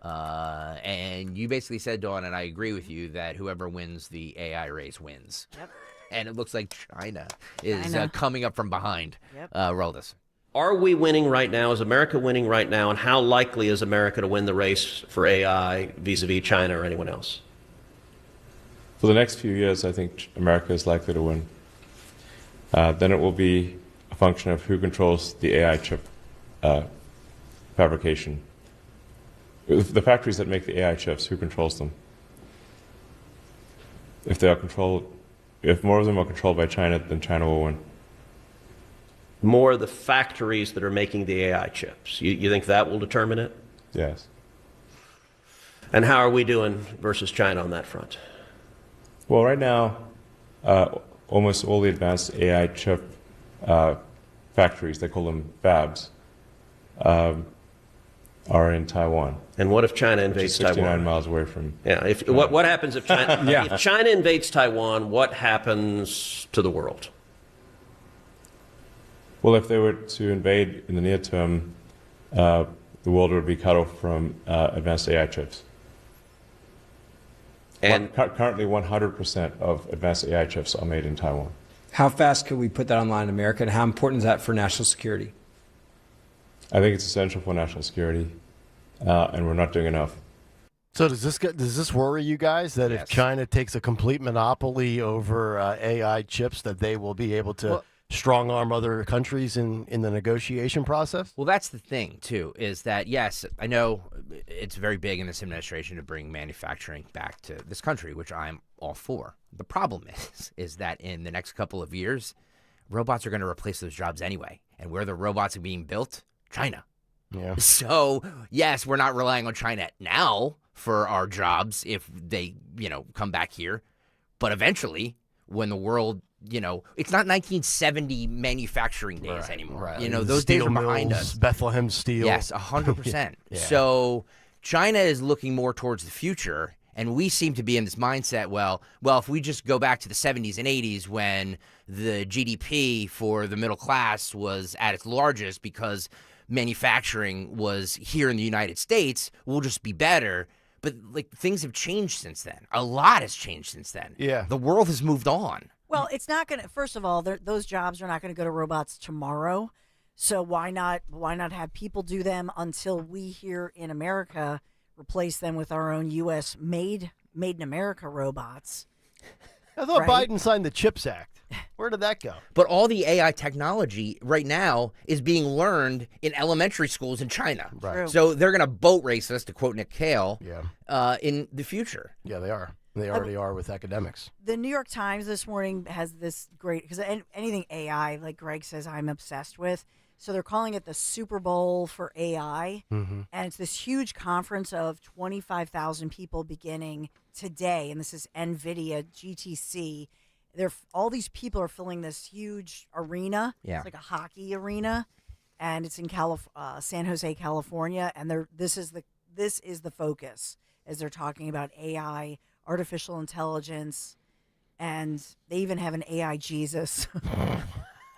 And you basically said, Dawn, and I agree with you, that whoever wins the AI race wins. Yep. And it looks like China is coming up from behind. Yep. Roll this. Are we winning right now? Is America winning right now? And how likely is America to win the race for AI vis-a-vis China or anyone else? For the next few years, I think America is likely to win. Then it will be a function of who controls the AI chip fabrication. The factories that make the AI chips, who controls them? If more of them are controlled by China, then China will win. More of the factories that are making the AI chips. You think that will determine it? Yes. And how are we doing versus China on that front? Well, right now, almost all the advanced AI chip factories, they call them fabs, are in Taiwan. And what if China invades Taiwan? 69 miles away from. Yeah. What happens if China? If China invades Taiwan, what happens to the world? Well, if they were to invade in the near term, the world would be cut off from advanced AI chips. And currently, 100% of advanced AI chips are made in Taiwan. How fast could we put that online in America, and how important is that for national security? I think it's essential for national security, and we're not doing enough. So does this worry you guys that if China takes a complete monopoly over AI chips, that they will be able to strong arm other countries in the negotiation process? Well, that's the thing, too, is that, yes, I know it's very big in this administration to bring manufacturing back to this country, which I'm all for. The problem is that in the next couple of years, robots are going to replace those jobs anyway. And where the robots are being built? China. Yeah. So, yes, we're not relying on China now for our jobs if they, come back here. But eventually, when the world, it's not 1970 manufacturing days anymore. Right. Those Steel days are behind mills, us. Bethlehem Steel. Yes, 100%. Yeah. So China is looking more towards the future, and we seem to be in this mindset, well, if we just go back to the 70s and 80s when the GDP for the middle class was at its largest because manufacturing was here in the United States, we'll just be better. But things have changed since then. A lot has changed since then. Yeah. The world has moved on. Well, it's not going to. First of all, those jobs are not going to go to robots tomorrow. So why not have people do them until we here in America replace them with our own U.S. made in America robots? I thought Biden signed the CHIPS Act. Where did that go? But all the AI technology right now is being learned in elementary schools in China. Right. True. So they're going to boat race us, to quote Nick Kayal, in the future. Yeah, they are. They already are with academics. The New York Times this morning has this great, because anything AI, like Greg says, I'm obsessed with. So they're calling it the Super Bowl for AI. Mm-hmm. And it's this huge conference of 25,000 people beginning today. And this is NVIDIA, GTC. All these people are filling this huge arena. Yeah. It's like a hockey arena. And it's in San Jose, California. And this is the focus as they're talking about AI, artificial intelligence. And they even have an AI Jesus,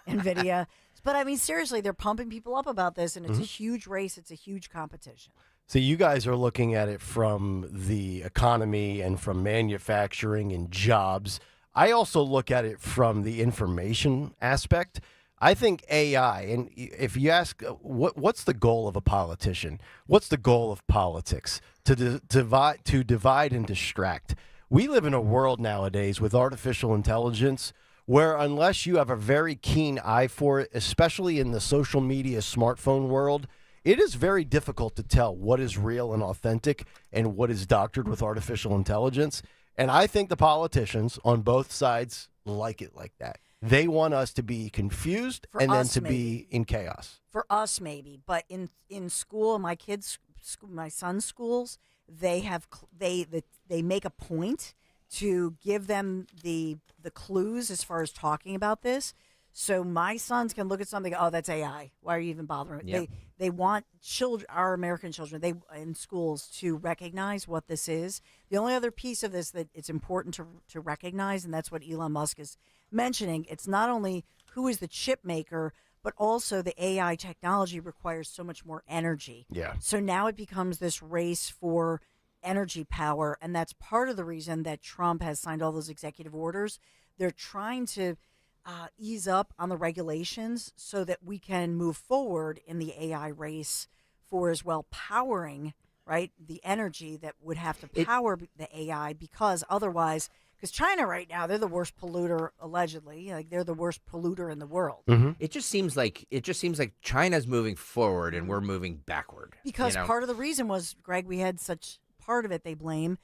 NVIDIA. But I mean, seriously, they're pumping people up about this, and it's a huge race. It's a huge competition. So you guys are looking at it from the economy and from manufacturing and jobs. I also look at it from the information aspect. I think AI, and if you ask what's the goal of a politician, what's the goal of politics? To divide and distract. We live in a world nowadays with artificial intelligence where unless you have a very keen eye for it, especially in the social media smartphone world, it is very difficult to tell what is real and authentic and what is doctored with artificial intelligence. And I think the politicians on both sides like it like that. They want us to be confused and then to be in chaos. For us, maybe. But in school, my son's schools, they make a point to give them the clues as far as talking about this. So my sons can look at something, oh, that's AI. Why are you even bothering? Yep. They want our American children, in schools to recognize what this is. The only other piece of this that it's important to recognize, and that's what Elon Musk is mentioning, it's not only who is the chip maker, but also the AI technology requires so much more energy. Yeah. So now it becomes this race for energy power, and that's part of the reason that Trump has signed all those executive orders. They're trying to ease up on the regulations so that we can move forward in the AI race for as well powering, right, the energy that would have to power the AI, because otherwise, because China right now, they're the worst polluter, allegedly. Like, they're the worst polluter in the world. Mm-hmm. It just seems like China's moving forward and we're moving backward. Because part of the reason was, Greg, we had such part of it. They blame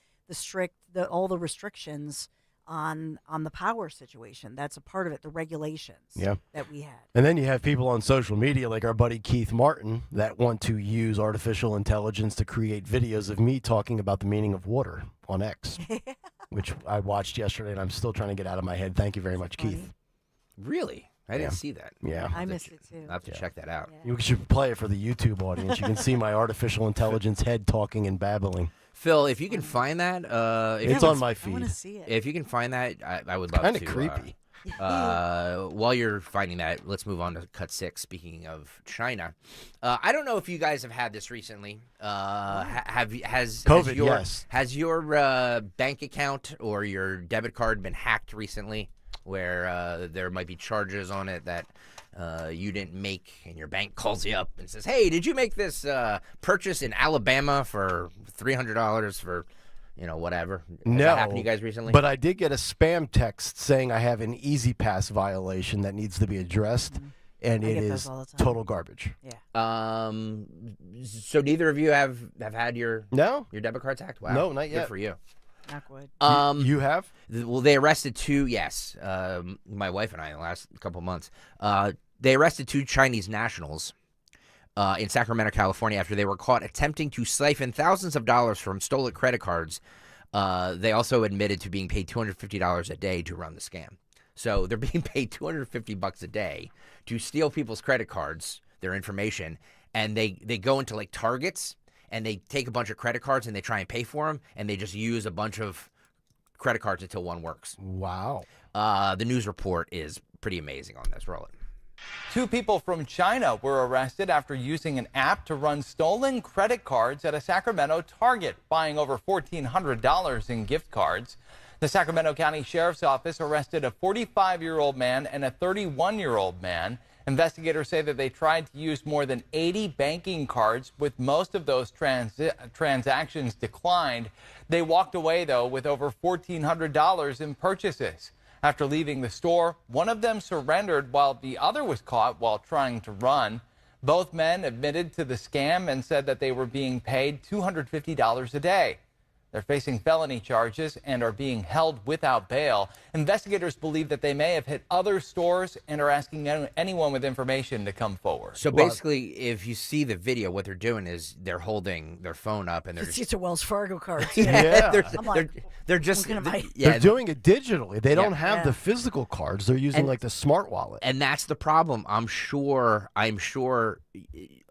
all the restrictions on the power situation. That's a part of it, the regulations that we had. And then you have people on social media like our buddy Keith Martin that want to use artificial intelligence to create videos of me talking about the meaning of water on X, which I watched yesterday and I'm still trying to get out of my head. Thank you very much, Keith. Really? I didn't see that. Yeah. I missed it too. I'll have to check that out. You should play it for the YouTube audience. You can see my artificial intelligence head talking and babbling. Phil, if you can find that, it's on my feed. I want to see it. If you can find that, I would love to. Kind of creepy. While you're finding that, let's move on to cut 6. Speaking of China, I don't know if you guys have had this recently. Has your bank account or your debit card been hacked recently, where there might be charges on it that you didn't make, and your bank calls you up and says, "Hey, did you make this purchase in Alabama for $300 for?" whatever. Has that happened to you guys recently? But I did get a spam text saying I have an Easy Pass violation that needs to be addressed, and it is total garbage. Yeah. So neither of you have had your debit cards hacked? Wow. No, not yet. Good for you. Not good. You have? Well, they arrested 2. Yes, my wife and I in the last couple of months. They arrested 2 Chinese nationals in Sacramento, California, after they were caught attempting to siphon thousands of dollars from stolen credit cards. They also admitted to being paid $250 a day to run the scam. So they're being paid $250 a day to steal people's credit cards, their information, and they go into like Targets and they take a bunch of credit cards and they try and pay for them, and they just use a bunch of credit cards until one works. Wow. The news report is pretty amazing on this. Roll it. 2 people from China were arrested after using an app to run stolen credit cards at a Sacramento Target, buying over $1,400 in gift cards. The Sacramento County Sheriff's Office arrested a 45-year-old man and a 31-year-old man. Investigators say that they tried to use more than 80 banking cards, with most of those transactions declined. They walked away, though, with over $1,400 in purchases. After leaving the store, one of them surrendered while the other was caught while trying to run. Both men admitted to the scam and said that they were being paid $250 a day. They're facing felony charges and are being held without bail. Investigators believe that they may have hit other stores and are asking anyone with information to come forward. So basically, if you see the video, what they're doing is they're holding their phone up and they're just... It's a Wells Fargo card. Yeah. They're doing it digitally. They don't have the physical cards. They're using like the smart wallet. And that's the problem. I'm sure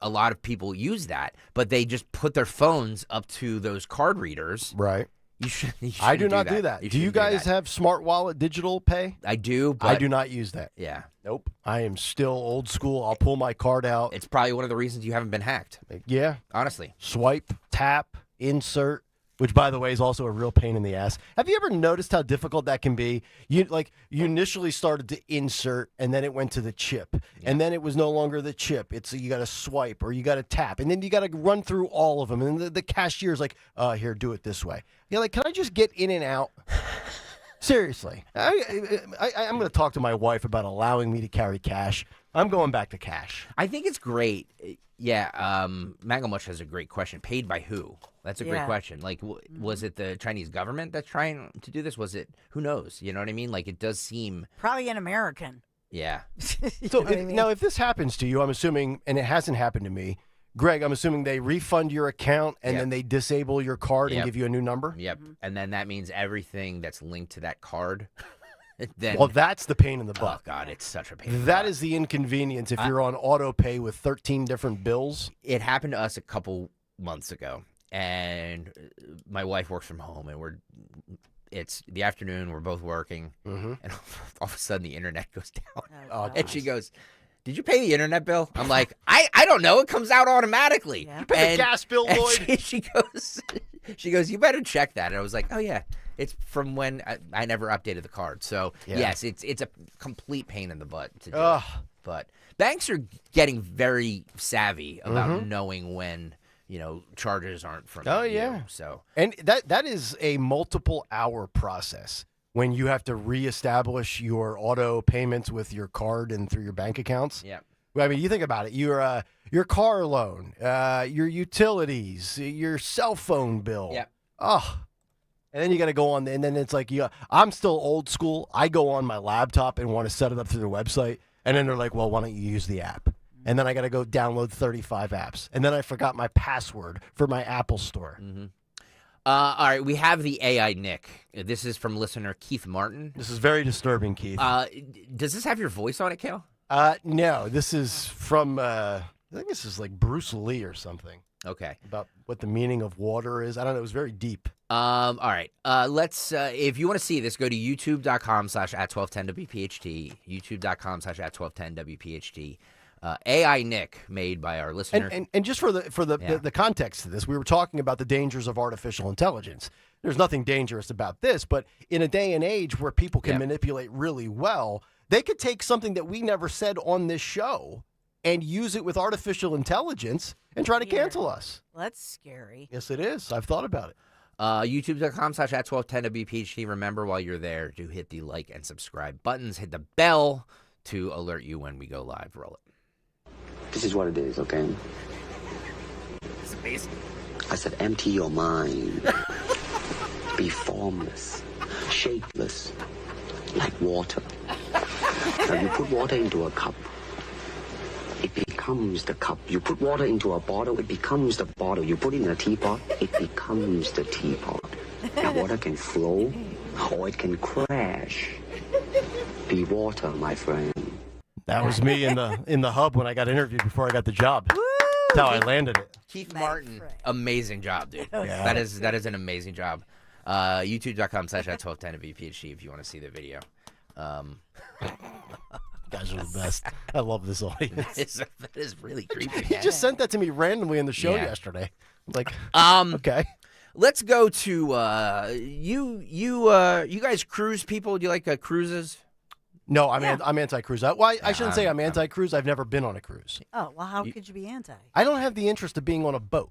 a lot of people use that, but they just put their phones up to those card readers. Right. You should. I do not do that. Do you guys have smart wallet digital pay? I do, but I do not use that. Yeah. Nope. I am still old school. I'll pull my card out. It's probably one of the reasons you haven't been hacked. Yeah. Honestly. Swipe, tap, insert. Which, by the way, is also a real pain in the ass. Have you ever noticed how difficult that can be? You initially started to insert, and then it went to the chip, and then it was no longer the chip. It's you got to swipe or you got to tap, and then you got to run through all of them. And the cashier's like, "Here, do it this way." You're like, "Can I just get in and out?" Seriously, I'm going to talk to my wife about allowing me to carry cash. I'm going back to cash. I think it's great. Yeah, Mangomush has a great question. Paid by who? That's a great question. Like, was it the Chinese government that's trying to do this? Was it? Who knows? You know what I mean? Like, it does seem probably an American. Yeah. So now, if this happens to you, I'm assuming, and it hasn't happened to me, Greg, I'm assuming they refund your account and then they disable your card and give you a new number. Yep. And then that means everything that's linked to that card. Then, well, that's the pain in the butt. Oh, God, it's such a pain in the That butt. is the inconvenience if you're on auto pay with 13 different bills. It happened to us a couple months ago, and my wife works from home, and it's the afternoon, we're both working, and all of a sudden the internet goes down. And she goes, "Did you pay the internet bill?" I'm like, I don't know. It comes out automatically. You pay the gas bill, Lloyd? She goes, "You better check that." And I was like, "Oh, yeah. It's from when I never updated the card." So, yes, it's a complete pain in the butt to do. But banks are getting very savvy about knowing when, charges aren't from you. So, and that is a multiple hour process when you have to reestablish your auto payments with your card and through your bank accounts. Yeah. I mean, you think about it. Your car loan, your utilities, your cell phone bill. Yeah. And then you got to go on, and then it's like, I'm still old school. I go on my laptop and want to set it up through their website, and then they're like, "Well, why don't you use the app?" And then I got to go download 35 apps, and then I forgot my password for my Apple Store. All right, we have the AI Nick. This is from listener Keith Martin. This is very disturbing, Keith. Does this have your voice on it, Kayal? No, this is from, I think this is like Bruce Lee or something. Okay. About what the meaning of water is. I don't know. It was very deep. All right. Let's, if you want to see this, go to youtube.com/@1210WPHT, youtube.com/@1210WPHT. AI Nick, made by our listener. And just for the context to this, we were talking about the dangers of artificial intelligence. There's nothing dangerous about this, but in a day and age where people can manipulate really well, they could take something that we never said on this show and use it with artificial intelligence and try to cancel us. Well, that's scary. Yes, it is. I've thought about it. youtube.com/@1210WPHT. Remember, while you're there, to hit the like and subscribe buttons. Hit the bell to alert you when we go live. Roll it. This is what it is, okay? It's amazing. I said, empty your mind. Be formless, shapeless, like water. Now you put water into a cup, it becomes the cup. You put water into a bottle, it becomes the bottle. You put it in a teapot, it becomes the teapot. Now water can flow or it can crash. Be water, my friend. That was me in the hub when I got interviewed before I got the job. That's how I landed it. Keith Martin, amazing job, dude. Yeah. That is an amazing job. youtube.com/@1210WPHT if you want to see the video. You guys are the best. I love this audience. That is really creepy. He just sent that to me randomly in the show yesterday. I'm like, okay. Let's go to you guys cruise people. Do you like cruises? No, I'm anti-cruise. I shouldn't say I'm anti-cruise. I've never been on a cruise. Oh, well, how could you be anti? I don't have the interest of being on a boat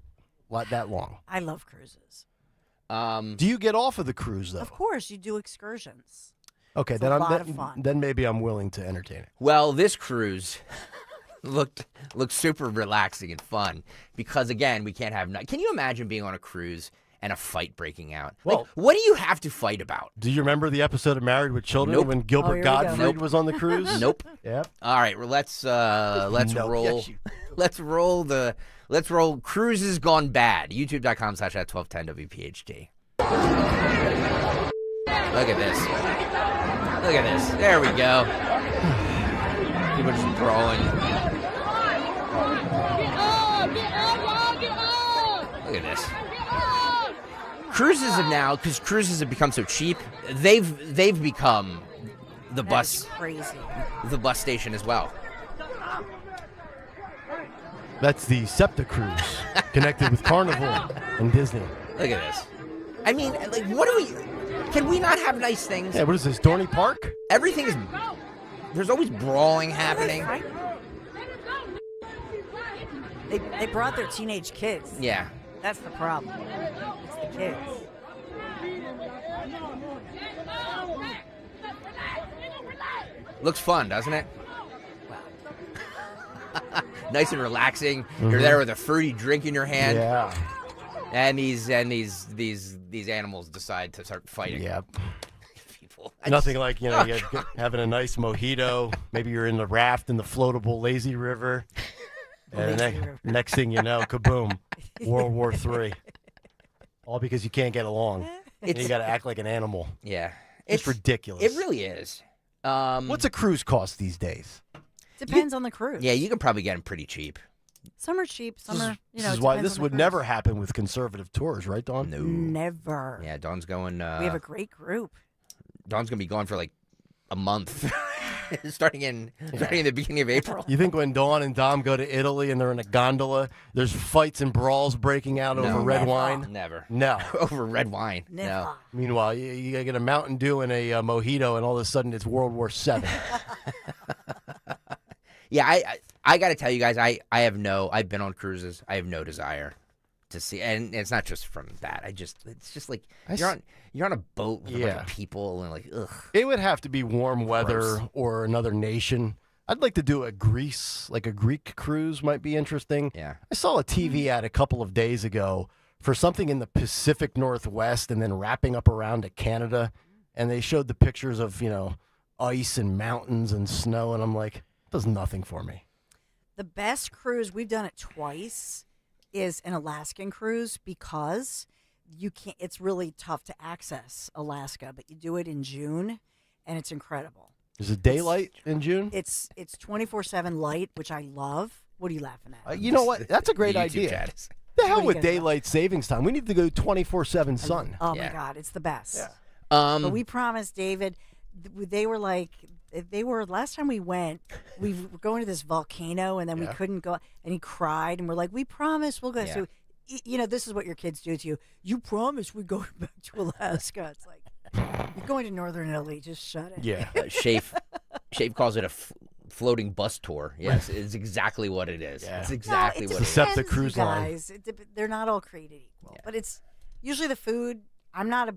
that long. I love cruises. Do you get off of the cruise, though? Of course, you do excursions. Okay, It's a lot of fun. Then maybe I'm willing to entertain it. Well, this cruise looked super relaxing and fun because, again, we can't have night. Can you imagine being on a cruise and a fight breaking out. Well- Like, what do you have to fight about? Do you remember the episode of Married with Children Nope. when Gilbert Gottfried Nope. was on the cruise? Nope. Yep. All right, well, let's Nope. roll. Yes, you- Let's roll Cruises Gone Bad. YouTube.com/@1210 WPHT. Look at this. Look at this. There we go. People just brawling. Look at this. Cruises have become so cheap, they've become the bus station as well. That's the SEPTA cruise, connected with Carnival and Disney. Look at this. I mean, like, can we not have nice things? Yeah, what is this, Dorney Park? Everything is, there's always brawling happening. They brought their teenage kids. Yeah. That's the problem. It's the kids. Looks fun, doesn't it? Nice and relaxing. You're there with a fruity drink in your hand. Yeah. And these animals decide to start fighting. Yep. People. Nothing like, you're having a nice mojito. Maybe you're in the raft in the floatable lazy river. And next thing you know, kaboom, World War III. All because you can't get along. And you got to act like an animal. Yeah. It's ridiculous. It really is. What's a cruise cost these days? Depends on the cruise. Yeah, you can probably get them pretty cheap. Some are cheap, some are, This is why this would never happen with conservative tours, right, Dawn? No. Never. Yeah, Dawn's going. We have a great group. Dawn's going to be gone for like a month. starting in the beginning of April. You think when Dawn and Dom go to Italy and they're in a gondola, there's fights and brawls breaking out over red wine? Never. No. Over red wine. No. Meanwhile, you got to get a Mountain Dew and a mojito, and all of a sudden it's World War VII. Yeah, I got to tell you guys, I've been on cruises. I have no desire to see, and it's not just from that. It's just like you're on a boat with a bunch of people and like, ugh. It would have to be warm weather or another nation. I'd like to do a Greece, like a Greek cruise might be interesting. Yeah. I saw a TV ad a couple of days ago for something in the Pacific Northwest and then wrapping up around to Canada, and they showed the pictures of, ice and mountains and snow, and I'm like, it does nothing for me. The best cruise, we've done it twice, is an Alaskan cruise because it's really tough to access Alaska, but you do it in June and it's incredible. Is it daylight in June? It's 24/7 light, which I love. What are you laughing at? You know what? That's a great The YouTube idea. chat is- The hell What do with you guys daylight savings time. We need to go 24/7 sun. Oh my God, it's the best. Yeah. But we promised David. They were last time we went. We were going to this volcano, and then we couldn't go. And he cried, and we're like, "We promise we'll go." Yeah. So, this is what your kids do to you. You promise we're going back to Alaska. It's like you're going to Northern Italy. Just shut it. Yeah. Shafe calls it a floating bus tour. Yes, it's exactly what it is. Yeah. It's exactly what it is. Except the cruise line. Guys, they're not all created equal. But it's usually the food. I'm not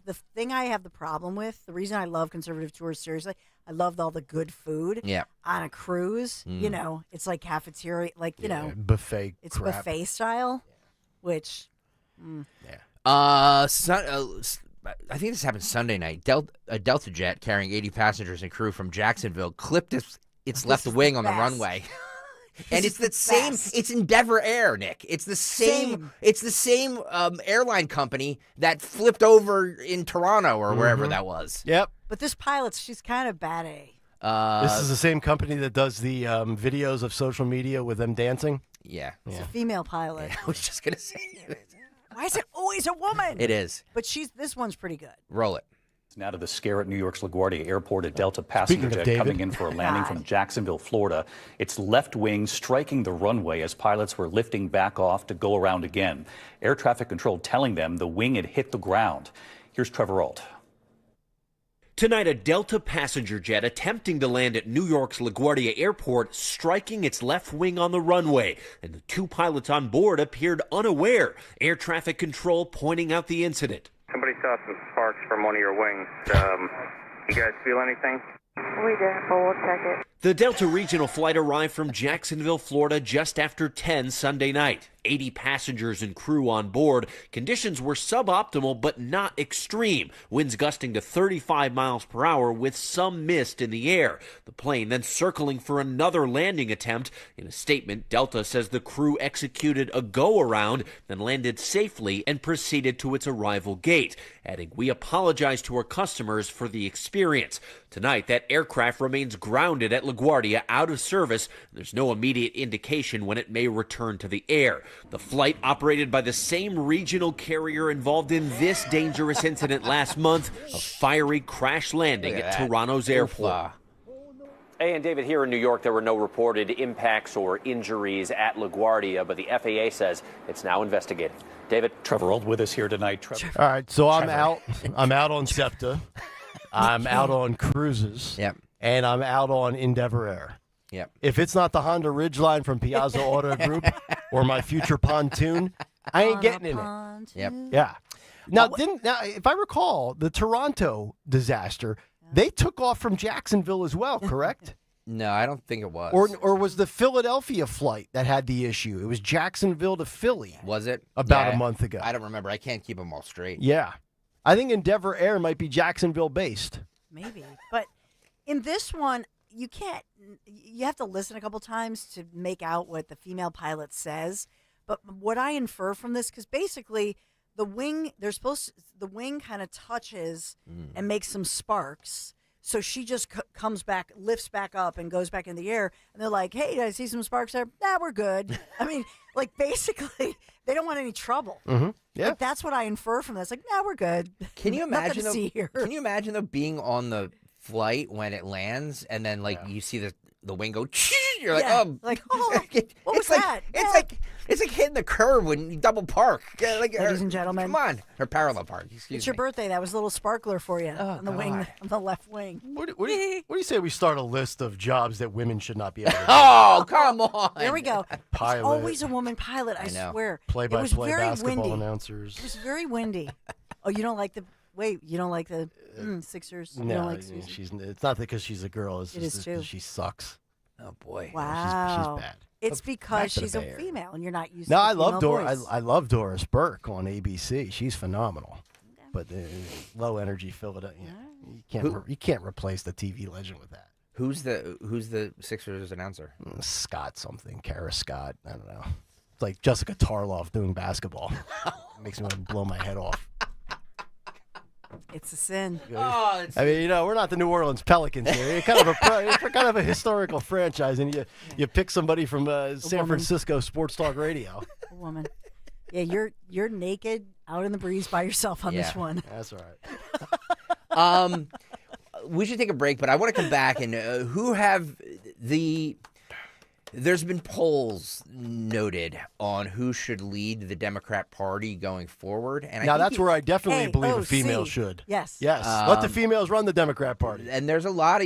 the thing I have the problem with. The reason I love conservative tours, seriously, I loved all the good food. Yeah. On a cruise, it's like cafeteria, buffet. It's crap. buffet style, which. I think this happened Sunday night. A Delta jet carrying 80 passengers and crew from Jacksonville clipped its left wing on the runway. And it's the same. It's Endeavor Air, Nick. It's the same. It's the same airline company that flipped over in Toronto or wherever that was. Yep. But this pilot, she's kind of bad A. This is the same company that does the videos of social media with them dancing. Yeah. It's a female pilot. I was just gonna say. Why is it always a woman? It is. But this one's pretty good. Roll it. Now to the scare at New York's LaGuardia Airport. A Delta passenger jet coming in for a landing from Jacksonville, Florida. Its left wing striking the runway as pilots were lifting back off to go around again. Air traffic control telling them the wing had hit the ground. Here's Trevor Ault. Tonight, a Delta passenger jet attempting to land at New York's LaGuardia Airport, striking its left wing on the runway, and the two pilots on board appeared unaware. Air traffic control pointing out the incident. Somebody saw some sparks from one of your wings. You guys feel anything? We did, but we'll check it. The Delta regional flight arrived from Jacksonville, Florida just after 10 Sunday night. 80 passengers and crew on board. Conditions were suboptimal but not extreme. Winds gusting to 35 miles per hour with some mist in the air. The plane then circling for another landing attempt. In a statement, Delta says the crew executed a go-around, then landed safely and proceeded to its arrival gate, adding, "We apologize to our customers for the experience." Tonight, that aircraft remains grounded at LaGuardia out of service. There's no immediate indication when it may return to the air. The flight, operated by the same regional carrier involved in this dangerous incident last month, a fiery crash landing at Toronto's airport. Hey, and David, here in New York, there were no reported impacts or injuries at LaGuardia, but the FAA says it's now investigating. David? Trevor Old with us here tonight. Trevor. All right, so I'm out. I'm out on SEPTA. I'm out on cruises. Yep. And I'm out on Endeavor Air. Yep. If it's not the Honda Ridgeline from Piazza Auto Group or my future pontoon, I ain't getting in it. Yep. Yeah. Now, if I recall, the Toronto disaster, they took off from Jacksonville as well, correct? No, I don't think it was. Or was the Philadelphia flight that had the issue? It was Jacksonville to Philly. Was it? About a month ago. I don't remember. I can't keep them all straight. Yeah. I think Endeavor Air might be Jacksonville based. Maybe. But in this one, you have to listen a couple times to make out what the female pilot says. But what I infer from this, because basically the wing, the wing kind of touches and makes some sparks. So she just comes back, lifts back up and goes back in the air. And they're like, "Hey, did I see some sparks there?" "Nah, we're good." I mean, like basically they don't want any trouble. Mm-hmm. Yeah. Like, that's what I infer from this. Like, "Nah, we're good." Can you imagine? Nothing to see here. Can you imagine though being on the flight when it lands and then you see the wing go? You're like, Yeah. oh, Like, oh, what was like, that? It's like hitting the curb when you double park. Yeah, like, Ladies and gentlemen. come on, or parallel park. Excuse It's your me. birthday. That was a little sparkler for you on the wing, on the left wing. What do you say we start a list of jobs that women should not be able to do? Oh, come on. There we go. Pilot. There's always a woman pilot, I know. swear. Play-by-play It was very basketball windy. announcers. It was very windy. Oh, you don't like the Sixers? You No, don't like Susan? it's not because she's a girl. It's It just is that too. she sucks. Oh boy. Wow. She's bad. It's because to the she's a Bay Area. female and you're not used No, to I the love female Dora. voice. I love Doris Burke on ABC. She's phenomenal. But low energy Philadelphia, you can't replace the TV legend with that. Who's the Sixers announcer? Scott something, Kara Scott. I don't know. It's like Jessica Tarloff doing basketball. Makes me want to blow my head off. It's a sin. Oh, I mean, we're not the New Orleans Pelicans here. You're kind of a historical franchise, and you pick somebody from San Francisco Sports Talk Radio. A woman. Yeah, you're naked out in the breeze by yourself on this one. That's all right. We should take a break, but I want to come back and there's been polls noted on who should lead the Democrat Party going forward. And now that's where I definitely believe a female should. Yes. Yes. Let the females run the Democrat Party. And there's a lot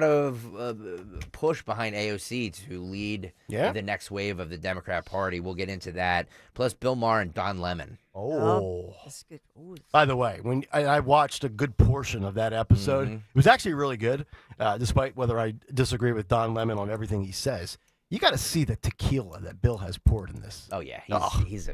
of push behind AOC to lead the next wave of the Democrat Party. We'll get into that. Plus Bill Maher and Don Lemon. Oh. That's good. Ooh. By the way, when I watched a good portion of that episode, it was actually really good, despite whether I disagree with Don Lemon on everything he says. You got to see the tequila that Bill has poured in this. Oh yeah, he's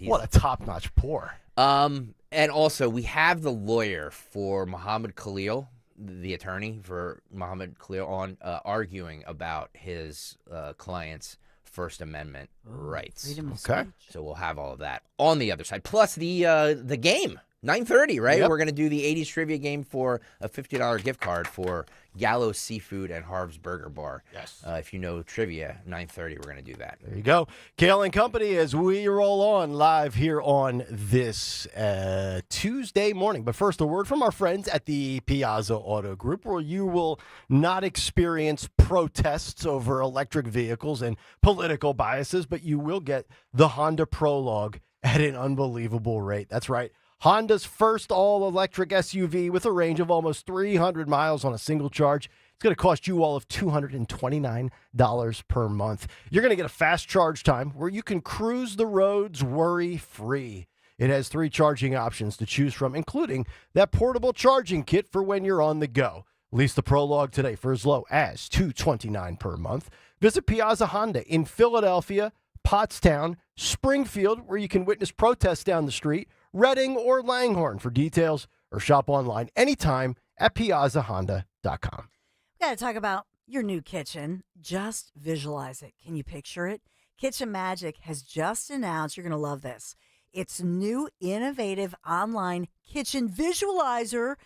what a top-notch pour. And also we have the lawyer for Muhammad Khalil, the attorney for Muhammad Khalil, on arguing about his client's First Amendment rights. Freedom of Okay. speech. So we'll have all of that on the other side. Plus the game. 9:30, right? Yep. We're going to do the 80s trivia game for a $50 gift card for Gallows Seafood and Harv's Burger Bar. Yes. If you know trivia, 9:30, we're going to do that. There you go. Kayal and Company as we roll on live here on this Tuesday morning. But first, a word from our friends at the Piazza Auto Group, where you will not experience protests over electric vehicles and political biases, but you will get the Honda Prologue at an unbelievable rate. That's right. Honda's first all-electric SUV with a range of almost 300 miles on a single charge. It's going to cost you all of $229 per month. You're going to get a fast charge time where you can cruise the roads worry-free. It has 3 charging options to choose from, including that portable charging kit for when you're on the go. Lease the Prologue today for as low as $229 per month. Visit Piazza Honda in Philadelphia, Pottstown, Springfield, where you can witness protests down the street, Reading or Langhorne for details, or shop online anytime at piazzahonda.com. We got to talk about your new kitchen. Just visualize it. Can you picture it? Kitchen Magic has just announced, you're going to love this, its new innovative online kitchen visualizer.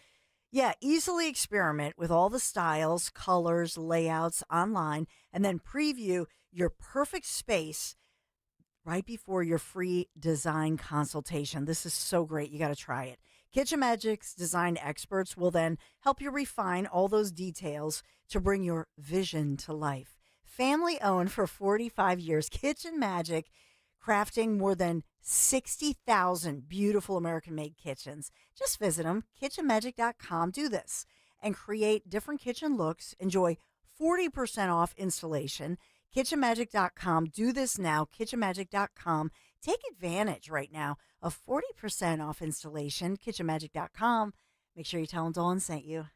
Yeah, easily experiment with all the styles, colors, layouts online, and then preview your perfect space right before your free design consultation. This is so great. You got to try it. Kitchen Magic's design experts will then help you refine all those details to bring your vision to life. Family owned for 45 years, Kitchen Magic, crafting more than 60,000 beautiful American-made kitchens. Just visit them, kitchenmagic.com. Do this and create different kitchen looks. Enjoy 40% off installation. kitchenmagic.com. Do this now, kitchenmagic.com. Take advantage right now of 40% off installation, kitchenmagic.com. Make sure you tell them Dawn sent you.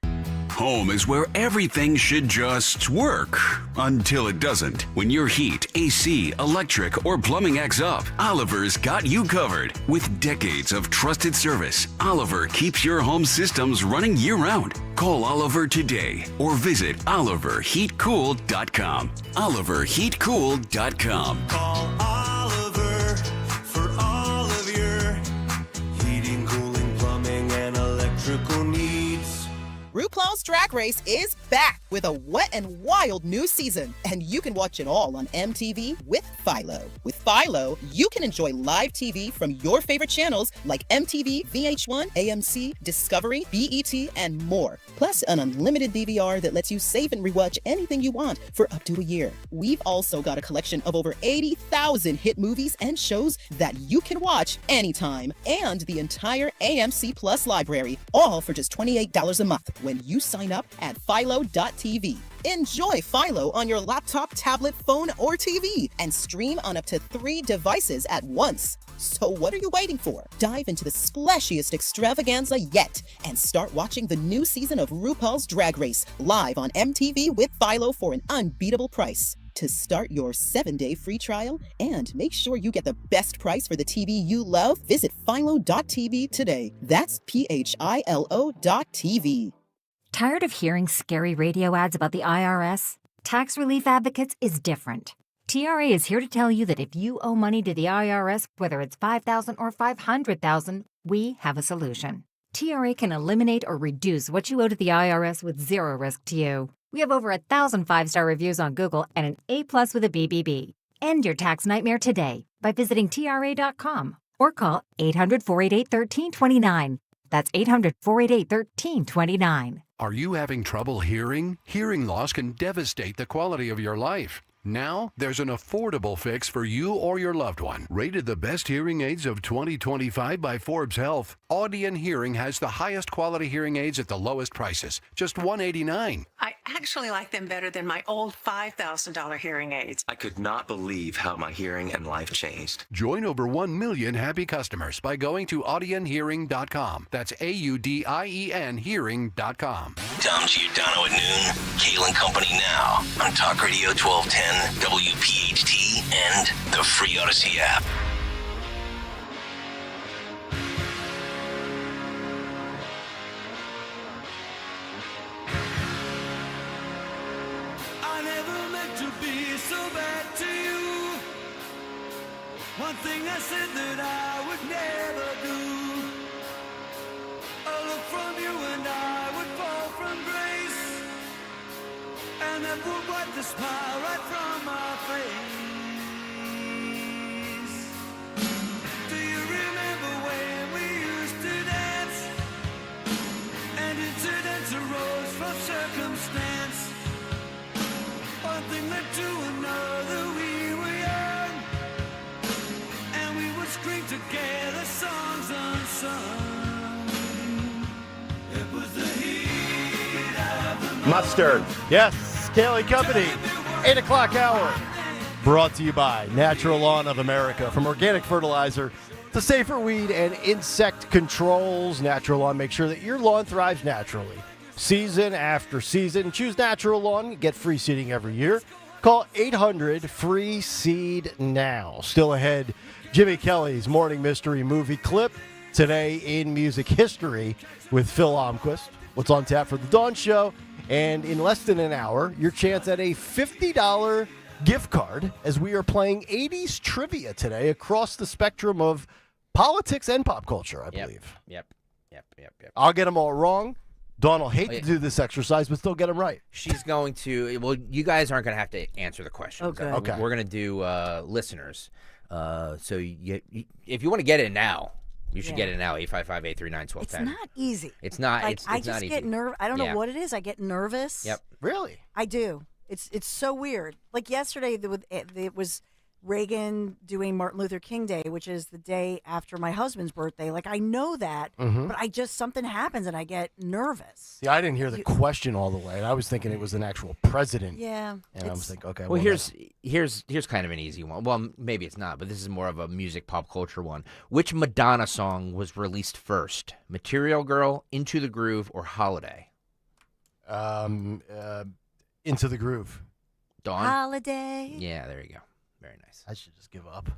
Home is where everything should just work until it doesn't. When your heat, AC, electric, or plumbing acts up, Oliver's got you covered. With decades of trusted service, Oliver keeps your home systems running year-round. Call Oliver today or visit oliverheatcool.com. oliverheatcool.com. Call Oliver for all of your heating, cooling, plumbing, and electrical needs. RuPaul's Drag Race is back with a wet and wild new season, and you can watch it all on MTV with Philo. With Philo, you can enjoy live TV from your favorite channels like MTV, VH1, AMC, Discovery, BET, and more. Plus, an unlimited DVR that lets you save and rewatch anything you want for up to a year. We've also got a collection of over 80,000 hit movies and shows that you can watch anytime, and the entire AMC Plus library, all for just $28 a month when you sign up at philo.tv. Enjoy Philo on your laptop, tablet, phone, or TV, and stream on up to 3 devices at once. So what are you waiting for? Dive into the splashiest extravaganza yet and start watching the new season of RuPaul's Drag Race live on MTV with Philo for an unbeatable price. To start your 7-day free trial and make sure you get the best price for the TV you love, visit philo.tv today. That's philo.tv. Tired of hearing scary radio ads about the IRS? Tax Relief Advocates is different. TRA is here to tell you that if you owe money to the IRS, whether it's $5,000 or $500,000, we have a solution. TRA can eliminate or reduce what you owe to the IRS with zero risk to you. We have over 1,000 5-star reviews on Google and an A+ with a BBB. End your tax nightmare today by visiting TRA.com or call 800-488-1329. That's 800-488-1329. Are you having trouble hearing? Hearing loss can devastate the quality of your life. Now, there's an affordable fix for you or your loved one. Rated the best hearing aids of 2025 by Forbes Health, Audion Hearing has the highest quality hearing aids at the lowest prices, just $189. I actually like them better than my old $5,000 hearing aids. I could not believe how my hearing and life changed. Join over 1 million happy customers by going to audionhearing.com. That's AUDIEN hearing.com. Dom Giordano at noon. Kayal and Company now on Talk Radio 1210, WPHT, and the free Odyssey app. I never meant to be so bad to you. One thing I said that I would never do. A look from you and I would fall from grace, and that would wipe the smile right from my face. Do you remember when we used to dance, and incidents arose from circumstance? One thing led to another, we were young, and we would scream together songs unsung. It was the heat of the Mustard. Yes, Kayal Company, 8 o'clock hour. Brought to you by Natural Lawn of America. From organic fertilizer to safer weed and insect controls, Natural Lawn makes sure that your lawn thrives naturally. season after season. Choose Natural Lawn. Get free seeding every year. Call 800-FREE-SEED now. Still ahead, Jimmy Kelly's Morning Mystery Movie Clip. Today in music history with Phil Almquist. What's on tap for the Dawn Show? And in less than an hour, your chance at a $50 gift card as we are playing 80s trivia today across the spectrum of politics and pop culture, I believe. Yep. I'll get them all wrong. Dawn will hate to do this exercise, but still get them right. She's going to. Well, you guys aren't going to have to answer the questions. Okay. We're going to do listeners. So if you want to get it now, you should get it now. 855-839-1210. It's not easy. It's not. Like, It's I not just easy. get nervous. I don't know what it is. I get nervous. Yep. Really? I do. It's so weird. Like yesterday, it was Reagan doing Martin Luther King Day, which is the day after my husband's birthday. Like, I know that, but something happens and I get nervous. Yeah, I didn't hear the question all the way. I was thinking it was an actual president. Yeah. And I was thinking, okay. Well, here's kind of an easy one. Well, maybe it's not, but this is more of a music pop culture one. Which Madonna song was released first? Material Girl, Into the Groove, or Holiday? Into the Groove. Dawn? Holiday. Yeah, there you go. Very nice. I should just give up.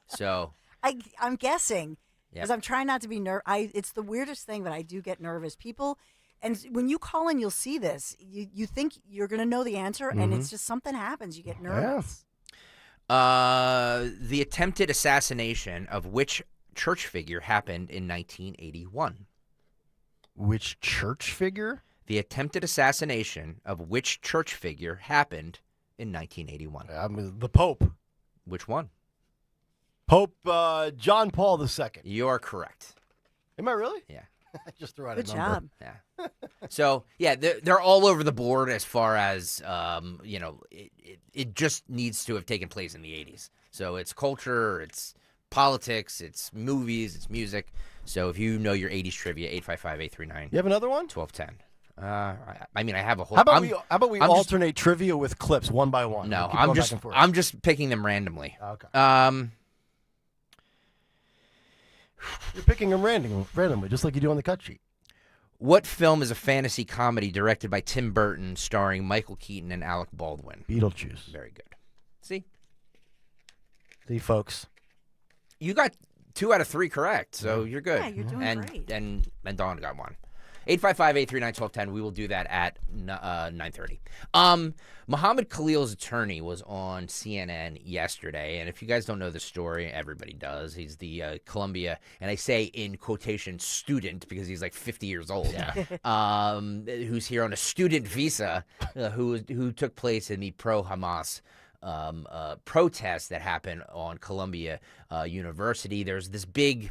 So I'm guessing because Yep. I'm trying not to be nervous. It's the weirdest thing, but I do get nervous. People, and when you call in, you'll see this. You think you're going to know the answer, and it's just something happens. You get nervous. The attempted assassination of which church figure happened in 1981? Which church figure? The attempted assassination of which church figure happened in 1981? The Pope. Which one? Pope John Paul II. You're correct. Am I really? Yeah. I just threw out Good a number. job. Yeah. So, yeah, they're all over the board as far as, it just needs to have taken place in the 80s. So it's culture, it's politics, it's movies, it's music. So if you know your 80s trivia, 855-839. You have another one? 1210. I mean, I have a whole. How about we alternate trivia with clips one by one? No, Keep going back and forth. I'm just picking them randomly. Okay. You're picking them randomly, just like you do on the cut sheet. What film is a fantasy comedy directed by Tim Burton, starring Michael Keaton and Alec Baldwin? Beetlejuice. Very good. See, folks. You got 2 out of 3 correct, so you're good. Yeah, you're doing great. And Dawn got 1. 855-839-1210. We will do that at 9:30. Muhammad Khalil's attorney was on CNN yesterday, and if you guys don't know the story, everybody does. He's the Columbia, and I say in quotation, student, because he's like 50 years old, who's here on a student visa, who took place in the pro-Hamas protest that happened on Columbia University. There's this big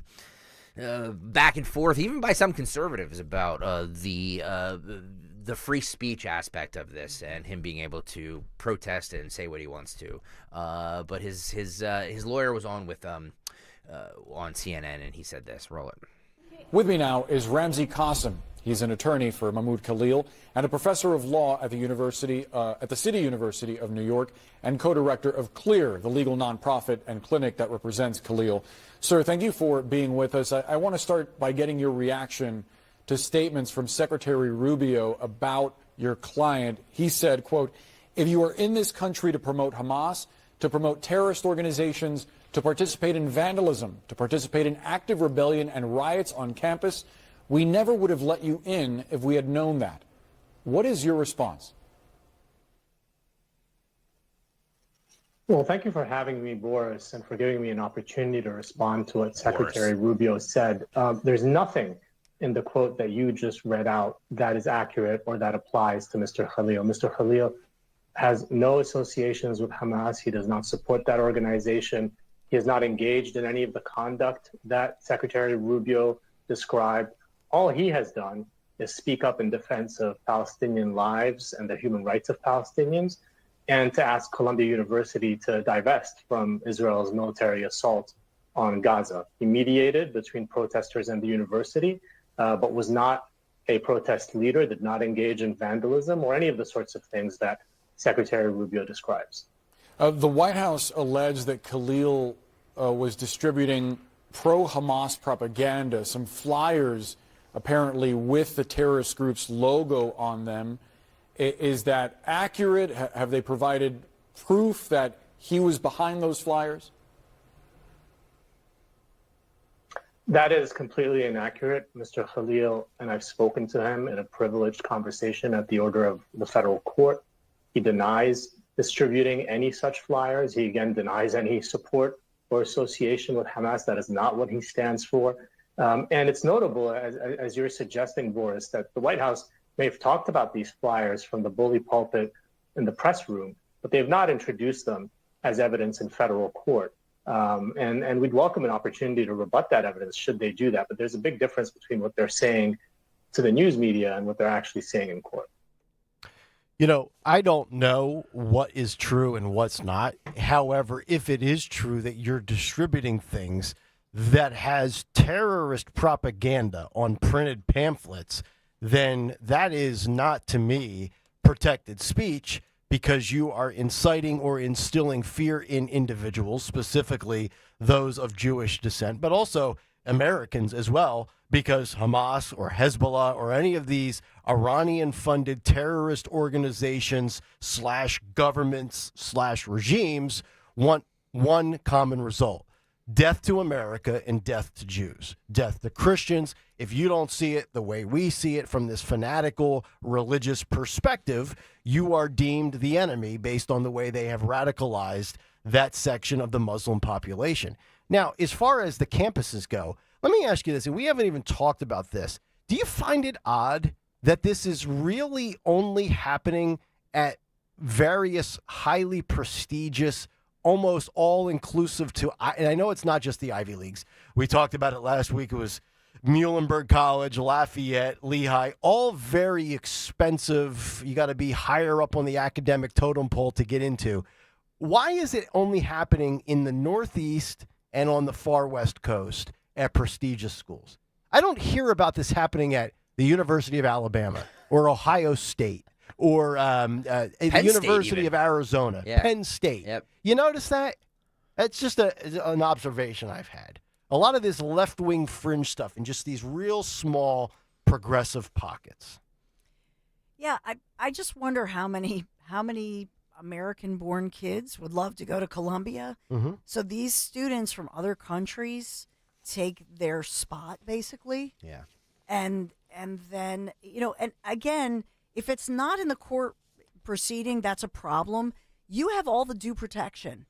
back and forth, even by some conservatives, about the free speech aspect of this and him being able to protest and say what he wants to. But his lawyer was on with on CNN, and he said this. Roll it. With me now is Ramzi Qasim. He's an attorney for Mahmoud Khalil and a professor of law at the university, at the City University of New York, and co-director of CLEAR, the legal nonprofit and clinic that represents Khalil. Sir, thank you for being with us. I want to start by getting your reaction to statements from Secretary Rubio about your client. He said, quote, "If you are in this country to promote Hamas, to promote terrorist organizations, to participate in vandalism, to participate in active rebellion and riots on campus, we never would have let you in if we had known that." What is your response? Well, thank you for having me, Boris, and for giving me an opportunity to respond to what Secretary Rubio said. There's nothing in the quote that you just read out that is accurate or that applies to Mr. Khalil. Mr. Khalil has no associations with Hamas. He does not support that organization. He has not engaged in any of the conduct that Secretary Rubio described. All he has done is speak up in defense of Palestinian lives and the human rights of Palestinians, and to ask Columbia University to divest from Israel's military assault on Gaza. He mediated between protesters and the university, but was not a protest leader, did not engage in vandalism or any of the sorts of things that Secretary Rubio describes. The White House alleged that Khalil was distributing pro-Hamas propaganda, some flyers apparently with the terrorist group's logo on them. Is that accurate? Have they provided proof that he was behind those flyers? That is completely inaccurate. Mr. Khalil, and I've spoken to him in a privileged conversation at the order of the federal court. He denies distributing any such flyers. He again denies any support or association with Hamas. That is not what he stands for. And it's notable, as you're suggesting, Boris, that the White House may have talked about these flyers from the bully pulpit in the press room, but they have not introduced them as evidence in federal court. And we'd welcome an opportunity to rebut that evidence should they do that. But there's a big difference between what they're saying to the news media and what they're actually saying in court. You know, I don't know what is true and what's not. However, if it is true that you're distributing things that has terrorist propaganda on printed pamphlets, then that is not, to me, protected speech, because you are inciting or instilling fear in individuals, specifically those of Jewish descent, but also Americans as well, because Hamas or Hezbollah or any of these Iranian-funded terrorist organizations / governments / regimes want one common result: death to America and death to Jews, death to Christians. If you don't see it the way we see it from this fanatical religious perspective, you are deemed the enemy based on the way they have radicalized that section of the Muslim population. Now, as far as the campuses go, let me ask you this, and we haven't even talked about this. Do you find it odd that this is really only happening at various highly prestigious, almost all-inclusive to, and I know it's not just the Ivy Leagues. We talked about it last week. It was Muhlenberg College, Lafayette, Lehigh, all very expensive. You got to be higher up on the academic totem pole to get into. Why is it only happening in the Northeast and on the far West Coast at prestigious schools? I don't hear about this happening at the University of Alabama or Ohio State or the University of Arizona, Penn State. Yep. You notice that? That's just an observation I've had. A lot of this left-wing fringe stuff in just these real small progressive pockets. Yeah, I just wonder how many American-born kids would love to go to Columbia. Mm-hmm. So these students from other countries take their spot, basically. Yeah. And then, and again, if it's not in the court proceeding, that's a problem. You have all the due protection.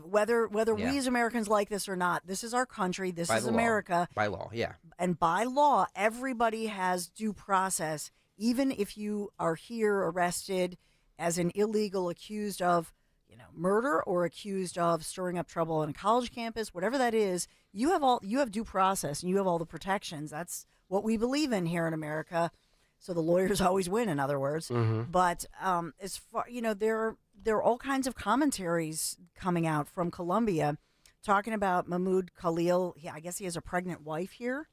Whether we as Americans like this or not, this is our country. This is America. By law, yeah. And by law, everybody has due process, even if you are here arrested as an illegal accused of, murder or accused of stirring up trouble on a college campus, whatever that is. You have due process and you have all the protections. That's what we believe in here in America. So the lawyers always win, in other words. Mm-hmm. But as far, there are all kinds of commentaries coming out from Columbia talking about Mahmoud Khalil. I guess he has a pregnant wife here.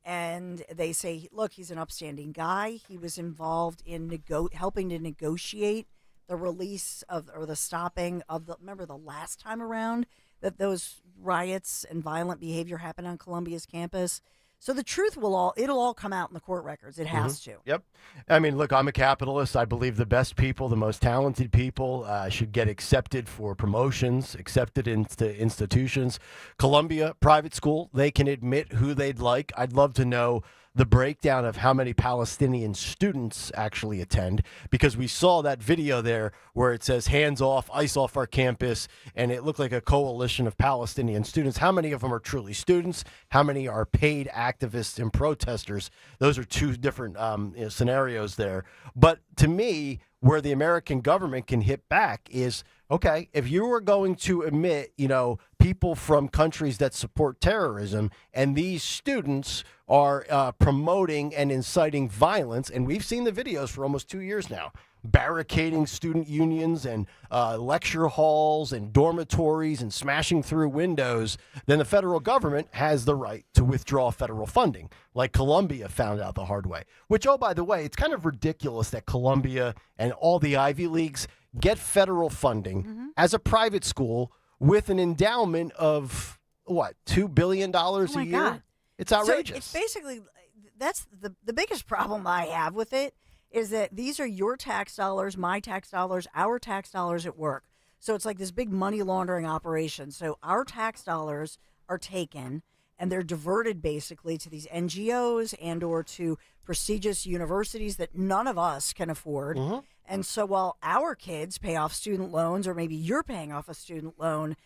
And they say, look, he's an upstanding guy. He was involved in helping to negotiate the release of, or the stopping of remember the last time around that those riots and violent behavior happened on Columbia's campus. So the truth it'll all come out in the court records. It has to. Yep. I mean, look, I'm a capitalist. I believe the best people, the most talented people should get accepted for promotions, accepted into institutions. Columbia, private school, they can admit who they'd like. I'd love to know the breakdown of how many Palestinian students actually attend, because we saw that video there where it says hands off, ice off our campus, and it looked like a coalition of Palestinian students. How many of them are truly students? How many are paid activists and protesters? Those are two different scenarios there. But to me, where the American government can hit back is, okay, if you were going to admit, people from countries that support terrorism, and these students are promoting and inciting violence, and we've seen the videos for almost 2 years now, barricading student unions and lecture halls and dormitories and smashing through windows, then the federal government has the right to withdraw federal funding, like Columbia found out the hard way. Which, oh, by the way, it's kind of ridiculous that Columbia and all the Ivy Leagues get federal funding as a private school with an endowment of, what, $2 billion a year? God. It's outrageous. So it's basically, that's the biggest problem I have with it is that these are your tax dollars, my tax dollars, our tax dollars at work. So it's like this big money laundering operation. So our tax dollars are taken and they're diverted basically to these NGOs and or to prestigious universities that none of us can afford. And so while our kids pay off student loans, or maybe you're paying off a student loan,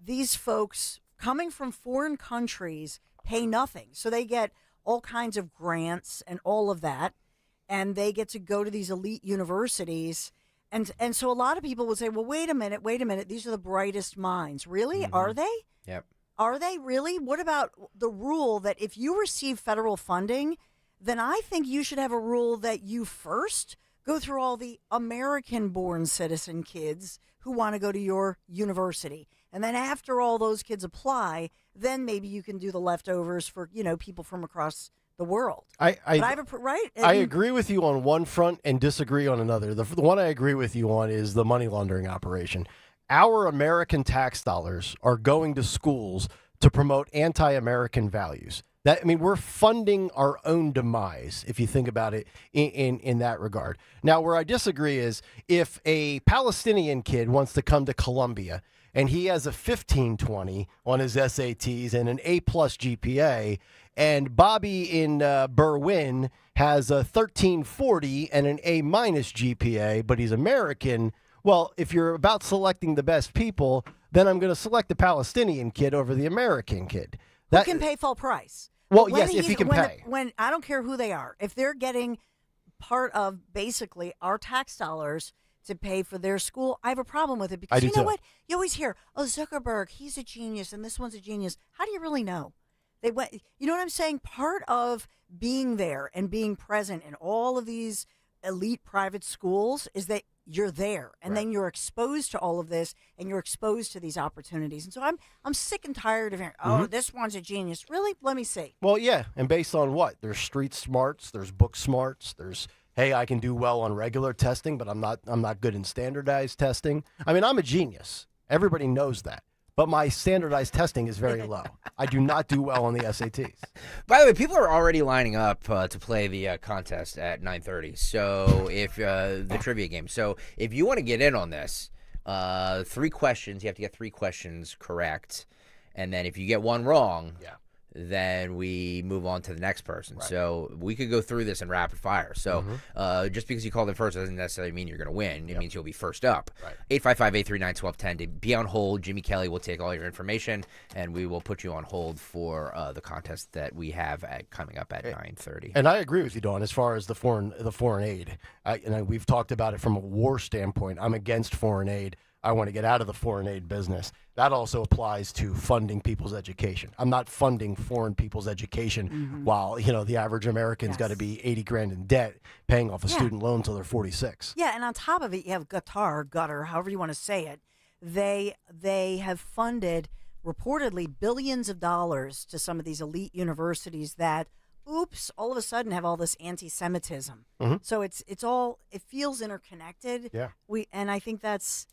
these folks coming from foreign countries pay nothing. So they get all kinds of grants and all of that, and they get to go to these elite universities. And so a lot of people would say, well, wait a minute, these are the brightest minds. Really? Are they? Yep. Are they really? What about the rule that if you receive federal funding, then I think you should have a rule that you first go through all the American-born citizen kids who want to go to your university. And then after all those kids apply, then maybe you can do the leftovers for, people from across the world. I agree with you on one front and disagree on another. The one I agree with you on is the money laundering operation. Our American tax dollars are going to schools to promote anti-American values. We're funding our own demise, if you think about it in that regard. Now, where I disagree is if a Palestinian kid wants to come to Columbia and he has a 1520 on his SATs and an A-plus GPA, and Bobby in Berwyn has a 1340 and an A-minus GPA, but he's American, well, if you're about selecting the best people, then I'm going to select the Palestinian kid over the American kid. Who can pay full price. Well, yes, if he can pay. When I don't care who they are, if they're getting part of basically our tax dollars to pay for their school, I have a problem with it because what? You always hear, oh, Zuckerberg, he's a genius and this one's a genius. How do you really know? You know what I'm saying? Part of being there and being present in all of these elite private schools is that you're there, and then you're exposed to all of this, and you're exposed to these opportunities. And so I'm sick and tired of hearing, oh, this one's a genius. Really? Let me see. Well, yeah, and based on what? There's street smarts, there's book smarts, there's, hey, I can do well on regular testing, but I'm not good in standardized testing. I'm a genius. Everybody knows that. But my standardized testing is very low. I do not do well on the SATs. By the way, people are already lining up to play the contest at 9:30. So if the trivia game. So if you want to get in on this, 3 questions. You have to get 3 questions correct, and then if you get one wrong, then we move on to the next person. Right. So we could go through this in rapid fire. So just because you called it first doesn't necessarily mean you're going to win. It means you'll be first up. Right. 855-839-1210 to be on hold. Jimmy Kelly will take all your information, and we will put you on hold for the contest that we have coming up at 9:30. And I agree with you, Dawn, as far as the foreign aid. We've talked about it from a war standpoint. I'm against foreign aid. I want to get out of the foreign aid business. That also applies to funding people's education. I'm not funding foreign people's education while, the average American's got to be 80 grand in debt paying off a student loan till they're 46. Yeah, and on top of it, you have gutter, however you want to say it. They have funded reportedly billions of dollars to some of these elite universities that, all of a sudden have all this anti-Semitism. So it feels interconnected. Yeah. And I think that's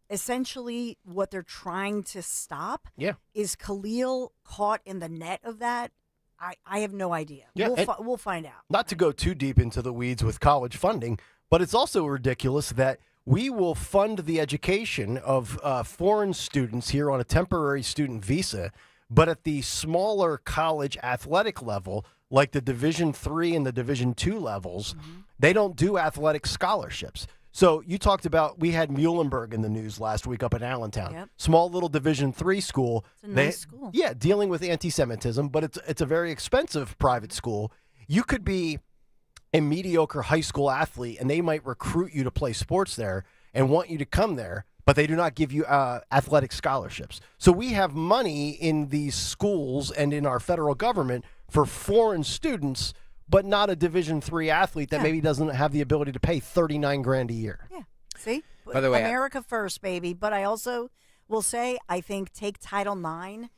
essentially what they're trying to stop. Yeah. Is Kayal caught in the net of that? I have no idea. Yeah, we'll find out. Not to go too deep into the weeds with college funding, but it's also ridiculous that we will fund the education of foreign students here on a temporary student visa, but at the smaller college athletic level, like the Division III and the Division II levels, they don't do athletic scholarships. So you talked about, we had Muhlenberg in the news last week up in Allentown. Yep. Small little Division III school. It's a nice school. Yeah, dealing with anti-Semitism, but it's a very expensive private school. You could be a mediocre high school athlete, and they might recruit you to play sports there and want you to come there, but they do not give you athletic scholarships. So we have money in these schools and in our federal government for foreign students, but not a Division III athlete that maybe doesn't have the ability to pay $39 grand a year. Yeah. See? By the way, America first, baby. But I also will say, I think take Title IX,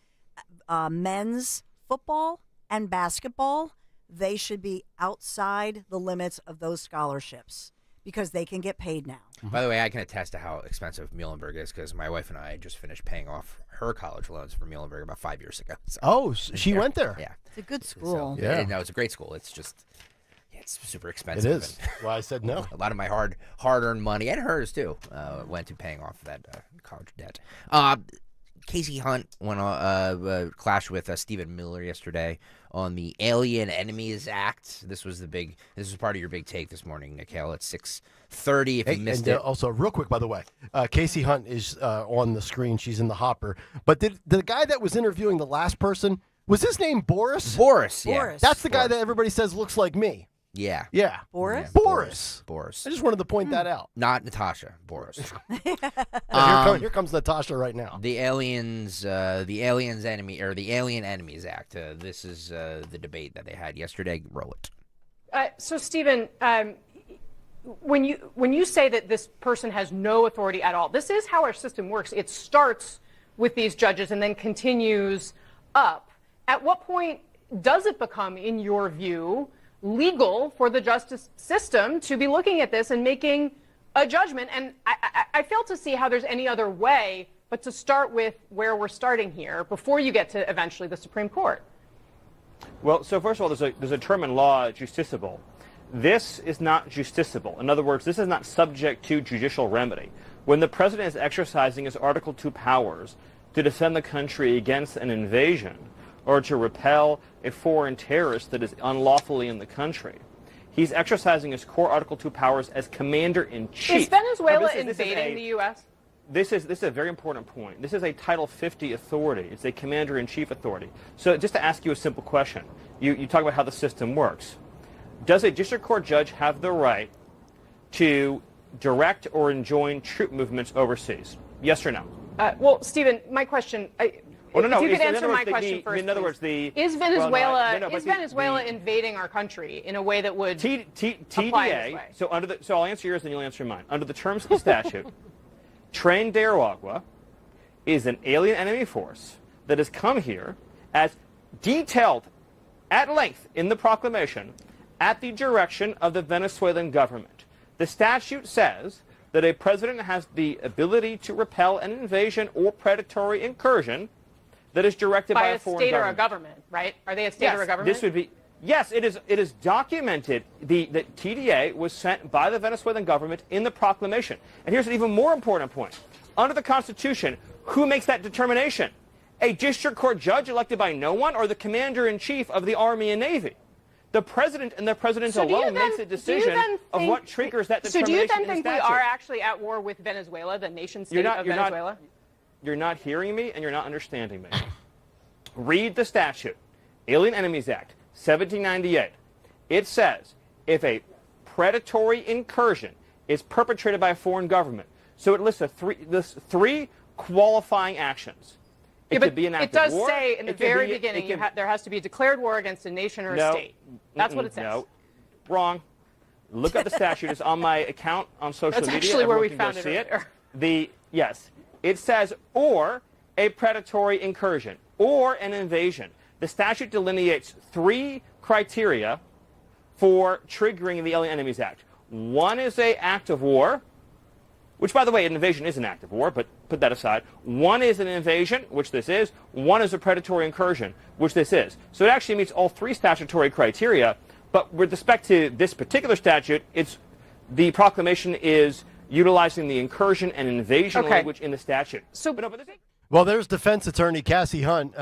men's football and basketball, they should be outside the limits of those scholarships because they can get paid now. By the way, I can attest to how expensive Muhlenberg is because my wife and I just finished paying off her college loans for Muhlenberg about 5 years ago. So. Oh, she went there? Yeah. It's a good school. So, no, it's a great school. It's just it's super expensive. It is. Why I said no. A lot of my hard-earned money, and hers too, went to paying off that college debt. Casey Hunt went on clashed with Stephen Miller yesterday on the Alien Enemies Act. This was part of your big take this morning, Kayal, at 6:30. If you missed it. Also, real quick, by the way, Casey Hunt is on the screen. She's in the hopper. But the guy that was interviewing the last person, was his name Boris? Boris, yeah. Boris. That's the guy that everybody says looks like me. Yeah. Yeah. Boris? Yeah, Boris. Boris. I just wanted to point that out. Not Natasha. Boris. Here comes Natasha right now. The Alien Enemies Act. This is the debate that they had yesterday. Roll it. So, Stephen, when you say that this person has no authority at all, this is how our system works. It starts with these judges and then continues up. At what point does it become, in your view, legal for the justice system to be looking at this and making a judgment? And I fail to see how there's any other way but to start with where we're starting here before you get to eventually the Supreme Court. Well, so first of all, there's a term in law, justiciable. This is not justiciable. In other words, this is not subject to judicial remedy. When the president is exercising his Article 2 powers to defend the country against an invasion or to repel a foreign terrorist that is unlawfully in the country, he's exercising his core Article 2 powers as commander-in-chief. Is Venezuela invading the U.S.? This is a very important point. This is a Title 50 authority. It's a commander-in-chief authority. So just to ask you a simple question, you talk about how the system works. Does a district court judge have the right to direct or enjoin troop movements overseas? Yes or no? Well, Stephen, my question... Well, no, if you could answer my question first, in other words, is Venezuela invading our country in a way that would apply this way? So I'll answer yours and you'll answer mine. Under the terms of the statute, Tren de Aragua is an alien enemy force that has come here as detailed at length in the proclamation at the direction of the Venezuelan government. The statute says that a president has the ability to repel an invasion or predatory incursion that is directed by a foreign state government. or a government, right? Are they a state or a government? This would be, yes, it is documented. The TDA was sent by the Venezuelan government in the proclamation. And here's an even more important point. Under the Constitution, who makes that determination? A district court judge elected by no one, or the commander-in-chief of the Army and Navy? The president and the president alone makes a decision of what triggers that determination. So do you then in think we statute. are actually at war with Venezuela, the nation state of Venezuela? You're not hearing me and you're not understanding me. Read the statute, Alien Enemies Act, 1798. It says if a predatory incursion is perpetrated by a foreign government, so it lists three qualifying actions. It could be an act of war. It does say in the very beginning there has to be a declared war against a nation or a state. That's what it says. No, wrong. Look up the statute. It's on my account on social media. That's actually where we Everyone found can it go earlier. Yes. It says, or a predatory incursion, or an invasion. The statute delineates three criteria for triggering the Alien Enemies Act. One is an act of war, which, by the way, an invasion is an act of war, but put that aside. One is an invasion, which this is. One is a predatory incursion, which this is. So it actually meets all three statutory criteria, but with respect to this particular statute, the proclamation is utilizing the incursion and invasion language in the statute. Well, there's defense attorney Cassie Hunt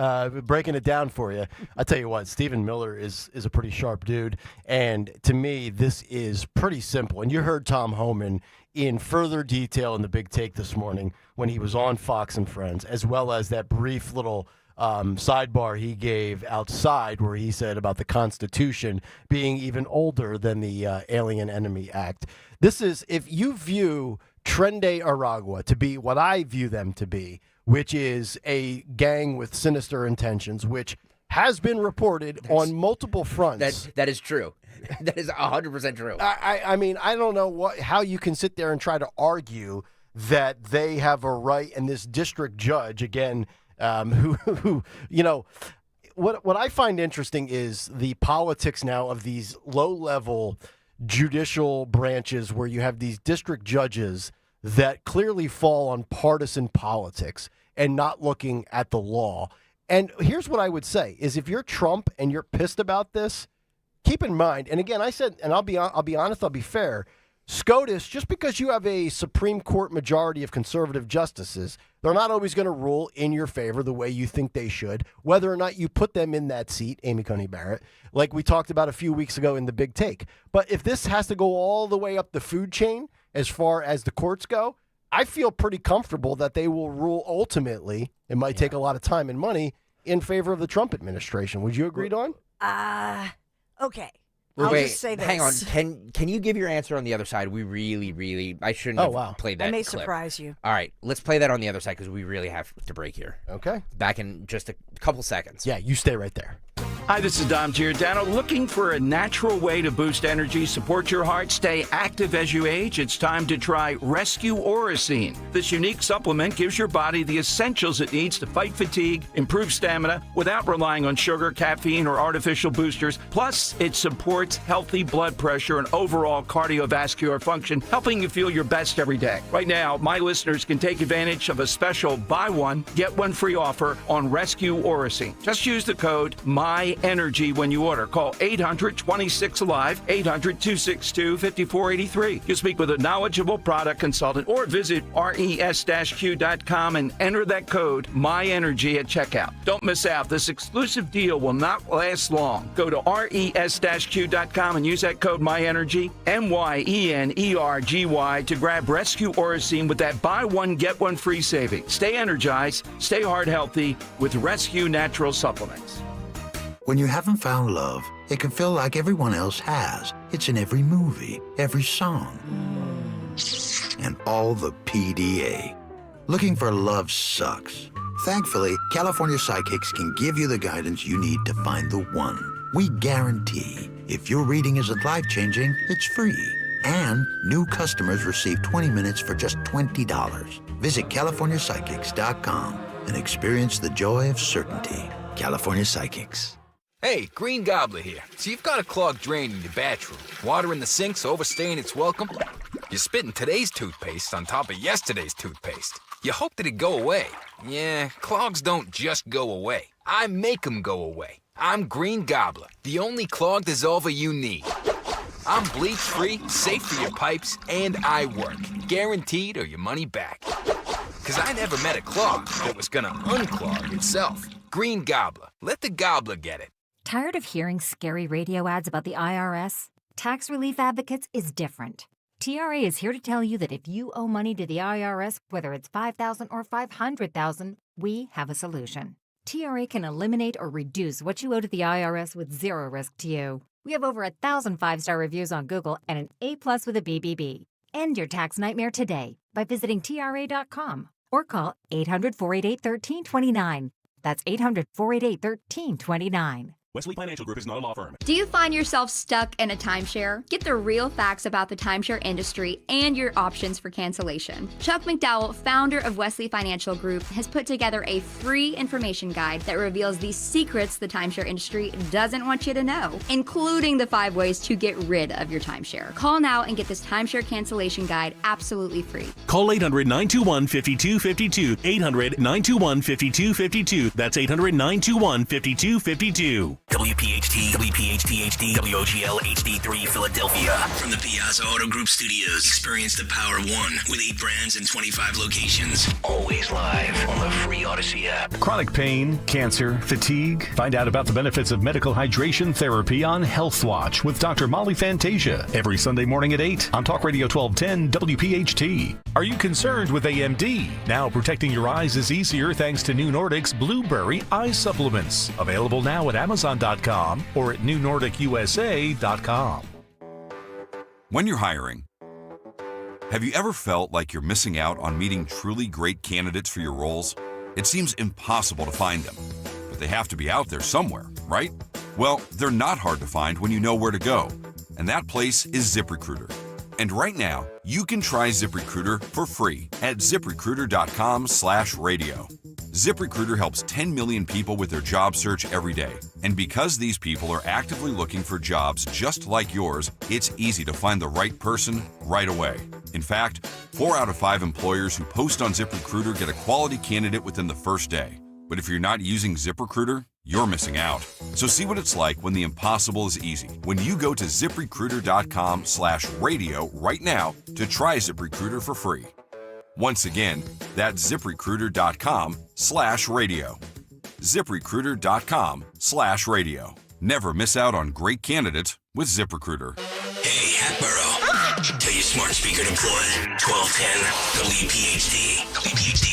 breaking it down for you. I tell you what, Stephen Miller is a pretty sharp dude, and to me, this is pretty simple. And you heard Tom Homan in further detail in the big take this morning when he was on Fox and Friends, as well as that brief little sidebar he gave outside where he said about the Constitution being even older than the Alien Enemy Act. This is, if you view Tren de Aragua to be what I view them to be, which is a gang with sinister intentions, which has been reported on multiple fronts. That is true. That is 100% true. I mean, I don't know how you can sit there and try to argue that they have a right, and this district judge, again, who you know, what I find interesting is the politics now of these low-level judicial branches where you have these district judges that clearly fall on partisan politics and not looking at the law. And here's what I would say is if you're Trump and you're pissed about this, keep in mind, and again, I said, and I'll be honest, I'll be fair, SCOTUS, just because you have a Supreme Court majority of conservative justices, they're not always going to rule in your favor the way you think they should, whether or not you put them in that seat, Amy Coney Barrett, like we talked about a few weeks ago in the Big Take. But if this has to go all the way up the food chain as far as the courts go, I feel pretty comfortable that they will rule ultimately, it might take a lot of time and money, in favor of the Trump administration. Would you agree, Dawn? Okay. Wait, I'll just say this. hang on. Can you give your answer on the other side? We really, I shouldn't have played that I may clip. surprise you. All right, let's play that on the other side because we really have to break here. Okay. Back in just a couple seconds. Yeah, you stay right there. Hi, this is Dom Giordano. Looking for a natural way to boost energy, support your heart, stay active as you age? It's time to try Rescue Orosine. This unique supplement gives your body the essentials it needs to fight fatigue, improve stamina, without relying on sugar, caffeine, or artificial boosters. Plus, it supports healthy blood pressure and overall cardiovascular function, helping you feel your best every day. Right now, my listeners can take advantage of a special buy one, get one free offer on Rescue Orosine. Just use the code MyEnergy when you order. Call 800-26-ALIVE, 800-262-5483. You speak with a knowledgeable product consultant or visit res-q.com and enter that code MyEnergy at checkout. Don't miss out. This exclusive deal will not last long. Go to res-q.com and use that code MyEnergy, MYENERGY, to grab Rescue Orosine with that buy one, get one free saving. Stay energized, stay heart healthy with Rescue Natural Supplements. When you haven't found love, it can feel like everyone else has. It's in every movie, every song, and all the PDA. Looking for love sucks. Thankfully, California Psychics can give you the guidance you need to find the one. We guarantee if your reading isn't life-changing, it's free. And new customers receive 20 minutes for just $20. Visit CaliforniaPsychics.com and experience the joy of certainty. California Psychics. Hey, Green Gobbler here. So you've got a clogged drain in your bathroom. Water in the sink's overstaying its welcome. You're spitting today's toothpaste on top of yesterday's toothpaste. You hope that it'd go away. Yeah, clogs don't just go away. I make them go away. I'm Green Gobbler, the only clog dissolver you need. I'm bleach-free, safe for your pipes, and I work. Guaranteed or your money back. Because I never met a clog that was gonna unclog itself. Green Gobbler. Let the gobbler get it. Tired of hearing scary radio ads about the IRS? Tax Relief Advocates is different. TRA is here to tell you that if you owe money to the IRS, whether it's $5,000 or $500,000, we have a solution. TRA can eliminate or reduce what you owe to the IRS with zero risk to you. We have over 1,000 5-star reviews on Google and an A+ with a BBB. End your tax nightmare today by visiting TRA.com or call 800-488-1329. That's 800-488-1329. Wesley Financial Group is not a law firm. Do you find yourself stuck in a timeshare? Get the real facts about the timeshare industry and your options for cancellation. Chuck McDowell, founder of Wesley Financial Group, has put together a free information guide that reveals the secrets the timeshare industry doesn't want you to know, including the 5 ways to get rid of your timeshare. Call now and get this timeshare cancellation guide absolutely free. Call 800-921-5252. 800-921-5252. That's 800-921-5252. WPHT, WPHT HD, WOGL HD3 Philadelphia. From the Piazza Auto Group Studios, experience the power of one with 8 brands and 25 locations. Always live on the free Odyssey app. Chronic pain, cancer, fatigue. Find out about the benefits of medical hydration therapy on Health Watch with Dr. Molly Fantasia every Sunday morning at 8 on Talk Radio 1210 WPHT. Are you concerned with AMD? Now protecting your eyes is easier thanks to New Nordic's Blueberry Eye Supplements. Available now at Amazon.com or at NewNordicUSA.com. When you're hiring, have you ever felt like you're missing out on meeting truly great candidates for your roles? It seems impossible to find them, but they have to be out there somewhere, right? Well, they're not hard to find when you know where to go, and that place is ZipRecruiter. And right now, you can try ZipRecruiter for free at ZipRecruiter.com/radio. ZipRecruiter helps 10 million people with their job search every day. And because these people are actively looking for jobs just like yours, it's easy to find the right person right away. In fact, 4 out of 5 employers who post on ZipRecruiter get a quality candidate within the first day. But if you're not using ZipRecruiter, you're missing out. So see what it's like when the impossible is easy. When you go to ZipRecruiter.com/radio right now to try ZipRecruiter for free. Once again, that's ZipRecruiter.com/radio. ZipRecruiter.com/radio. Never miss out on great candidates with ZipRecruiter. Hey, Hatboro. Tell your smart speaker deploy 1210 WPHT. WPHT.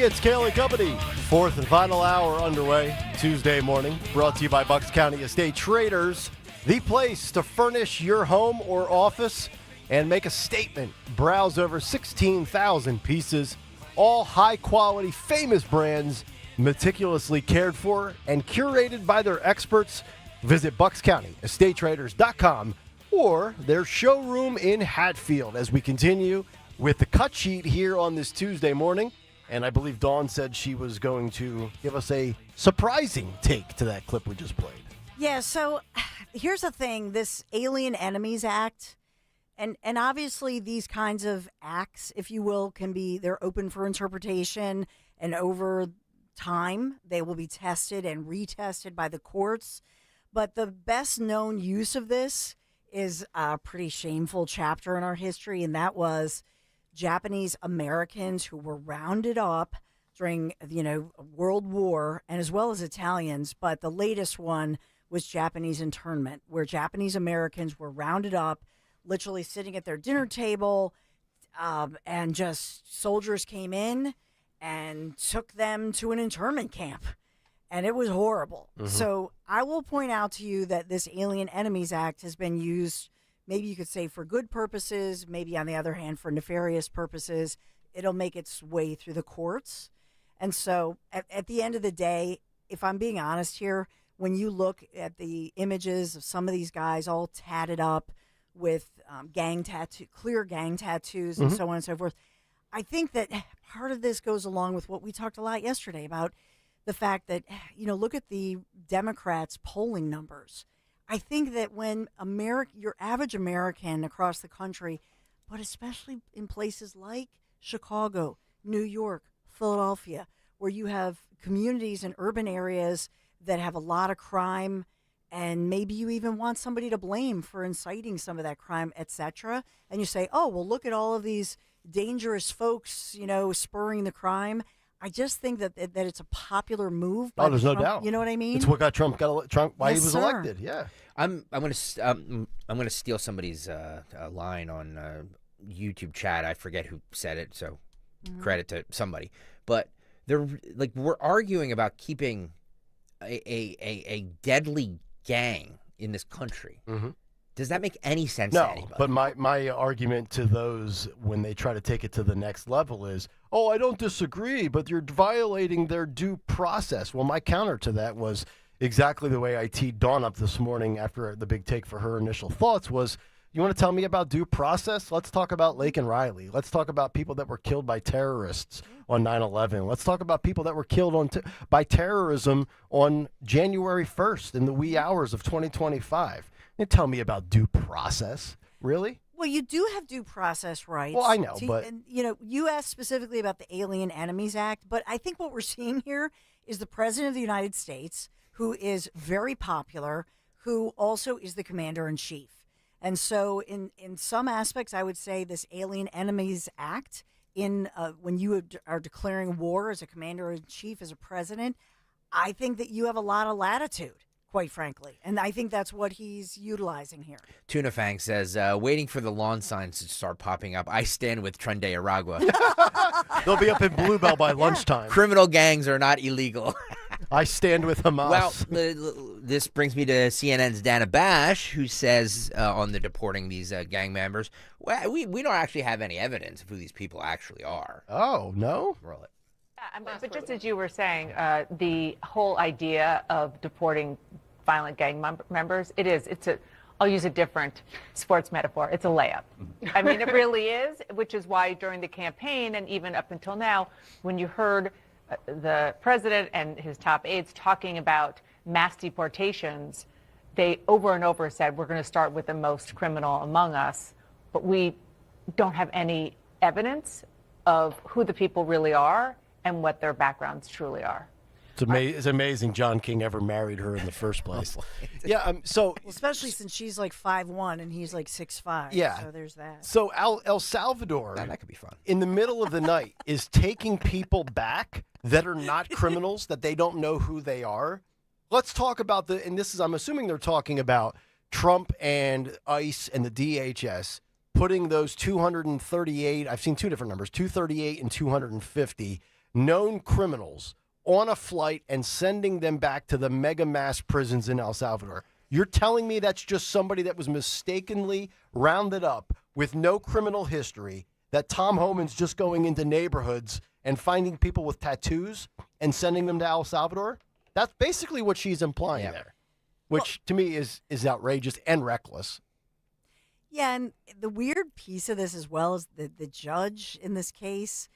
It's Kayal and Company. Fourth and final hour underway Tuesday morning. Brought to you by Bucks County Estate Traders. The place to furnish your home or office and make a statement. Browse over 16,000 pieces. All high-quality, famous brands, meticulously cared for and curated by their experts. Visit BucksCountyEstateTraders.com or their showroom in Hatfield as we continue with the cut sheet here on this Tuesday morning. And I believe Dawn said she was going to give us a surprising take to that clip we just played. Yeah, so here's the thing. This Alien Enemies Act, and obviously these kinds of acts, if you will, they're open for interpretation, and over time they will be tested and retested by the courts. But the best known use of this is a pretty shameful chapter in our history, and that was Japanese Americans who were rounded up during, World War, and as well as Italians. But the latest one was Japanese internment, where Japanese Americans were rounded up, literally sitting at their dinner table, and just soldiers came in and took them to an internment camp. And it was horrible. Mm-hmm. So I will point out to you that this Alien Enemies Act has been used, maybe you could say for good purposes, maybe on the other hand for nefarious purposes. It'll make its way through the courts. And so at the end of the day, if I'm being honest here, when you look at the images of some of these guys all tatted up with clear gang tattoos and so on and so forth, I think that part of this goes along with what we talked a lot yesterday about the fact that, look at the Democrats' polling numbers. I think that when your average American across the country, but especially in places like Chicago, New York, Philadelphia, where you have communities and urban areas that have a lot of crime, and maybe you even want somebody to blame for inciting some of that crime, etc. And you say, oh, well, look at all of these dangerous folks, spurring the crime. I just think that it's a popular move. By there's Trump, no doubt. You know what I mean? It's what got Trump why yes, he was sir. elected. Yeah. I'm gonna steal somebody's line on YouTube chat. I forget who said it, so credit to somebody. But we're arguing about keeping a deadly gang in this country. Mm-hmm. Does that make any sense to anybody? But my argument to those when they try to take it to the next level is, oh, I don't disagree, but you're violating their due process. Well, my counter to that was exactly the way I teed Dawn up this morning after the big take for her initial thoughts was, you want to tell me about due process? Let's talk about Laken Riley. Let's talk about people that were killed by terrorists on 9/11. Let's talk about people that were killed by terrorism on January 1st in the wee hours of 2025. And tell me about due process. Really? Well, you do have due process rights. Well, I know, but... And, you asked specifically about the Alien Enemies Act, but I think what we're seeing here is the President of the United States, who is very popular, who also is the Commander-in-Chief. And so in some aspects, I would say this Alien Enemies Act, when you are declaring war as a Commander-in-Chief, as a president, I think that you have a lot of latitude, quite frankly. And I think that's what he's utilizing here. Tuna Fang says, waiting for the lawn signs to start popping up. I stand with Trende Aragua. They'll be up in Bluebell by lunchtime. Criminal gangs are not illegal. I stand with Hamas. Well, this brings me to CNN's Dana Bash, who says on the deporting these gang members, well, we don't actually have any evidence of who these people actually are. Oh, no? Roll it. But just as you were saying, the whole idea of deporting violent gang members, it's I'll use a different sports metaphor. It's a layup. I mean, it really is, which is why during the campaign and even up until now, when you heard the president and his top aides talking about mass deportations, they over and over said, we're going to start with the most criminal among us, but we don't have any evidence of who the people really are and what their backgrounds truly are. It's amazing John King ever married her in the first place. Yeah, especially since she's like 5'1" and he's like 6'5". Yeah. So there's that. So El Salvador, that could be fun. In the middle of the night, is taking people back that are not criminals, that they don't know who they are. Let's talk about I'm assuming they're talking about Trump and ICE and the DHS putting those 238, I've seen two different numbers, 238 and 250 known criminals on a flight and sending them back to the mega mass prisons in El Salvador. You're telling me that's just somebody that was mistakenly rounded up with no criminal history, that Tom Homan's just going into neighborhoods and finding people with tattoos and sending them to El Salvador? That's basically what she's implying there, which to me is outrageous and reckless. Yeah, and the weird piece of this as well is the judge in this case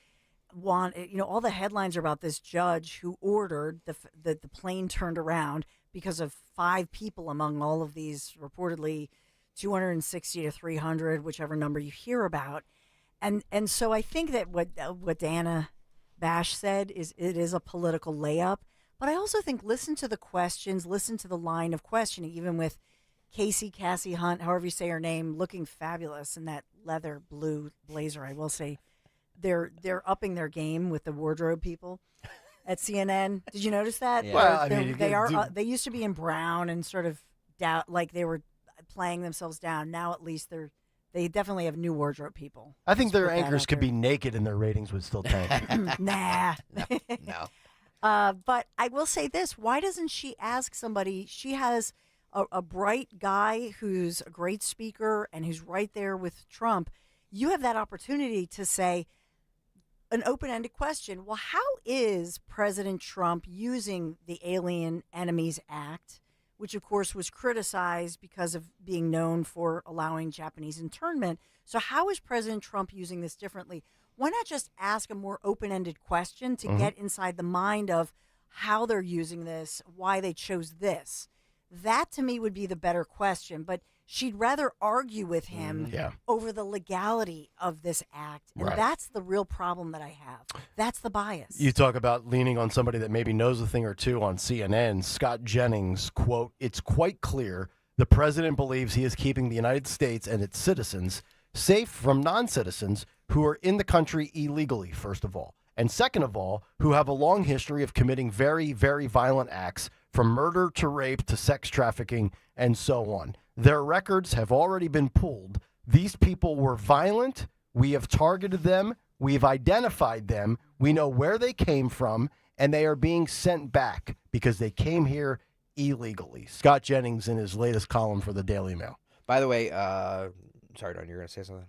all the headlines are about this judge who ordered the plane turned around because of 5 people among all of these reportedly 260 to 300, whichever number you hear about. And so I think that what Dana Bash said is it is a political layup. But I also think listen to the questions, listen to the line of questioning, even with Cassie Hunt, however you say her name, looking fabulous in that leather blue blazer. I will say they're upping their game with the wardrobe people at CNN. Did you notice that? Yeah. Well, they used to be in brown and sort of like they were playing themselves down. Now at least they definitely have new wardrobe people. I think their anchors could be naked and their ratings would still tank. Nah. No. But I will say this. Why doesn't she ask somebody? She has a bright guy who's a great speaker and who's right there with Trump. You have that opportunity to say an open-ended question. Well, how is President Trump using the Alien Enemies Act, which, of course, was criticized because of being known for allowing Japanese internment? So how is President Trump using this differently? Why not just ask a more open-ended question to get inside the mind of how they're using this, why they chose this? That, to me, would be the better question. But she'd rather argue with him over the legality of this act. And that's the real problem that I have. That's the bias. You talk about leaning on somebody that maybe knows a thing or two on CNN. Scott Jennings, quote, "It's quite clear the president believes he is keeping the United States and its citizens safe from non-citizens who are in the country illegally, first of all. And second of all, who have a long history of committing very, very violent acts, from murder to rape to sex trafficking and so on. Their records have already been pulled. These people were violent. We have targeted them. We've identified them. We know where they came from, and they are being sent back because they came here illegally." Scott Jennings in his latest column for the Daily Mail. By the way, sorry, Don, you're going to say something?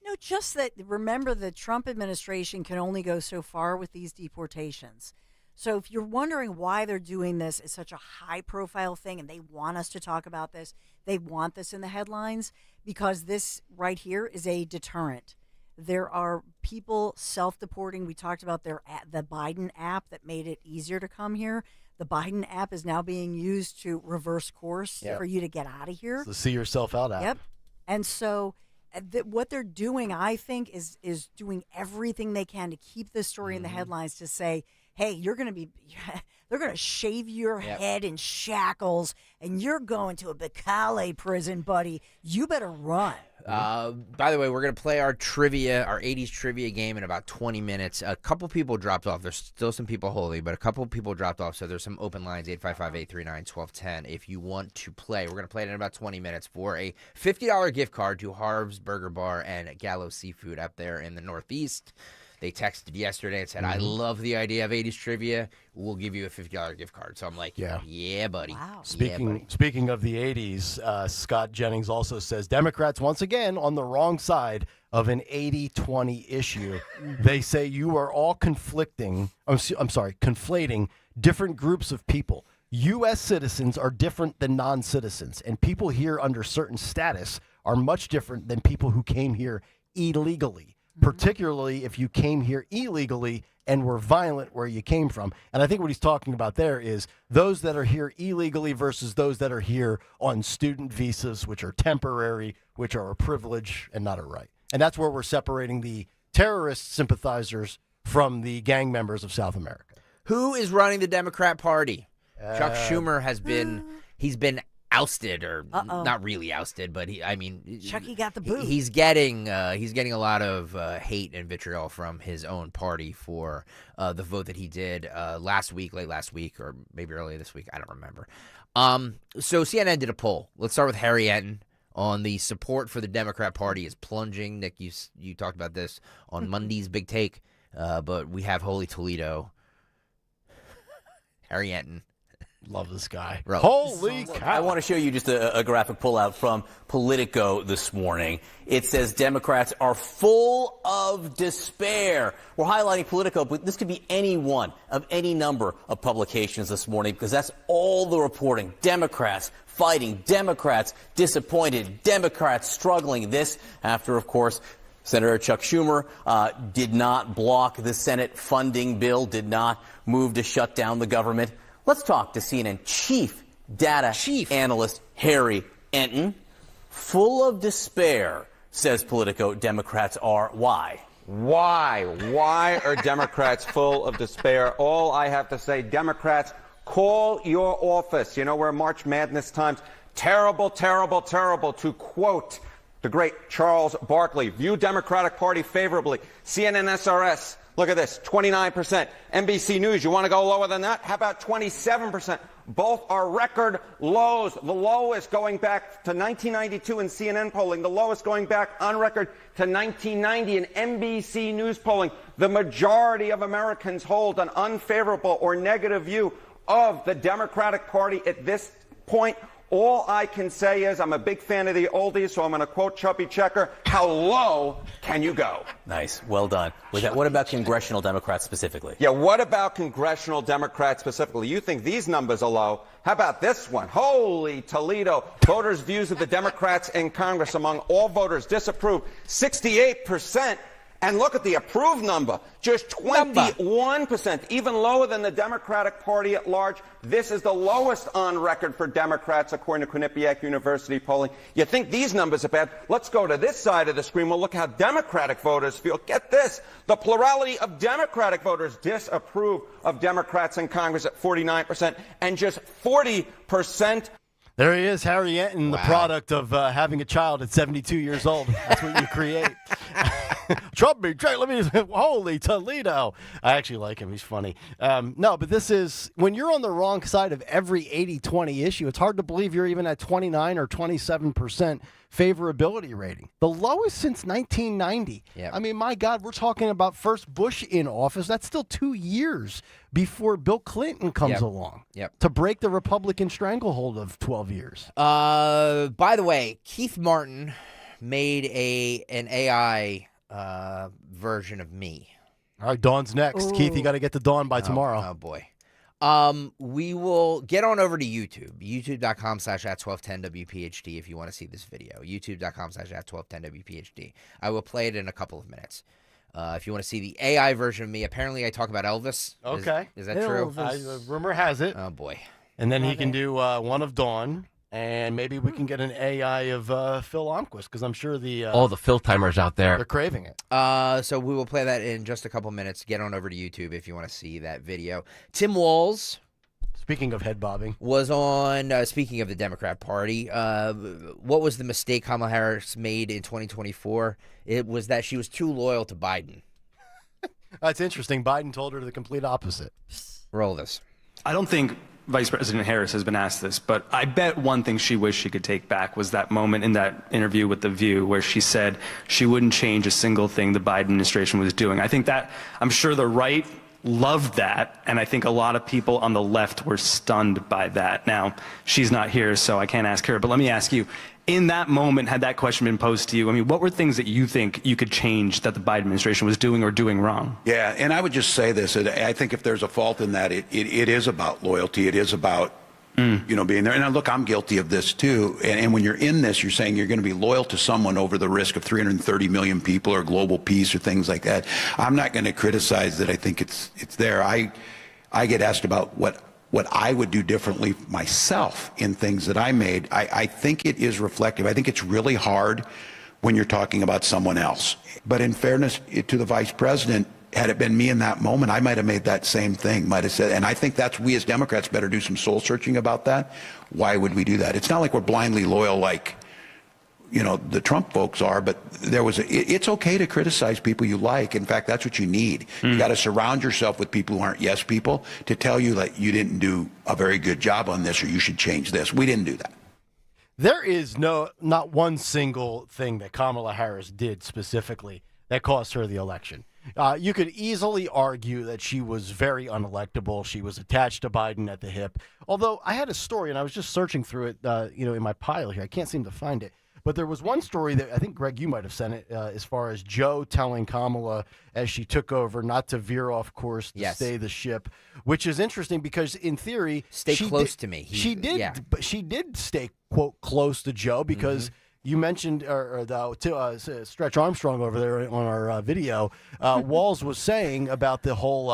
No, just that, remember, the Trump administration can only go so far with these deportations. So if you're wondering why they're doing this as such a high-profile thing and they want us to talk about this, they want this in the headlines, because this right here is a deterrent. There are people self-deporting. We talked about the Biden app that made it easier to come here. The Biden app is now being used to reverse course for you to get out of here. It's the See Yourself Out app. Yep. And so what they're doing, I think, is doing everything they can to keep this story in the headlines, to say, hey, they're going to shave your head in shackles and you're going to a Bacale prison, buddy. You better run. By the way, we're going to play our 80s trivia game in about 20 minutes. A couple people dropped off. There's still some people holding, but a couple people dropped off. So there's some open lines, 855-839-1210. If you want to play, we're going to play it in about 20 minutes for a $50 gift card to Harv's Burger Bar and Gallo Seafood up there in the Northeast. They texted yesterday and said, I love the idea of 80s trivia. We'll give you a $50 gift card. So I'm like, yeah buddy. Wow. Speaking of the 80s, Scott Jennings also says, Democrats, once again, on the wrong side of an 80-20 issue. They say you are all conflating different groups of people. U.S. citizens are different than non-citizens, and people here under certain status are much different than people who came here illegally, particularly if you came here illegally and were violent where you came from. And I think what he's talking about there is those that are here illegally versus those that are here on student visas, which are temporary, which are a privilege and not a right. And that's where we're separating the terrorist sympathizers from the gang members of South America. Who is running the Democrat Party? Chuck Schumer has been, he's been ousted, or not really ousted, but Chucky got the boot. He's getting a lot of hate and vitriol from his own party for the vote that he did late last week, or maybe earlier this week. I don't remember. So CNN did a poll. Let's start with Harry Enton on the support for the Democrat Party is plunging. Nick, you talked about this on Monday's Big Take, but we have Holy Toledo. Harry Enton. Love this guy. Bro. Holy cow. I want to show you just a graphic pullout from Politico this morning. It says Democrats are full of despair. We're highlighting Politico, but this could be any one of any number of publications this morning, because that's all the reporting. Democrats fighting, Democrats disappointed, Democrats struggling. This after, of course, Senator Chuck Schumer did not block the Senate funding bill, did not move to shut down the government. Let's talk to CNN Chief Data Analyst Harry Enton. Full of despair, says Politico, Democrats are. Why? Why are Democrats full of despair? All I have to say, Democrats, call your office. You know, we're March Madness times. Terrible, terrible, terrible. To quote the great Charles Barkley, view Democratic Party favorably. CNN SRS, look at this, 29%. NBC News, you want to go lower than that? How about 27%? Both are record lows. The lowest going back to 1992 in CNN polling, the lowest going back on record to 1990 in NBC News polling. The majority of Americans hold an unfavorable or negative view of the Democratic Party at this point. All I can say is I'm a big fan of the oldies, so I'm going to quote Chubby Checker, how low can you go? Nice. Well done. What about congressional Democrats specifically? Yeah, what about congressional Democrats specifically? You think these numbers are low? How about this one? Holy Toledo. Voters' views of the Democrats in Congress among all voters disapprove, 68%. And look at the approved number, just 21%, even lower than the Democratic Party at large. This is the lowest on record for Democrats, according to Quinnipiac University polling. You think these numbers are bad? Let's go to this side of the screen. We'll look how Democratic voters feel. Get this. The plurality of Democratic voters disapprove of Democrats in Congress at 49%, and just 40%. There he is, Harry Enton, the product of having a child at 72 years old. That's what you create. Holy Toledo. I actually like him. He's funny. No, but this is, when you're on the wrong side of every 80-20 issue, it's hard to believe you're even at 29 or 27% favorability rating. The lowest since 1990. Yep. I mean, my God, we're talking about first Bush in office. That's still 2 years before Bill Clinton comes along to break the Republican stranglehold of 12 years. By the way, Keith Martin made an AI version of me. All right, Dawn's next. Ooh. Keith, you got to get to Dawn by tomorrow. Oh, boy. We will get on over to YouTube, youtube.com/@1210WPHT if you want to see this video, youtube.com/@1210WPHT. I will play it in a couple of minutes. If you want to see the AI version of me, apparently I talk about Elvis. Okay. Is that true? Rumor has it. Oh, boy. And then he can do one of Dawn, and maybe we can get an AI of Phil Almquist, because I'm sure all the Phil timers out there. They're craving it. So we will play that in just a couple minutes. Get on over to YouTube if you want to see that video. Tim Walz, speaking of head bobbing, was on, speaking of the Democrat Party, what was the mistake Kamala Harris made in 2024? It was that she was too loyal to Biden. That's interesting. Biden told her the complete opposite. Roll this. I don't think Vice President Harris has been asked this, but I bet one thing she wished she could take back was that moment in that interview with The View where she said she wouldn't change a single thing the Biden administration was doing. I think that, I'm sure the right loved that, and I think a lot of people on the left were stunned by that. Now, she's not here, so I can't ask her, but let me ask you, in that moment, had that question been posed to you, I mean, what were things that you think you could change that the Biden administration was doing or doing wrong? Yeah, and I would just say this. I think if there's a fault in that, it is about loyalty. It is about Being there. And look, I'm guilty of this too. And when you're in this, you're saying you're going to be loyal to someone over the risk of 330 million people or global peace or things like that. I'm not going to criticize that. I think it's there. I get asked about what I would do differently myself in things that I made. I think it is reflective. I think it's really hard when you're talking about someone else. But in fairness to the vice president, had it been me in that moment, I might have made that same thing, might have said, and I think that's, we as Democrats better do some soul searching about that. Why would we do that? It's not like we're blindly loyal like, the Trump folks are, but it's okay to criticize people you like. In fact, that's what you need. You got to surround yourself with people who aren't yes people to tell you that you didn't do a very good job on this or you should change this. We didn't do that. There is not one single thing that Kamala Harris did specifically that cost her the election. You could easily argue that she was very unelectable. She was attached to Biden at the hip. Although I had a story, and I was just searching through it, in my pile here. I can't seem to find it. But there was one story that I think, Greg, you might have sent it, as far as Joe telling Kamala as she took over not to veer off course, to stay the ship, which is interesting because in theory, stay close to me. She did stay, quote, close to Joe because you mentioned Stretch Armstrong over there on our video. Walls was saying about the whole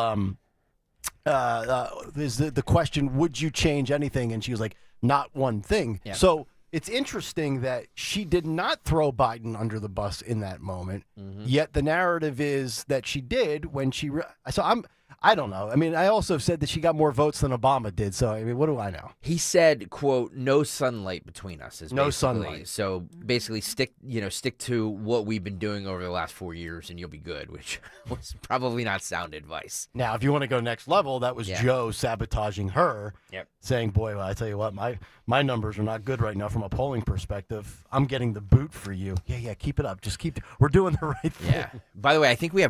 is the question, would you change anything? And she was like, not one thing. Yeah. So it's interesting that she did not throw Biden under the bus in that moment. Yet the narrative is that she did when she. I don't know. I mean, I also said that she got more votes than Obama did. So, I mean, what do I know? He said, quote, no sunlight between us. No sunlight. So basically stick to what we've been doing over the last 4 years and you'll be good, which was probably not sound advice. Now, if you want to go next level, that was Joe sabotaging her, saying, boy, well, I tell you what, my numbers are not good right now from a polling perspective. I'm getting the boot for you. Yeah, keep it up. Just we're doing the right thing. Yeah. By the way, I think we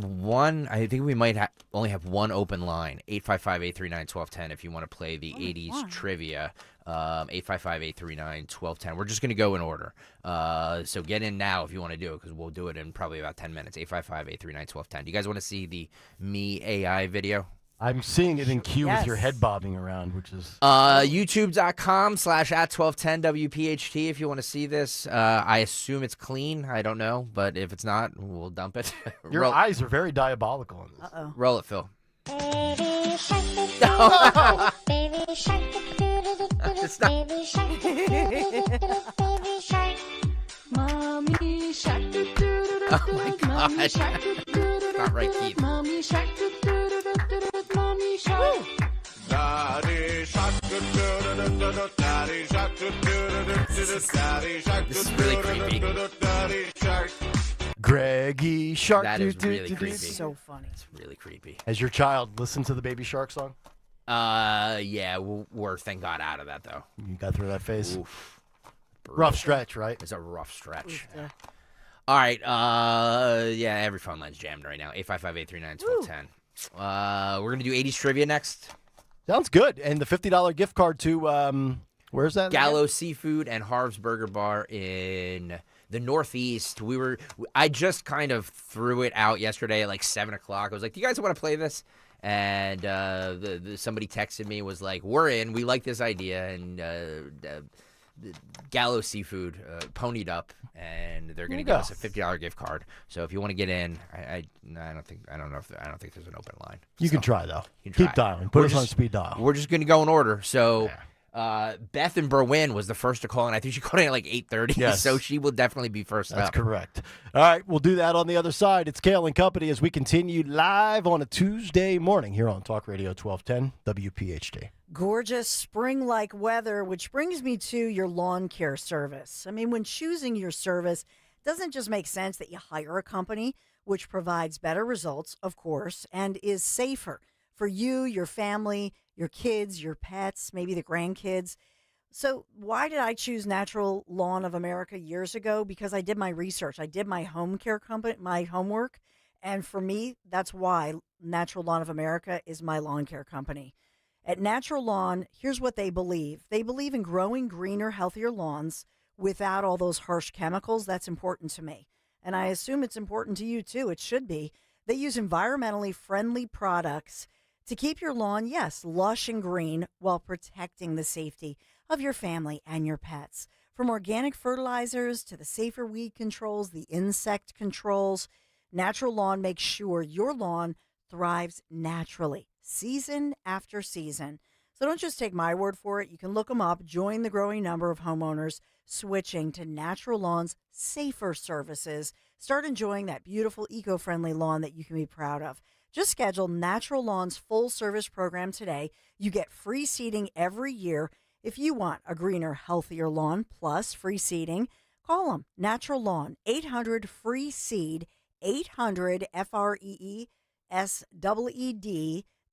might only have one open line, 855-839-1210 if you want to play the 80s trivia, 855-839-1210. We're just going to go in order. So get in now if you want to do it because we'll do it in probably about 10 minutes, 855-839-1210. Do you guys want to see the Me AI video? I'm seeing it in queue with your head bobbing around, which is... YouTube.com/@1210 WPHT if you want to see this. I assume it's clean. I don't know. But if it's not, we'll dump it. Your eyes are very diabolical in this. Uh-oh. Roll it, Phil. Baby shark, baby shark, It's not... baby shark, baby shark, mommy shark, oh my gosh. Not right, Keith. mommy shark, mommy shark. Daddy shark, daddy shark, daddy shark, This is really creepy. daddy shark. Greggy Shark. That is really creepy. So funny. It's really creepy. Has your child listened to the Baby Shark song? Yeah, we're thank God out of that though. You got through that phase? Oof. Rough stretch, right? It's a rough stretch. Yeah. All right. Yeah, every phone line's jammed right now. 855-839-1210. We're gonna do 80s trivia next. Sounds good. And the $50 gift card to where's that? Gallo Seafood and Harv's Burger Bar in the Northeast. I just kind of threw it out yesterday at like 7 o'clock. I was like, "Do you guys want to play this?" And somebody texted me, was like, "We're in. We like this idea." And Gallo Seafood ponied up, and they're going to give us a $50 gift card. So if you want to get in, I don't think there's an open line. You can try though. Keep dialing. Put us on speed dial. We're just going to go in order. So. Beth in Berwyn was the first to call, and I think she called in at like 8:30. Yes. So she will definitely be first That's up. correct. All right, we'll do that on the other side. It's Kayal and Company as we continue live on a Tuesday morning here on Talk Radio 1210 WPHT. Gorgeous spring-like weather, which brings me to your lawn care service. I mean, when choosing your service, it doesn't just make sense that you hire a company which provides better results, of course, and is safer for you, your family, your kids, your pets, maybe the grandkids. So why did I choose Natural Lawn of America years ago? Because I did my research. I did my home care company, my homework. And for me, that's why Natural Lawn of America is my lawn care company. At Natural Lawn, here's what they believe. They believe in growing greener, healthier lawns without all those harsh chemicals. That's important to me. And I assume it's important to you too. It should be. They use environmentally friendly products to keep your lawn, yes, lush and green while protecting the safety of your family and your pets. From organic fertilizers to the safer weed controls, the insect controls, Natural Lawn makes sure your lawn thrives naturally, season after season. So don't just take my word for it. You can look them up. Join the growing number of homeowners switching to Natural Lawn's safer services. Start enjoying that beautiful, eco-friendly lawn that you can be proud of. Just schedule Natural Lawn's full-service program today. You get free seeding every year. If you want a greener, healthier lawn plus free seeding, call them. Natural Lawn, 800-FREE-SEED, 800-FREESEED.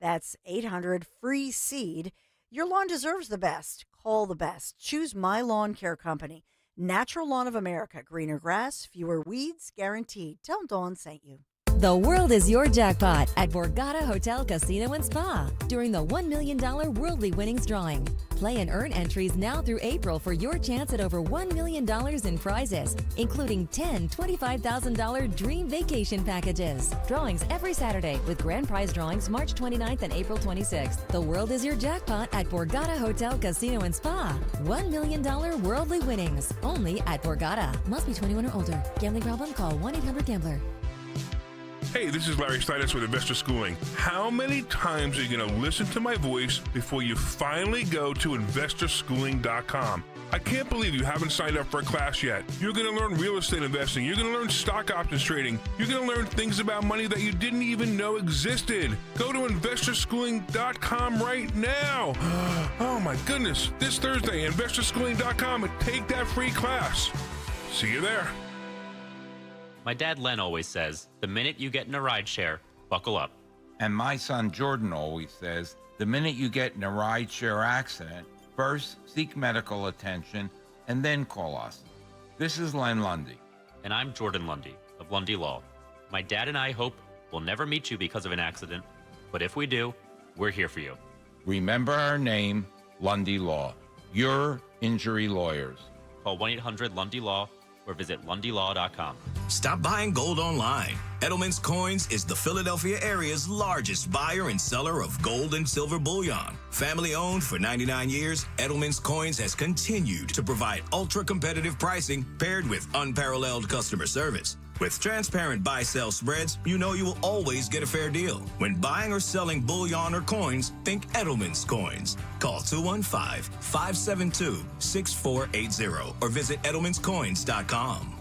That's 800-FREE-SEED. Your lawn deserves the best. Call the best. Choose My Lawn Care Company. Natural Lawn of America. Greener grass, fewer weeds, guaranteed. Tell Dawn sent you. The world is your jackpot at Borgata Hotel Casino and Spa during the $1 million Worldly Winnings drawing. Play and earn entries now through April for your chance at over $1 million in prizes, including 10 $25,000 dream vacation packages. Drawings every Saturday with grand prize drawings March 29th and April 26th. The world is your jackpot at Borgata Hotel Casino and Spa. $1 million Worldly Winnings only at Borgata. Must be 21 or older. Gambling problem? Call 1-800-GAMBLER. Hey, this is Larry Steinitz with Investor Schooling. How many times are you going to listen to my voice before you finally go to investorschooling.com? I can't believe you haven't signed up for a class yet. You're going to learn real estate investing. You're going to learn stock options trading. You're going to learn things about money that you didn't even know existed. Go to investorschooling.com right now. Oh my goodness. This Thursday, investorschooling.com, and take that free class. See you there. My dad Len always says, the minute you get in a rideshare, buckle up. And my son Jordan always says, the minute you get in a rideshare accident, first seek medical attention and then call us. This is Len Lundy. And I'm Jordan Lundy of Lundy Law. My dad and I hope we'll never meet you because of an accident, but if we do, we're here for you. Remember our name, Lundy Law. Your injury lawyers. Call 1-800-LUNDY-LAW or visit lundylaw.com. Stop buying gold online. Edelman's Coins is the Philadelphia area's largest buyer and seller of gold and silver bullion. Family owned for 99 years, Edelman's Coins has continued to provide ultra-competitive pricing paired with unparalleled customer service. With transparent buy-sell spreads, you know you will always get a fair deal. When buying or selling bullion or coins, think Edelman's Coins. Call 215-572-6480 or visit edelmanscoins.com.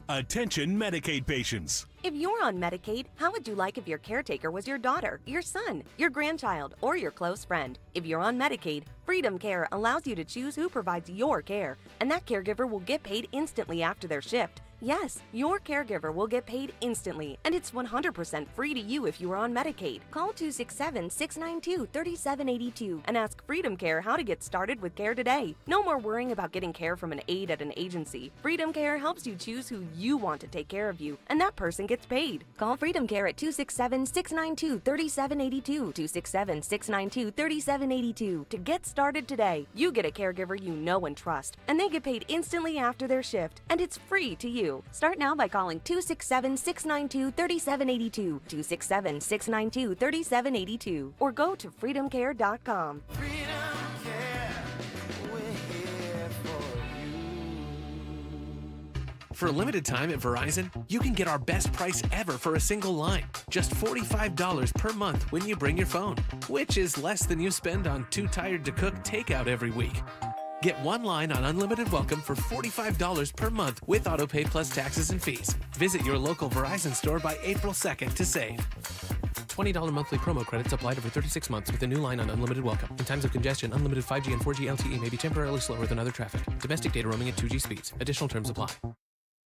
Attention Medicaid patients. If you're on Medicaid, how would you like if your caretaker was your daughter, your son, your grandchild, or your close friend? If you're on Medicaid, Freedom Care allows you to choose who provides your care, and that caregiver will get paid instantly after their shift. Yes, your caregiver will get paid instantly, and it's 100% free to you if you are on Medicaid. Call 267-692-3782 and ask Freedom Care how to get started with care today. No more worrying about getting care from an aide at an agency. Freedom Care helps you choose who you want to take care of you, and that person gets paid. Call Freedom Care at 267-692-3782, 267-692-3782 to get started today. You get a caregiver you know and trust, and they get paid instantly after their shift, and it's free to you. Start now by calling 267-692-3782, 267-692-3782, or go to freedomcare.com. For a limited time at Verizon, you can get our best price ever for a single line. Just $45 per month when you bring your phone, which is less than you spend on Too Tired to Cook takeout every week. Get one line on Unlimited Welcome for $45 per month with AutoPay plus taxes and fees. Visit your local Verizon store by April 2nd to save. $20 monthly promo credits applied over 36 months with a new line on Unlimited Welcome. In times of congestion, unlimited 5G and 4G LTE may be temporarily slower than other traffic. Domestic data roaming at 2G speeds. Additional terms apply.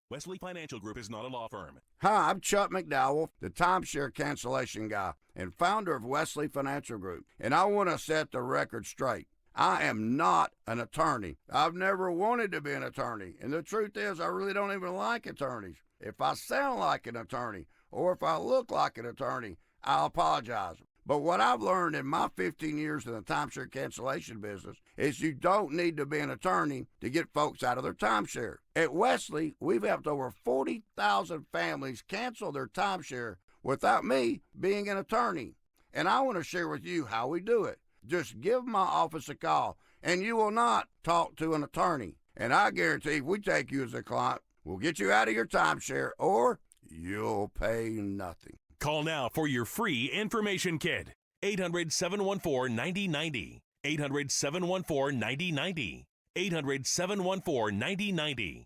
Wesley Financial Group is not a law firm. Hi, I'm Chuck McDowell, the timeshare cancellation guy and founder of Wesley Financial Group, and I want to set the record straight. I am not an attorney. I've never wanted to be an attorney, and the truth is I really don't even like attorneys. If I sound like an attorney or if I look like an attorney, I'll apologize. But what I've learned in my 15 years in the timeshare cancellation business is you don't need to be an attorney to get folks out of their timeshare. At Wesley, we've helped over 40,000 families cancel their timeshare without me being an attorney. and I want to share with you how we do it. Just give my office a call, and you will not talk to an attorney. And I guarantee if we take you as a client, we'll get you out of your timeshare, or you'll pay nothing. Call now for your free information kit. 800-714-9090. 800-714-9090. 800-714-9090.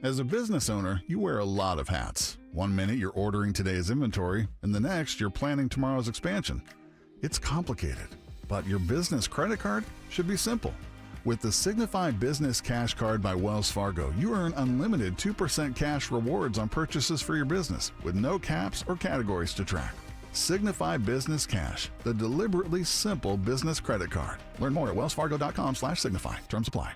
As a business owner, you wear a lot of hats. One minute you're ordering today's inventory, and the next you're planning tomorrow's expansion. It's complicated, but your business credit card should be simple. With the Signify Business Cash Card by Wells Fargo, you earn unlimited 2% cash rewards on purchases for your business with no caps or categories to track. Signify Business Cash, the deliberately simple business credit card. Learn more at wellsfargo.com/signify. Terms apply.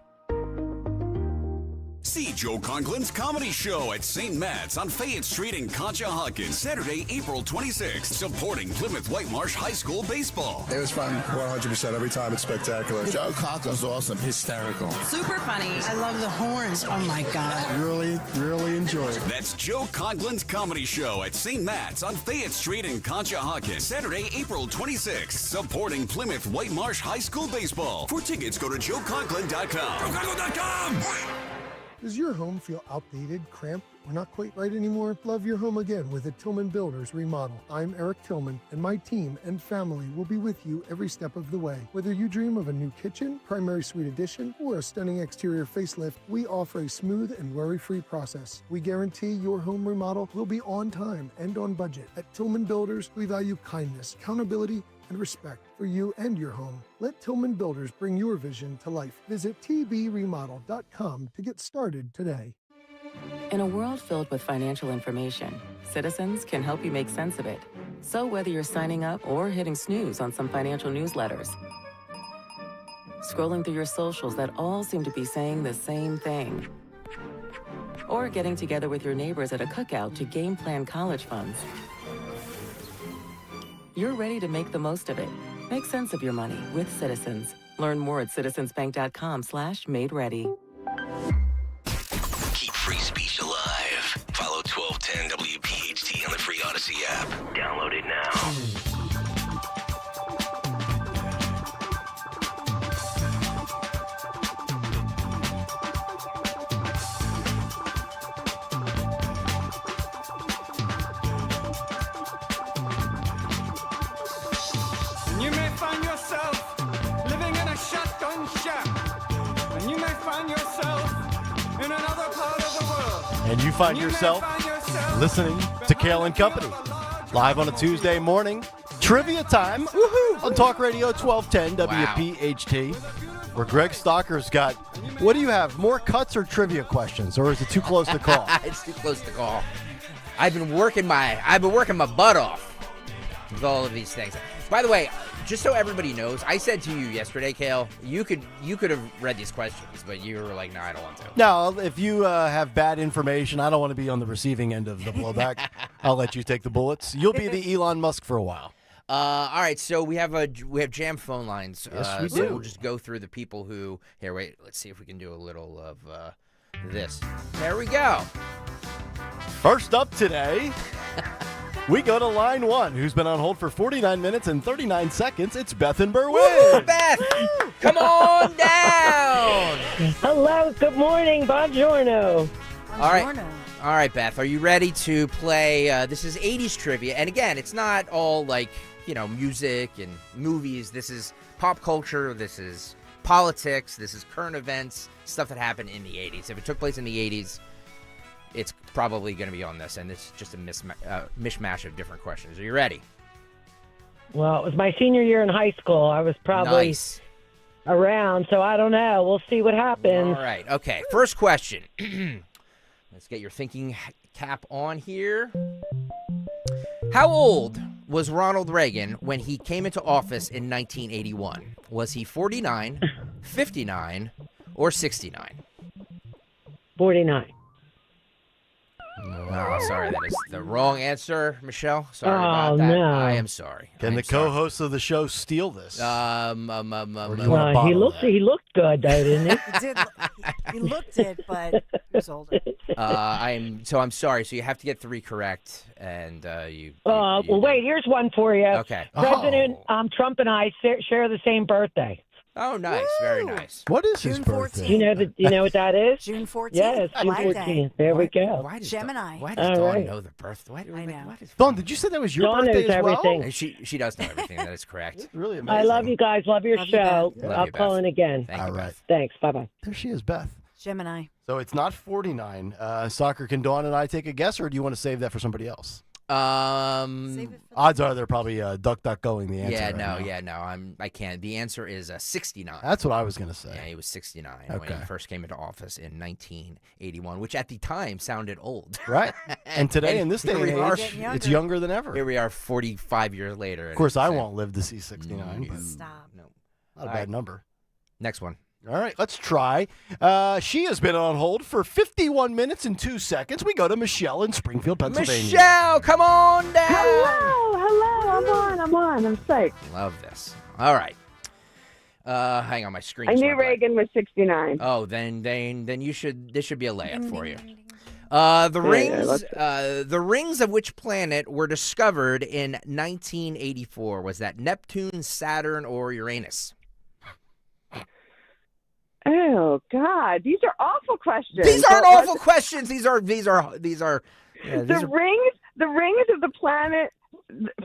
See Joe Conklin's comedy show at St. Matt's on Fayette Street in Conshohocken, Saturday, April 26th, supporting Plymouth Whitemarsh High School baseball. It was fun, 100% every time. It's spectacular. Joe Conklin's awesome, hysterical. Super funny. I love the horns. Oh my God. Really, really enjoy it. That's Joe Conklin's comedy show at St. Matt's on Fayette Street in Conshohocken, Saturday, April 26th, supporting Plymouth Whitemarsh High School baseball. For tickets, go to joeconklin.com. joeconklin.com! Does your home feel outdated, cramped, or not quite right anymore? Love your home again with a Tillman Builders remodel. I'm Eric Tillman, and my team and family will be with you every step of the way. Whether you dream of a new kitchen, primary suite addition, or a stunning exterior facelift, we offer a smooth and worry-free process. We guarantee your home remodel will be on time and on budget. At Tillman Builders, we value kindness, accountability, and respect for you and your home. Let Tillman Builders bring your vision to life. Visit tbremodel.com to get started today. In a world filled with financial information, Citizens can help you make sense of it. So whether you're signing up or hitting snooze on some financial newsletters, scrolling through your socials that all seem to be saying the same thing, or getting together with your neighbors at a cookout to game plan college funds, you're ready to make the most of it. Make sense of your money with Citizens. Learn more at citizensbank.com/made-ready. Keep free speech alive. Follow 1210 WPHT on the free Odyssey app. Download it now. You may find yourself living in a shotgun shack, and you may find yourself in another part of the world. And you find yourself listening to Kayal and Company live on a Tuesday morning. Trivia time on Talk Radio 1210 WPHT, where Greg Stocker's got, what do you have, more cuts or trivia questions, or is it too close to call? It's too close to call. I've been working my butt off with all of these things. By the way, just so everybody knows, I said to you yesterday, Kayal, you could have read these questions, but you were like, no, I don't want to. No, if you have bad information, I don't want to be on the receiving end of the blowback. I'll let you take the bullets. You'll be the Elon Musk for a while. All right, so we have jam phone lines. Yes, we so do. we'll just go through the people who. Here, wait. Let's see if we can do a little of this. There we go. First up today, we go to line one, who's been on hold for 49 minutes and 39 seconds. It's Beth in Berwyn. Woo, Beth, come on down. Hello, good morning, buongiorno. All right, Beth, are you ready to play? This is 80s trivia, and again, it's not all like, music and movies. This is pop culture. This is politics. This is current events, stuff that happened in the 80s. If it took place in the 80s, it's probably going to be on this, and it's just a mishmash of different questions. Are you ready? Well, it was my senior year in high school. I was probably around, so I don't know. We'll see what happens. All right. Okay. First question. Let's get your thinking cap on here. How old was Ronald Reagan when he came into office in 1981? Was he 49, 59, or 69? 49. Oh, sorry. That is the wrong answer, Michelle. Sorry Oh, about that. no. I am sorry. Can the co-host of the show steal this? Well, bottle he looked good, though, didn't he? He did. He looked it, but he was older. I'm sorry. So you have to get 3 correct, and you. Well, wait. Here's one for you. Okay. President Trump and I share the same birthday. Oh, nice. Very nice. What is his birthday? You know what that is? June 14th. Yes, June Flag Day. 14th. There we go. Gemini. Why does All Dawn right. know the birth? Why, I know. Dawn, did you say that was your Dawn birthday knows as well? everything. She does know everything. That is correct. Really amazing. I love you guys. Love your Love you, show. Beth. Love I'll you, call Beth. in again. Thank you, All right. Beth. Thanks. Bye-bye. There she is, Beth. Gemini. So it's not 49. Soccer, can Dawn and I take a guess, or do you want to save that for somebody else? Odds are they're probably going the answer. I can't. The answer is 69. That's what I was going to say. Yeah, he was 69 when Okay. he first came into office in 1981, which at the time sounded old. Right. And today, in this day and here we age, it's younger than ever. Here we are 45 years later. Of course, I won't live to see 69. But Stop. No. not a bad number. Next one. All right, let's try. She has been on hold for 51 minutes and 2 seconds. We go to Michelle in Springfield, Pennsylvania. Michelle, come on down. Hello. I'm on. I'm psyched. Love this. All right. Hang on, my screen. I just knew went blank. Reagan was 69. Oh, then you should. This should be a layup for you. The rings of which planet were discovered in 1984? Was that Neptune, Saturn, or Uranus? Oh God, these are awful questions. These aren't What awful was- questions. These are. The rings of the planet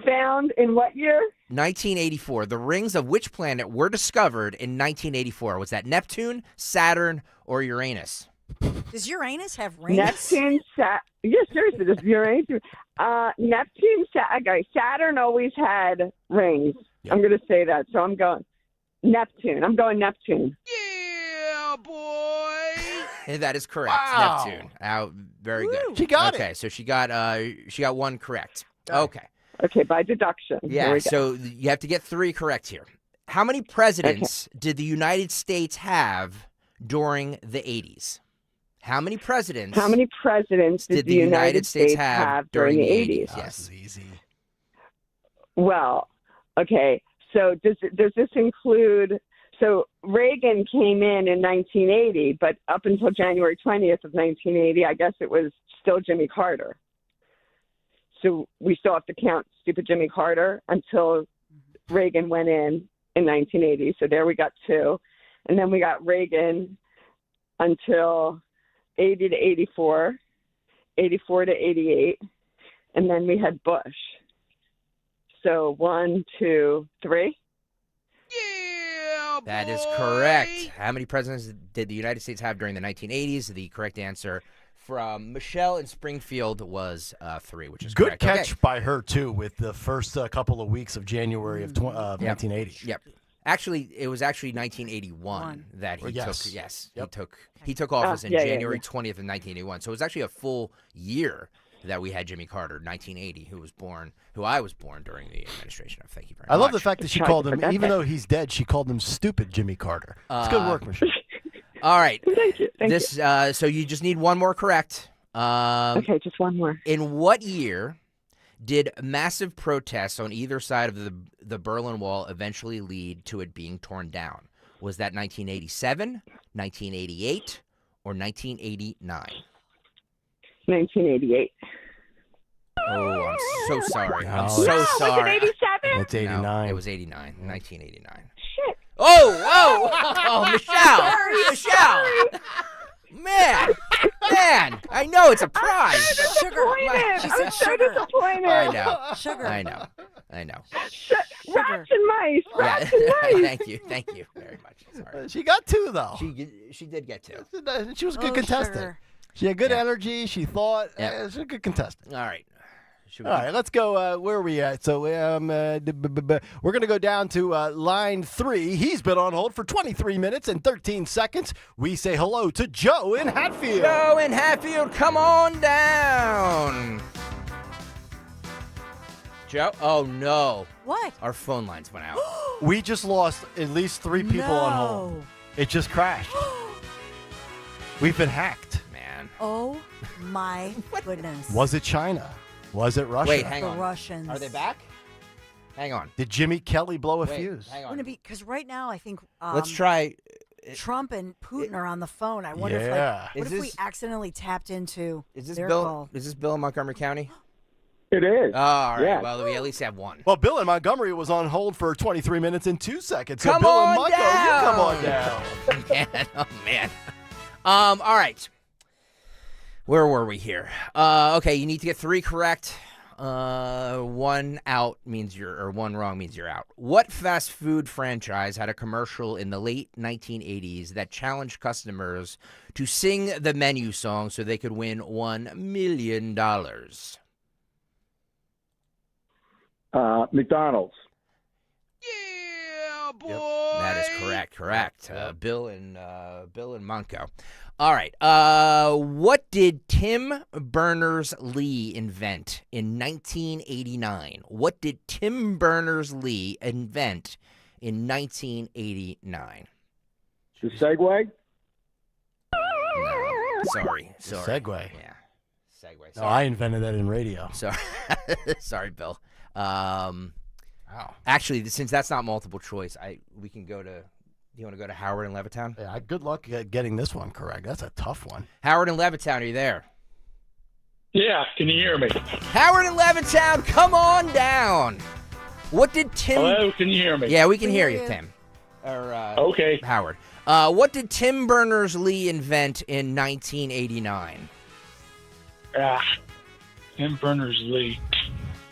found in what year? 1984. The rings of which planet were discovered in 1984? Was that Neptune, Saturn, or Uranus? Does Uranus have rings? Neptune, yes, seriously, does Uranus? Neptune, Saturn always had rings. Yep. I'm going to say that, so I'm going Neptune. Yeah, boy. That is correct. Wow. Neptune. Very good. She got it. Okay, so she got 1 correct. Okay. Okay, by deduction. Here Yeah, we go. so you have to get 3 correct here. How many presidents did the United States have during the 80s? How many presidents did the United States have during the 80s? Yes. This is easy. Well, okay. So does this include? So Reagan came in 1980, but up until January 20th of 1980, I guess it was still Jimmy Carter. So we still have to count stupid Jimmy Carter until Reagan went in 1980. So there we got 2, and then we got Reagan until 80 to 84, 84 to 88, and then we had Bush. So 1, 2, 3. That is correct. How many presidents did the United States have during the 1980s? The correct answer from Michelle in Springfield was 3, which is Good correct. catch Okay. by her, too, with the first couple of weeks of January of 1980. Yep. Actually, it was actually 1981 that he Yes. took. Yes, Yep. he took office in yeah, January yeah. 20th of 1981. So it was actually a full year that we had Jimmy Carter, 1980, who I was born during the administration of. Thank you very much. I love the fact that she Tried to called him, forget even that. though he's dead, she called him stupid Jimmy Carter. It's good work, Michelle. All right. Thank you. So you just need 1 more correct. Okay, just 1 more. In what year did massive protests on either side of the Berlin Wall eventually lead to it being torn down? Was that 1987, 1988, or 1989? 1988. Oh, I'm so sorry. I'm No, so it's- sorry. Was it 87? It's 89. No, it was 89, 1989. Shit. Oh, Michelle. Man, I know it's a prize. Sugar. She said I'm so sugar. disappointed. I know. Sugar. I know. Rats and mice. Rats Yeah. and mice. Thank you very much. Sorry. She got 2, though. She did get 2. She was a good Oh, contestant. sugar. She had good energy. She thought. Yeah. She's a good contestant. All right. All right, let's go. Where are we at? So we're going to go down to line 3. He's been on hold for 23 minutes and 13 seconds. We say hello to Joe in Hatfield. Joe in Hatfield, come on down. Joe? Oh, no. What? Our phone lines went out. We just lost at least 3 people on hold. No. It just crashed. We've been hacked. Man. Oh my goodness. Was it China? Was it Russia? Wait, hang the on. Russians. Are they back? Hang on. Did Jimmy Kelly blow a Wait, fuse? hang on. Wouldn't it be because right now I think Let's try. Trump and Putin are on the phone. I wonder Yeah. if we accidentally tapped into Is this their Bill? call. Is this Bill in Montgomery County? It is. Oh, all right. Yeah. Well, we at least have one. Well, Bill in Montgomery was on hold for 23 minutes and 2 seconds. So Come Bill on in Montgomery, down. you come on down. Man, oh man. All right. Where were we here? Okay, you need to get 3 correct. One out means or one wrong means you're out. What fast food franchise had a commercial in the late 1980s that challenged customers to sing the menu song so they could win $1 million? McDonald's. Yeah, boy. That is correct. Correct. Bill and Monco. All right. What did Tim Berners-Lee invent in 1989? What did Tim Berners-Lee invent in 1989? The Segway? No. Sorry. Segway. Yeah. Segway. No, I invented that in radio. Sorry. Sorry, Bill. Actually, since that's not multiple choice, we can go to. You want to go to Howard and Levittown? Yeah, good luck getting this one correct. That's a tough one. Howard and Levittown, are you there? Yeah, can you hear me? Howard and Levittown, come on down. What did Tim... Hello, can you hear me? Yeah, we can hear you, Tim. Okay. Howard. What did Tim Berners-Lee invent in 1989? Tim Berners-Lee.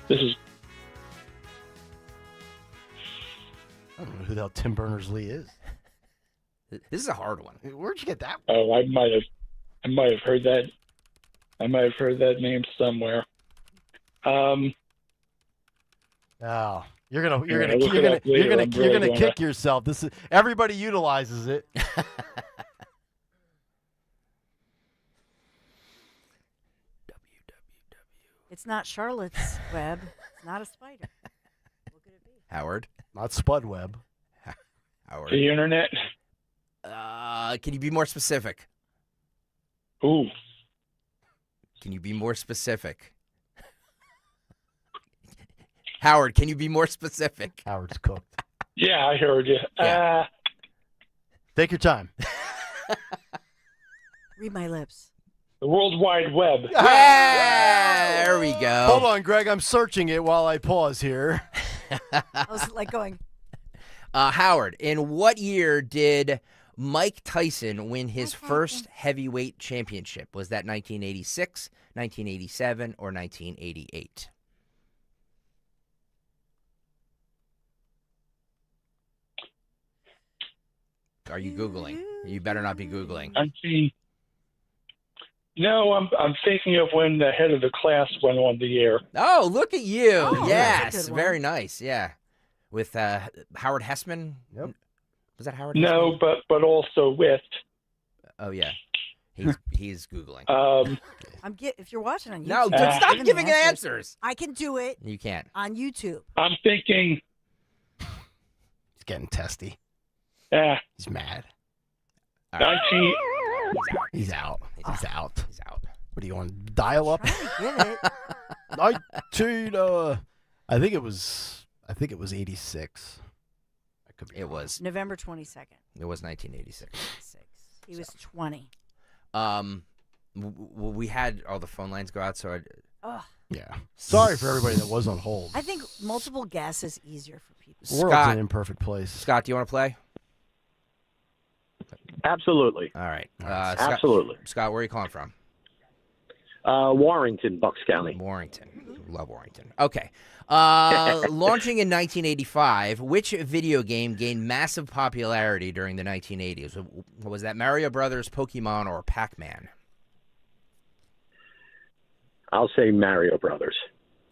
This is... I don't know who the hell Tim Berners-Lee is. This is a hard one. Where'd you get that? Oh, I might have heard that. I might have heard that name somewhere. Oh, you're gonna kick yourself. This is everybody utilizes it. It's not Charlotte's Web. It's not a spider. What could it be? Howard. Not Spudweb. Howard. The internet. Can you be more specific? Ooh. Can you be more specific? Howard, can you be more specific? Howard's cooked. Yeah, I heard you. Yeah. Take your time. Read my lips. The World Wide Web. Yeah, there we go. Hold on, Greg. I'm searching it while I pause here. I was like going. Howard, in what year did Mike Tyson win his first heavyweight championship? Was that 1986, 1987, or 1988? Are you Googling? You better not be Googling. No, I'm thinking of when the head of the class went on the air. Oh, look at you. Oh, yes, that's a good one. very nice. Yeah. With Howard Hessman? Yep. Was that Howard No, Hessman? but also with. Oh, yeah. He's Googling. If you're watching on YouTube, No, stop giving answers. I can do it. You can't. On YouTube. I'm thinking. He's getting testy. Yeah. He's mad. 19. He's out. He's out. He's out. What do you want? Dial up? Get it. 19. I think it was 86. It was November 22nd. It was 1986. He was 20. We had all the phone lines go out, so yeah. Sorry for everybody that was on hold. I think multiple guess is easier for people. The world's an imperfect place. Scott, do you want to play? Absolutely. All right. Absolutely. Scott, where are you calling from? Warrington, Bucks County. Warrington. Love Warrington. Okay. Launching in 1985, which video game gained massive popularity during the 1980s? Was that Mario Brothers, Pokemon, or Pac-Man? I'll say Mario Brothers.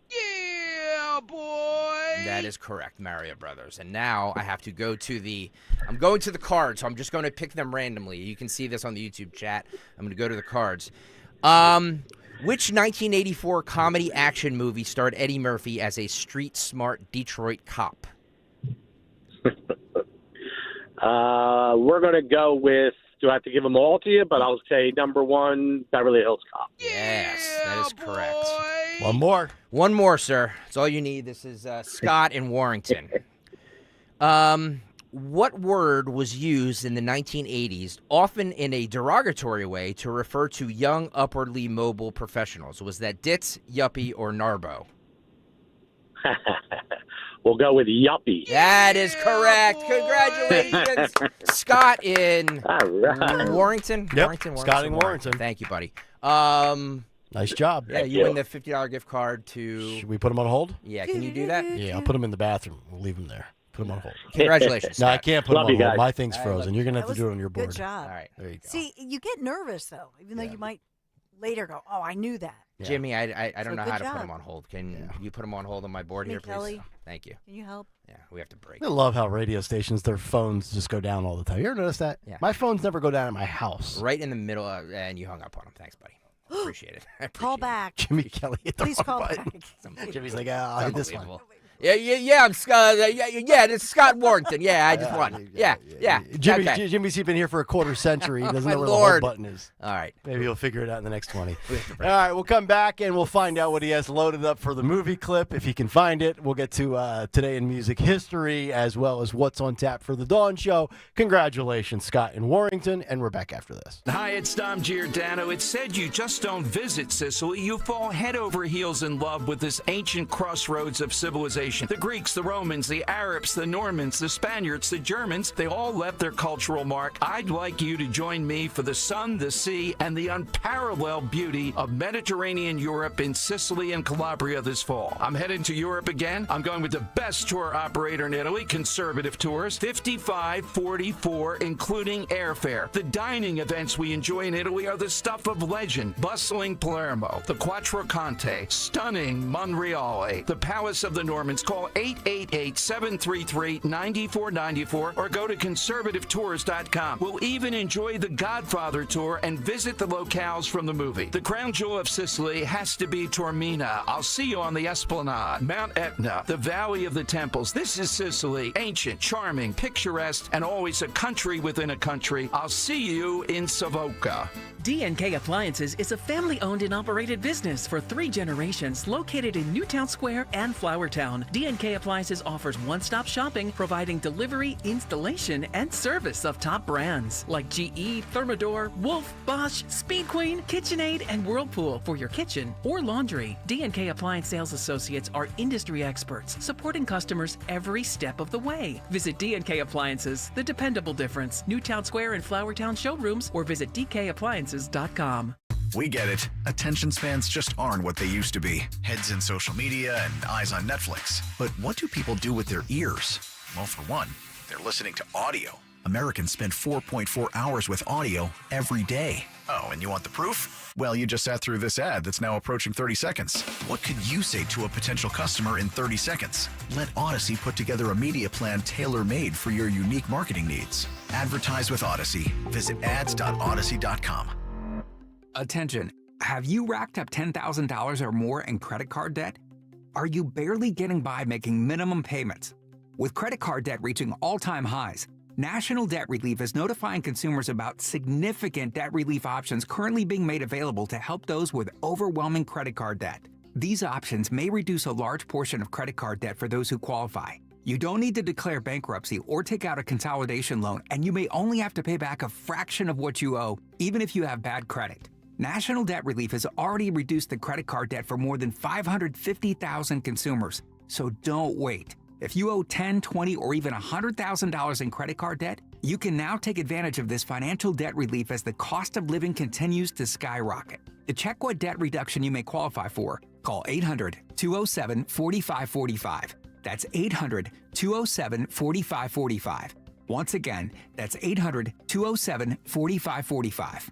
Yeah, boy. That is correct, Mario Brothers. And now I have to go to I'm going to the cards, so I'm just going to pick them randomly. You can see this on the YouTube chat. I'm going to go to the cards. Which 1984 comedy action movie starred Eddie Murphy as a street-smart Detroit cop? We're going to go with do I have to give them all to you? But I'll say number 1, Beverly Hills Cop. Yes, that is correct. One more. One more, sir. That's all you need. This is Scott in Warrington. What word was used in the 1980s, often in a derogatory way, to refer to young, upwardly mobile professionals? Was that ditz, yuppie, or narbo? We'll go with yuppie. That is correct. Congratulations, Scott in Warrington. Yep. Warrington. Scott in Warrington. Thank you, buddy. Nice job. Yeah, you win the $50 gift card to... Should we put him on hold? Yeah, can you do that? Yeah, I'll put him in the bathroom. We'll leave him there. Put him on hold. Congratulations, No, I Scott. can't put Love him on you hold. guys. My thing's frozen. You're going to have to do it on your board. Good job. All right. There you go. See, you get nervous, though, even though you might later go, oh, I knew that. Yeah. Jimmy, I don't So know good how to put job. him on hold. Can you put him on hold on my board Jimmy here, please? Kelly. Thank you. Can you help? Yeah, we have to break. I love how radio stations, their phones just go down all the time. You ever notice that? Yeah. My phones never go down at my house. Right in the middle, and you hung up on him. Thanks, buddy. Appreciate it. Call back. Jimmy Kelly hit the Please wrong call button. back. Jimmy's like, I'll hit this one. Unbelievable. Yeah, I'm Scott. Yeah, this is Scott Warrington. Yeah, I just won. Yeah. Jimmy, Okay. Jimmy's been here for a quarter century. He doesn't My know where Lord. the hold button is. All right. Maybe he'll figure it out in the next 20. All right, we'll come back and we'll find out what he has loaded up for the movie clip. If he can find it, we'll get to Today in Music History as well as what's on tap for the Dawn Show. Congratulations, Scott in Warrington, and we're back after this. Hi, it's Dom Giordano. It's said you just don't visit Sicily. You fall head over heels in love with this ancient crossroads of civilization. The Greeks, the Romans, the Arabs, the Normans, the Spaniards, the Germans, they all left their cultural mark. I'd like you to join me for the sun, the sea, and the unparalleled beauty of Mediterranean Europe in Sicily and Calabria this fall. I'm heading to Europe again. I'm going with the best tour operator in Italy, Conservative Tours, $55.44, including airfare. The dining events we enjoy in Italy are the stuff of legend. Bustling Palermo, the Quattro Conte, stunning Monreale, the Palace of the Normans. Call 888-733-9494 or go to conservativetours.com. We'll even enjoy the Godfather tour and visit the locales from the movie. The crown jewel of Sicily has to be Taormina. I'll see you on the Esplanade, Mount Etna, the Valley of the Temples. This is Sicily, ancient, charming, picturesque, and always a country within a country. I'll see you in Savoca. D&K Appliances is a family-owned and operated business for 3 generations located in Newtown Square and Flowertown. D&K Appliances offers one-stop shopping, providing delivery, installation, and service of top brands like GE, Thermador, Wolf, Bosch, Speed Queen, KitchenAid, and Whirlpool for your kitchen or laundry. D&K Appliance sales associates are industry experts, supporting customers every step of the way. Visit D&K Appliances, the dependable difference. Newtown Square and Flowertown showrooms, or visit DKappliances.com. We get it. Attention spans just aren't what they used to be. Heads in social media and eyes on Netflix. But what do people do with their ears? Well, for one, they're listening to audio. Americans spend 4.4 hours with audio every day. Oh, and you want the proof? Well, you just sat through this ad that's now approaching 30 seconds. What could you say to a potential customer in 30 seconds? Let Odyssey put together a media plan tailor-made for your unique marketing needs. Advertise with Odyssey. Visit ads.odyssey.com. Attention, have you racked up $10,000 or more in credit card debt? Are you barely getting by making minimum payments? With credit card debt reaching all-time highs, National Debt Relief is notifying consumers about significant debt relief options currently being made available to help those with overwhelming credit card debt. These options may reduce a large portion of credit card debt for those who qualify. You don't need to declare bankruptcy or take out a consolidation loan, and you may only have to pay back a fraction of what you owe, even if you have bad credit. National Debt Relief has already reduced the credit card debt for more than 550,000 consumers, so don't wait. If you owe $10,000, $20,000, or even $100,000 in credit card debt, you can now take advantage of this financial debt relief as the cost of living continues to skyrocket. To check what debt reduction you may qualify for, call 800-207-4545. That's 800-207-4545. Once again, that's 800-207-4545.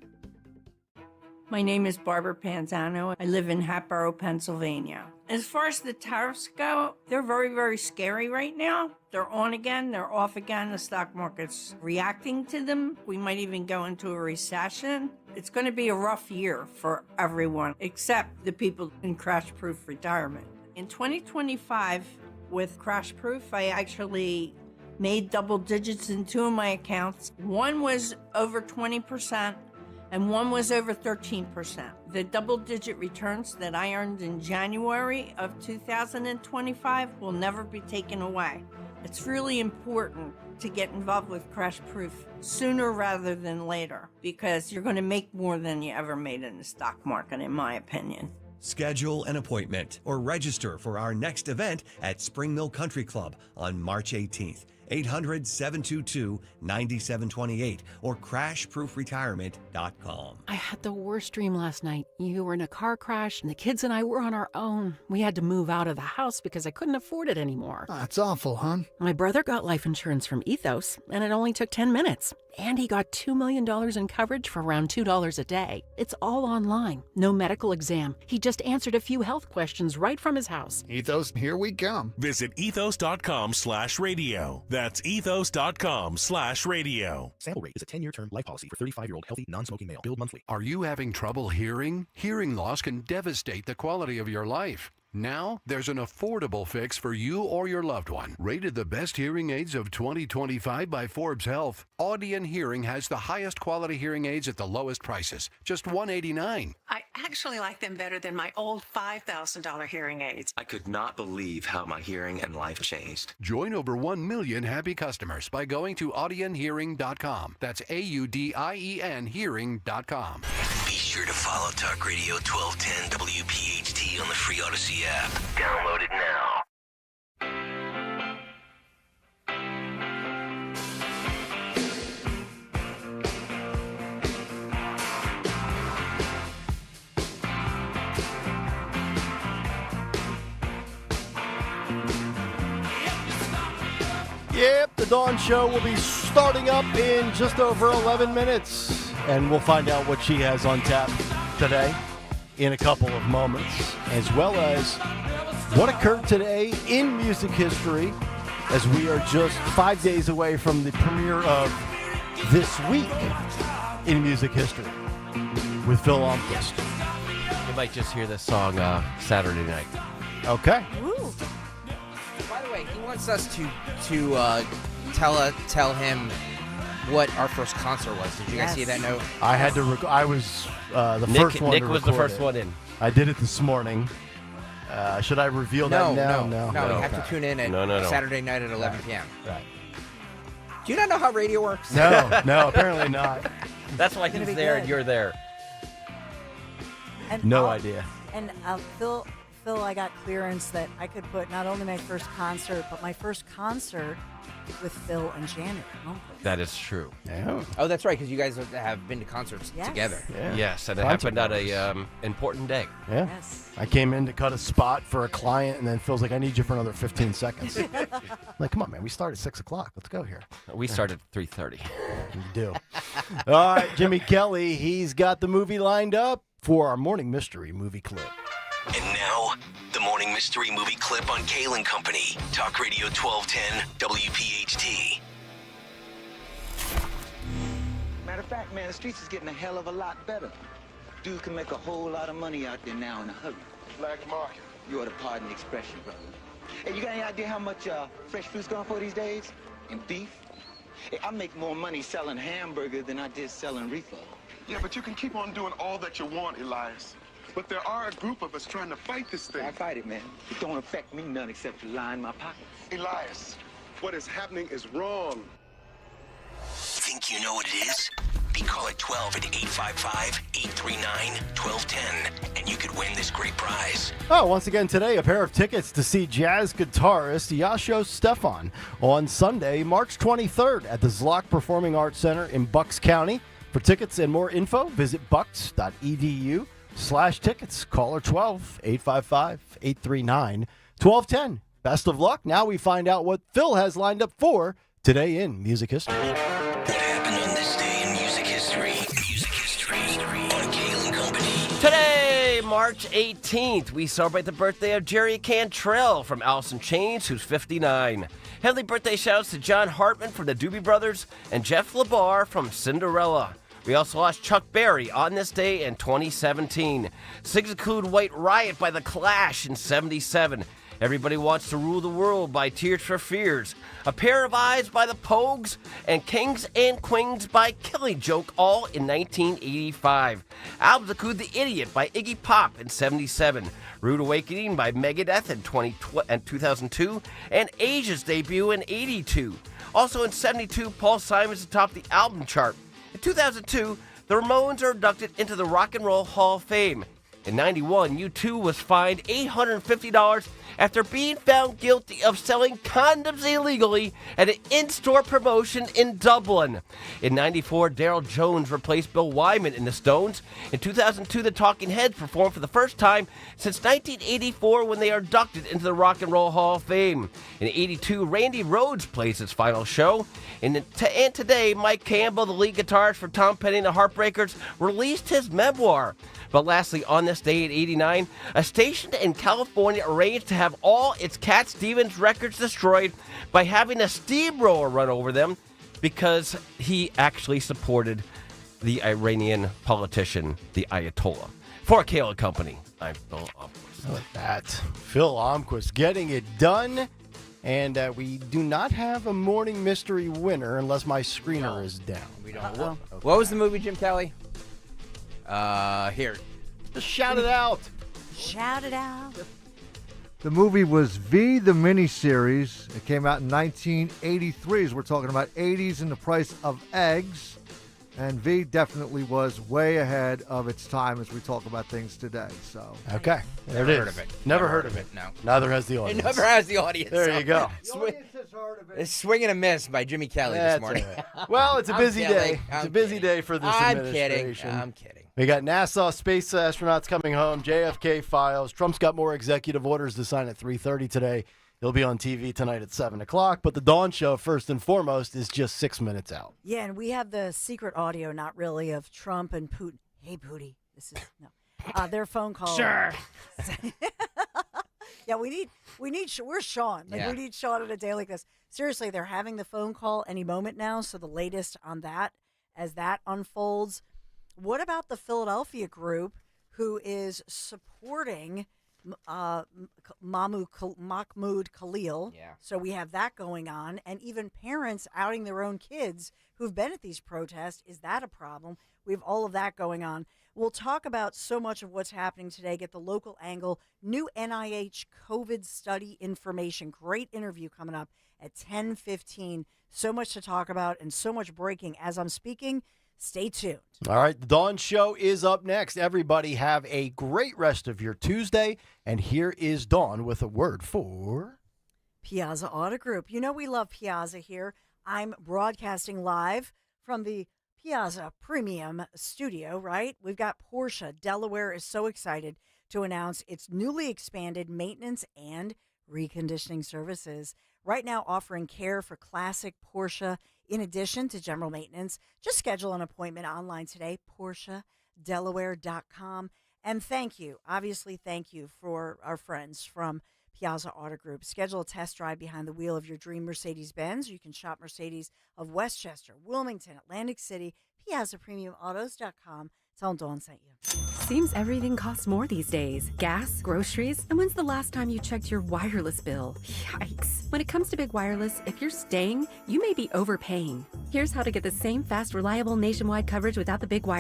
My name is Barbara Panzano. I live in Hatboro, Pennsylvania. As far as the tariffs go, they're very, very scary right now. They're on again, they're off again. The stock market's reacting to them. We might even go into a recession. It's going to be a rough year for everyone, except the people in crash-proof retirement. In 2025, with crash-proof, I actually made double digits in 2 of my accounts. One was over 20%. And one was over 13%. The double-digit returns that I earned in January of 2025 will never be taken away. It's really important to get involved with Crash Proof sooner rather than later, because you're going to make more than you ever made in the stock market, in my opinion. Schedule an appointment or register for our next event at Spring Mill Country Club on March 18th. 800-722-9728 or crashproofretirement.com. I had the worst dream last night. You were in a car crash and the kids and I were on our own. We had to move out of the house because I couldn't afford it anymore. That's awful, hon. My brother got life insurance from Ethos and it only took 10 minutes. And he got $2 million in coverage for around $2 a day. It's all online. No medical exam. He just answered a few health questions right from his house. Ethos, here we come. Visit ethos.com/radio. That's ethos.com/radio. Sample rate is a 10-year term life policy for 35-year-old healthy, non-smoking male. Billed monthly. Are you having trouble hearing? Hearing loss can devastate the quality of your life. Now, there's an affordable fix for you or your loved one. Rated the best hearing aids of 2025 by Forbes Health, Audion Hearing has the highest quality hearing aids at the lowest prices, just $189. I actually like them better than my old $5,000 hearing aids. I could not believe how my hearing and life changed. Join over 1 million happy customers by going to audionhearing.com. That's AUDIEN hearing.com. Be sure to follow Talk Radio 1210 WPHT on the free Odyssey app. Download it now. Yep, the Dawn Show will be starting up in just over 11 minutes. And we'll find out what she has on tap today in a couple of moments, as well as what occurred today in music history, as we are just 5 days away from the premiere of This Week in Music History with Phil Almquist. You might just hear this song Saturday night. Okay. Ooh. By the way, he wants us to tell him what our first concert was. Did you guys see that note? I had to. I was the Nick, first one. Nick to was the record first it. one in. I did it this morning. Should I reveal that now? No. You have to tune in at Saturday night at 11 p.m. Right. Do you not know how radio works? No, apparently not. That's why he's there and you're there. And No idea. And Phil, I got clearance that I could put not only my first concert, but my first concert with Phil and Janet. That is true. Yeah. Oh, that's right, because you guys have been to concerts together. Yeah. Yes, and it Concert happened on numbers. a important day. Yeah. Yes. I came in to cut a spot for a client, and then Phil's like, I need you for another 15 seconds. I'm like, come on, man. We start at 6 o'clock. Let's go here. We started at 3:30. You do. All right, Jimmy Kelly, he's got the movie lined up for our Morning Mystery movie clip. And now, the Morning Mystery Movie Clip on Kayal and Company. Talk Radio 1210 WPHT. Matter of fact, man, the streets is getting a hell of a lot better. Dudes can make a whole lot of money out there now in a hurry. Black market. You ought to pardon the expression, brother. Hey, you got any idea how much fresh fruit's going for these days? And beef? Hey, I make more money selling hamburger than I did selling reefer. Yeah, but you can keep on doing all that you want, Elias. But there are a group of us trying to fight this thing. I fight it, man. It don't affect me none except to line my pockets. Elias, what is happening is wrong. Think you know what it is? Be call at 12 at 855-839-1210, and you could win this great prize. Oh, once again today, a pair of tickets to see jazz guitarist Yasho Stefan on Sunday, March 23rd at the Zlock Performing Arts Center in Bucks County. For tickets and more info, visit bucks.edu/tickets. Caller 12-855-839-1210. Best of luck. Now we find out what Phil has lined up for today in music history. What happened on this day in music history? Music history on Kayal and Company. Today, March 18th, we celebrate the birthday of Jerry Cantrell from Alice in Chains, who's 59. Heavenly birthday shouts to John Hartman from the Doobie Brothers and Jeff LaBar from Cinderella. We also lost Chuck Berry on this day in 2017. Sings include White Riot by The Clash in 77. Everybody Wants to Rule the World by Tears for Fears, A Pair of Eyes by the Pogues, and Kings and Queens by Killing Joke, all in 1985. Albums include The Idiot by Iggy Pop in 77, Rude Awakening by Megadeth in 2002, and Asia's debut in 82. Also in 72, Paul Simon's atop the album chart. In 2002, the Ramones are inducted into the Rock and Roll Hall of Fame. In 91, U2 was fined $850 after being found guilty of selling condoms illegally at an in-store promotion in Dublin. In 94, Daryl Jones replaced Bill Wyman in the Stones. In 2002, the Talking Heads performed for the first time since 1984 when they are inducted into the Rock and Roll Hall of Fame. In 82, Randy Rhoads plays his final show. And today, Mike Campbell, the lead guitarist for Tom Petty and the Heartbreakers, released his memoir. But lastly, on this day in 89, a station in California arranged to have all its Cat Stevens records destroyed by having a steamroller run over them because he actually supported the Iranian politician, the Ayatollah. For Kayal Company, I'm Phil Almquist. Like that. Phil Almquist getting it done. And we do not have a morning mystery winner unless my screener is down. We don't. What was the movie, Jim Kelly? Here. Just shout it out. Shout it out. The movie was V, the miniseries. It came out in 1983, as we're talking about 80s and the price of eggs. And V definitely was way ahead of its time as we talk about things today. So okay, there Never it is. heard of it. Never heard of it. No. Neither has the audience. It never has the audience. There you go. the audience has heard of it. It's Swing and a Miss by Jimmy Kelly this morning. Well, it's a busy day. It's a busy day for this I'm administration. kidding. I'm kidding. We got NASA space astronauts coming home, JFK files. Trump's got more executive orders to sign at 3:30 today. He'll be on TV tonight at 7 o'clock. But the Dawn Show, first and foremost, is just 6 minutes out. Yeah, and we have the secret audio, not really, of Trump and Putin. Hey, Pootie. This is, no. Their phone call. Sure. Yeah, we're Sean. Like, we need Sean on a day like this. Seriously, they're having the phone call any moment now. So the latest on that, as that unfolds. What about the Philadelphia group who is supporting Mahmoud Khalil? Yeah. So we have that going on, and even parents outing their own kids who've been at these protests. Is that a problem? We have all of that going on. We'll talk about so much of what's happening today, get the local angle, new NIH COVID study information. Great interview coming up at 10:15. So much to talk about and so much breaking as I'm speaking. Stay tuned. All right, the Dawn Show is up next. Everybody have a great rest of your Tuesday. And here is Dawn with a word for Piazza Auto Group. You know we love Piazza here. I'm broadcasting live from the Piazza Premium Studio, right? We've got Porsche. Delaware is so excited to announce its newly expanded maintenance and reconditioning services. Right now offering care for classic Porsche in addition to general maintenance. Just schedule an appointment online today, PorscheDelaware.com. And thank you, obviously thank you for our friends from Piazza Auto Group. Schedule a test drive behind the wheel of your dream Mercedes-Benz. You can shop Mercedes of Westchester, Wilmington, Atlantic City, PiazzaPremiumAutos.com. Tell them Dawn sent you. Seems everything costs more these days. Gas, groceries, and when's the last time you checked your wireless bill? Yikes. When it comes to big wireless, if you're staying, you may be overpaying. Here's how to get the same fast, reliable nationwide coverage without the big wireless.